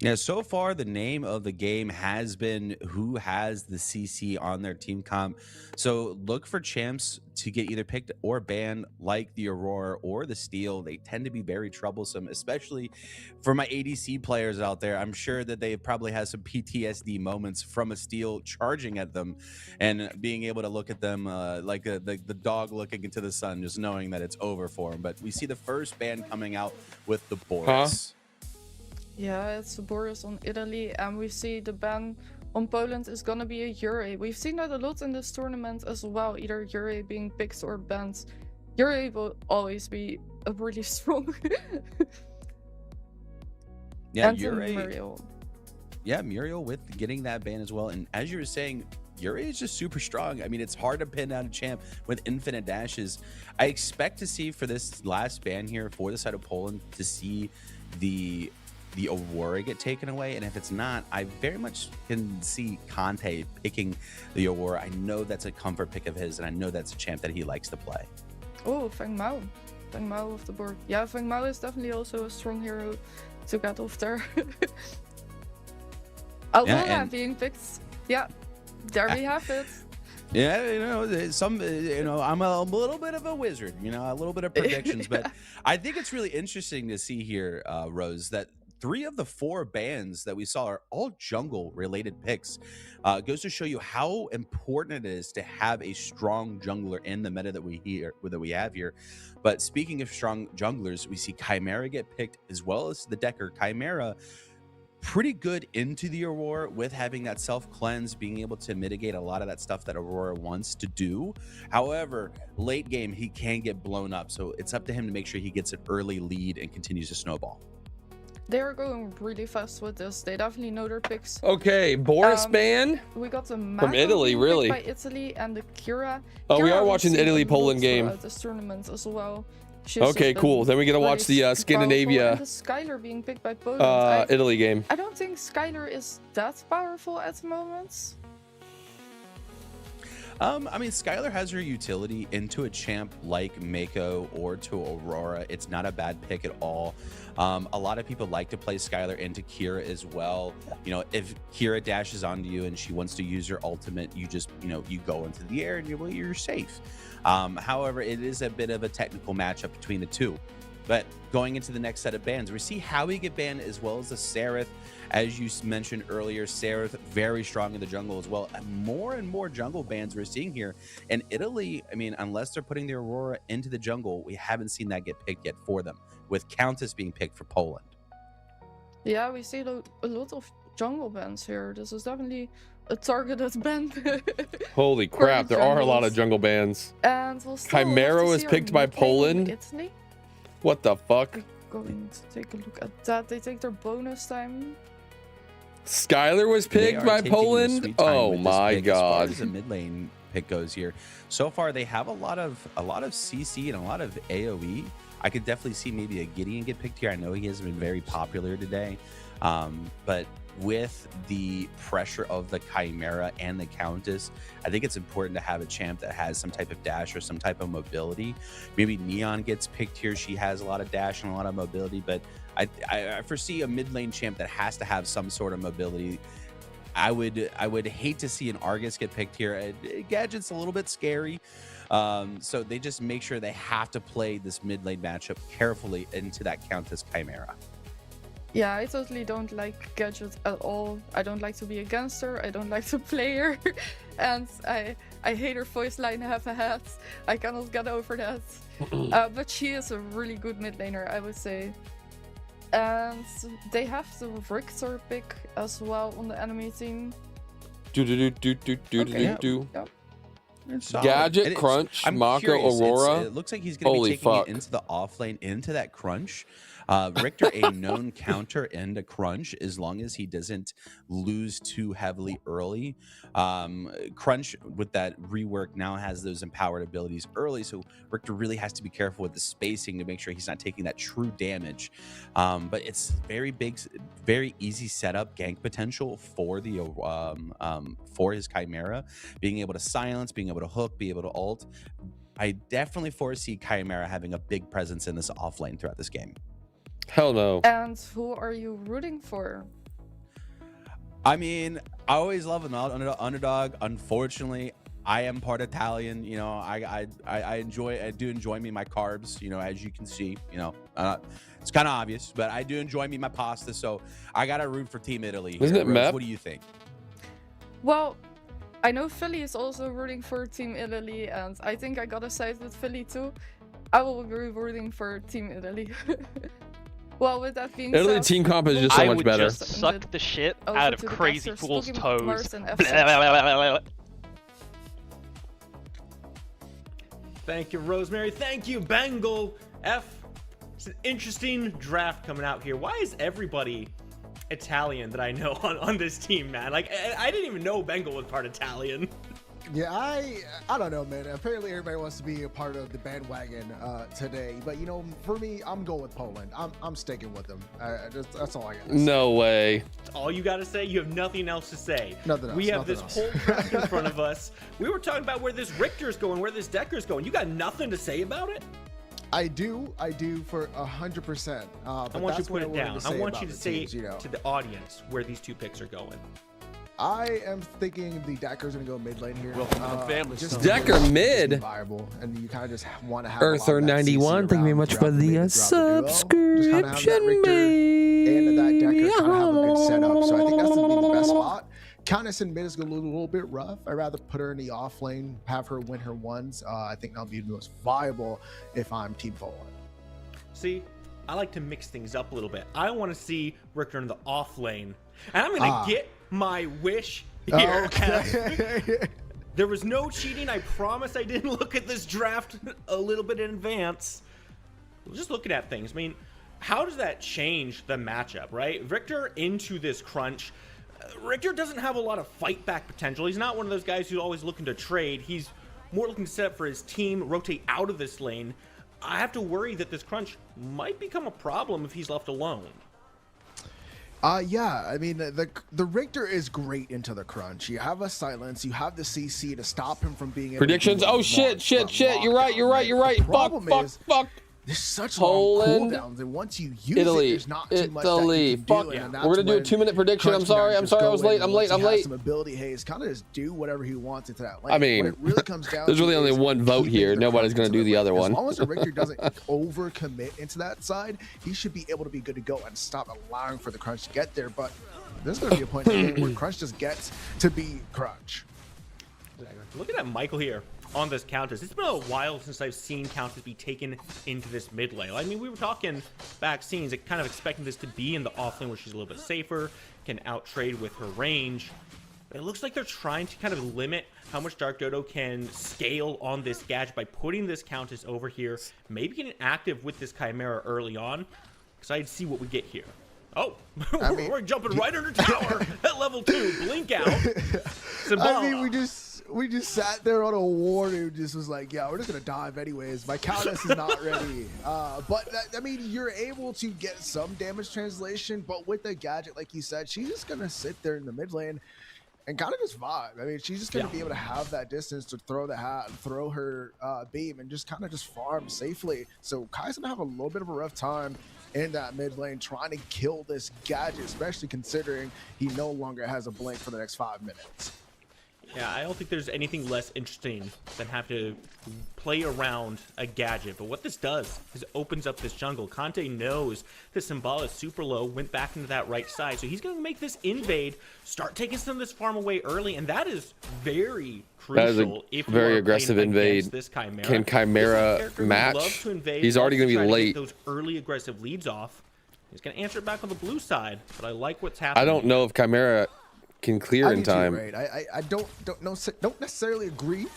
Yeah, so far the name of the game has been who has the CC on their team comp. So look for champs to get either picked or banned, like the Aurora or the Steel. They tend to be very troublesome, especially for my ADC players out there. I'm sure that they probably have some PTSD moments from a Steel charging at them and being able to look at them like the dog looking into the sun, just knowing that it's over for them. But we see the first ban coming out with the Boris. Yeah, it's Boris on Italy, and we see the ban on Poland is gonna be a Yuri. We've seen that a lot in this tournament as well, either Yuri being picked or banned. Yuri will always be a really strong. Yeah, and Yuri. Muriel. Yeah, Muriel with getting that ban as well. And as you were saying, Yuri is just super strong. I mean, it's hard to pin down a champ with infinite dashes. I expect to see for this last ban here for the side of Poland to see the Aurora get taken away, and if it's not, I very much can see Conte picking the Aurora. I know that's a comfort pick of his, and I know that's a champ that he likes to play. Oh, Feng Mao. Feng Mao off the board. Yeah, Feng Mao is definitely also a strong hero to get off there. Aurora being picked. Yeah, there we have it. Yeah, you know, I'm a little bit of a wizard, you know, a little bit of predictions, but I think it's really interesting to see here, Rose, that 3 of the 4 bans that we saw are all jungle related picks. Goes to show you how important it is to have a strong jungler in the meta that we have here. But speaking of strong junglers, we see Chimera get picked as well as the Decker. Chimera pretty good into the Aurora with having that self-cleanse, being able to mitigate a lot of that stuff that Aurora wants to do. However, late game, he can get blown up. So it's up to him to make sure he gets an early lead and continues to snowball. They're going really fast with this. They definitely know their picks. Okay, Boris ban? We got the From Italy, really? by Italy and the Kira. Oh, we Kira are watching the we've seen Italy-Poland a lot game. throughout this tournament as well. She's Okay, just cool. been Then we get to watch the really Scandinavia powerful, and the Skylar being picked by Poland. Italy game. I don't think Skylar is that powerful at the moment. I mean, Skylar has her utility into a champ like Mako or to Aurora. It's not a bad pick at all. A lot of people like to play Skylar into Kira as well. You know, if Kira dashes onto you and she wants to use her ultimate, you just, you know, you go into the air and you're safe. However, it is a bit of a technical matchup between the two. But going into the next set of bans, we see Heyyyy get banned as well as the Seraph. As you mentioned earlier, Seraph very strong in the jungle as well. And more jungle bans we're seeing here. In Italy, I mean, unless they're putting the Aurora into the jungle, we haven't seen that get picked yet for them, with Countess being picked for Poland. Yeah, we see a lot of jungle bans here. This is definitely a targeted ban. Holy crap, there are a lot of jungle bans. And we'll Chimera was picked by Poland? Italy. What the fuck? Going to take a look at that. They take their bonus time. Skylar was They picked are by taking their Poland. sweet time Oh with this my pick. As far god. as the mid lane pick goes here, so far they have a lot of CC and a lot of AOE. I could definitely see maybe a Gideon get picked here. I know he hasn't been very popular today, but with the pressure of the Chimera and the Countess, I think it's important to have a champ that has some type of dash or some type of mobility. Maybe Neon gets picked here. She has a lot of dash and a lot of mobility, but I foresee a mid lane champ that has to have some sort of mobility. I would hate to see an Argus get picked here. Gadget's a little bit scary. So they just make sure they have to play this mid lane matchup carefully into that Countess Chimera. Yeah, I totally don't like Gadget at all. I don't like to be against her. I don't like to play her. And I hate her voice line half a hat. I cannot get over that. But she is a really good mid laner, I would say. And they have the Richter pick as well on the enemy team. Gadget, Crunch, Mako, Aurora. It looks like he's going to be taking it into the offlane, into that Crunch. Richter, a known counter and a Crunch, as long as he doesn't lose too heavily early. Crunch, with that rework, now has those empowered abilities early, so Richter really has to be careful with the spacing to make sure he's not taking that true damage. But it's very big, very easy setup gank potential for the for his Chimera, being able to silence, being able to hook, be able to ult. I definitely foresee Chimera having a big presence in this offlane throughout this game. Hell no. And who are you rooting for? I mean, I always love an underdog. Unfortunately, I am part Italian. You know, I do enjoy me my carbs. You know, as you can see, you know, it's kind of obvious, but I do enjoy me my pasta. So I gotta root for Team Italy. Isn't it Mep? What do you think? Well, I know Philly is also rooting for Team Italy, and I think I gotta side with Philly too. I will be rooting for Team Italy. Well, with that being Italy said, team comp is just so much better. I would just suck the shit over out of to the Crazy casters, Fool's Spooky toes. Mars and F6. Thank you, Rosemary. Thank you, Bengal. F. It's an interesting draft coming out here. Why is everybody Italian that I know on this team, man? Like, I didn't even know Bengal was part Italian. Yeah, I don't know, man. Apparently everybody wants to be a part of the bandwagon today, but you know, for me, I'm going with Poland. I'm sticking with them. That's all I got. No way. That's all you got to say. You have nothing else to say. Nothing else. We have nothing this else. whole draft in front of us. We were talking about where this Richter's going, where this Decker's going. You got nothing to say about it? I do for 100%. I want you to put it down. I want you to say to the audience where these two picks are going. I am thinking the Decker's gonna go mid lane here. Decker mid. Viable, and you kind of just want to have Earther91, thank you very much for the subscription, and that Decker kind of have a good setup. So I think that's gonna be the best spot. Countess in mid is gonna look a little bit rough. I'd rather put her in the off lane, have her win her ones. I think that'll be the most viable if I'm Team Poland. See, I like to mix things up a little bit. I want to see Richter in the off lane, and I'm gonna get my wish here. Okay. There was no cheating. I promise I didn't look at this draft a little bit in advance. Just looking at things. I mean, how does that change the matchup, right? Richter into this crunch. Richter doesn't have a lot of fight back potential. He's not one of those guys who's always looking to trade. He's more looking to set up for his team, rotate out of this lane. I have to worry that this crunch might become a problem if he's left alone. Yeah, I mean, the Richter is great into the crunch. You have a silence, you have the CC to stop him from being able Predictions. to Oh shit. You're right. Fuck. There's such Poland, long cooldowns, and once you use Italy, it, there's not too much that you can Fuck do. yeah. And that's We're gonna do a when 2-minute prediction. I'm Crunch sorry. can just I go was in, late. and once he has late. Some ability, Hayes kind of just do whatever he wants into that lane. I mean, what it really comes down there's to really only is one vote keeping here. the Nobody's crunch gonna do the other one. As long as the Richter doesn't overcommit into that side, he should be able to be good to go and stop allowing for the crunch to get there. But there's going to be a point in the game where crunch just gets to be crunch. Looking at Michael here on this Countess. It's been a while since I've seen Countess be taken into this mid lane. I mean, we were talking back scenes, kind of expecting this to be in the off lane where she's a little bit safer, can out trade with her range. It looks like they're trying to kind of limit how much Dark Dodo can scale on this gadget by putting this Countess over here, maybe getting active with this Chimera early on, because I'd see what we get here. Oh, I mean, we're jumping right under tower at level 2. Blink out. I mean, we just sat there on a ward who just was like, yeah, we're just gonna dive anyways. My countess is not ready. I mean, you're able to get some damage translation, but with the gadget, like you said, she's just gonna sit there in the mid lane and kind of just vibe. I mean, she's just gonna be able to have that distance to throw the hat and throw her beam and just kind of just farm safely. So Kai's gonna have a little bit of a rough time in that mid lane trying to kill this gadget, especially considering he no longer has a blink for the next 5 minutes. Yeah, I don't think there's anything less interesting than have to play around a gadget. But what this does is it opens up this jungle. Conte knows the Symbol is super low, went back into that right side. So he's going to make this invade, start taking some of this farm away early. And that is very crucial. That is if a you very are aggressive playing invade. against this Chimera. Can Chimera match? He's already going to be late. Those early aggressive leads off. He's going to answer it back on the blue side. But I like what's happening. I don't know if Chimera can clear in time. Right. I don't necessarily agree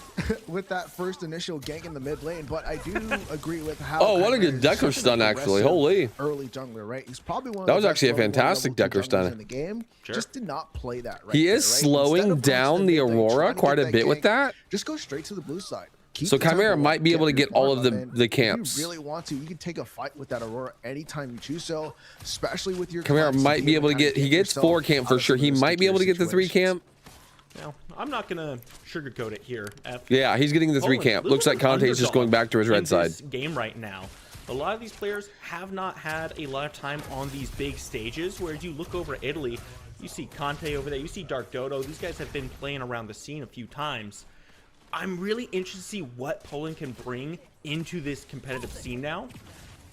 with that first initial gank in the mid lane, but I do agree with how. Oh, what a good Decker stun, actually. Holy. Early jungler, right? He's probably one of that was the actually a fantastic Decker stun in the game. Sure. Just did not play that right. He is slowing down the Aurora quite a bit with that. Just go straight to the blue side. So Chimera might be able to get all of the camps. If you really want to, you can take a fight with that Aurora anytime you choose so, especially with your Chimera might be able to get, he gets 4 camp for sure. He might be able to get the 3 camp. Now, I'm not going to sugarcoat it here. Yeah, he's getting the 3 camp. Looks like Conte is just going back to his red side. Game right now. A lot of these players have not had a lot of time on these big stages, whereas you look over at Italy, you see Conte over there, you see Dark Dodo. These guys have been playing around the scene a few times. I'm really interested to see what Poland can bring into this competitive scene now.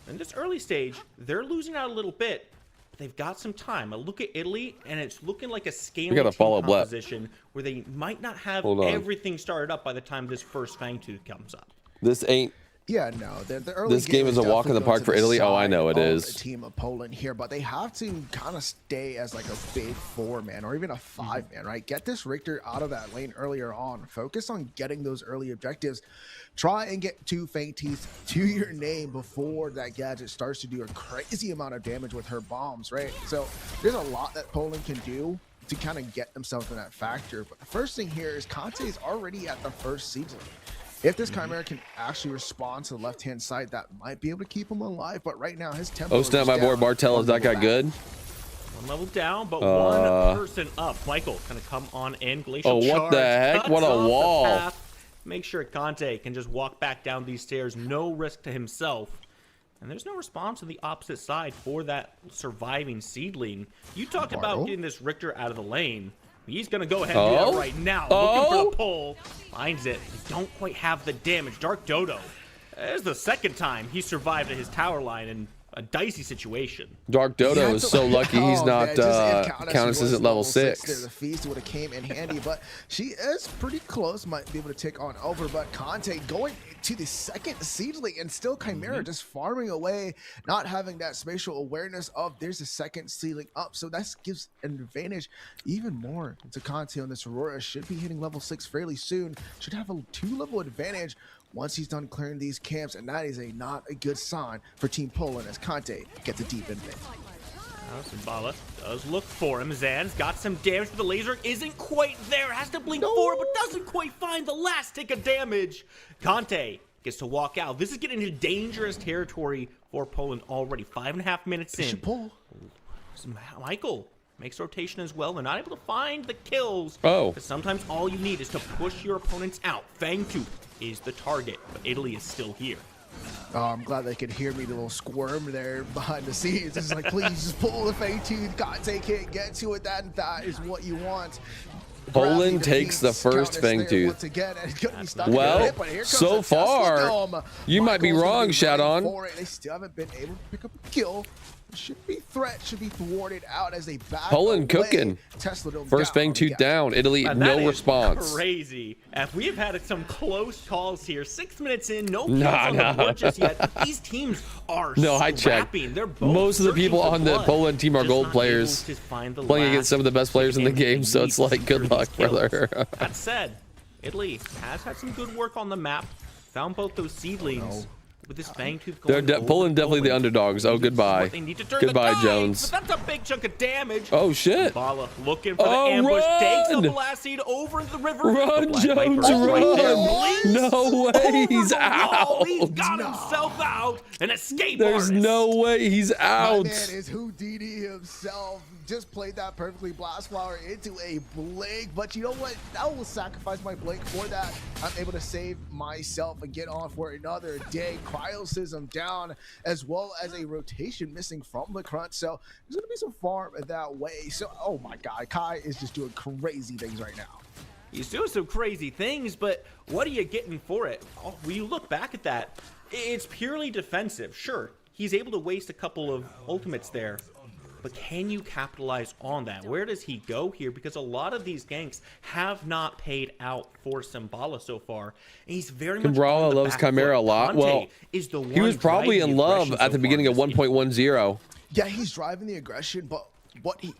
In this early stage, they're losing out a little bit, but they've got some time. I look at Italy, and it's looking like a scaling composition where they might not have everything started up by the time this first Fang Tooth comes up. This ain't. Yeah, no. The early this game is a walk in the park for Italy. Oh, I know it is. The team of Poland here, but they have to kind of stay as like a big 4-man or even a 5-man, right? Get this Richter out of that lane earlier on. Focus on getting those early objectives. Try and get 2 Fang Teeth to your name before that gadget starts to do a crazy amount of damage with her bombs, right? So there's a lot that Poland can do to kind of get themselves in that factor. But the first thing here is Conte is already at the first siege lane. If this Chimera can actually respond to the left-hand side, that might be able to keep him alive. But right now, his tempo is snap my board, Bartel. Is that guy good? 1 level down, but 1 person up. Michael gonna come on in. Glacial what charge, the heck? What a wall. Make sure Conte can just walk back down these stairs. No risk to himself. And there's no response on the opposite side for that surviving seedling. You talked about getting this Richter out of the lane. He's going to go ahead and do that right now. Looking for the pull. Finds it. They don't quite have the damage. Dark Dodo. This is the second time he survived at his tower line in a dicey situation. Dark Dodo is so lucky he's not, Countess isn't level 6. The feast would have came in handy, but she is pretty close. Might be able to take on over, but Conte going to the second siegeling and still Chimera just farming away, not having that spatial awareness of there's a second ceiling up. So that gives an advantage even more to Conte on this Aurora. Should be hitting level 6 fairly soon. Should have a 2-level advantage once he's done clearing these camps, and that is not a good sign for Team Poland as Conte gets a deep invade. Symbala does look for him. Zan's got some damage, but the laser isn't quite there. Has to blink forward, but doesn't quite find the last tick of damage. Conte gets to walk out. This is getting into dangerous territory for Poland already. 5.5 minutes in. Michael makes rotation as well. They're not able to find the kills. Because sometimes all you need is to push your opponents out. Fang Tooth is the target, but Italy is still here. Oh, I'm glad they could hear me, the little squirm there behind the scenes. It's like, please just pull the Fang Tooth. Conte can't get to it. That is what you want. Poland takes the first Fang Tooth. Well, so far, you might be wrong, Shadon. They still haven't been able to pick up a kill. Should be thwarted out as they back Poland cooking. First Fang Tooth down. Italy, no response. Crazy. We have had some close calls here. 6 minutes in, no kills on the board just yet. These teams are I checked. Most of the people on the Poland team are gold players, playing against some of the best players in the game. So it's like, good luck, brother. That said, Italy has had some good work on the map. Found both those seedlings. with this Fang Tooth They're going pulling definitely the underdogs. Oh, goodbye. They need to turn Goodbye, the tide, Jones. but that's a big chunk of damage. Oh, shit. Bala looking for the Oh, ambush. Takes the run! blast seed over the river. Run, The Black Jones, Viper is right there. run! No way, he's out. He's got himself out. An escape There's artist. no way he's out. My man is Houdini himself. Just played that perfectly. Blast Flower into a blink, but you know what? I will sacrifice my blink for that. I'm able to save myself and get on for another day. Cryosism down, as well as a rotation missing from the crunch. So there's gonna be some farm that way. So oh my god, Kai is just doing crazy things right now. He's doing some crazy things, but what are you getting for it? Oh, when you look back at that, it's purely defensive. Sure, he's able to waste a couple of ultimates there, but can you capitalize on that? Where does he go here? Because a lot of these ganks have not paid out for Symbala so far. And he's very much Kimbrala loves Chimera a lot. Well, is the he was one probably driving in the love aggression at the so beginning of far in this game. 1.10. Yeah, he's driving the aggression, but what he...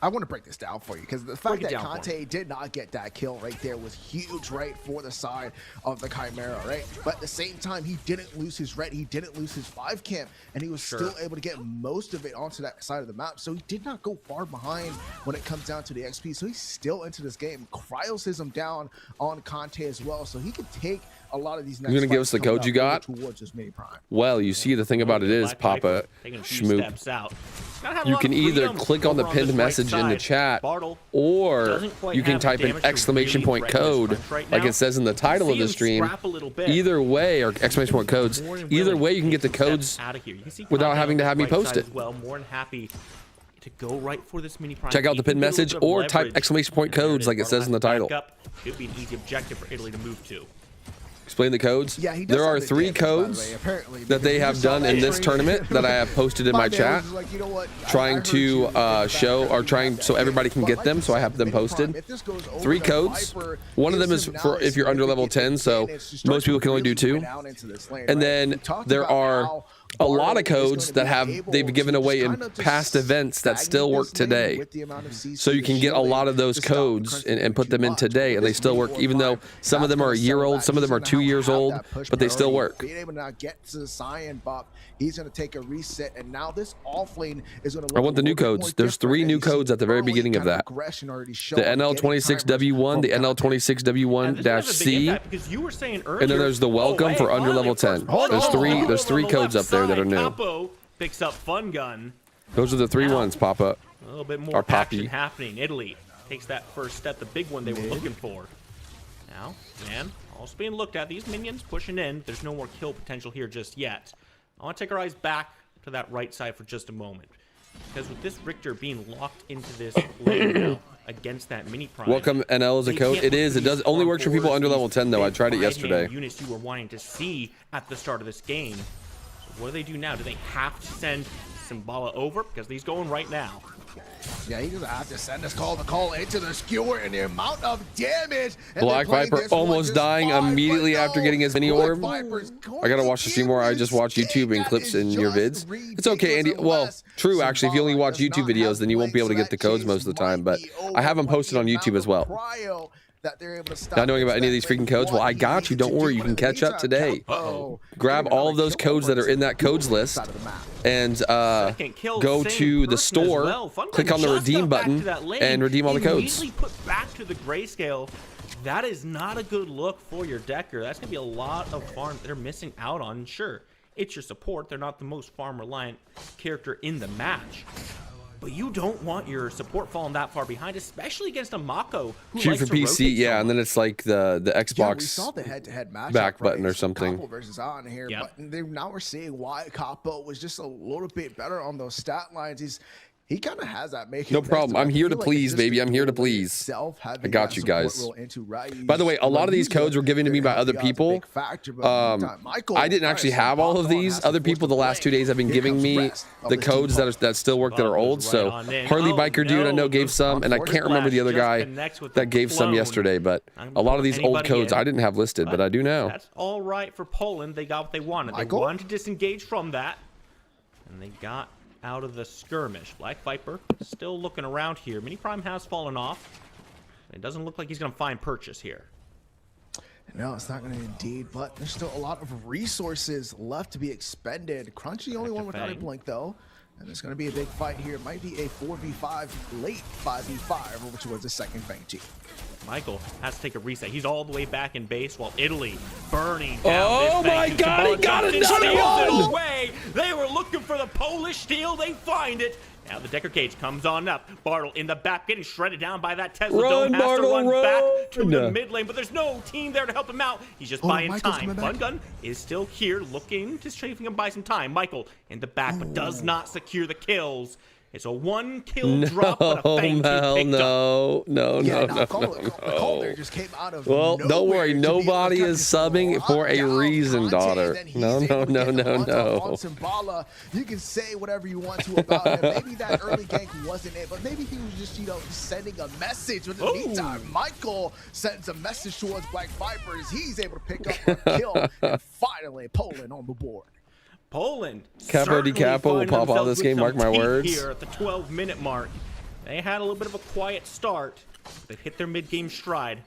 I want to break this down for you because the fact that Conte did not get that kill right there was huge, right, for the side of the Chimera, right? But at the same time, he didn't lose his red, he didn't lose his 5 camp, and he was still able to get most of it onto that side of the map. So he did not go far behind when it comes down to the XP. So he's still into this game. Cryosism down on Conte as well, so he could take a lot of these next You're gonna give us the fights coming code you up got? towards this mini prime. Well, you see, the thing about it is, Papa Schmoop, you can either click on the pinned message in the chat, or you can type an exclamation point code, like it says in the title of the stream. Either way, or exclamation point codes. Either way, you can get the codes without having to have me post it. Well, more than happy to go right for this mini prime. Check out the pinned message or type exclamation point codes like it says in the title. Should be an easy objective for Italy to move to. Explain the codes. Yeah, he does there have are the 3 damage, by the codes way, apparently, that they have done in this tournament that I have posted in my chat, trying to show or trying so everybody can get them. So I have them posted. 3 codes. One of them is for if you're under level 10, so most people can only do 2. And then there are a lot of codes that they've given away in past events that still work today. So you can get a lot of those codes and put them in today, and they still work, even though some of them are a year old, some of them are 2 years old, but they still work. Being able to now get to the Cyan buff, he's going to take a reset, and now this offlane is going to. I want the new codes. There's 3 new codes at the very beginning of that. The NL26W1, the NL26W1-C, and then there's the welcome for under level 10. There's three codes up there that are new. Capo picks up Fun Gun. Those are the 3 ones, Papa. A little bit more action happening. Italy takes that first step, the big one they were looking for. Now, man, also being looked at. These minions pushing in. There's no more kill potential here just yet. I want to take our eyes back to that right side for just a moment. Because with this Richter being locked into this lane now against that mini prime. Welcome NL as a code. It is. It does only works for people under level 10 though. I tried it yesterday. Units you were wanting to see at the start of this game. So what do they do now? Do they have to send Symbala over? Because he's going right now. Yeah, he's gonna have to send this call into the skewer, and the amount of damage. Black Viper almost dying immediately after getting his mini orb. I gotta watch the stream more. I just watch YouTube and clips in your vids. It's okay, Andy. Well, true actually. If you only watch YouTube videos, then you won't be able to get the codes most of the time. But I have them posted on YouTube as well. Not knowing about any of these freaking codes? Well, I got you. Don't worry. You can catch up today. Grab all of those codes that are in that codes list and go to the store, click on the redeem button, and redeem all the codes. Immediately put back to the grayscale. That is not a good look for your decker. That's going to be a lot of farm they're missing out on. Sure, it's your support. They're not the most farm-reliant character in the match. But you don't want your support falling that far behind, especially against a Mako who Q likes for to PC, yeah, and then it's like the Xbox Yeah, we saw the head-to-head matchup, back button right? or something. Capo versus on here, but now we're seeing why Capo was just a little bit better on those stat lines. He kind of has that making. No problem. I'm here to please, baby. I'm here to please. I got you guys. By the way, a lot of these codes were given to me by other people. I didn't actually have all of these. Other people the last 2 days have been giving me the codes that still work that are old. So Harley Biker Dude I know gave some, and I can't remember the other guy that gave some yesterday. But a lot of these old codes I didn't have listed, but I do now. That's all right for Poland. They got what they wanted. They wanted to disengage from that, and they got out of the skirmish. Black Viper still looking around here. Mini Prime has fallen off. It doesn't look like he's going to find purchase here. No, it's not going to indeed, but there's still a lot of resources left to be expended. Crunchy the only one without a blink, though. And it's going to be a big fight here. It might be a 4v5, late 5v5, which was the second Fang team. Michael has to take a reset. He's all the way back in base while Italy burning down. Oh my God, he got another one! Away. They were looking for the Polish steel. They find it. Now the Decker Cage comes on up. Bartle in the back, getting shredded down by that Tesla. Run, Dome has Bartle, to run back to the run. mid lane, but there's no team there to help him out. He's just buying time. Fun Gun is still here, looking to see if he can buy some time. Michael in the back, but does not secure the kills. It's a 1-kill drop, but a Fang Mel, picked up. no. Call there just came out of Well, don't worry. Nobody is subbing for a reason, daughter. No. On Symbala, you can say whatever you want to about him. Maybe that early gank wasn't it, but maybe he was just, sending a message. But in the meantime, Michael sends a message towards Black Vipers. He's able to pick up a kill, and finally, Poland on the board. Poland. Capo di Capo will pop out of this game, mark my words. Here at the 12-minute mark. They had a little bit of a quiet start. They've hit their mid-game stride.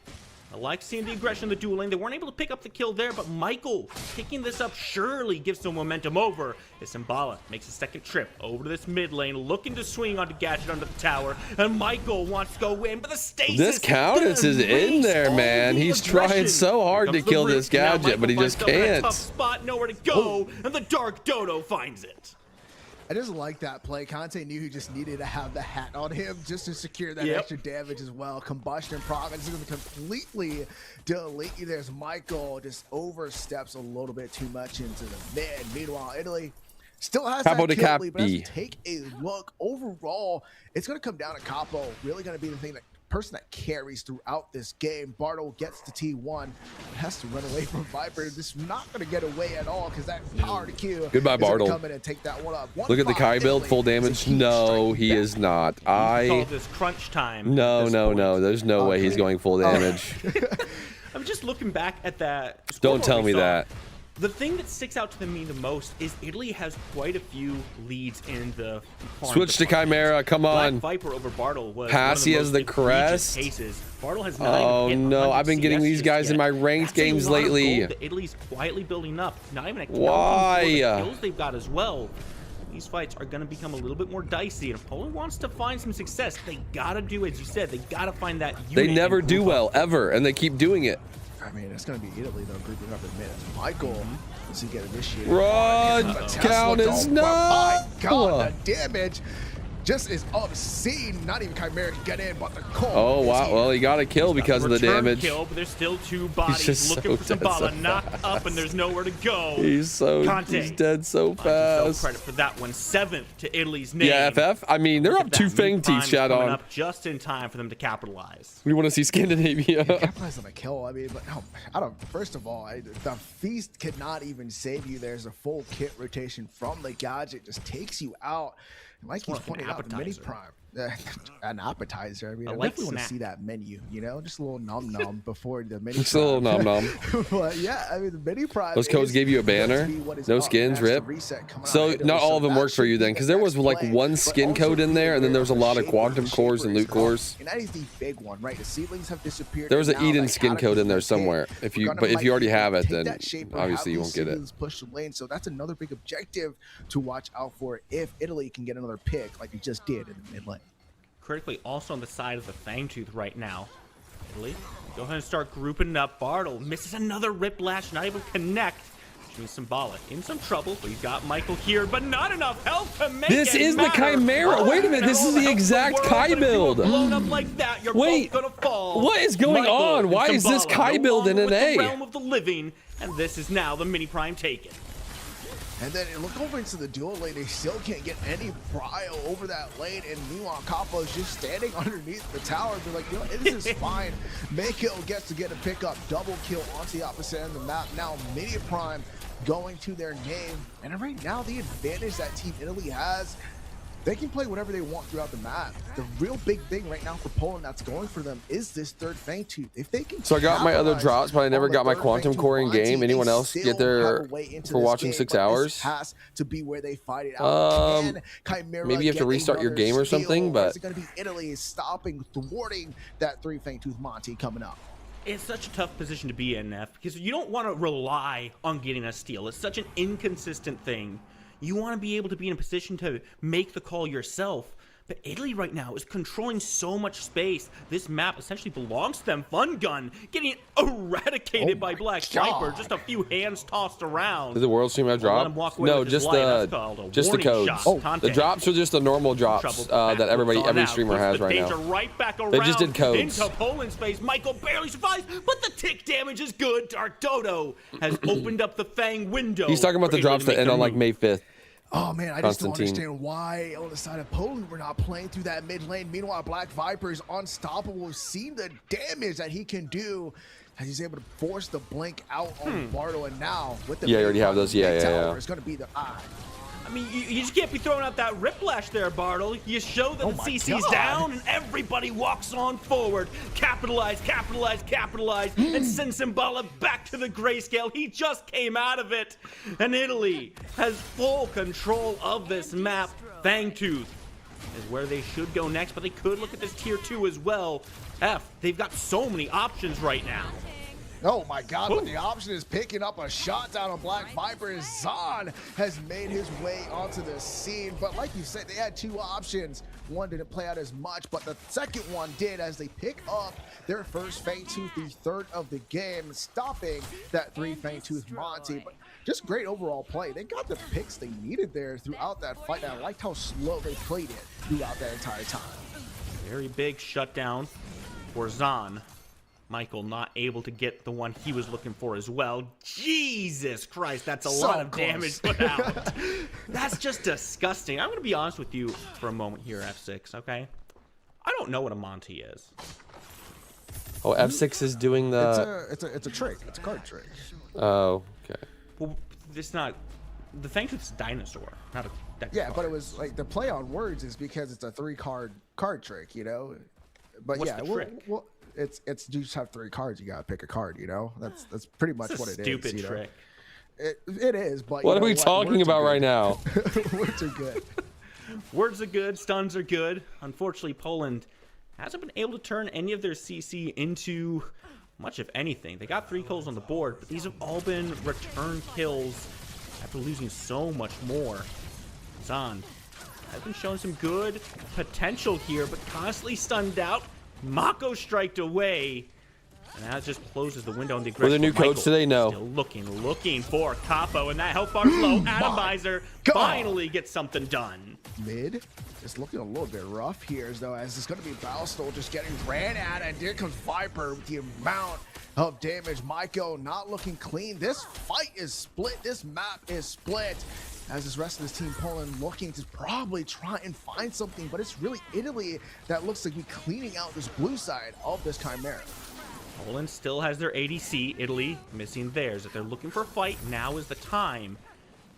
I like seeing the aggression in the duel lane. They weren't able to pick up the kill there, but Michael picking this up surely gives some momentum over. As Symbala makes a second trip over to this mid lane, looking to swing onto Gadget under the tower. And Michael wants to go in, but the stasis. This Countess is in there, man. He's trying so hard to kill this Gadget, but he just can't. Tough spot, nowhere to go, and the Dark Dodo finds it. I just like that play. Conte knew he just needed to have the hat on him just to secure that extra damage as well. Combustion proc is going to completely delete you. There's Michael just oversteps a little bit too much into the mid. Meanwhile, Italy still has that kill lead, but as we take a look overall, it's going to come down to Capo. Really going to be the thing that person that carries throughout this game. Bartle gets to T1, but has to run away from Viper. This is not going to get away at all because that power to Q. Goodbye, Bartle. Come in and take that one up. Look at the Kai build, full damage. No, he is not. Call this crunch time. No. There's no way he's going full damage. I'm just looking back at that. Don't tell me that. The thing that sticks out to me the most is Italy has quite a few leads in the farm Switch to Chimera, come on. Black Viper over Bartle was Passy as the crest. Cases. Bartle has not Oh even hit no, 100 I've been getting CS these guys in my ranked games lately. That Italy's quietly building up. Not even accounting Why? for the kills they've got as well. These fights are going to become a little bit more dicey, and if Poland wants to find some success, they got to do, as you said, they got to find that unit. They never do well, ever, and they keep doing it. I mean, it's going to be Italy, though, grouping up in minutes. Michael, does he get initiated? Run, Countess, no! My God, the damage just is obscene. Not even Chimera can get in, but the call. Oh, wow. Well, he got a kill because of the damage. Kill, but there's still two bodies looking for Symbala. Knocked up, and there's nowhere to go. He's dead so fast. Credit for that one. 7th to Italy's name. Yeah, FF. I mean, they're up 2 Fang teeth shot on. Up just in time for them to capitalize. We want to see Scandinavia. Capitalize on a kill. I mean, but no, I don't. First of all, the feast cannot even save you. There's a full kit rotation from the Gadget. Just takes you out. Like he's pointed out, the mini prime, an appetizer. I mean, I definitely want to see that menu, just a little nom nom before the mini. Just a little nom nom. But yeah, I mean, the mini prime. Those codes gave you a banner, no skins, rip. So not all of them worked for you then, because there was like one skin code in there, and then there was a lot of quantum cores and loot cores. And that is the big one, right? The seedlings have disappeared. There was an Eden skin code in there somewhere. But if you already have it, then obviously you won't get it. Push the lane, so that's another big objective to watch out for if Italy can get another pick like it just did in the mid lane. Critically, also on the side of the Fangtooth right now. Italy, go ahead and start grouping up. Bartle misses another Riplash, not able to connect. Which means Symbolic in some trouble, but he's got Michael here, but not enough health to make this is the Chimera. Wait a minute, this is the exact Kai build. Blown up like that, you're both gonna fall. What is going on? Why is this Kai build in an A? The realm of the living, and this is now the mini prime taken. And then look over into the dual lane. They still can't get any prio over that lane. And meanwhile, Capo is just standing underneath the tower. They're like, this is fine. Maykill gets to get a pickup. Double kill onto the opposite end of the map. Now, Mini Prime going to their name. And right now, the advantage that Team Italy has, they can play whatever they want throughout the map. The real big thing right now for Poland that's going for them is this third Fangtooth. If they can, so I got my other drops, but I never got my quantum core in game. Anyone else get there for watching 6 hours? Has to be where they fight it out. Maybe you have to restart your game or something. But it's going to be Italy stopping, thwarting that 3 Fangtooth Monty coming up. It's such a tough position to be in, Neff, because you don't want to rely on getting a steal. It's such an inconsistent thing. You want to be able to be in a position to make the call yourself. But Italy right now is controlling so much space. This map essentially belongs to them. Fun Gun getting eradicated by Black Viper. Just a few hands tossed around. Did the world stream have drop? No, just the codes. The drops are just the normal drops that every streamer has right now. Right back around they just did codes. Into Poland's face. Michael barely survives, but the tick damage is good. Dark Dodo has opened up the Fang window. He's talking about the drops that end on like May 5th. Oh man, I just don't understand why on the side of Poland we're not playing through that mid lane. Meanwhile, Black Viper is unstoppable. We've seen the damage that he can do as he's able to force the blink out on Bardo, and now with the you already have those. Yeah. It's going to be the eye. I mean, you just can't be throwing out that Riplash there, Bartle. You show that the CC's down, and everybody walks on forward. Capitalize, and send Symbala back to the grayscale. He just came out of it. And Italy has full control of this map. Fangtooth is where they should go next, but they could look at this tier 2 as well. They've got so many options right now. Oh my God, but the option is picking up a shot down on Black Viper, and Zahn has made his way onto the scene. But like you said, they had two options. One didn't play out as much, but the second one did as they pick up their first Fangtooth, the third of the game, stopping that 3 Fangtooth Monty. But just great overall play. They got the picks they needed there throughout that fight, and I liked how slow they played it throughout that entire time. Very big shutdown for Zahn. Michael not able to get the one he was looking for as well. Jesus Christ, that's a lot of damage put out. That's just disgusting. I'm going to be honest with you for a moment here, F6, okay? I don't know what a Monty is. Oh, F6 is doing the... It's a trick. It's a card trick. Oh, okay. Well, it's not... The Fangtooth's a dinosaur, not a deck of but it was like the play on words is because it's a 3-card trick, you know? But What's yeah, the trick? Well, it's you just have 3 cards. You gotta pick a card. You know, that's pretty much what it is. Stupid trick. It is. But what are we talking about right now? Words are good. Words are good. Stuns are good. Unfortunately, Poland hasn't been able to turn any of their CC into much of anything. They got 3 kills on the board, but these have all been return kills after losing so much more. Zahn has been showing some good potential here, but constantly stunned out. Mako striked away, and that just closes the window on the aggression. Were there new codes today? No. Still looking for Capo, and that health bar's low. Atomizer finally gets something done. Mid is looking a little bit rough here, as though as it's going to be Battlestone just getting ran at, and here comes Viper with the amount of damage. Maiko not looking clean. This fight is split. This map is split. As this rest of this team, Poland, looking to probably try and find something, but it's really Italy that looks like we're cleaning out this blue side of this Chimera. Poland still has their ADC, Italy missing theirs. If they're looking for a fight, now is the time.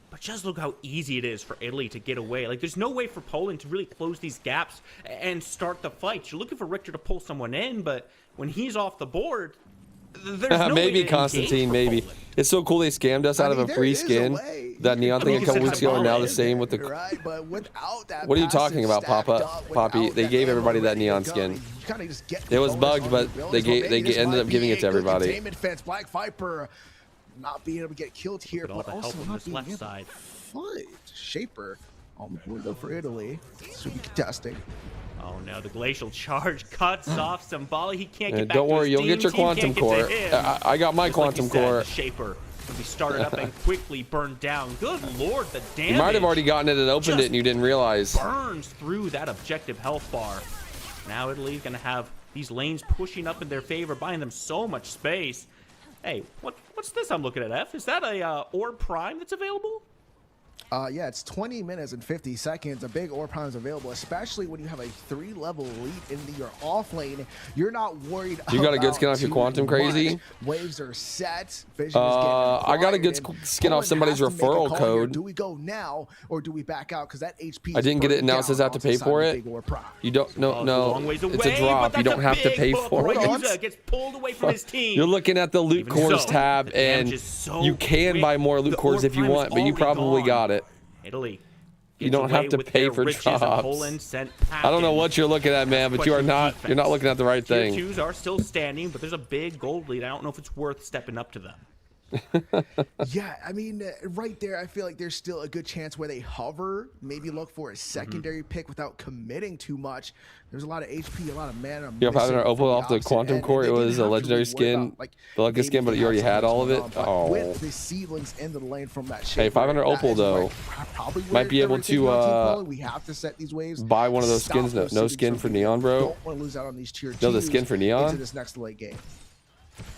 But just look how easy it is for Italy to get away. Like, there's no way for Poland to really close these gaps and start the fight. You're looking for Richter to pull someone in, but when he's off the board, there's no maybe way to Constantine, maybe. It's so cool they scammed us out of a free skin. That neon thing a couple weeks ago, and now the same with the... Right, but without that, what are you talking about, Poppy? They gave everybody that neon skin. It was bugged, but they ended up giving it to everybody. Black Viper not being able to get killed here, but also not being able to fight. Shaper on the board though for Italy. Should be contesting. Oh no, the glacial charge cuts off Symbala. He can't get back don't to worry, his you'll get your quantum core. I got my quantum core. Shaper will be started up and quickly burned down. Good lord, the damage. You might have already gotten it and opened it and you didn't realize. Burns through that objective health bar. Now Italy's gonna have these lanes pushing up in their favor, buying them so much space. Hey, what's this I'm looking at, F? Is that a Orb Prime that's available? Yeah, it's 20 minutes and 50 seconds. A big Orb Prime is available, especially when you have a 3-level lead in your off lane. You're not worried. You got a good skin off your quantum crazy? Waves are set. Vision I got a good skin off somebody's referral code. Do we go now or do we back out? Because that HP. I didn't get it, and now it says I have to pay for it. You don't. No. It's a drop. You don't have to pay for it. Gets pulled away from his team. You're looking at the loot cores tab, and you can buy more loot cores if you want, but you probably got it. Italy You don't have to pay for drops. I don't know what you're looking at, man, but you're not looking at the right thing. Tier 2s are still standing, but there's a big gold lead. I don't know if it's worth stepping up to them. Yeah, I mean, right there, I feel like there's still a good chance where they hover, maybe look for a secondary pick without committing too much. There's a lot of HP, a lot of mana. Yeah, having our Opal off the Quantum Core, it was a legendary skin, the lucky skin, but you already had all of it. Oh. With the seedlings into the lane from that Hey, 500 Opal though. Might be able to we have to set these waves. Buy one of those skins. No skin for Neon, bro. Don't want to lose out on these tier 2s. No, the skin for Neon. Into this next late game.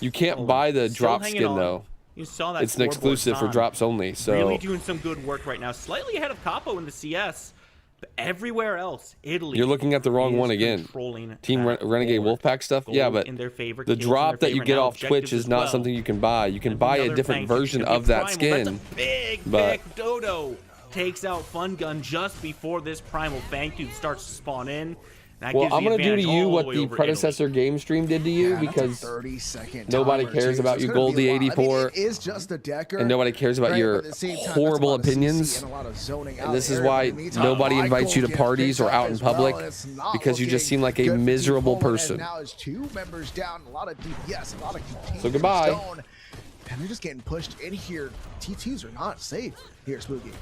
You can't buy the drop skin though. You saw that it's an exclusive for drops only. So really doing some good work right now. Slightly ahead of Capo in the CS, but everywhere else, Italy. You're looking at the wrong one again. Team Renegade Wolfpack stuff. Yeah, but the drop that you get off Twitch is not something you can buy. You can buy a different version of that skin. That's a big pick. Dodo takes out Fun Gun just before this Primal Fang Tooth starts to spawn in. Well, I'm gonna do to you what the predecessor game stream did to you because nobody cares about you, Goldie 84, and nobody cares about your horrible opinions. And this is why nobody invites you to parties or out in public because you just seem like a miserable person. So goodbye. And they're just getting pushed in here. T2s are not safe here, Spooky.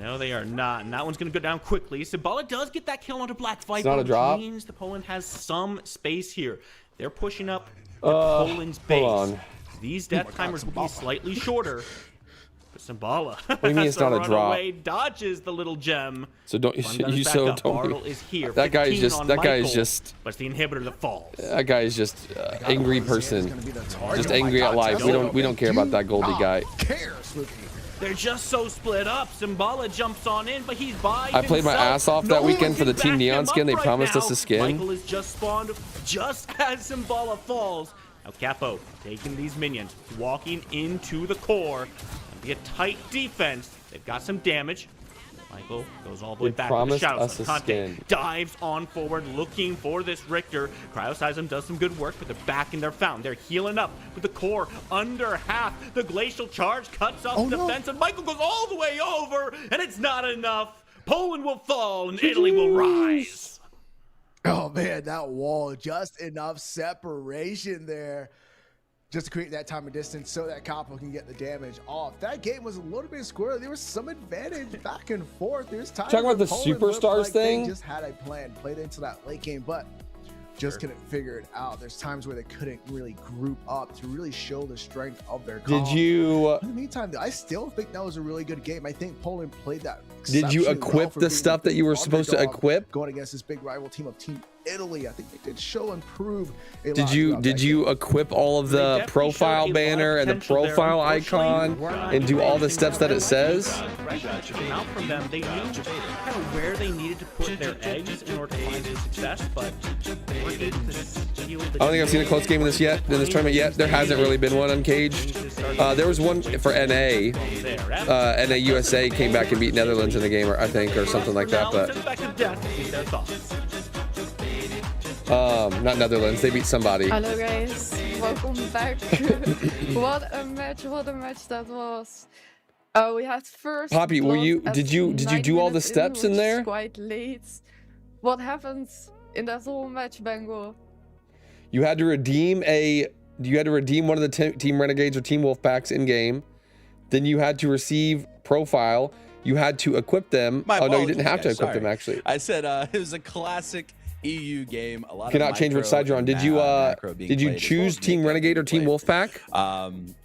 No, they are not, and that one's going to go down quickly. Symbala does get that kill onto Black Viper. It's not a drop. Means the Poland has some space here. They're pushing up Poland's base. Hold on. These death timers will be slightly shorter. But Symbala, what do you mean it's not a drop? Dodges the little gem. So don't you so don't. Is here. That guy is just. That guy is just. But it's the inhibitor that falls. That guy is just angry person. Just angry at life. We don't care about that Goldie guy. They're just so split up. Symbala jumps on in, but he's by I played my ass off that weekend for the Team Neon skin. They promised us a skin. Michael is just spawned just as Symbala falls. Now Capo taking these minions, walking into the core. It'll be a tight defense. They've got some damage. Michael goes all the way back to the shadows. Conte dives on forward, looking for this Richter. Cryoseism does some good work, but they're back in their fountain. They're healing up with the core under half. The glacial charge cuts off the defense, and Michael goes all the way over, and it's not enough. Poland will fall, and Italy will rise. Oh man, that wall, just enough separation there. Just to create that time and distance so that Capo can get the damage off. That game was a little bit squirrely. There was some advantage back and forth. There's time. Talking about the superstars thing. They just had a plan, played into that late game, but just couldn't figure it out. There's times where they couldn't really group up to really show the strength of their comp. Did you? In the meantime, I still think that was a really good game. I think Poland played that. Did you equip the stuff that you were supposed to equip? Going against this big rival team of Team Italy, I think they did show and prove. Did you equip all of the profile banner and the profile icon and do all the steps that it says? Out from them, they knew kind of where they needed to put their eggs in order to find success, but they were able to deal with I don't think I've seen a close game in this tournament yet. There hasn't really been one uncaged. There was one for NA. NA USA came back and beat Netherlands in the game, I think, or something like that. But not Netherlands. They beat somebody. Hello guys, welcome back. What a match that was. We had first. Poppy, did you do all the steps in there? Quite late. What happened in that whole match, Bengo? You had to redeem one of the Team Renegades or Team Wolfpacks in game. Then you had to receive profile. You had to equip them. Oh no, you didn't have to equip them actually. I said it was a classic EU game. A lot cannot change which side you're on. Did you choose Team Renegade or Team Wolfpack?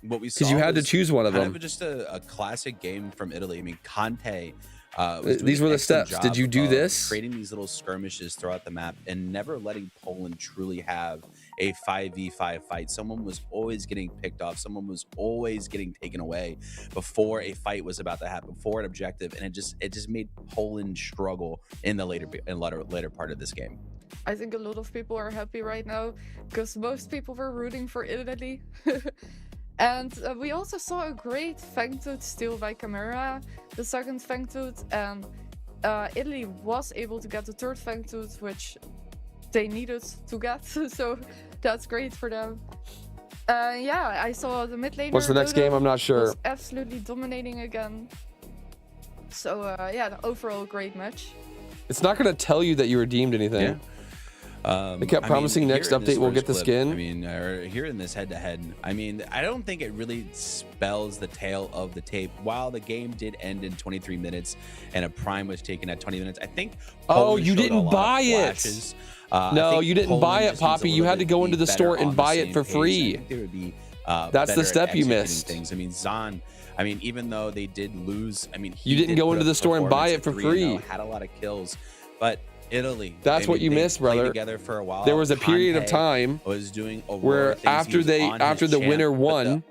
What we saw because you had to choose one of them. Kind of just a classic game from Italy. I mean, Conte. These were the steps. Did you do this? Creating these little skirmishes throughout the map and never letting Poland truly have a 5v5 fight. Someone was always getting picked off. Someone was always getting taken away before a fight was about to happen, before an objective, and it just made Poland struggle in the later part of this game. I think a lot of people are happy right now because most people were rooting for Italy. And we also saw a great Fangtooth steal by Camera, the second Fangtooth, and Italy was able to get the third Fangtooth, which they needed to get, so that's great for them. I saw the mid laner. What's the next game? I'm not sure. Was absolutely dominating again. So yeah, overall great match. It's not going to tell you that you redeemed anything. They kept promising next update we'll get the skin. I mean, or here in this head-to-head, I mean, I don't think it really spells the tale of the tape. While the game did end in 23 minutes and a prime was taken at 20 minutes, I think. Oh, you didn't buy it. No, you didn't buy it, Poppy. You had to go into the store and buy it for free. There would be. That's the step you missed. Things. I mean, Zahn. I mean, even though they did lose, I mean, you didn't go into the store and buy it for free. Had a lot of kills, but Italy. That's what you missed, brother. Together for a while. There was a period of time was doing where after the winner won,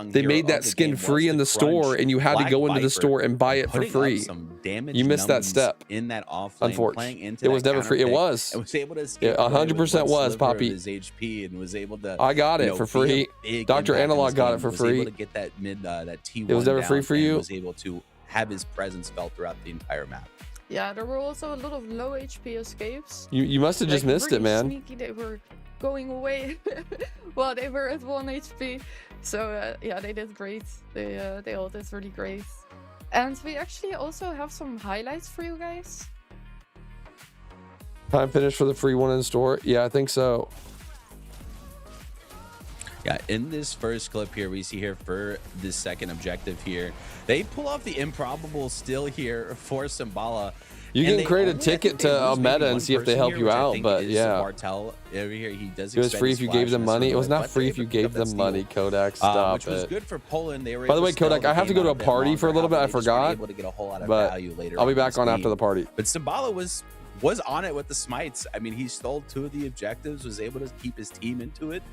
they made that skin free in the store, and you had to go into the store and buy it for free. You missed that step. In that offlane, unfortunately, it was never free. It was. And was able to 100% was, Poppy. His HP and was able to. I got it for free. Dr. Analog got it for free. To get that that T1. It was never free for you. Was able to have his presence felt throughout the entire map. Yeah, there were also a lot of low HP escapes. You must have just missed it, man. Sneaky, they were going away while they were at 1 HP. So yeah, they did great. They all did really great. And we actually also have some highlights for you guys. Time finished for the free one in store. Yeah, I think so. Yeah, in this first clip here, we see here for this second objective here, they pull off the improbable still here for Symbala. You can create a ticket to a meta and see if they help you out, but yeah. Martel over here, he does. It was free if you gave them money. It was not free if you gave them money, Kodak. Stop which was good for Poland. They were By the way, Kodak, I have to go to a party for a little bit. I forgot. But I'll be back on after the party. But Symbala was on it with the smites. I mean, he stole 2 of the objectives, was able to keep his team into it.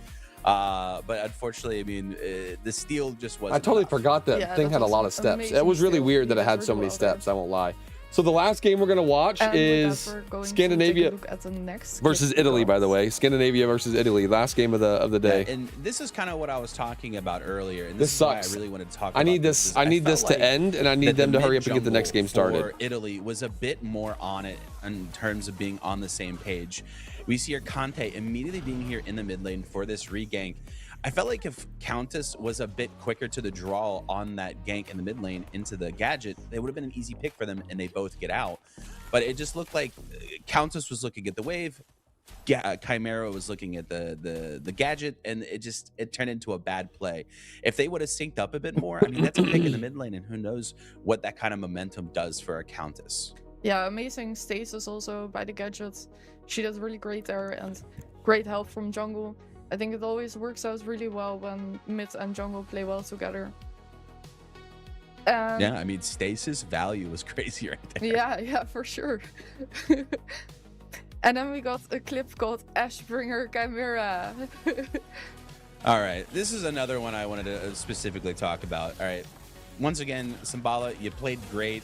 But unfortunately, I mean, the steal just wasn't. I totally forgot that thing had a lot of steps. It was really weird that it had so many steps. I won't lie. So the last game we're gonna watch is Scandinavia versus Italy. By the way, Scandinavia versus Italy. Last game of the day. Yeah, and this is kind of what I was talking about earlier. And this sucks. Is why I really wanted to talk. I need this. I need this to end, and I need them to hurry up and get the next game started. Italy was a bit more on it in terms of being on the same page. We see our Conte immediately being here in the mid lane for this regank. I felt like if Countess was a bit quicker to the draw on that gank in the mid lane into the gadget, it would have been an easy pick for them and they both get out. But it just looked like Countess was looking at the wave, Chimera was looking at the gadget, and it turned into a bad play. If they would have synced up a bit more, I mean, that's a pick in the mid lane, and who knows what that kind of momentum does for a Countess. Yeah, amazing stasis also by the gadgets. She does really great there, and great help from jungle. I think it always works out really well when mid and jungle play well together. Yeah, I mean, stasis value was crazy right there. Yeah, for sure. And then we got a clip called Ashbringer Chimera. All right, this is another one I wanted to specifically talk about. All right, once again, Symbala, you played great.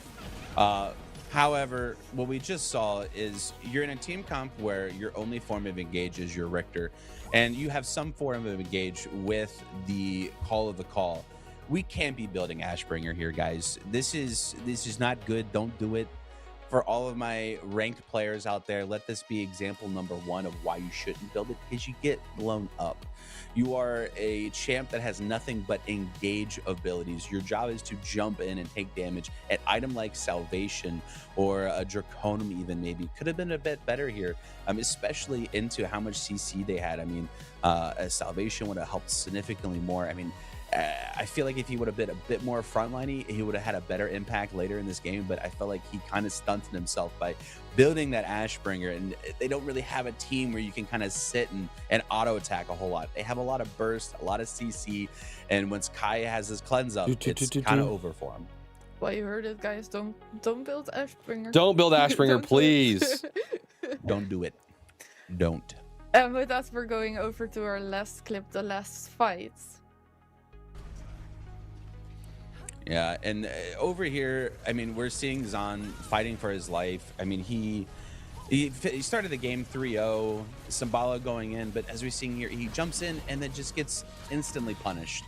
However, what we just saw is you're in a team comp where your only form of engage is your Richter, and you have some form of engage with the Call of the Call. We can't be building Ashbringer here, guys. This is not good. Don't do it. For all of my ranked players out there, let this be example number 1 of why you shouldn't build it, because you get blown up. You are a champ that has nothing but engage abilities. Your job is to jump in and take damage. An item like Salvation or a Draconum even maybe could have been a bit better here, especially into how much CC they had. I mean, a Salvation would have helped significantly more. I mean, I feel like if he would have been a bit more frontliney, he would have had a better impact later in this game, but I felt like he kind of stunted himself by building that Ashbringer, and they don't really have a team where you can kind of sit and auto attack a whole lot. They have a lot of burst, a lot of CC, and once Kai has his cleanse up, it's kind of over for him. Well, you heard it, guys. Don't build Ashbringer. Don't build Ashbringer, please. Don't do it. Don't. And with that, we're going over to our last clip, the last fight. Yeah, and over here, I mean, we're seeing Zahn fighting for his life. I mean, he started the game 3-0, Symbala going in, but as we're seeing here, he jumps in and then just gets instantly punished.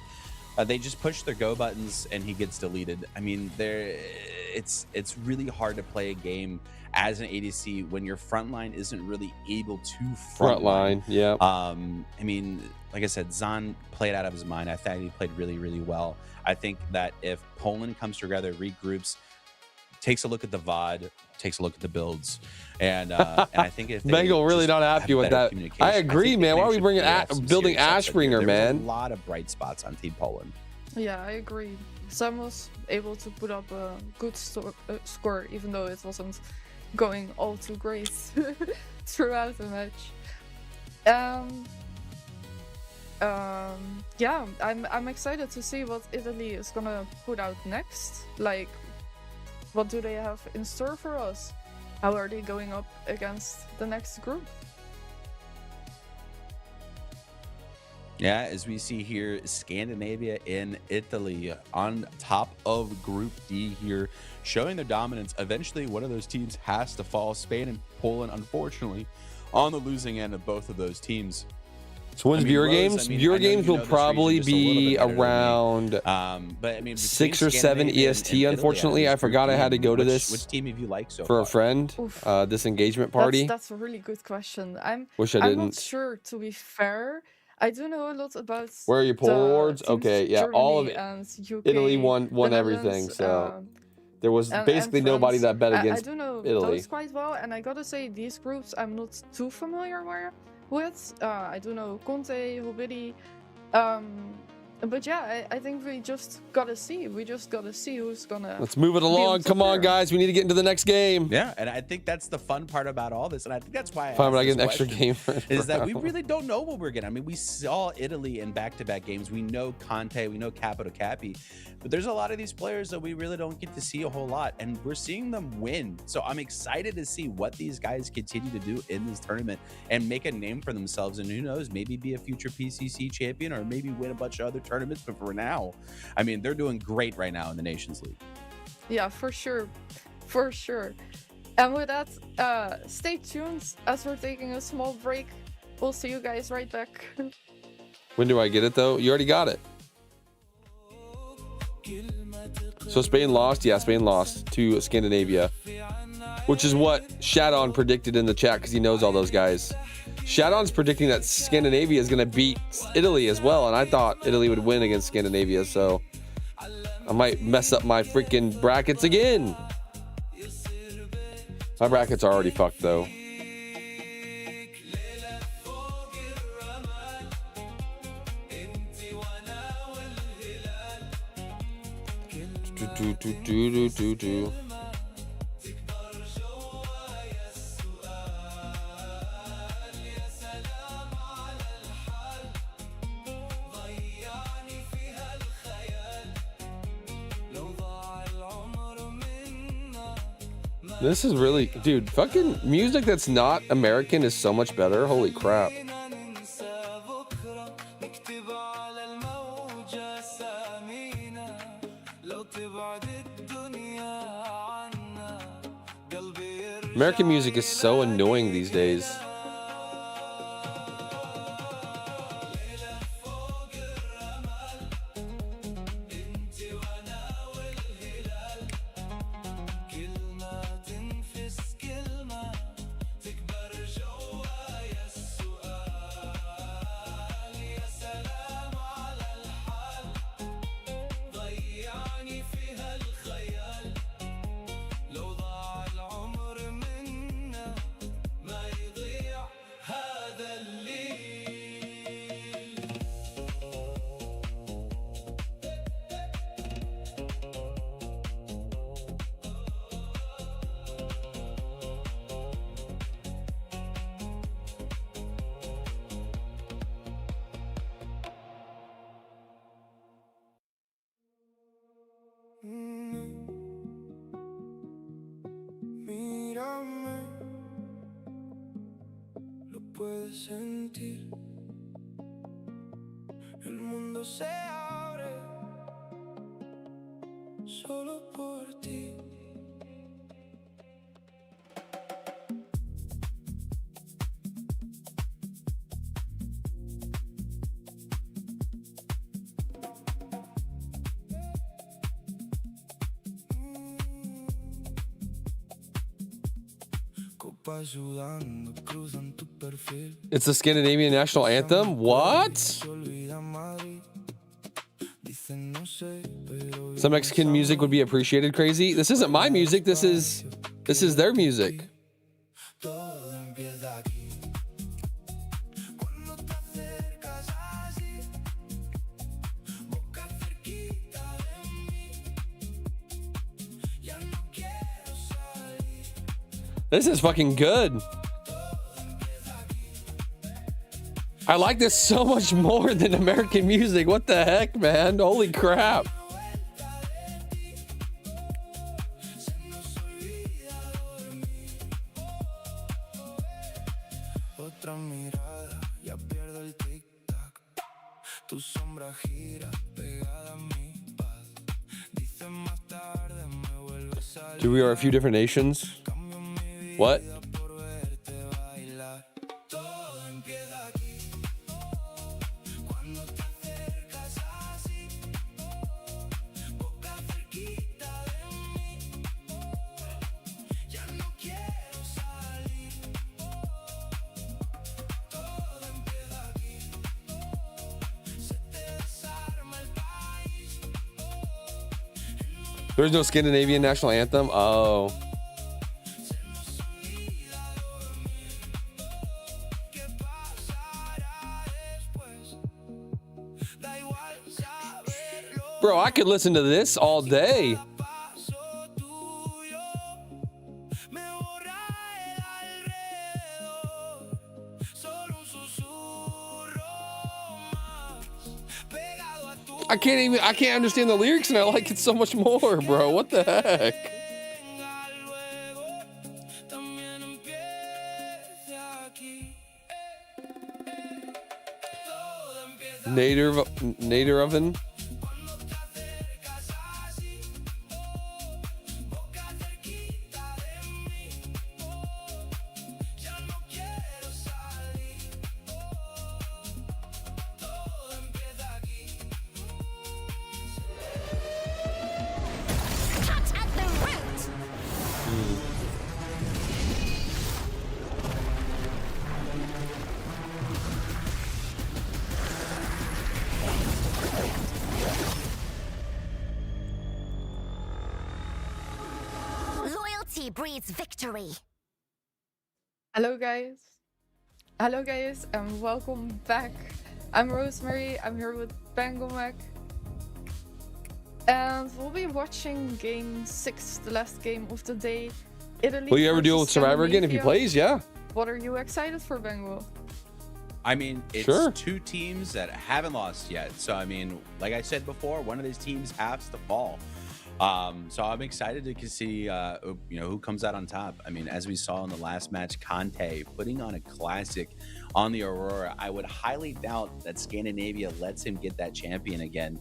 They just push their go buttons and he gets deleted. I mean, it's really hard to play a game as an ADC when your frontline isn't really able to frontline. Yeah. I mean, like I said, Zahn played out of his mind. I thought he played really, really well. I think that if Poland comes together, regroups, takes a look at the VOD, takes a look at the builds, and I think if they Bengal really just not have happy with better that. communication, I agree, think man. they Why are we should bringing pull off some building serious upside here. Ashbringer, There man? was a lot of bright spots on Team Poland. Yeah, I agree. Sam was able to put up a good score, even though it wasn't going all too great throughout the match. Yeah, I'm excited to see what Italy is gonna put out next. Like, what do they have in store for us? How are they going up against the next group? Yeah, as we see here, Scandinavia and Italy on top of Group D here, showing their dominance. Eventually, one of those teams has to fall. Spain and Poland, unfortunately, on the losing end of both of those teams. So when's viewer games? Viewer games will probably be around but I mean, 6 or 7 EST. Unfortunately, I forgot I had to go to this. Which team have you liked so for far? a friend? This engagement party. That's a really good question. Wish I I'm not didn't. sure, to be fair. I do know a lot about. Where are your poll awards? Okay, yeah, all of it. And UK, Italy won everything. Netherlands, So there was and basically nobody France. that bet I against do know Italy. those quite well, and I gotta say these groups I'm not too familiar with. I do know Conte, Hobidi, but yeah, I think we just gotta see. We just gotta see who's gonna. Let's move it along. Come on, guys. We need to get into the next game. Yeah, and I think that's the fun part about all this, and I think that's why Fine, but I asked get an this extra question, game for it, is that we bro. really don't know what we're getting. I mean, we saw Italy in back-to-back games. We know Conte, we know Capo Capi, but there's a lot of these players that we really don't get to see a whole lot, and we're seeing them win. So I'm excited to see what these guys continue to do in this tournament and make a name for themselves, and who knows, maybe be a future PCC champion or maybe win a bunch of other tournaments. But for now, I mean, they're doing great right now in the Nations League. Yeah, for sure. For sure. And with that, stay tuned as we're taking a small break. We'll see you guys right back. When do I get it, though? You already got it. So Spain lost? Yeah, Spain lost to Scandinavia, which is what Shadon predicted in the chat because he knows all those guys. Shadon's predicting that Scandinavia is going to beat Italy as well, and I thought Italy would win against Scandinavia, so I might mess up my freaking brackets again. My brackets are already fucked, though. Do. This is really, dude, fucking music that's not American is so much better. Holy crap. American music is so annoying these days. Mírame, lo puedes sentir. El mundo se abre solo por ti. It's the Scandinavian national anthem? What? Some Mexican music would be appreciated. Crazy. This isn't my music. This is their music. This is fucking good. I like this so much more than American music. What the heck, man? Holy crap. Dude, we are a few different nations. What? There's no Scandinavian national anthem? Oh. Bro, I could listen to this all day. I can't understand the lyrics and I like it so much more, bro. What the heck? Nader oven. Breeds victory. Hello guys, and welcome back. I'm Rosemary. I'm here with Bangomac, and we'll be watching Game 6, the last game of the day. Italy. Will you ever deal with Survivor again if he plays? Yeah. What are you excited for, Bango? I mean, it's sure. Two teams that haven't lost yet. So I mean, like I said before, one of these teams has to fall. So I'm excited to see, who comes out on top. I mean, as we saw in the last match, Conte putting on a classic on the Aurora. I would highly doubt that Scandinavia lets him get that champion again.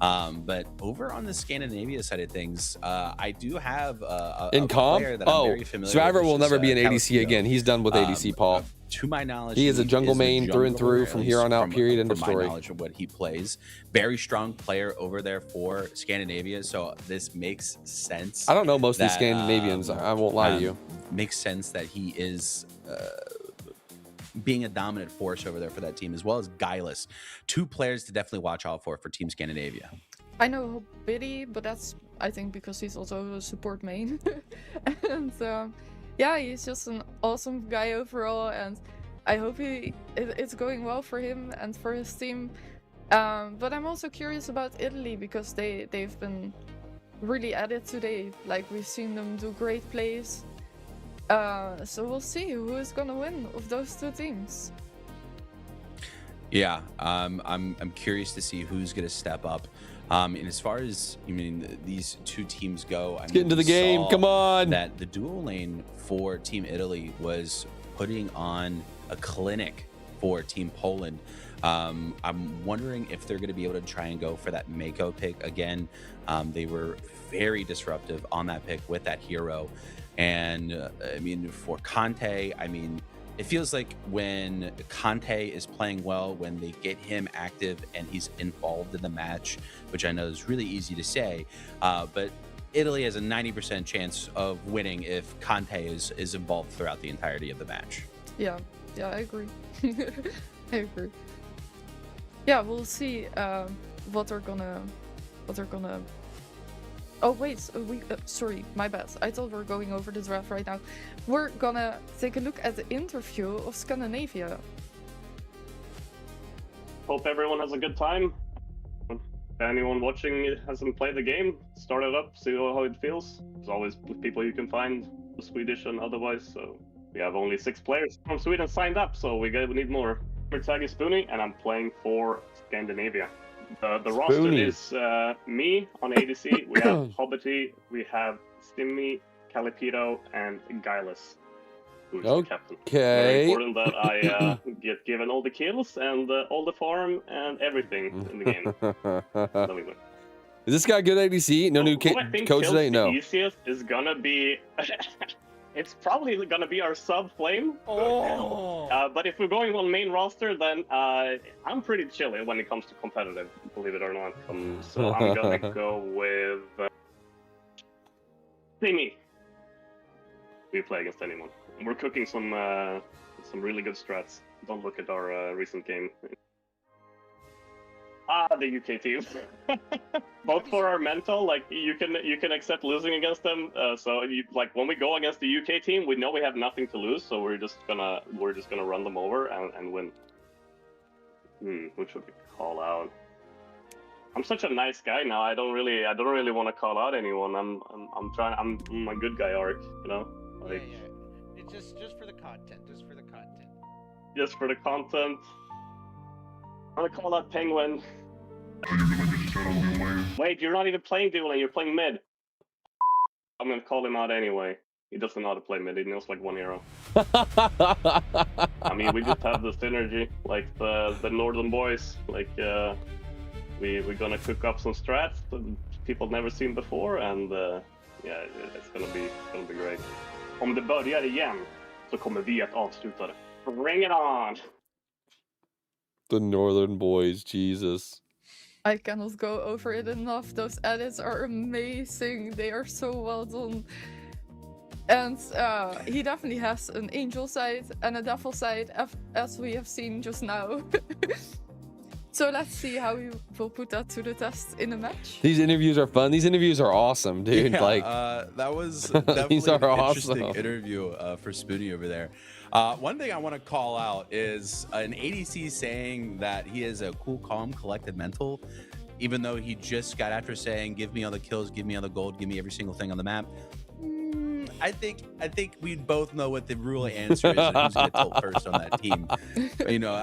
But over on the Scandinavia side of things, I do have a player that I'm very familiar Survivor with, will never be an ADC again. He's done with ADC, Paul. To my knowledge, he is a jungle main through and through from here on out. Period. End of story. From my knowledge of what he plays, very strong player over there for Scandinavia. So this makes sense. I don't know most of these Scandinavians. I won't lie to you. Makes sense that he is being a dominant force over there for that team, as well as Guileless. Two players to definitely watch out for Team Scandinavia. I know Biddy, but that's I think because he's also a support main, and yeah, he's just an awesome guy overall, and I hope it's going well for him and for his team. But I'm also curious about Italy because they've been really at it today. Like we've seen them do great plays. So we'll see who is gonna win of those two teams. Yeah, I'm curious to see who's gonna step up. And as far as these two teams go, Let's get into the game. Come on. That the dual lane for Team Italy was putting on a clinic for Team Poland. I'm wondering if they're going to be able to try and go for that Mako pick again. They were very disruptive on that pick with that hero. And for Conte, it feels like when Conte is playing well, when they get him active and he's involved in the match, which I know is really easy to say, but Italy has a 90% chance of winning if Conte is involved throughout the entirety of the match. Yeah, I agree. I agree. Yeah, we'll see what they're gonna what they're gonna. Oh wait, sorry, my bad. I thought we were going over the draft right now. We're gonna take a look at the interview of Scandinavia. Hope everyone has a good time. If anyone watching hasn't played the game, start it up, see how it feels. There's always people you can find, Swedish and otherwise, so we have only 6 players from Sweden signed up, so we need more. My tag is Spoonie, and I'm playing for Scandinavia. The roster is me on ADC, we have Hobbity, we have Stimmy, Calipito, and Guileless, who's the captain. Very important that I get given all the kills and all the farm and everything in the game. Then we win. Is this guy good ADC? No new coach today? No. The easiest is gonna be... It's probably gonna be our sub Flame. But if we're going on main roster, then I'm pretty chilly when it comes to competitive, believe it or not. So I'm gonna go with Timmy. We play against anyone. We're cooking some really good strats. Don't look at our recent game. The UK team. Both for our mental, like you can accept losing against them. So like when we go against the UK team, we know we have nothing to lose, so we're just gonna run them over and win. Who should we call out? I'm such a nice guy now. I don't really want to call out anyone. I'm a good guy arc, you know. Like, yeah. It's just for the content. Just for the content. Just for the content. I'm gonna call out Penguin. Wait, you're not even playing dual lane, you're playing mid. I'm gonna call him out anyway. He doesn't know how to play mid, he knows like one hero. I mean, we just have the synergy, like the northern boys. Like, we're gonna cook up some strats that people never seen before, and yeah, it's gonna be great. Om det börjar igen så kommer vi att avsluta det. Bring it on! The northern boys, Jesus. I cannot go over it enough. Those edits are amazing. They are so well done. And he definitely has an angel side and a devil side, as we have seen just now. So let's see how we will put that to the test in a match. These interviews are fun. These interviews are awesome, dude. Yeah, like that was definitely these are an awesome. interesting interview for Spoonie over there. One thing I want to call out is an ADC saying that he has a cool, calm, collected mental, even though he just got after saying, "Give me all the kills, give me all the gold, give me every single thing on the map." I think we both know what the real answer is and who's gonna tilt first on that team. You know,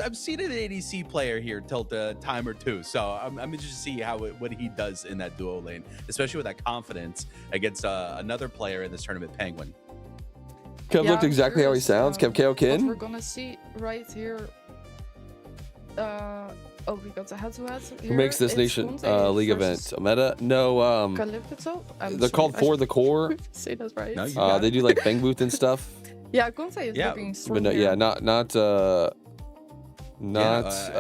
I've seen an ADC player here tilt a time or two, so I'm interested to see what he does in that duo lane, especially with that confidence against another player in this tournament, Penguin. Kev looked exactly how he sounds. Kev KO Kin. What we're gonna see right here. Oh, we got the head-to-head. Who makes this nation league event? Meta? No. Calypso? They're called For the Core. Say that right. No, they do like Bang Booth and stuff. Yeah, Gonte is looking strong. But no, yeah, not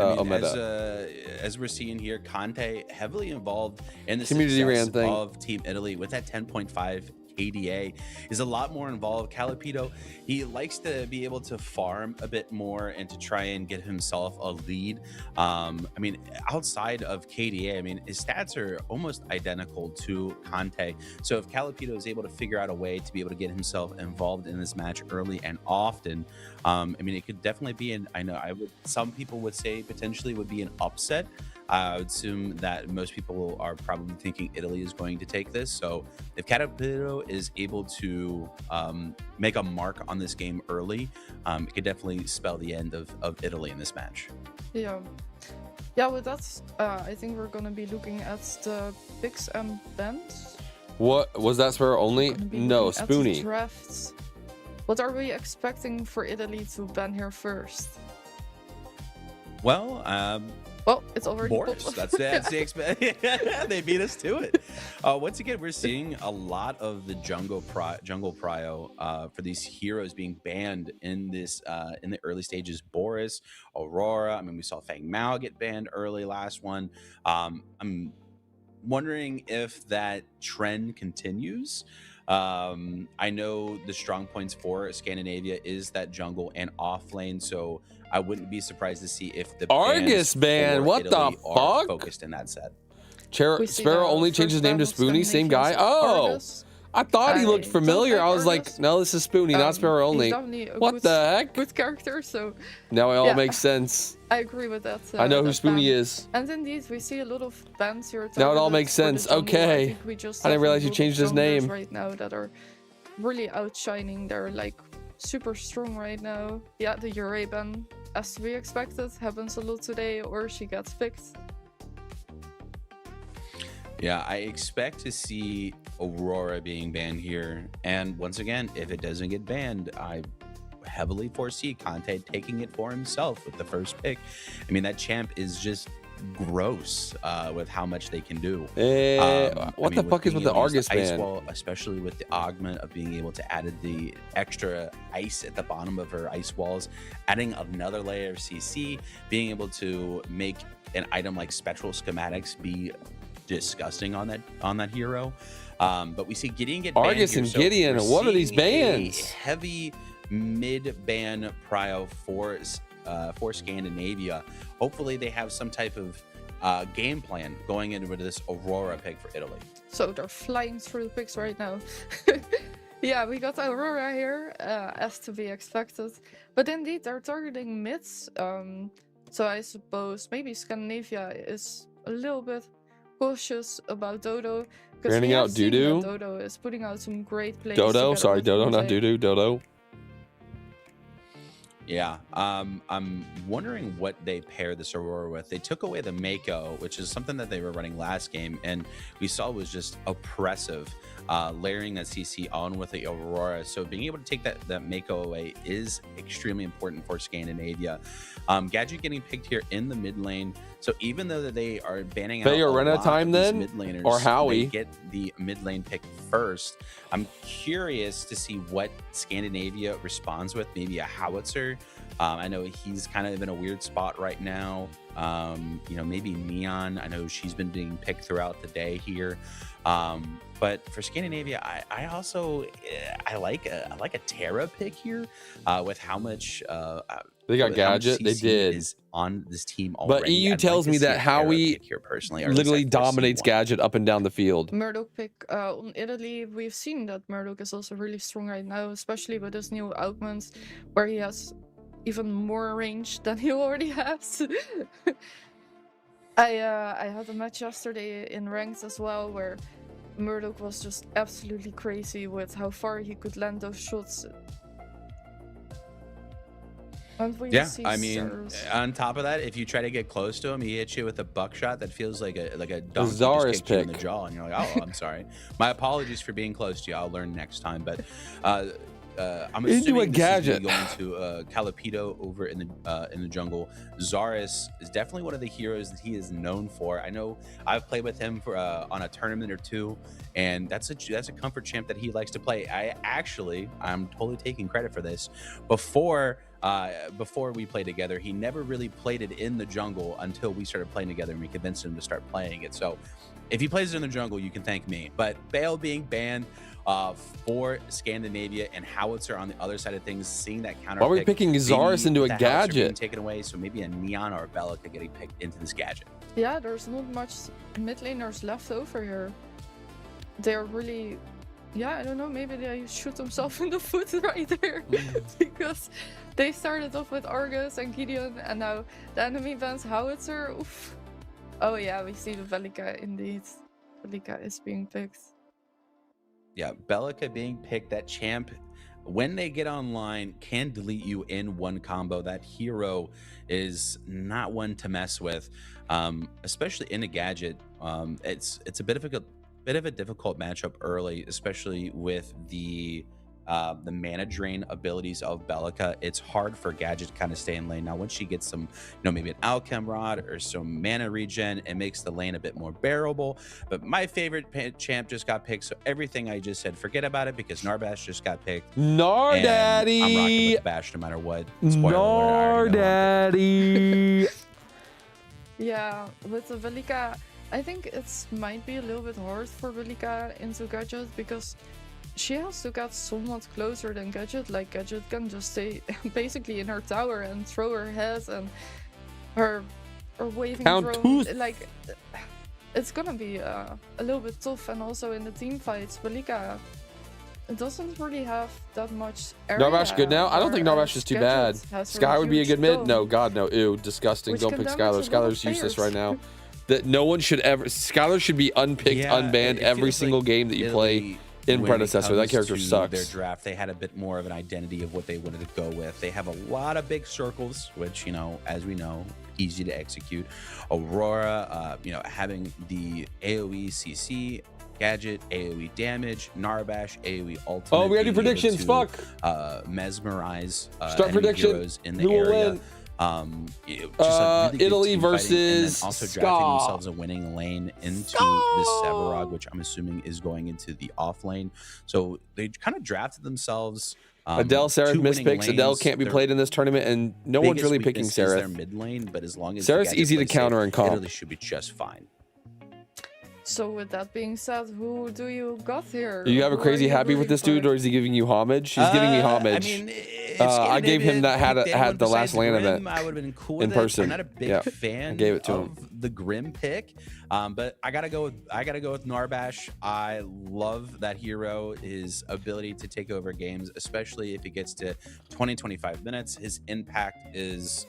Omeda. As we're seeing here, Conte heavily involved in the community ran thing of Team Italy with that 10.5 ADA is a lot more involved. Calipito, he likes to be able to farm a bit more and to try and get himself a lead. I mean, outside of KDA, I mean, his stats are almost identical to Conte. So if Calipito is able to figure out a way to be able to get himself involved in this match early and often, I mean, it could definitely be some people would say potentially would be an upset. I would assume that most people are probably thinking Italy is going to take this. So if Calipito is able to make a mark on this game early, it could definitely spell the end of Italy in this match. Yeah, with that, I think we're going to be looking at the picks and bans. What was that spur only? No, Spoonie. Drafts. What are we expecting for Italy to ban here first? Well, it's already Boris. That's the they beat us to it. Once again, we're seeing a lot of the jungle prio for these heroes being banned in this in the early stages. Boris, Aurora. I mean, we saw Fang Mao get banned early last one. I'm wondering if that trend continues. I know the strong points for Scandinavia is that jungle and off lane, so I wouldn't be surprised to see if the Argus ban. What the fuck? focused in that set. We see Sparrow the only changed his first name to round of Spoonie, same guy. Scandinavians Oh, Argus. I thought he looked I familiar. don't I like was like, Argus. no, this is Spoonie, not Sparrow He's only. definitely a What good, the heck? good character, so Now it all yeah, makes sense. I agree with that. I know who that Spoonie ban. is. And indeed, we see a lot of bans here. Now it all targeted makes for the sense. jungle. Okay. I think we just I didn't have a realize you lot of changed his junglers name. right now that are really outshining. They're like super strong right now. Yeah, the Ure ban, as to be expected, happens a lot today, or she gets picked. Yeah, I expect to see Aurora being banned here. And once again, if it doesn't get banned, I heavily foresee Conte taking it for himself with the first pick. I mean, that champ is just gross with how much they can do. What the fuck is with the Argus ice ban? wall, especially with the augment of being able to add the extra ice at the bottom of her ice walls, adding another layer of CC, being able to make an item like spectral schematics be disgusting on that hero. But we see Gideon get banned Argus here, and so Gideon, we're what are these seeing a bans? heavy mid-ban prio for Scandinavia. Hopefully they have some type of game plan going into this Aurora pick for Italy. So they're flying through the picks right now. Yeah, we got Aurora here, as to be expected. But indeed, they're targeting mids. So I suppose maybe Scandinavia is a little bit cautious about Dodo. Granting out Dodo? Dodo is putting out some great plays. Dodo? together Sorry, with Dodo, not Conte. Dodo. Dodo. Yeah, I'm wondering what they pair this Aurora with. They took away the Mako, which is something that they were running last game, and we saw was just oppressive, layering that CC on with the Aurora. So being able to take that Mako away is extremely important for Scandinavia. Gadget getting picked here in the mid lane. So even though that they are banning out Arena time then? mid laners, Or Howie? they get the mid lane pick first. I'm curious to see what Scandinavia responds with. Maybe a Howitzer. I know he's kind of in a weird spot right now. Maybe Neon. I know she's been being picked throughout the day here. But for Scandinavia, I also like a Terra pick here with how much They got with how much Gadget. They CC did. is on this team already. But EU I'd tells like me to see that a Terra Howie pick here personally, or at least literally I foresee dominates one. Gadget up and down the field. Murdoch pick on Italy. We've seen that Murdoch is also really strong right now, especially with his new augments, where he has even more range than he already has. I had a match yesterday in ranked as well, where Murdoch was just absolutely crazy with how far he could land those shots. And we Yeah, see I mean, Zers. on top of that, if you try to get close to him, he hits you with a buckshot that feels like a donkey Zara's just kicked you in the pick. jaw, and you're like, oh, I'm sorry. My apologies for being close to you. I'll learn next time. But I'm Into a assuming this Gadget. is going to Calipito over in the jungle. Zaris is definitely one of the heroes that he is known for. I know I've played with him for on a tournament or two, and that's a comfort champ that he likes to play. I'm totally taking credit for this. Before we played together, he never really played it in the jungle until we started playing together and we convinced him to start playing it. So if he plays it in the jungle, you can thank me. But Bale being banned for Scandinavia and Howitzer on the other side of things, seeing that counter. Why are we pick, picking maybe Zaris into a with the Howitzer being Gadget? taken away, so maybe a Neon or a Bellica getting picked into this Gadget. Yeah, there's not much mid laners left over here. They're really, I don't know, maybe they shoot themselves in the foot right there. Because they started off with Argus and Gideon, and now the enemy bans Howitzer. Oof. Oh yeah, we see the Velika indeed. Velika is being picked. Yeah, Bellica being picked, that champ, when they get online, can delete you in one combo. That hero is not one to mess with, especially in a Gadget. It's a bit of a difficult matchup early, especially with the mana drain abilities of Bellica. It's hard for Gadget to kind of stay in lane. Now, once she gets some, maybe an Alchem Rod or some mana regen, it makes the lane a bit more bearable. But my favorite champ just got picked, so everything I just said, forget about it, because Narbash just got picked. Nardaddy! I'm rocking with Bash no matter what. Spoiler alert, I already know. Nardaddy! Yeah, with the Velika, I think it might be a little bit hard for Velika into Gadget, because she has to get somewhat closer than Gadget. Like, Gadget can just stay basically in her tower and throw her head and her waving Count drone. tooth. Like, it's gonna be a little bit tough, and also in the team fights, Belika doesn't really have that much area. Narbash good now? I don't think Narbash is too bad. Sky would be a good mid. No, God, no. Ew, disgusting. Don't pick Skylar. Skylar's useless right now. That no one should ever. Skylar should be unpicked, unbanned every single game that you play in Predecessor. That character sucks. Their draft, they had a bit more of an identity of what they wanted to go with. They have a lot of big circles, which, you know, as we know, easy to execute. Aurora, you know, having the AoE CC gadget, AoE damage, Narbash, AoE ultimate. Oh, we gotta do predictions. Fuck. Mesmerize Start prediction. heroes in the Who will area. win? Just a really good Italy team fighting, and versus then also Ska. drafting themselves a winning lane into this Sevarog, which I'm assuming is going into the off lane. So they kind of drafted themselves. Adele, Seraph two winning mispicks. Adele lanes. can't be Their played in this tournament, and no one's biggest really picking weakness is their Seraph. mid lane, but as long as Seraph's the gadget easy to plays counter safe, and comp. Italy should be just fine. So with that being said, who do you got here? Are you ever Who crazy are you happy with rooting this dude, for? or is he giving you homage? He's giving me homage. I mean, I gave him that had the last LAN event I would have been cool in with person. I'm not a big Yeah, fan I gave it to him. of the Grim pick, but I gotta go with Narbash. I love that hero, his ability to take over games, especially if he gets to 20-25 minutes. His impact is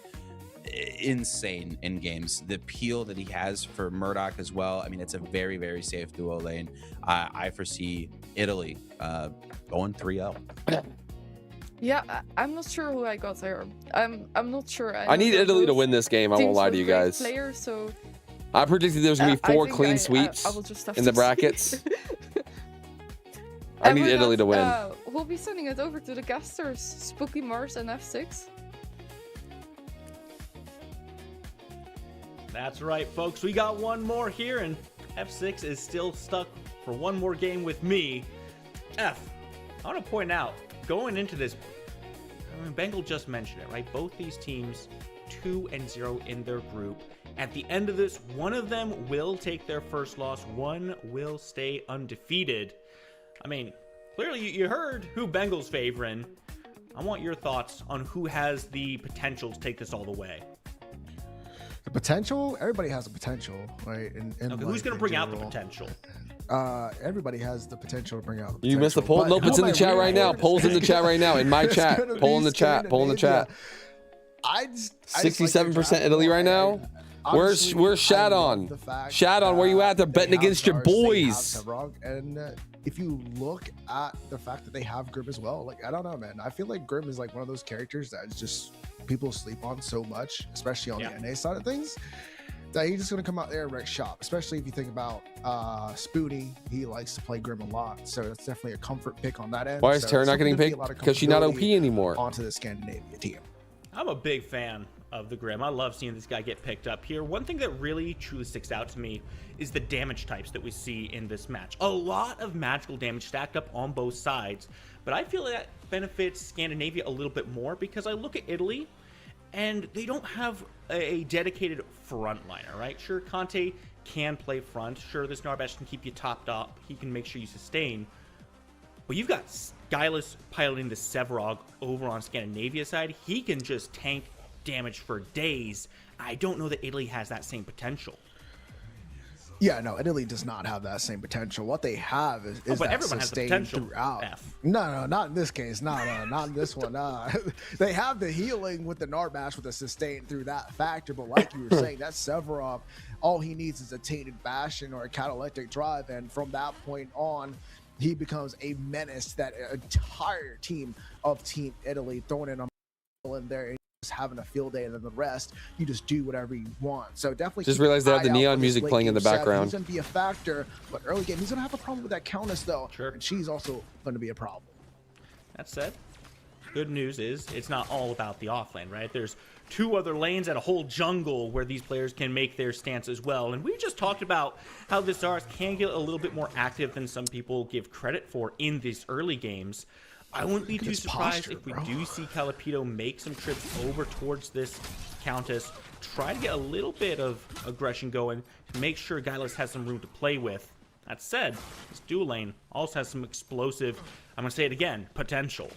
insane in games. The peel that he has for Murdoch as well. I mean, it's a very, very safe duo lane. I foresee Italy going 3-0. Yeah, I'm not sure who I got there. I'm not sure. I need Italy to win this game. I won't lie to you guys. Player, so I predicted there's gonna be I 4 think clean I sweeps will just have in to the see. brackets. I And need with Italy that, to win. We'll be sending it over to the casters, Spooky Mars and F6. That's right, folks. We got one more here, and F6 is still stuck for one more game with me. F, I want to point out, going into this, I mean, Bengal just mentioned it, right? Both these teams 2-0 in their group. At the end of this, one of them will take their first loss. One will stay undefeated. I mean, clearly you heard who Bengal's favoring. I want your thoughts on who has the potential to take this all the way. The potential? Everybody has a potential, right? Okay, who's going to bring out the potential? Everybody has the potential to bring out the potential. You missed the poll? But Nope, it's who in the am I chat right rooting now. for? Polls in the chat right now. In my It's chat. gonna Poll be in the chat. Poll in the chat. I just like 67% Italy right now. Honestly, Where's Shad I love on? the fact Shad on, where you at? They're they betting have against your Zars, they have boys. Sevarog, and if you look at the fact that they have Grim as well, like, I don't know, man. I feel like Grim is like one of those characters that is just people sleep on so much, especially on the NA side of things, that he's just gonna come out there and wreck shop. Especially if you think about Spoonie, he likes to play Grim a lot, so that's definitely a comfort pick on that end. Why is So Tara it's not getting definitely gonna picked? be a lot of Because she's not OP comfortability anymore. onto the Scandinavia team. I'm a big fan of the Grim. I love seeing this guy get picked up here. One thing that really truly sticks out to me is the damage types that we see in this match. A lot of magical damage stacked up on both sides, but I feel that benefits Scandinavia a little bit more because I look at Italy and they don't have a dedicated frontliner, right? Sure, Conte can play front. Sure, this Narbash can keep you topped up. He can make sure you sustain. But you've got Skyless piloting the Sevarog over on Scandinavia side. He can just tank damage for days. I don't know that Italy has that same potential. Yeah, no, Italy does not have that same potential. What they have is but that everyone has the sustain potential, throughout. F. No, not in this case. No, not in this one. They have the healing with the Narbash with the sustain through that factor. But like you were saying, that Sevarog, all he needs is a tainted bastion or a catalytic drive, and from that point on, he becomes a menace to that entire team of Team Italy, throwing in a in there. Just having a field day, and then the rest you just do whatever you want. So definitely Just keep realized they an have the eye out neon for this music late playing in game the set. background. He's going to be a factor, but early game he's going to have a problem with that Countess though. Sure. And she's also going to be a problem. That said, good news is it's not all about the offlane, right? There's 2 other lanes and a whole jungle where these players can make their stance as well. And we just talked about how the Zars can get a little bit more active than some people give credit for in these early games. I wouldn't be too surprised if we do see Calipito make some trips over towards this Countess, try to get a little bit of aggression going to make sure Guileless has some room to play with. That said, this dual lane also has some explosive, I'm going to say it again, potential.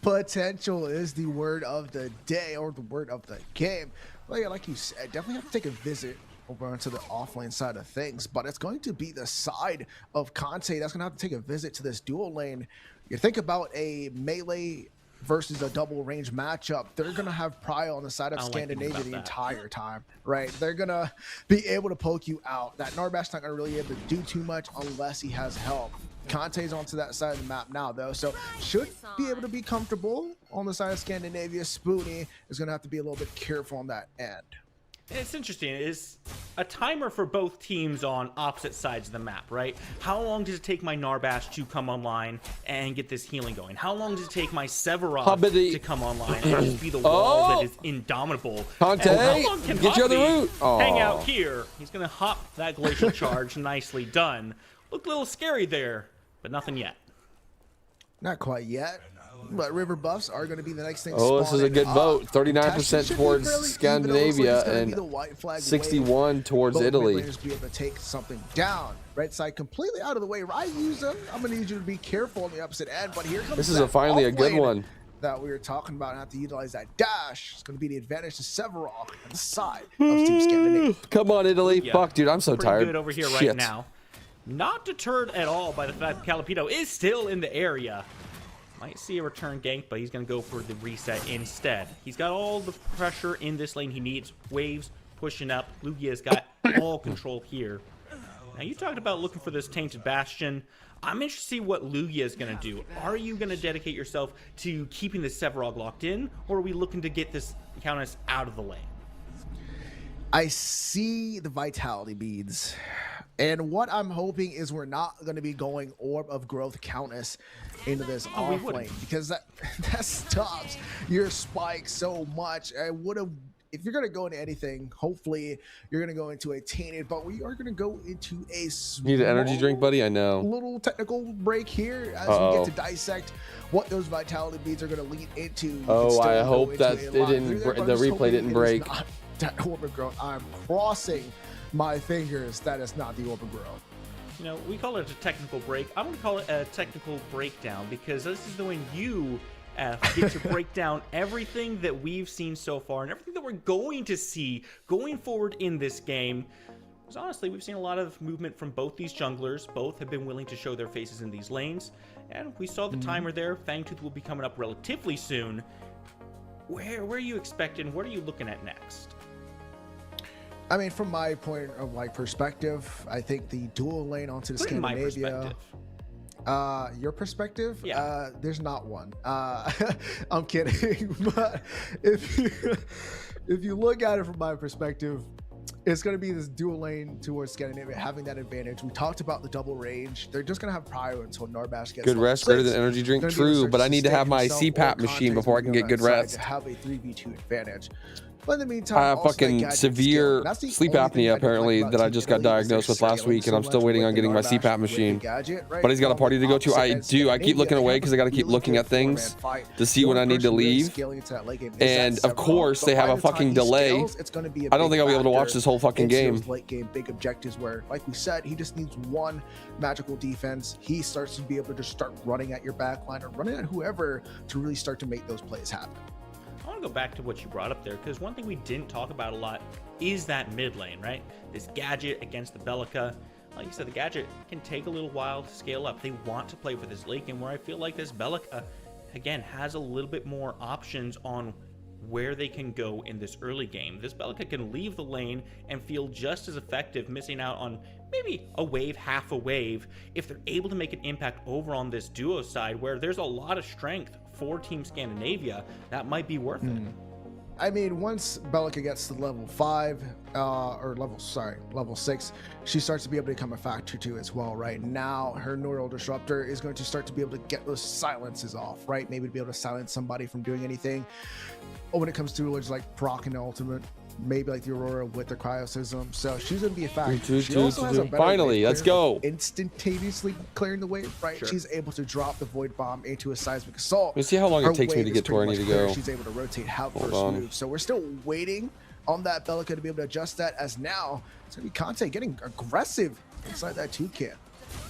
Potential is the word of the day, or the word of the game. Like you said, definitely have to take a visit over onto the offlane side of things, but it's going to be the side of Conte that's going to have to take a visit to this dual lane. You think about a melee versus a double range matchup, they're going to have Prio on the side of Scandinavia the entire time, right? They're going to be able to poke you out. That Narbash's not going to really be able to do too much unless he has help. Conte's onto that side of the map now, though, so should be able to be comfortable on the side of Scandinavia. Spoonie is going to have to be a little bit careful on that end. It's interesting. It's a timer for both teams on opposite sides of the map, right? How long does it take my Narbash to come online and get this healing going? How long does it take my Severov to come online and just be the wall that is indomitable? Conte, and how long can get you on the route. hang out here? He's going to hop that glacial charge. Nicely done. Looked a little scary there, but nothing yet. Not quite yet. But river buffs are going to be the next thing. Oh, this is a good vote. 39% towards Scandinavia and 61 towards Italy. Be able to take something down. Right side completely out of the way. Ryuza, I'm going to need you to be careful on the opposite end. But here comes this is finally a good one that we were talking about. And have to utilize that dash. It's going to be the advantage to Severov on the side of Team Scandinavia. Come on, Italy. Yeah. Fuck, dude, I'm so Pretty tired. Good over here Shit. right now. Not deterred at all by the fact that Calipito is still in the area. Might see a return gank, but he's going to go for the reset instead. He's got all the pressure in this lane he needs. Waves pushing up. Lugia's got all control here. Now, you talked about looking for this Tainted Bastion. I'm interested to see what Lugia is going to do. Are you going to dedicate yourself to keeping the Severog locked in, or are we looking to get this Countess out of the lane? I see the Vitality beads. And what I'm hoping is we're not going to be going Orb of Growth Countess into this off lane, because that stops your spike so much. I would have, if you're going to go into anything, hopefully you're going to go into a Tainted, but we are going to go into a Need an energy drink, buddy? I know. Little technical break here as we get to dissect what those Vitality beads are going to lead into. Oh, I hope that it didn't. The replay didn't break. That Orb of Growth. I'm crossing my fingers that is not the Orb of Growth. You know, we call it a technical break. I'm going to call it a technical breakdown, because this is the when you get to break down everything that we've seen so far and everything that we're going to see going forward in this game. Because honestly, we've seen a lot of movement from both these junglers. Both have been willing to show their faces in these lanes. And we saw the timer there. Fangtooth will be coming up relatively soon. Where are you expecting? What are you looking at next? I mean, from my point of perspective, I think the dual lane onto the Scandinavia. Your perspective? Yeah. There's not one. I'm kidding. But if you look at it from my perspective, it's going to be this dual lane towards Scandinavia having that advantage. We talked about the double range. They're just going to have Prio until Narbash gets good rest, greater than energy drink. True, but I need to have my CPAP machine before I can get good rest. To have a 3v2 advantage. But in the meantime, I have fucking severe sleep apnea apparently that I just got diagnosed with last week, and I'm still waiting on getting my CPAP machine. But he's got a party to go to. I keep looking away because I got to keep looking at things to see when I need to leave. And of course, they have a fucking delay. I don't think I'll be able to watch this whole fucking game. Late game big objectives where, like we said, he just needs one magical defense. He starts to be able to just start running at your backline or running at whoever to really start to make those plays happen. I want to go back to what you brought up there, because one thing we didn't talk about a lot is that mid lane, right? This Gadget against the Bellica. Like you said, the Gadget can take a little while to scale up. They want to play for this late game, where I feel like this Bellica, again, has a little bit more options on where they can go in this early game. This Bellica can leave the lane and feel just as effective, missing out on maybe a wave, half a wave, if they're able to make an impact over on this duo side, where there's a lot of strength for Team Scandinavia. That might be worth it. I mean, once Bellica gets to level 5, level 6, she starts to be able to become a factor too as well. Right now, her neural disruptor is going to start to be able to get those silences off, right? Maybe to be able to silence somebody from doing anything. Or when it comes to rulers like Proc and Ultimate, maybe like the Aurora with the Cryosystem. So she's going to be a factor. She also has a better finally, let's go. Instantaneously clearing the wave, right? Sure. She's able to drop the Void Bomb into a Seismic Assault. Let's see how long it takes me to get to where I need to go. She's able to rotate, have first move. So we're still waiting on that Bellica to be able to adjust that, as now it's going to be Conte getting aggressive inside that 2 camp.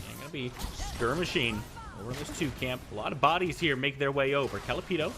It's going to be skirmishing over this 2 camp. A lot of bodies here make their way over. Calipito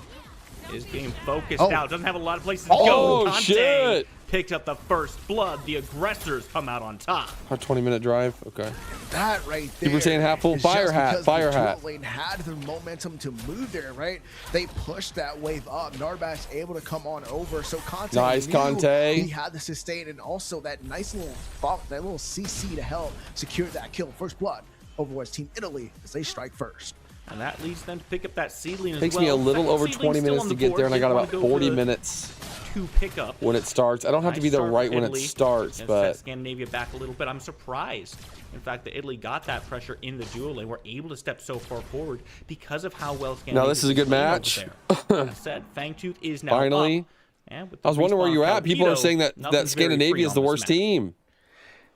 is being focused Oh. out. Doesn't have a lot of places to Oh, go. Conte shit. picked up the first blood. The aggressors come out on top. Our 20-minute drive. Okay. That right there. People are saying half full. is Fire just hat. because Fire the hat. dual lane had the momentum to move there, right? They pushed that wave up. Narbash able to come on over. So Conte Nice, knew Conte. he had the sustain and also that nice little that little CC to help secure that kill. First blood over was Team Italy as they strike first. And that leads them to pick up that seedling as Takes well. me a little Second over seedling 20 still minutes on to the get board. there, and I got Didn't about wanna go 40 for the minutes two pickup. when it starts. I don't have to be there Nice right start when for it Italy. starts, Gonna but set Scandinavia back a little bit. I'm surprised, in fact, that Italy got that pressure in the dual lane. We're able to step so far forward because of how well Scandinavia. now this is a good match. That said, Fangtooth is now Finally. up. And with the I was wondering where respawn you're of at. People are Calpedo, saying that nothing's very Scandinavia free is the on this worst map. team.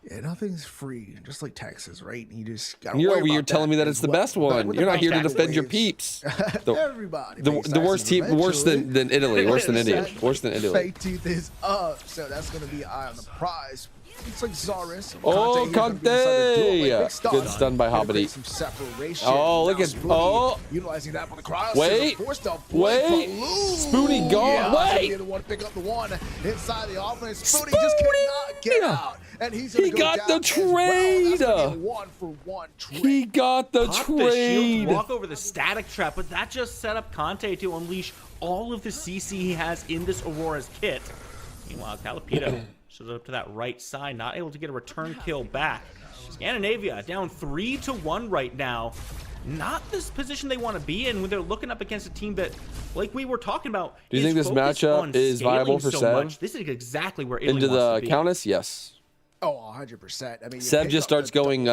Yeah, nothing's free, just like Texas, right? You just got And you're over here telling me that it's the best one. You're not here to defend your peeps. Everybody. The worst team, worse than Italy, worse than India, worse than Italy. Fangtooth is up, so that's going to be eye on the prize. Looks like Zaris. Oh, Conte! Good stun by Hobbity. Some separation. Oh, look at utilizing that for the crowd. Wait, Spoonie gone. Wait, the one to pick up the one inside the offense. Spoonie just cannot get out, and he's He got the trade. He got the Pop the shield, trade. walk over the static trap, but that just set up Conte to unleash all of the CC he has in this Aurora's kit. Meanwhile, Calpedo shows up to that right side, not able to get a return kill back. Scandinavia down 3-1 right now. Not this position they want to be in when they're looking up against a team that, like we were talking about, Do you think this matchup is viable for Seb? This is exactly where Italy Into wants the to be. Countess? Yes. Oh, 100%. I mean, Seb just starts going, he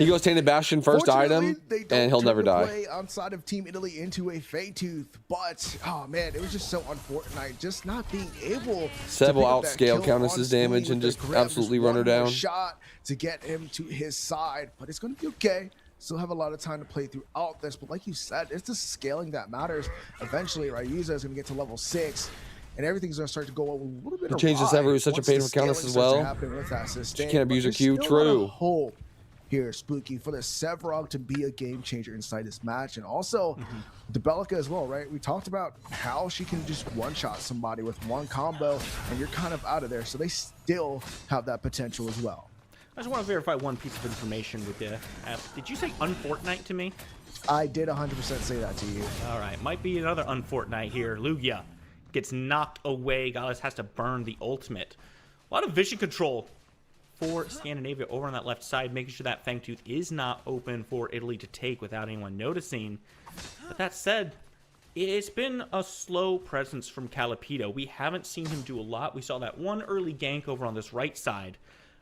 goes Tainted Bastion first item, and he'll never die. Play outside of Team Italy into a Fangtooth, but oh man, it was just so unfortunate just not being able. Seb will to pick up that outscale kill Countess's on Spoonie damage and with the just grab, absolutely just run her one more down. Shot to get him to his side, but it's going to be okay. Still have a lot of time to play throughout this, but like you said, it's the scaling that matters. Eventually, Ryuza is going to get to level 6. And everything's going to start to go a little bit He changed this ever. It was such a pain for Countess as well. She can't abuse her Q. True. Hope here, Spooky, for the Sevrog to be a game changer inside this match. And also, the Bellica as well, right? We talked about how she can just one-shot somebody with one combo, and you're kind of out of there. So they still have that potential as well. I just want to verify one piece of information with you. Did you say unfortnite to me? I did 100% say that to you. All right, might be another unfortnite here. Lugia gets knocked away. Gallus has to burn the ultimate. A lot of vision control for Scandinavia over on that left side, making sure that Fangtooth is not open for Italy to take without anyone noticing. But that said, it's been a slow presence from Calpedo. We haven't seen him do a lot. We saw that one early gank over on this right side.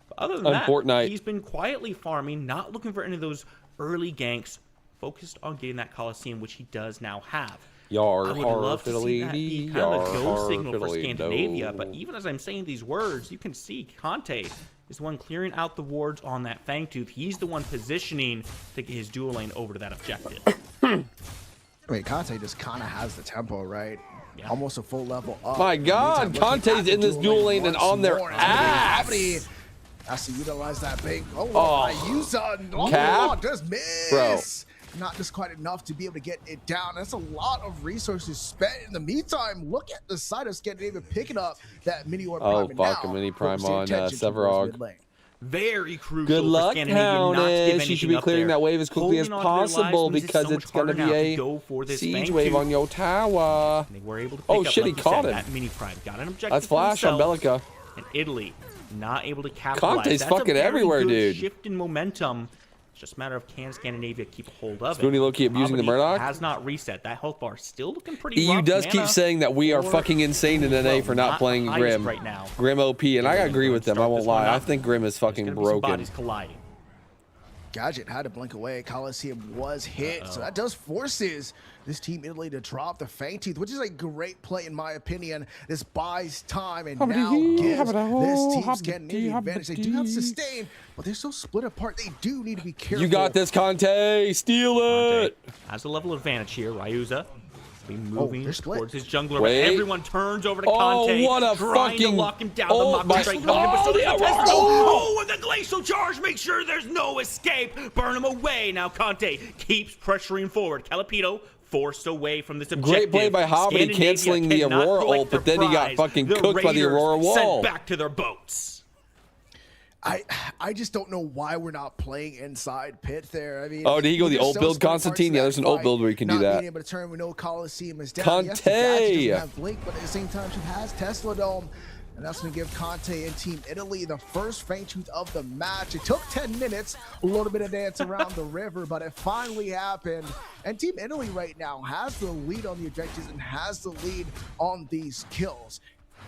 But other than that, he's been quietly farming, not looking for any of those early ganks, focused on getting that Coliseum, which he does now have. Yar, I would love to see that be kind of a go signal for Scandinavia, but even as I'm saying these words, you can see Conte is the one clearing out the wards on that Fangtooth. He's the one positioning to get his dual lane over to that objective. Wait, Conte just kind of has the tempo, right? Yeah. Almost a full level up. My God, Conte's in this dual lane and on their ass. Has to utilize that big. Cap? Just miss. Bro. Not just quite enough to be able to get it down. That's a lot of resources spent. In the meantime, look at the side of Scandinavia picking up that mini orb prime. Oh, fuck, a mini prime on Sevrog. Very crucial. Good luck, for not to give Countess. You should be clearing that wave as quickly as possible because it's going to be a siege wave on your tower. They were able to pick Oh, up, shit, like he caught him. That mini prime got an objective. That's flash on Bellica. And Italy not able to capitalize. Conte's That's fucking a very everywhere, good dude. Shift in momentum. It's just a matter of can Scandinavia keep a hold of it. Spoonie low-key abusing the Murdoch. Has not reset. That health bar still looking pretty EU rough. does keep saying that we are fucking insane in NA for not playing Grim. Right now. Grim OP, and I agree with them. I won't lie. I think Grim is fucking broken. Bodies colliding. Gadget had to blink away. Coliseum was hit, so that does forces this Team Italy to drop the Fangtooth, which is a great play in my opinion. This buys time and now gives this Team Scandinavia advantage. They do have sustain, but they're so split apart. They do need to be careful. You got this, Conte. Steal it. Has a level advantage here. Ryuza be moving towards his jungler. Wait. Everyone turns over to Conte. What a trying fucking... to lock him down. The Mach strike coming in, but still there's a test. Oh, and the glacial charge. Make sure there's no escape. Burn him away. Now Conte keeps pressuring forward. Calpedo forced away from this objective. Great play by Hobbity canceling the Aurora ult, but then he got fucking cooked by the Aurora wall. Sent back to their boats. I just don't know why we're not playing inside pit there. I mean, oh, did he go the ult build, Constantine? Yeah, there's an ult build where you can do that. Not being able to turn, we know Coliseum is down. Conte! Yes, the Gadget doesn't have Blink, but at the same time, she has Tesla Dome. And that's going to give Conte and Team Italy the first faint tooth of the match. It took 10 minutes, a little bit of dance around the river, but it finally happened. And Team Italy right now has the lead on the objectives and has the lead on these kills.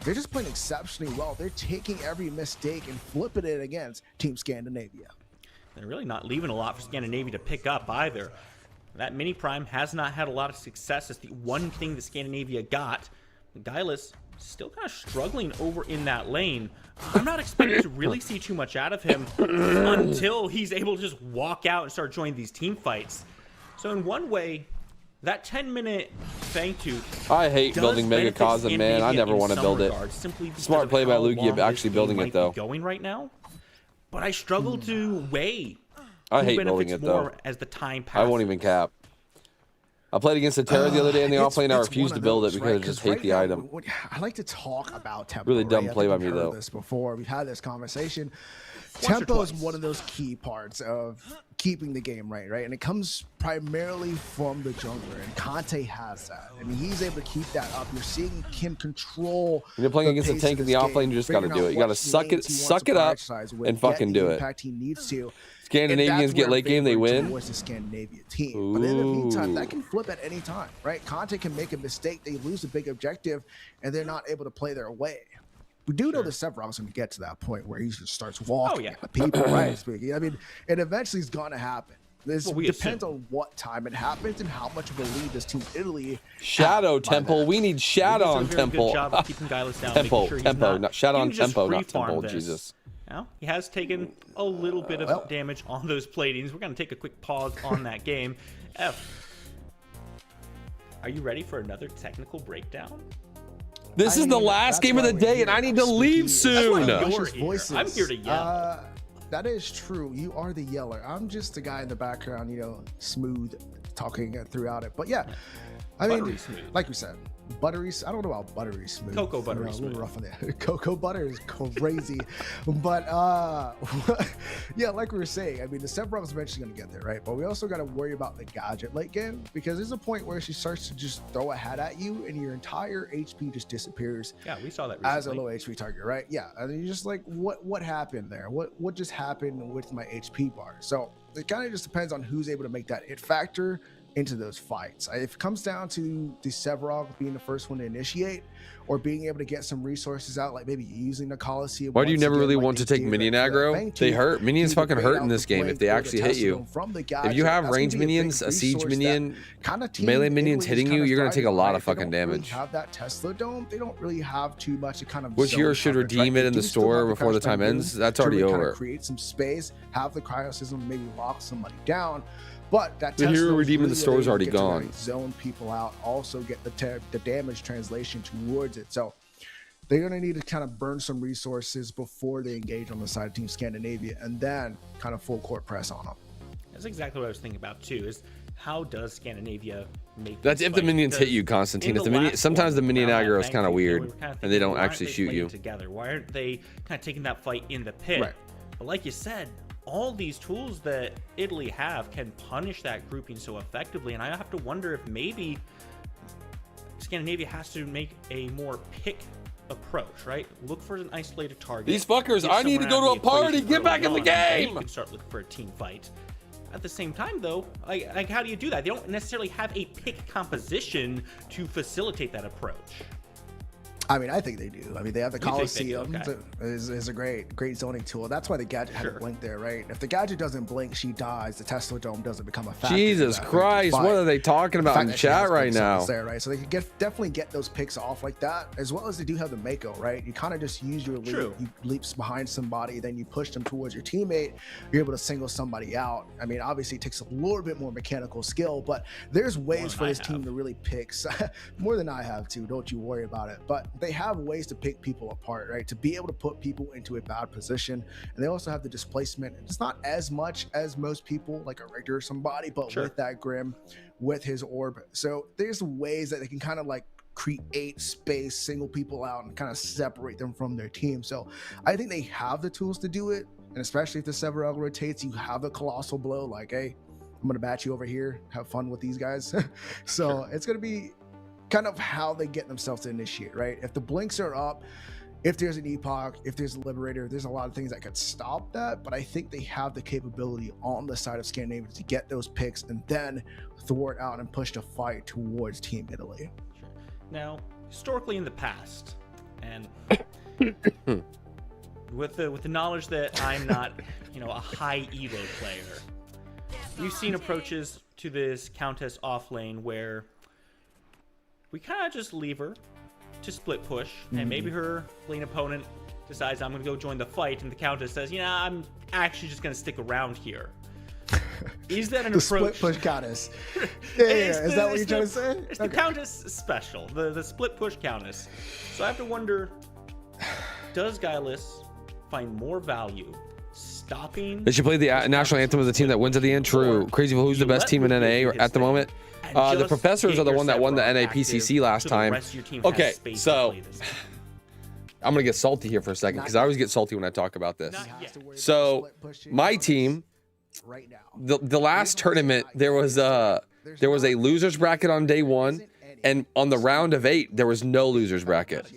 They're just playing exceptionally well. They're taking every mistake and flipping it against Team Scandinavia. They're really not leaving a lot for Scandinavia to pick up either. That mini prime has not had a lot of success. It's the one thing that Scandinavia got. Guileless still kind of struggling over in that lane. I'm not expecting to really see too much out of him until he's able to just walk out and start joining these team fights. So in one way, that 10-minute Fangtooth. I hate building Mega Cosm, man. I never want to build it. Smart play by Lugia, actually building it though. Going right now, but I struggle to weigh. I hate building it though. As the time passes. I won't even cap. I played against the Terra the other day in the offlane. I refused to build it because I just hate the item. I like to talk about tempo. Really dumb play by me We've heard though. this before. We've had this conversation. Tempo is one of those key parts of keeping the game right? And it comes primarily from the jungler, and Conte has that. I mean, he's able to keep that up. You're seeing him control. When you're playing against a tank in the offlane, you just got to do it. You got to suck it up, and fucking do it. Impact he needs to. Scandinavians get late game, they win. Towards the Scandinavia team. But in the meantime, that can flip at any time, right? Conte can make a mistake, they lose a big objective, and they're not able to play their way. We do know the Sephiroth's going to get to that point where he just starts walking at people, right? Speaking. I mean, it eventually is going to happen. This depends on what time it happens and how much of a lead this Team Italy. Shadow Temple. We need Shadow on Temple. Good job of keeping Guileless down, Tempo, sure Tempo, not Shadow on Tempo, not Temple. This. Jesus. Now, he has taken a little bit of damage on those platings. We're going to take a quick pause on that game. F, are you ready for another technical breakdown? This is the last game of the day, and I need to leave soon. I'm here to yell. That is true. You are the yeller. I'm just the guy in the background, you know, smooth talking throughout it. But yeah, I mean, like we said, buttery. I don't know about buttery smooth. Cocoa buttery a smooth. little rough on that. Cocoa butter is crazy. But yeah, like we were saying, I mean, the Sephiroth is eventually going to get there, right? But we also got to worry about the Gadget late game, because there's a point where she starts to just throw a hat at you and your entire HP just disappears. Yeah, we saw that recently. As a low HP target, right? Yeah, and you're just like, what happened there? What just happened with my HP bar? So it kind of just depends on who's able to make that it factor into those fights. If it comes down to the Sephiroth being the first one to initiate, or being able to get some resources out, like maybe using the Coliseum. Why do you never really want to take minion aggro? They hurt. Minions fucking hurt in this game if they actually hit you. If you have range minions, a siege minion, melee minions hitting you, you're gonna take a lot of fucking damage. Have that Tesla Dome? They don't really have too much to kind of. Which hero should redeem it in the store before the time ends? That's already over. Create some space, have the cryosystem, maybe lock somebody down. But that the hero redeeming the store is already gone. Zone people out, also get the damage translation towards it. So they're going to need to kind of burn some resources before they engage on the side of Team Scandinavia, and then kind of full court press on them. That's exactly what I was thinking about too. Is how does Scandinavia make? That's if the minions hit you, Constantine. If the minion, sometimes the minion aggro is kind of weird, and they don't actually shoot you. Together, why aren't they kind of taking that fight in the pit? Right. But like you said, all these tools that Italy have can punish that grouping so effectively, and I have to wonder if maybe Scandinavia has to make a more pick approach, right? Look for an isolated target. These fuckers, I need to go to a party. Get back in the game. You can start looking for a team fight. At the same time, though, like how do you do that? They don't necessarily have a pick composition to facilitate that approach. I mean, I think they do. I mean, they have the Coliseum. Is a great zoning tool. That's why the Gadget had to blink there, right? If the Gadget doesn't blink, she dies. The Tesla Dome doesn't become a factor. Jesus Christ, what are they talking about in chat right now? There, right? So they can definitely get those picks off like that, as well as they do have the Mako, right? You kind of just use your leap. You leaps behind somebody, then you push them towards your teammate. You're able to single somebody out. I mean, obviously it takes a little bit more mechanical skill, but there's ways for this team to really pick more than I have to. Don't you worry about it. But they have ways to pick people apart, right? To be able to put people into a bad position. And they also have the displacement. It's not as much as most people, like a Richter or somebody, but with that Grim, with his orb. So there's ways that they can kind of like create space, single people out, and kind of separate them from their team. So I think they have the tools to do it. And especially if the Severell rotates, you have a colossal blow like, hey, I'm going to bat you over here. Have fun with these guys. So it's going to be kind of how they get themselves to initiate, right? If the blinks are up, if there's an Epoch, if there's a Liberator, there's a lot of things that could stop that. But I think they have the capability on the side of Scandinavia to get those picks and then thwart out and push the fight towards Team Italy. Now, historically in the past, and with the knowledge that I'm not, you know, a high elo player, we've seen approaches to this Countess off lane where we kind of just leave her to split push, and maybe her lane opponent decides I'm going to go join the fight, and the Countess says, you know, I'm actually just going to stick around here. Is that an the approach? Split push Countess. Yeah. Is that what you're trying to say? It's the Countess special, the split push Countess. So I have to wonder, does Guileless find more value stopping? They should play the national anthem of the team that wins at the end. True. Crazy. Who's the best team in NA at the moment? The Professors are the one that won the NA PCC last time. Okay, so I'm gonna get salty here for a second because I always get salty when I talk about this. So my team, the last tournament, there was a losers bracket on day 1, and on the round of 8 there was no losers bracket.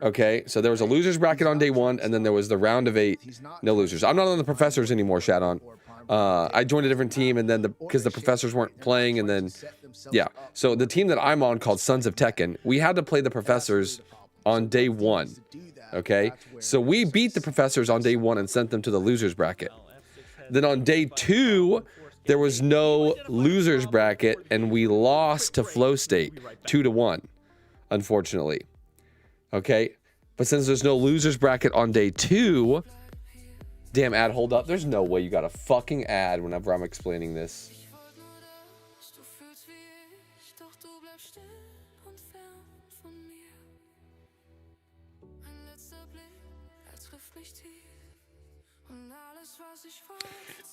Okay, so there was a losers bracket on day 1, and then there was the round of 8, no losers. I'm not on the Professors anymore, Shadon. I joined a different team, and then because the Professors weren't playing, and then yeah. So the team that I'm on, called Sons of Tekken, we had to play the Professors on day 1. Okay, so we beat the Professors on day 1 and sent them to the losers bracket. Then on day 2, there was no losers bracket, and we lost to Flow State 2-1, unfortunately. Okay, but since there's no losers bracket on day 2, damn ad, hold up. There's no way you got a fucking ad whenever I'm explaining this.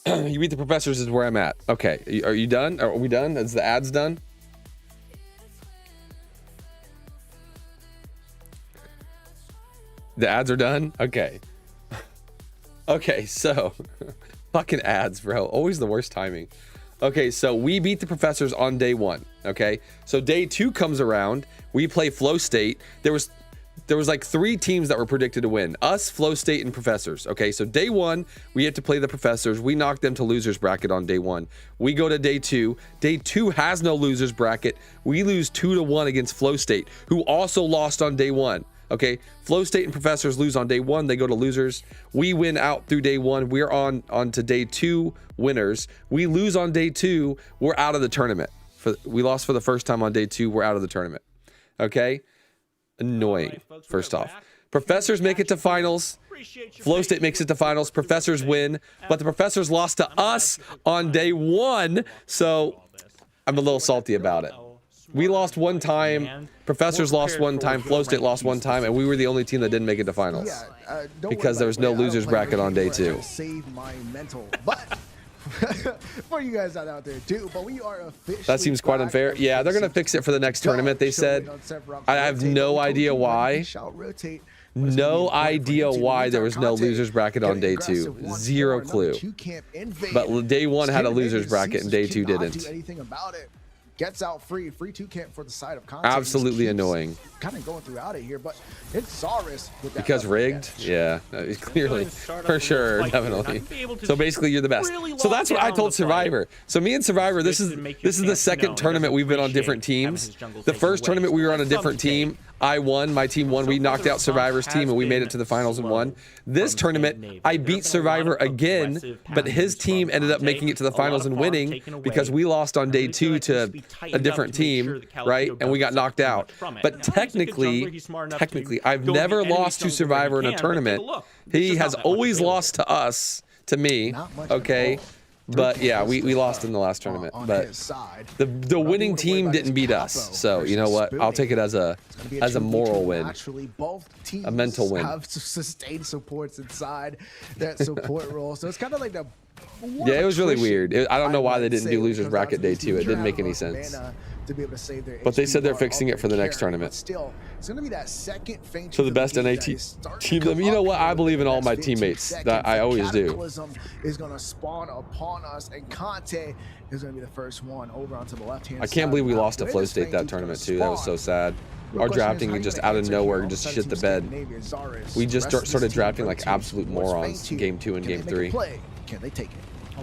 You beat the Professors is where I'm at. Okay, are you done? Are we done? Is the ads done? The ads are done? Okay. Okay, so fucking ads, bro. Always the worst timing. Okay, so we beat the Professors on day 1. Okay, so day 2 comes around. We play Flow State. There was like 3 teams that were predicted to win. Us, Flow State, and Professors. Okay, so day 1, we had to play the Professors. We knocked them to losers bracket on day 1. We go to day 2. Day 2 has no losers bracket. We lose 2-1 against Flow State, who also lost on day 1. Okay, Flow State and Professors lose on day 1. They go to losers. We win out through day 1. We're on to day 2 winners. We lose on day 2. We're out of the tournament. We lost for the first time on day 2. We're out of the tournament. Okay, annoying. First off, Professors make it to finals. Flow State makes it to finals. Professors win, but the Professors lost to us on day 1. So I'm a little salty about it. We lost one time, Professors lost one time, Flow State lost one time, and we were the only team that didn't make it to finals. Because there was no losers bracket on day 2. Save my mental, but for you guys out there too. But we are officially. That seems quite unfair. Yeah, they're gonna fix it for the next tournament. They said. I have no idea why. No idea why there was no losers bracket on day 2. Zero clue. But day 1 had a losers bracket and day 2 didn't. Gets out free 2 camp for the side of content. Absolutely annoying. Kind of going throughout it here, but it's Zaris with that because rigged. Yeah, clearly, for sure, definitely. So basically, you're the best. So that's what I told Survivor. So me and Survivor, this is the second tournament we've been on different teams. The first tournament we were on a different team. I won. My team won. We knocked out Survivor's team and we made it to the finals and won. This tournament, I beat Survivor again, but his team ended up making it to the finals and winning because we lost on day 2 to a different team, right? And we got knocked out. But technically, I've never lost to Survivor in a tournament. He has always lost to us, to me, okay? But yeah, we lost in the last tournament. But the winning team didn't beat us. So you know what? I'll take it as a moral win, a mental win. Have sustained supports inside that support role, so it's kind of like the. Yeah, it was really weird. I don't know why they didn't do losers bracket day 2. It didn't make any sense. To be able to save their But they said they're HP fixing it for the next tournament. Still, it's going to be that second feint. So the best NA team. You know what? I believe in all my teammates. That I always do. Cataclysm is going to spawn upon us, and Conte is going to be the first one over onto the left hand side. I can't believe we lost to Flow State that tournament too. That was so sad. Our drafting just out of nowhere just shit the bed. We just started drafting like absolute morons game 2 and game 3. Can they take it?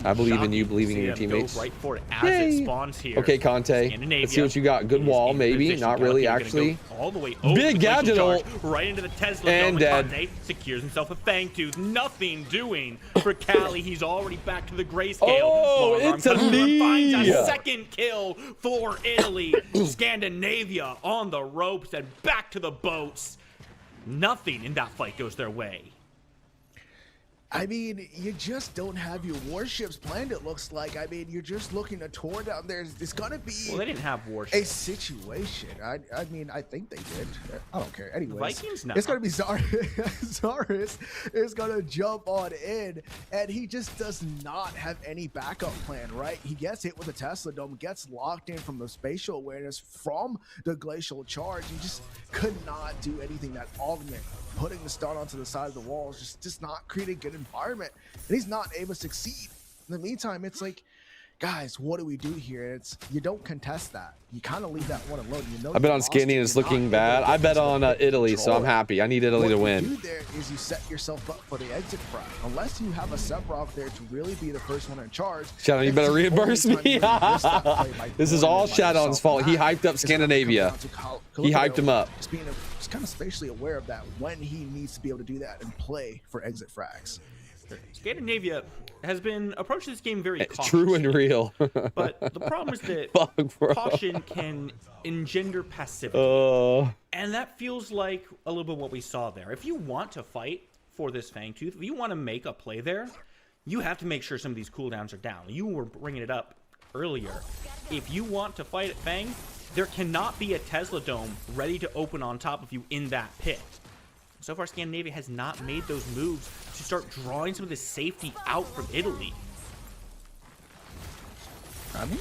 I believe in you, believing in your teammates. Right for it as it spawns here. Okay, Conte. Let's see what you got. Good wall, maybe. Not really, actually. All the way Big gadget ult. Right into the Tesla and dead. Conte secures himself a Fangtooth. Nothing doing for Cali. He's already back to the grayscale. Oh, it's a finds a second kill for Italy. Scandinavia on the ropes and back to the boats. Nothing in that fight goes their way. I mean, you just don't have your warships planned, it looks like. I mean, you're just looking to tour down there. It's going to be well, they didn't have warships. A situation. I mean, I think they did. I don't care. Anyways, Vikings now. It's going to be Zaris is going to jump on in, and he just does not have any backup plan, right? He gets hit with a Tesla Dome, gets locked in from the spatial awareness from the glacial charge. He just could not do anything. That augment, putting the stun onto the side of the walls, just not create a good environment, and he's not able to succeed. In the meantime, it's like, guys, what do we do here? It's you don't contest that. You kind of leave that one alone. You know, I bet on Scandinavia it's looking bad. I bet on Italy, so I'm happy. I need Italy to win. What you do there is you set yourself up for the exit frag. Unless you have a Sephiroth there to really be the first one in charge. Shadow, you better reimburse me. This is all Shadow's fault. He hyped up Scandinavia. He hyped him up. Just kind of spatially aware of that when he needs to be able to do that and play for exit frags. Scandinavia has been approaching this game very cautiously. True and real. But the problem is that caution can engender passivity. And that feels like a little bit what we saw there. If you want to fight for this Fangtooth, if you want to make a play there, you have to make sure some of these cooldowns are down. You were bringing it up earlier. If you want to fight at Fang, there cannot be a Tesla Dome ready to open on top of you in that pit. So far, Scandinavia has not made those moves to start drawing some of the safety out from Italy. I mean,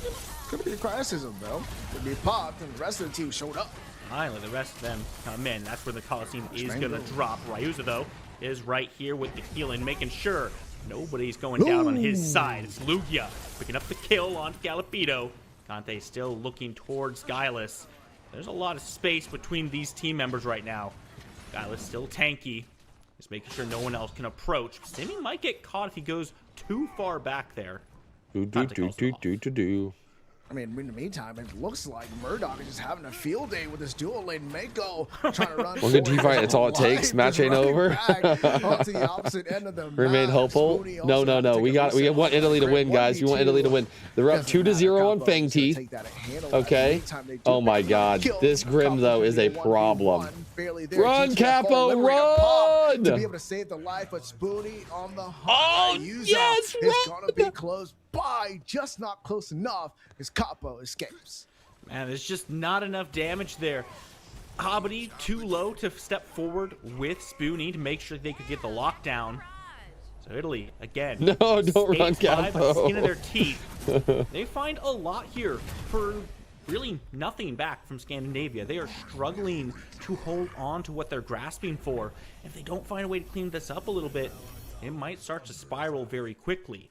could be a criticism, though. Could be popped, and the rest of the team showed up. Finally, the rest of them come in. That's where the Coliseum is going to drop. Ryuza, though, is right here with the healing, making sure nobody's going down on his side. It's Lugia picking up the kill on Galapito. Conte still looking towards Guileless. There's a lot of space between these team members right now. Guileless still tanky. Just making sure no one else can approach. Simi might get caught if he goes too far back there. I mean, in the meantime, it looks like Murdoch is just having a field day with his dual lane Mako trying to run. One good team fight, it's all it takes. Match ain't over. Onto the opposite end of the Remain hopeful. No. We want Italy to win, guys. We want Italy to win. They're up 2-0 on Fang Teeth. Okay. Oh my God. This Grim though is a problem. Run, Capo, run! To be able to save the life of Spoonie on the hunt. Yes, it's gonna be close by, just not close enough as Capo escapes. Man, there's just not enough damage there. Habadi too low to step forward with Spoonie to make sure they could get the lockdown. So Italy, again. No, don't run, Capo. Skin of their teeth. They find a lot here for really nothing back from Scandinavia. They are struggling to hold on to what they're grasping for. If they don't find a way to clean this up a little bit, it might start to spiral very quickly.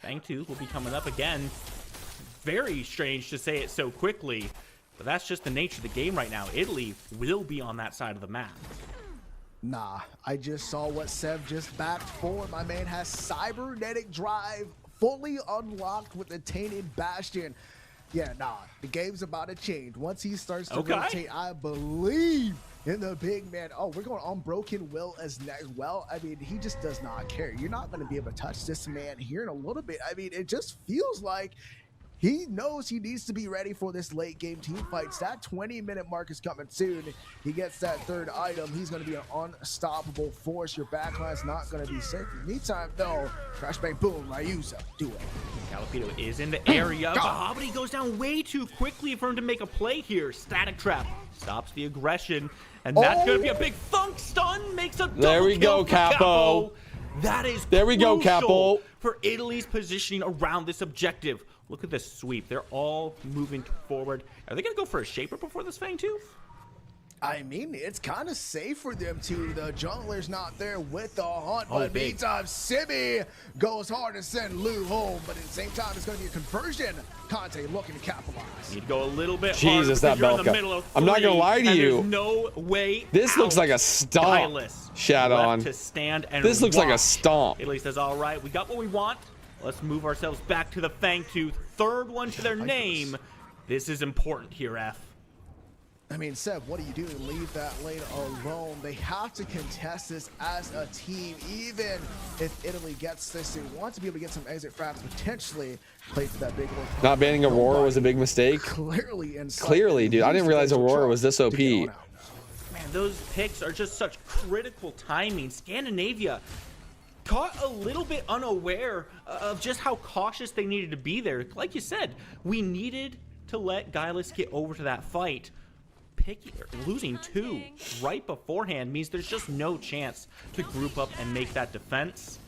Fangtooth will be coming up again. Very strange to say it so quickly, but that's just the nature of the game right now. Italy will be on that side of the map. Nah, I just saw what Sev just backed for. My man has cybernetic drive fully unlocked with the Tainted Bastion. Yeah, nah, the game's about to change. Once he starts to rotate, I believe in the big man. Oh, we're going Unbroken Will as next. Well, I mean, he just does not care. You're not going to be able to touch this man here in a little bit. I mean, it just feels like he knows he needs to be ready for this late game team fights. That 20-minute mark is coming soon. He gets that third item. He's going to be an unstoppable force. Your backline's not going to be safe. In the meantime, though, crash bang boom, Ryuza, do it. Galapito is in the area, but Hobbity goes down way too quickly for him to make a play here. Static Trap stops the aggression, and that's going to be a big thunk stun. Makes a There we go, Capo. That is there we go, Capo. For Italy's positioning around this objective. Look at this sweep. They're all moving forward. Are they going to go for a Shaper before this Fang too? I mean, it's kind of safe for them too. The jungler's not there with the hunt, Oh, but big. meantime, Simi goes hard to send Lou home, but at the same time, it's going to be a conversion. Conte looking to capitalize. Need to go a little bit Jesus, hard that because you're in the Belka. middle of I'm not gonna three, lie to and you. There's no way This looks out. like a stomp. Guileless Shadon. left to stand and This looks like a watch. stomp. Italy says, all right, we got what we want. Let's move ourselves back to the Fangtooth. Third one to their name. This is important here, F. I mean, Seb, what do you do? Leave that lane alone. They have to contest this as a team. Even if Italy gets this, they want to be able to get some exit frags, potentially play for that big one. Not banning Aurora was a big mistake. Clearly, dude. I didn't realize Aurora was this OP. Man, those picks are just such critical timing. Scandinavia caught a little bit unaware of just how cautious they needed to be there. Like you said, we needed to let Guileless get over to that fight. Losing 2 right beforehand means there's just no chance to group up and make that defense.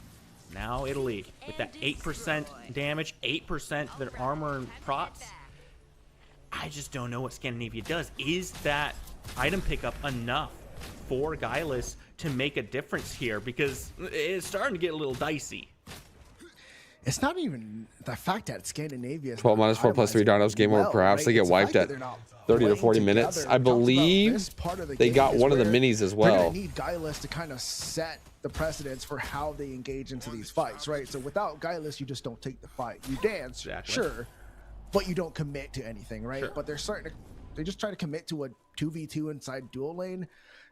Now Italy with that 8% damage, 8% to their armor and procs. I just don't know what Scandinavia does. Is that item pickup enough for Guileless to make a difference here? Because it's starting to get a little dicey. It's not even the fact that Scandinavia is 12 minus 4 plus 3 dinos game over. Perhaps they get wiped at 30 to 40 minutes. I believe they got one of the minis as They're well. gonna need Guileless to kind of set the precedence for how they engage into these fights, right? So without Guileless, you just don't take the fight. You dance, sure, but you don't commit to anything, right? Sure. But they're starting to, they just try to commit to a 2v2 inside dual lane.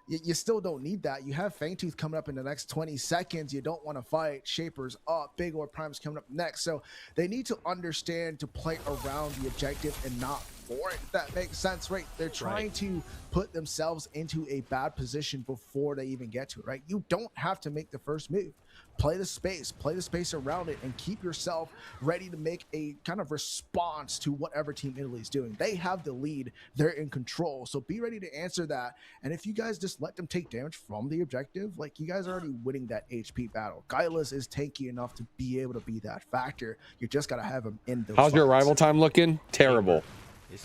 You still don't need that. You have Fangtooth coming up in the next 20 seconds. You don't want to fight. Shaper's up. Big Or Prime's coming up next. So they need to understand to play around the objective and not for it, if that makes sense, right? They're trying to put themselves into a bad position before they even get to it, right? You don't have to make the first move. Play the space around it, and keep yourself ready to make a kind of response to whatever Team Italy's doing. They have the lead. They're in control. So be ready to answer that. And if you guys just let them take damage from the objective, like, you guys are already winning that HP battle. Guileless is tanky enough to be able to be that factor. You just got to have him in those How's your fights. arrival time looking? Terrible.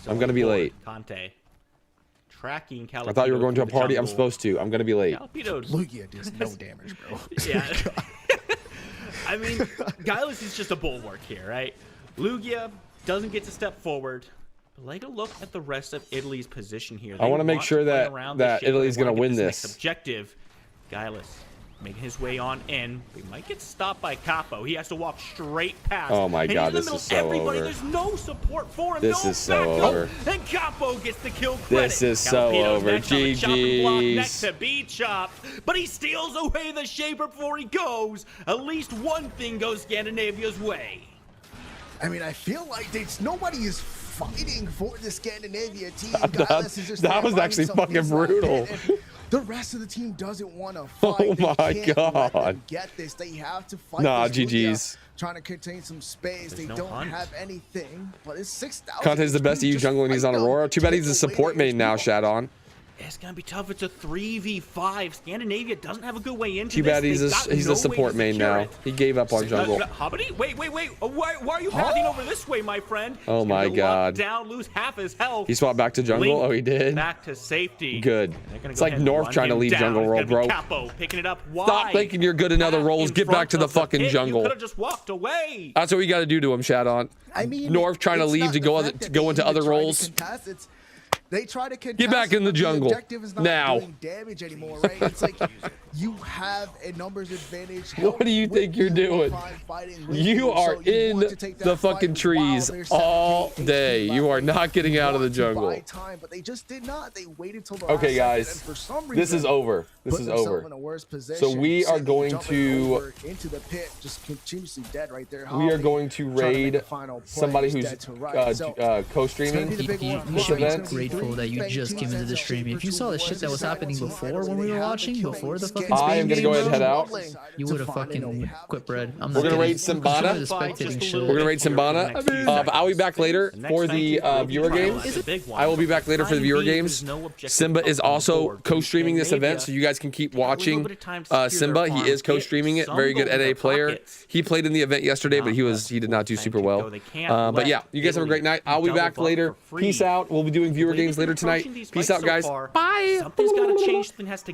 I'm gonna be late. Conte tracking Calipito. I thought you were going to a through the party. I'm jungle. supposed to. I'm gonna be late. Lugia does no damage, bro. Yeah. I mean, Guileless is just a bulwark here, right? Lugia doesn't get to step forward. But like a look at the rest of Italy's position here. I want to make sure play that around this that shape. Italy's They wanna gonna get win next this. objective. Guileless making his way on in. He might get stopped by Capo. He has to walk straight past. Oh my And he's God, in the this middle is of so everybody. over. There's no support for him. This no is so backup. over. And Capo gets the kill credit. This is so Calipito's over. next on the chopping block, GG's. next to be chopped, but he steals away the Shaper before he goes. At least one thing goes Scandinavia's way. I mean, I feel like nobody is fighting for the Scandinavia team. That- Guileless is just that there was finding actually some fucking pieces of that brutal. pit, and the rest of the team doesn't want to Oh fight. They my can't let them God. get this. They have to fight. Nah, this Lugia, GG's. Trying to contain some space. There's they no don't hunt. have anything, but it's 6,000. Conte's the best of you jungle when he's on Aurora. Too bad he's a support main now, Shadon. It's gonna be tough. It's a 3v5. Scandinavia doesn't have a good way into Too this. bad he's They've a, got he's no a way support to main secure now. it. He gave up on jungle. Hobbity? Wait. Why are you pathing over this way, my friend? Oh He's my gonna lock God. down, lose half his health. He swapped back to jungle? Link Oh, he did? Back to safety. Good. They're gonna It's go like ahead and North run trying to him leave down. jungle It's roll, gonna be bro. Capo picking it up. Why? Stop thinking you're good in other roles. In Get back front to the of fucking pit? You jungle. could have just walked away. That's what we got to do to him, Shadon. I mean, North trying to it's leave not to the go fact that go they into even other try to roles. contest, they try to contest. Get back in the but jungle objective is not now. doing damage anymore, right? It's like you have a numbers advantage. What do you think you're doing? You are in the fucking trees all day. You are not getting out of the jungle. But they just did not. They waited till the Okay, last guys, second, and for some this is reason, over. This put is themselves over. in a worse position. So we are Sydney going jumping to over into the pit, just continuously dead right there. we are Holly going to trying to make raid a final play, somebody who's dead to right. So, co-streaming it's gonna be the big one. You should be event. grateful that you just came into the stream. If you saw the shit that was happening before when we were watching, before the fucking I am gonna go ahead and head out. you would have fucking quit bread. I'm We're not gonna kidding. raid Simbana. We're gonna raid Simbana. But I'll be back later for the viewer games. I will be back later for the viewer games. Simba is also co-streaming this event, so you guys can keep watching Simba. He is co-streaming it. Very good NA player. He played in the event yesterday, but he did not do super well. But yeah, you guys have a great night. I'll be back later. Peace out. We'll be doing viewer games later tonight. Peace out, guys. Bye. Something's got to change. Something has to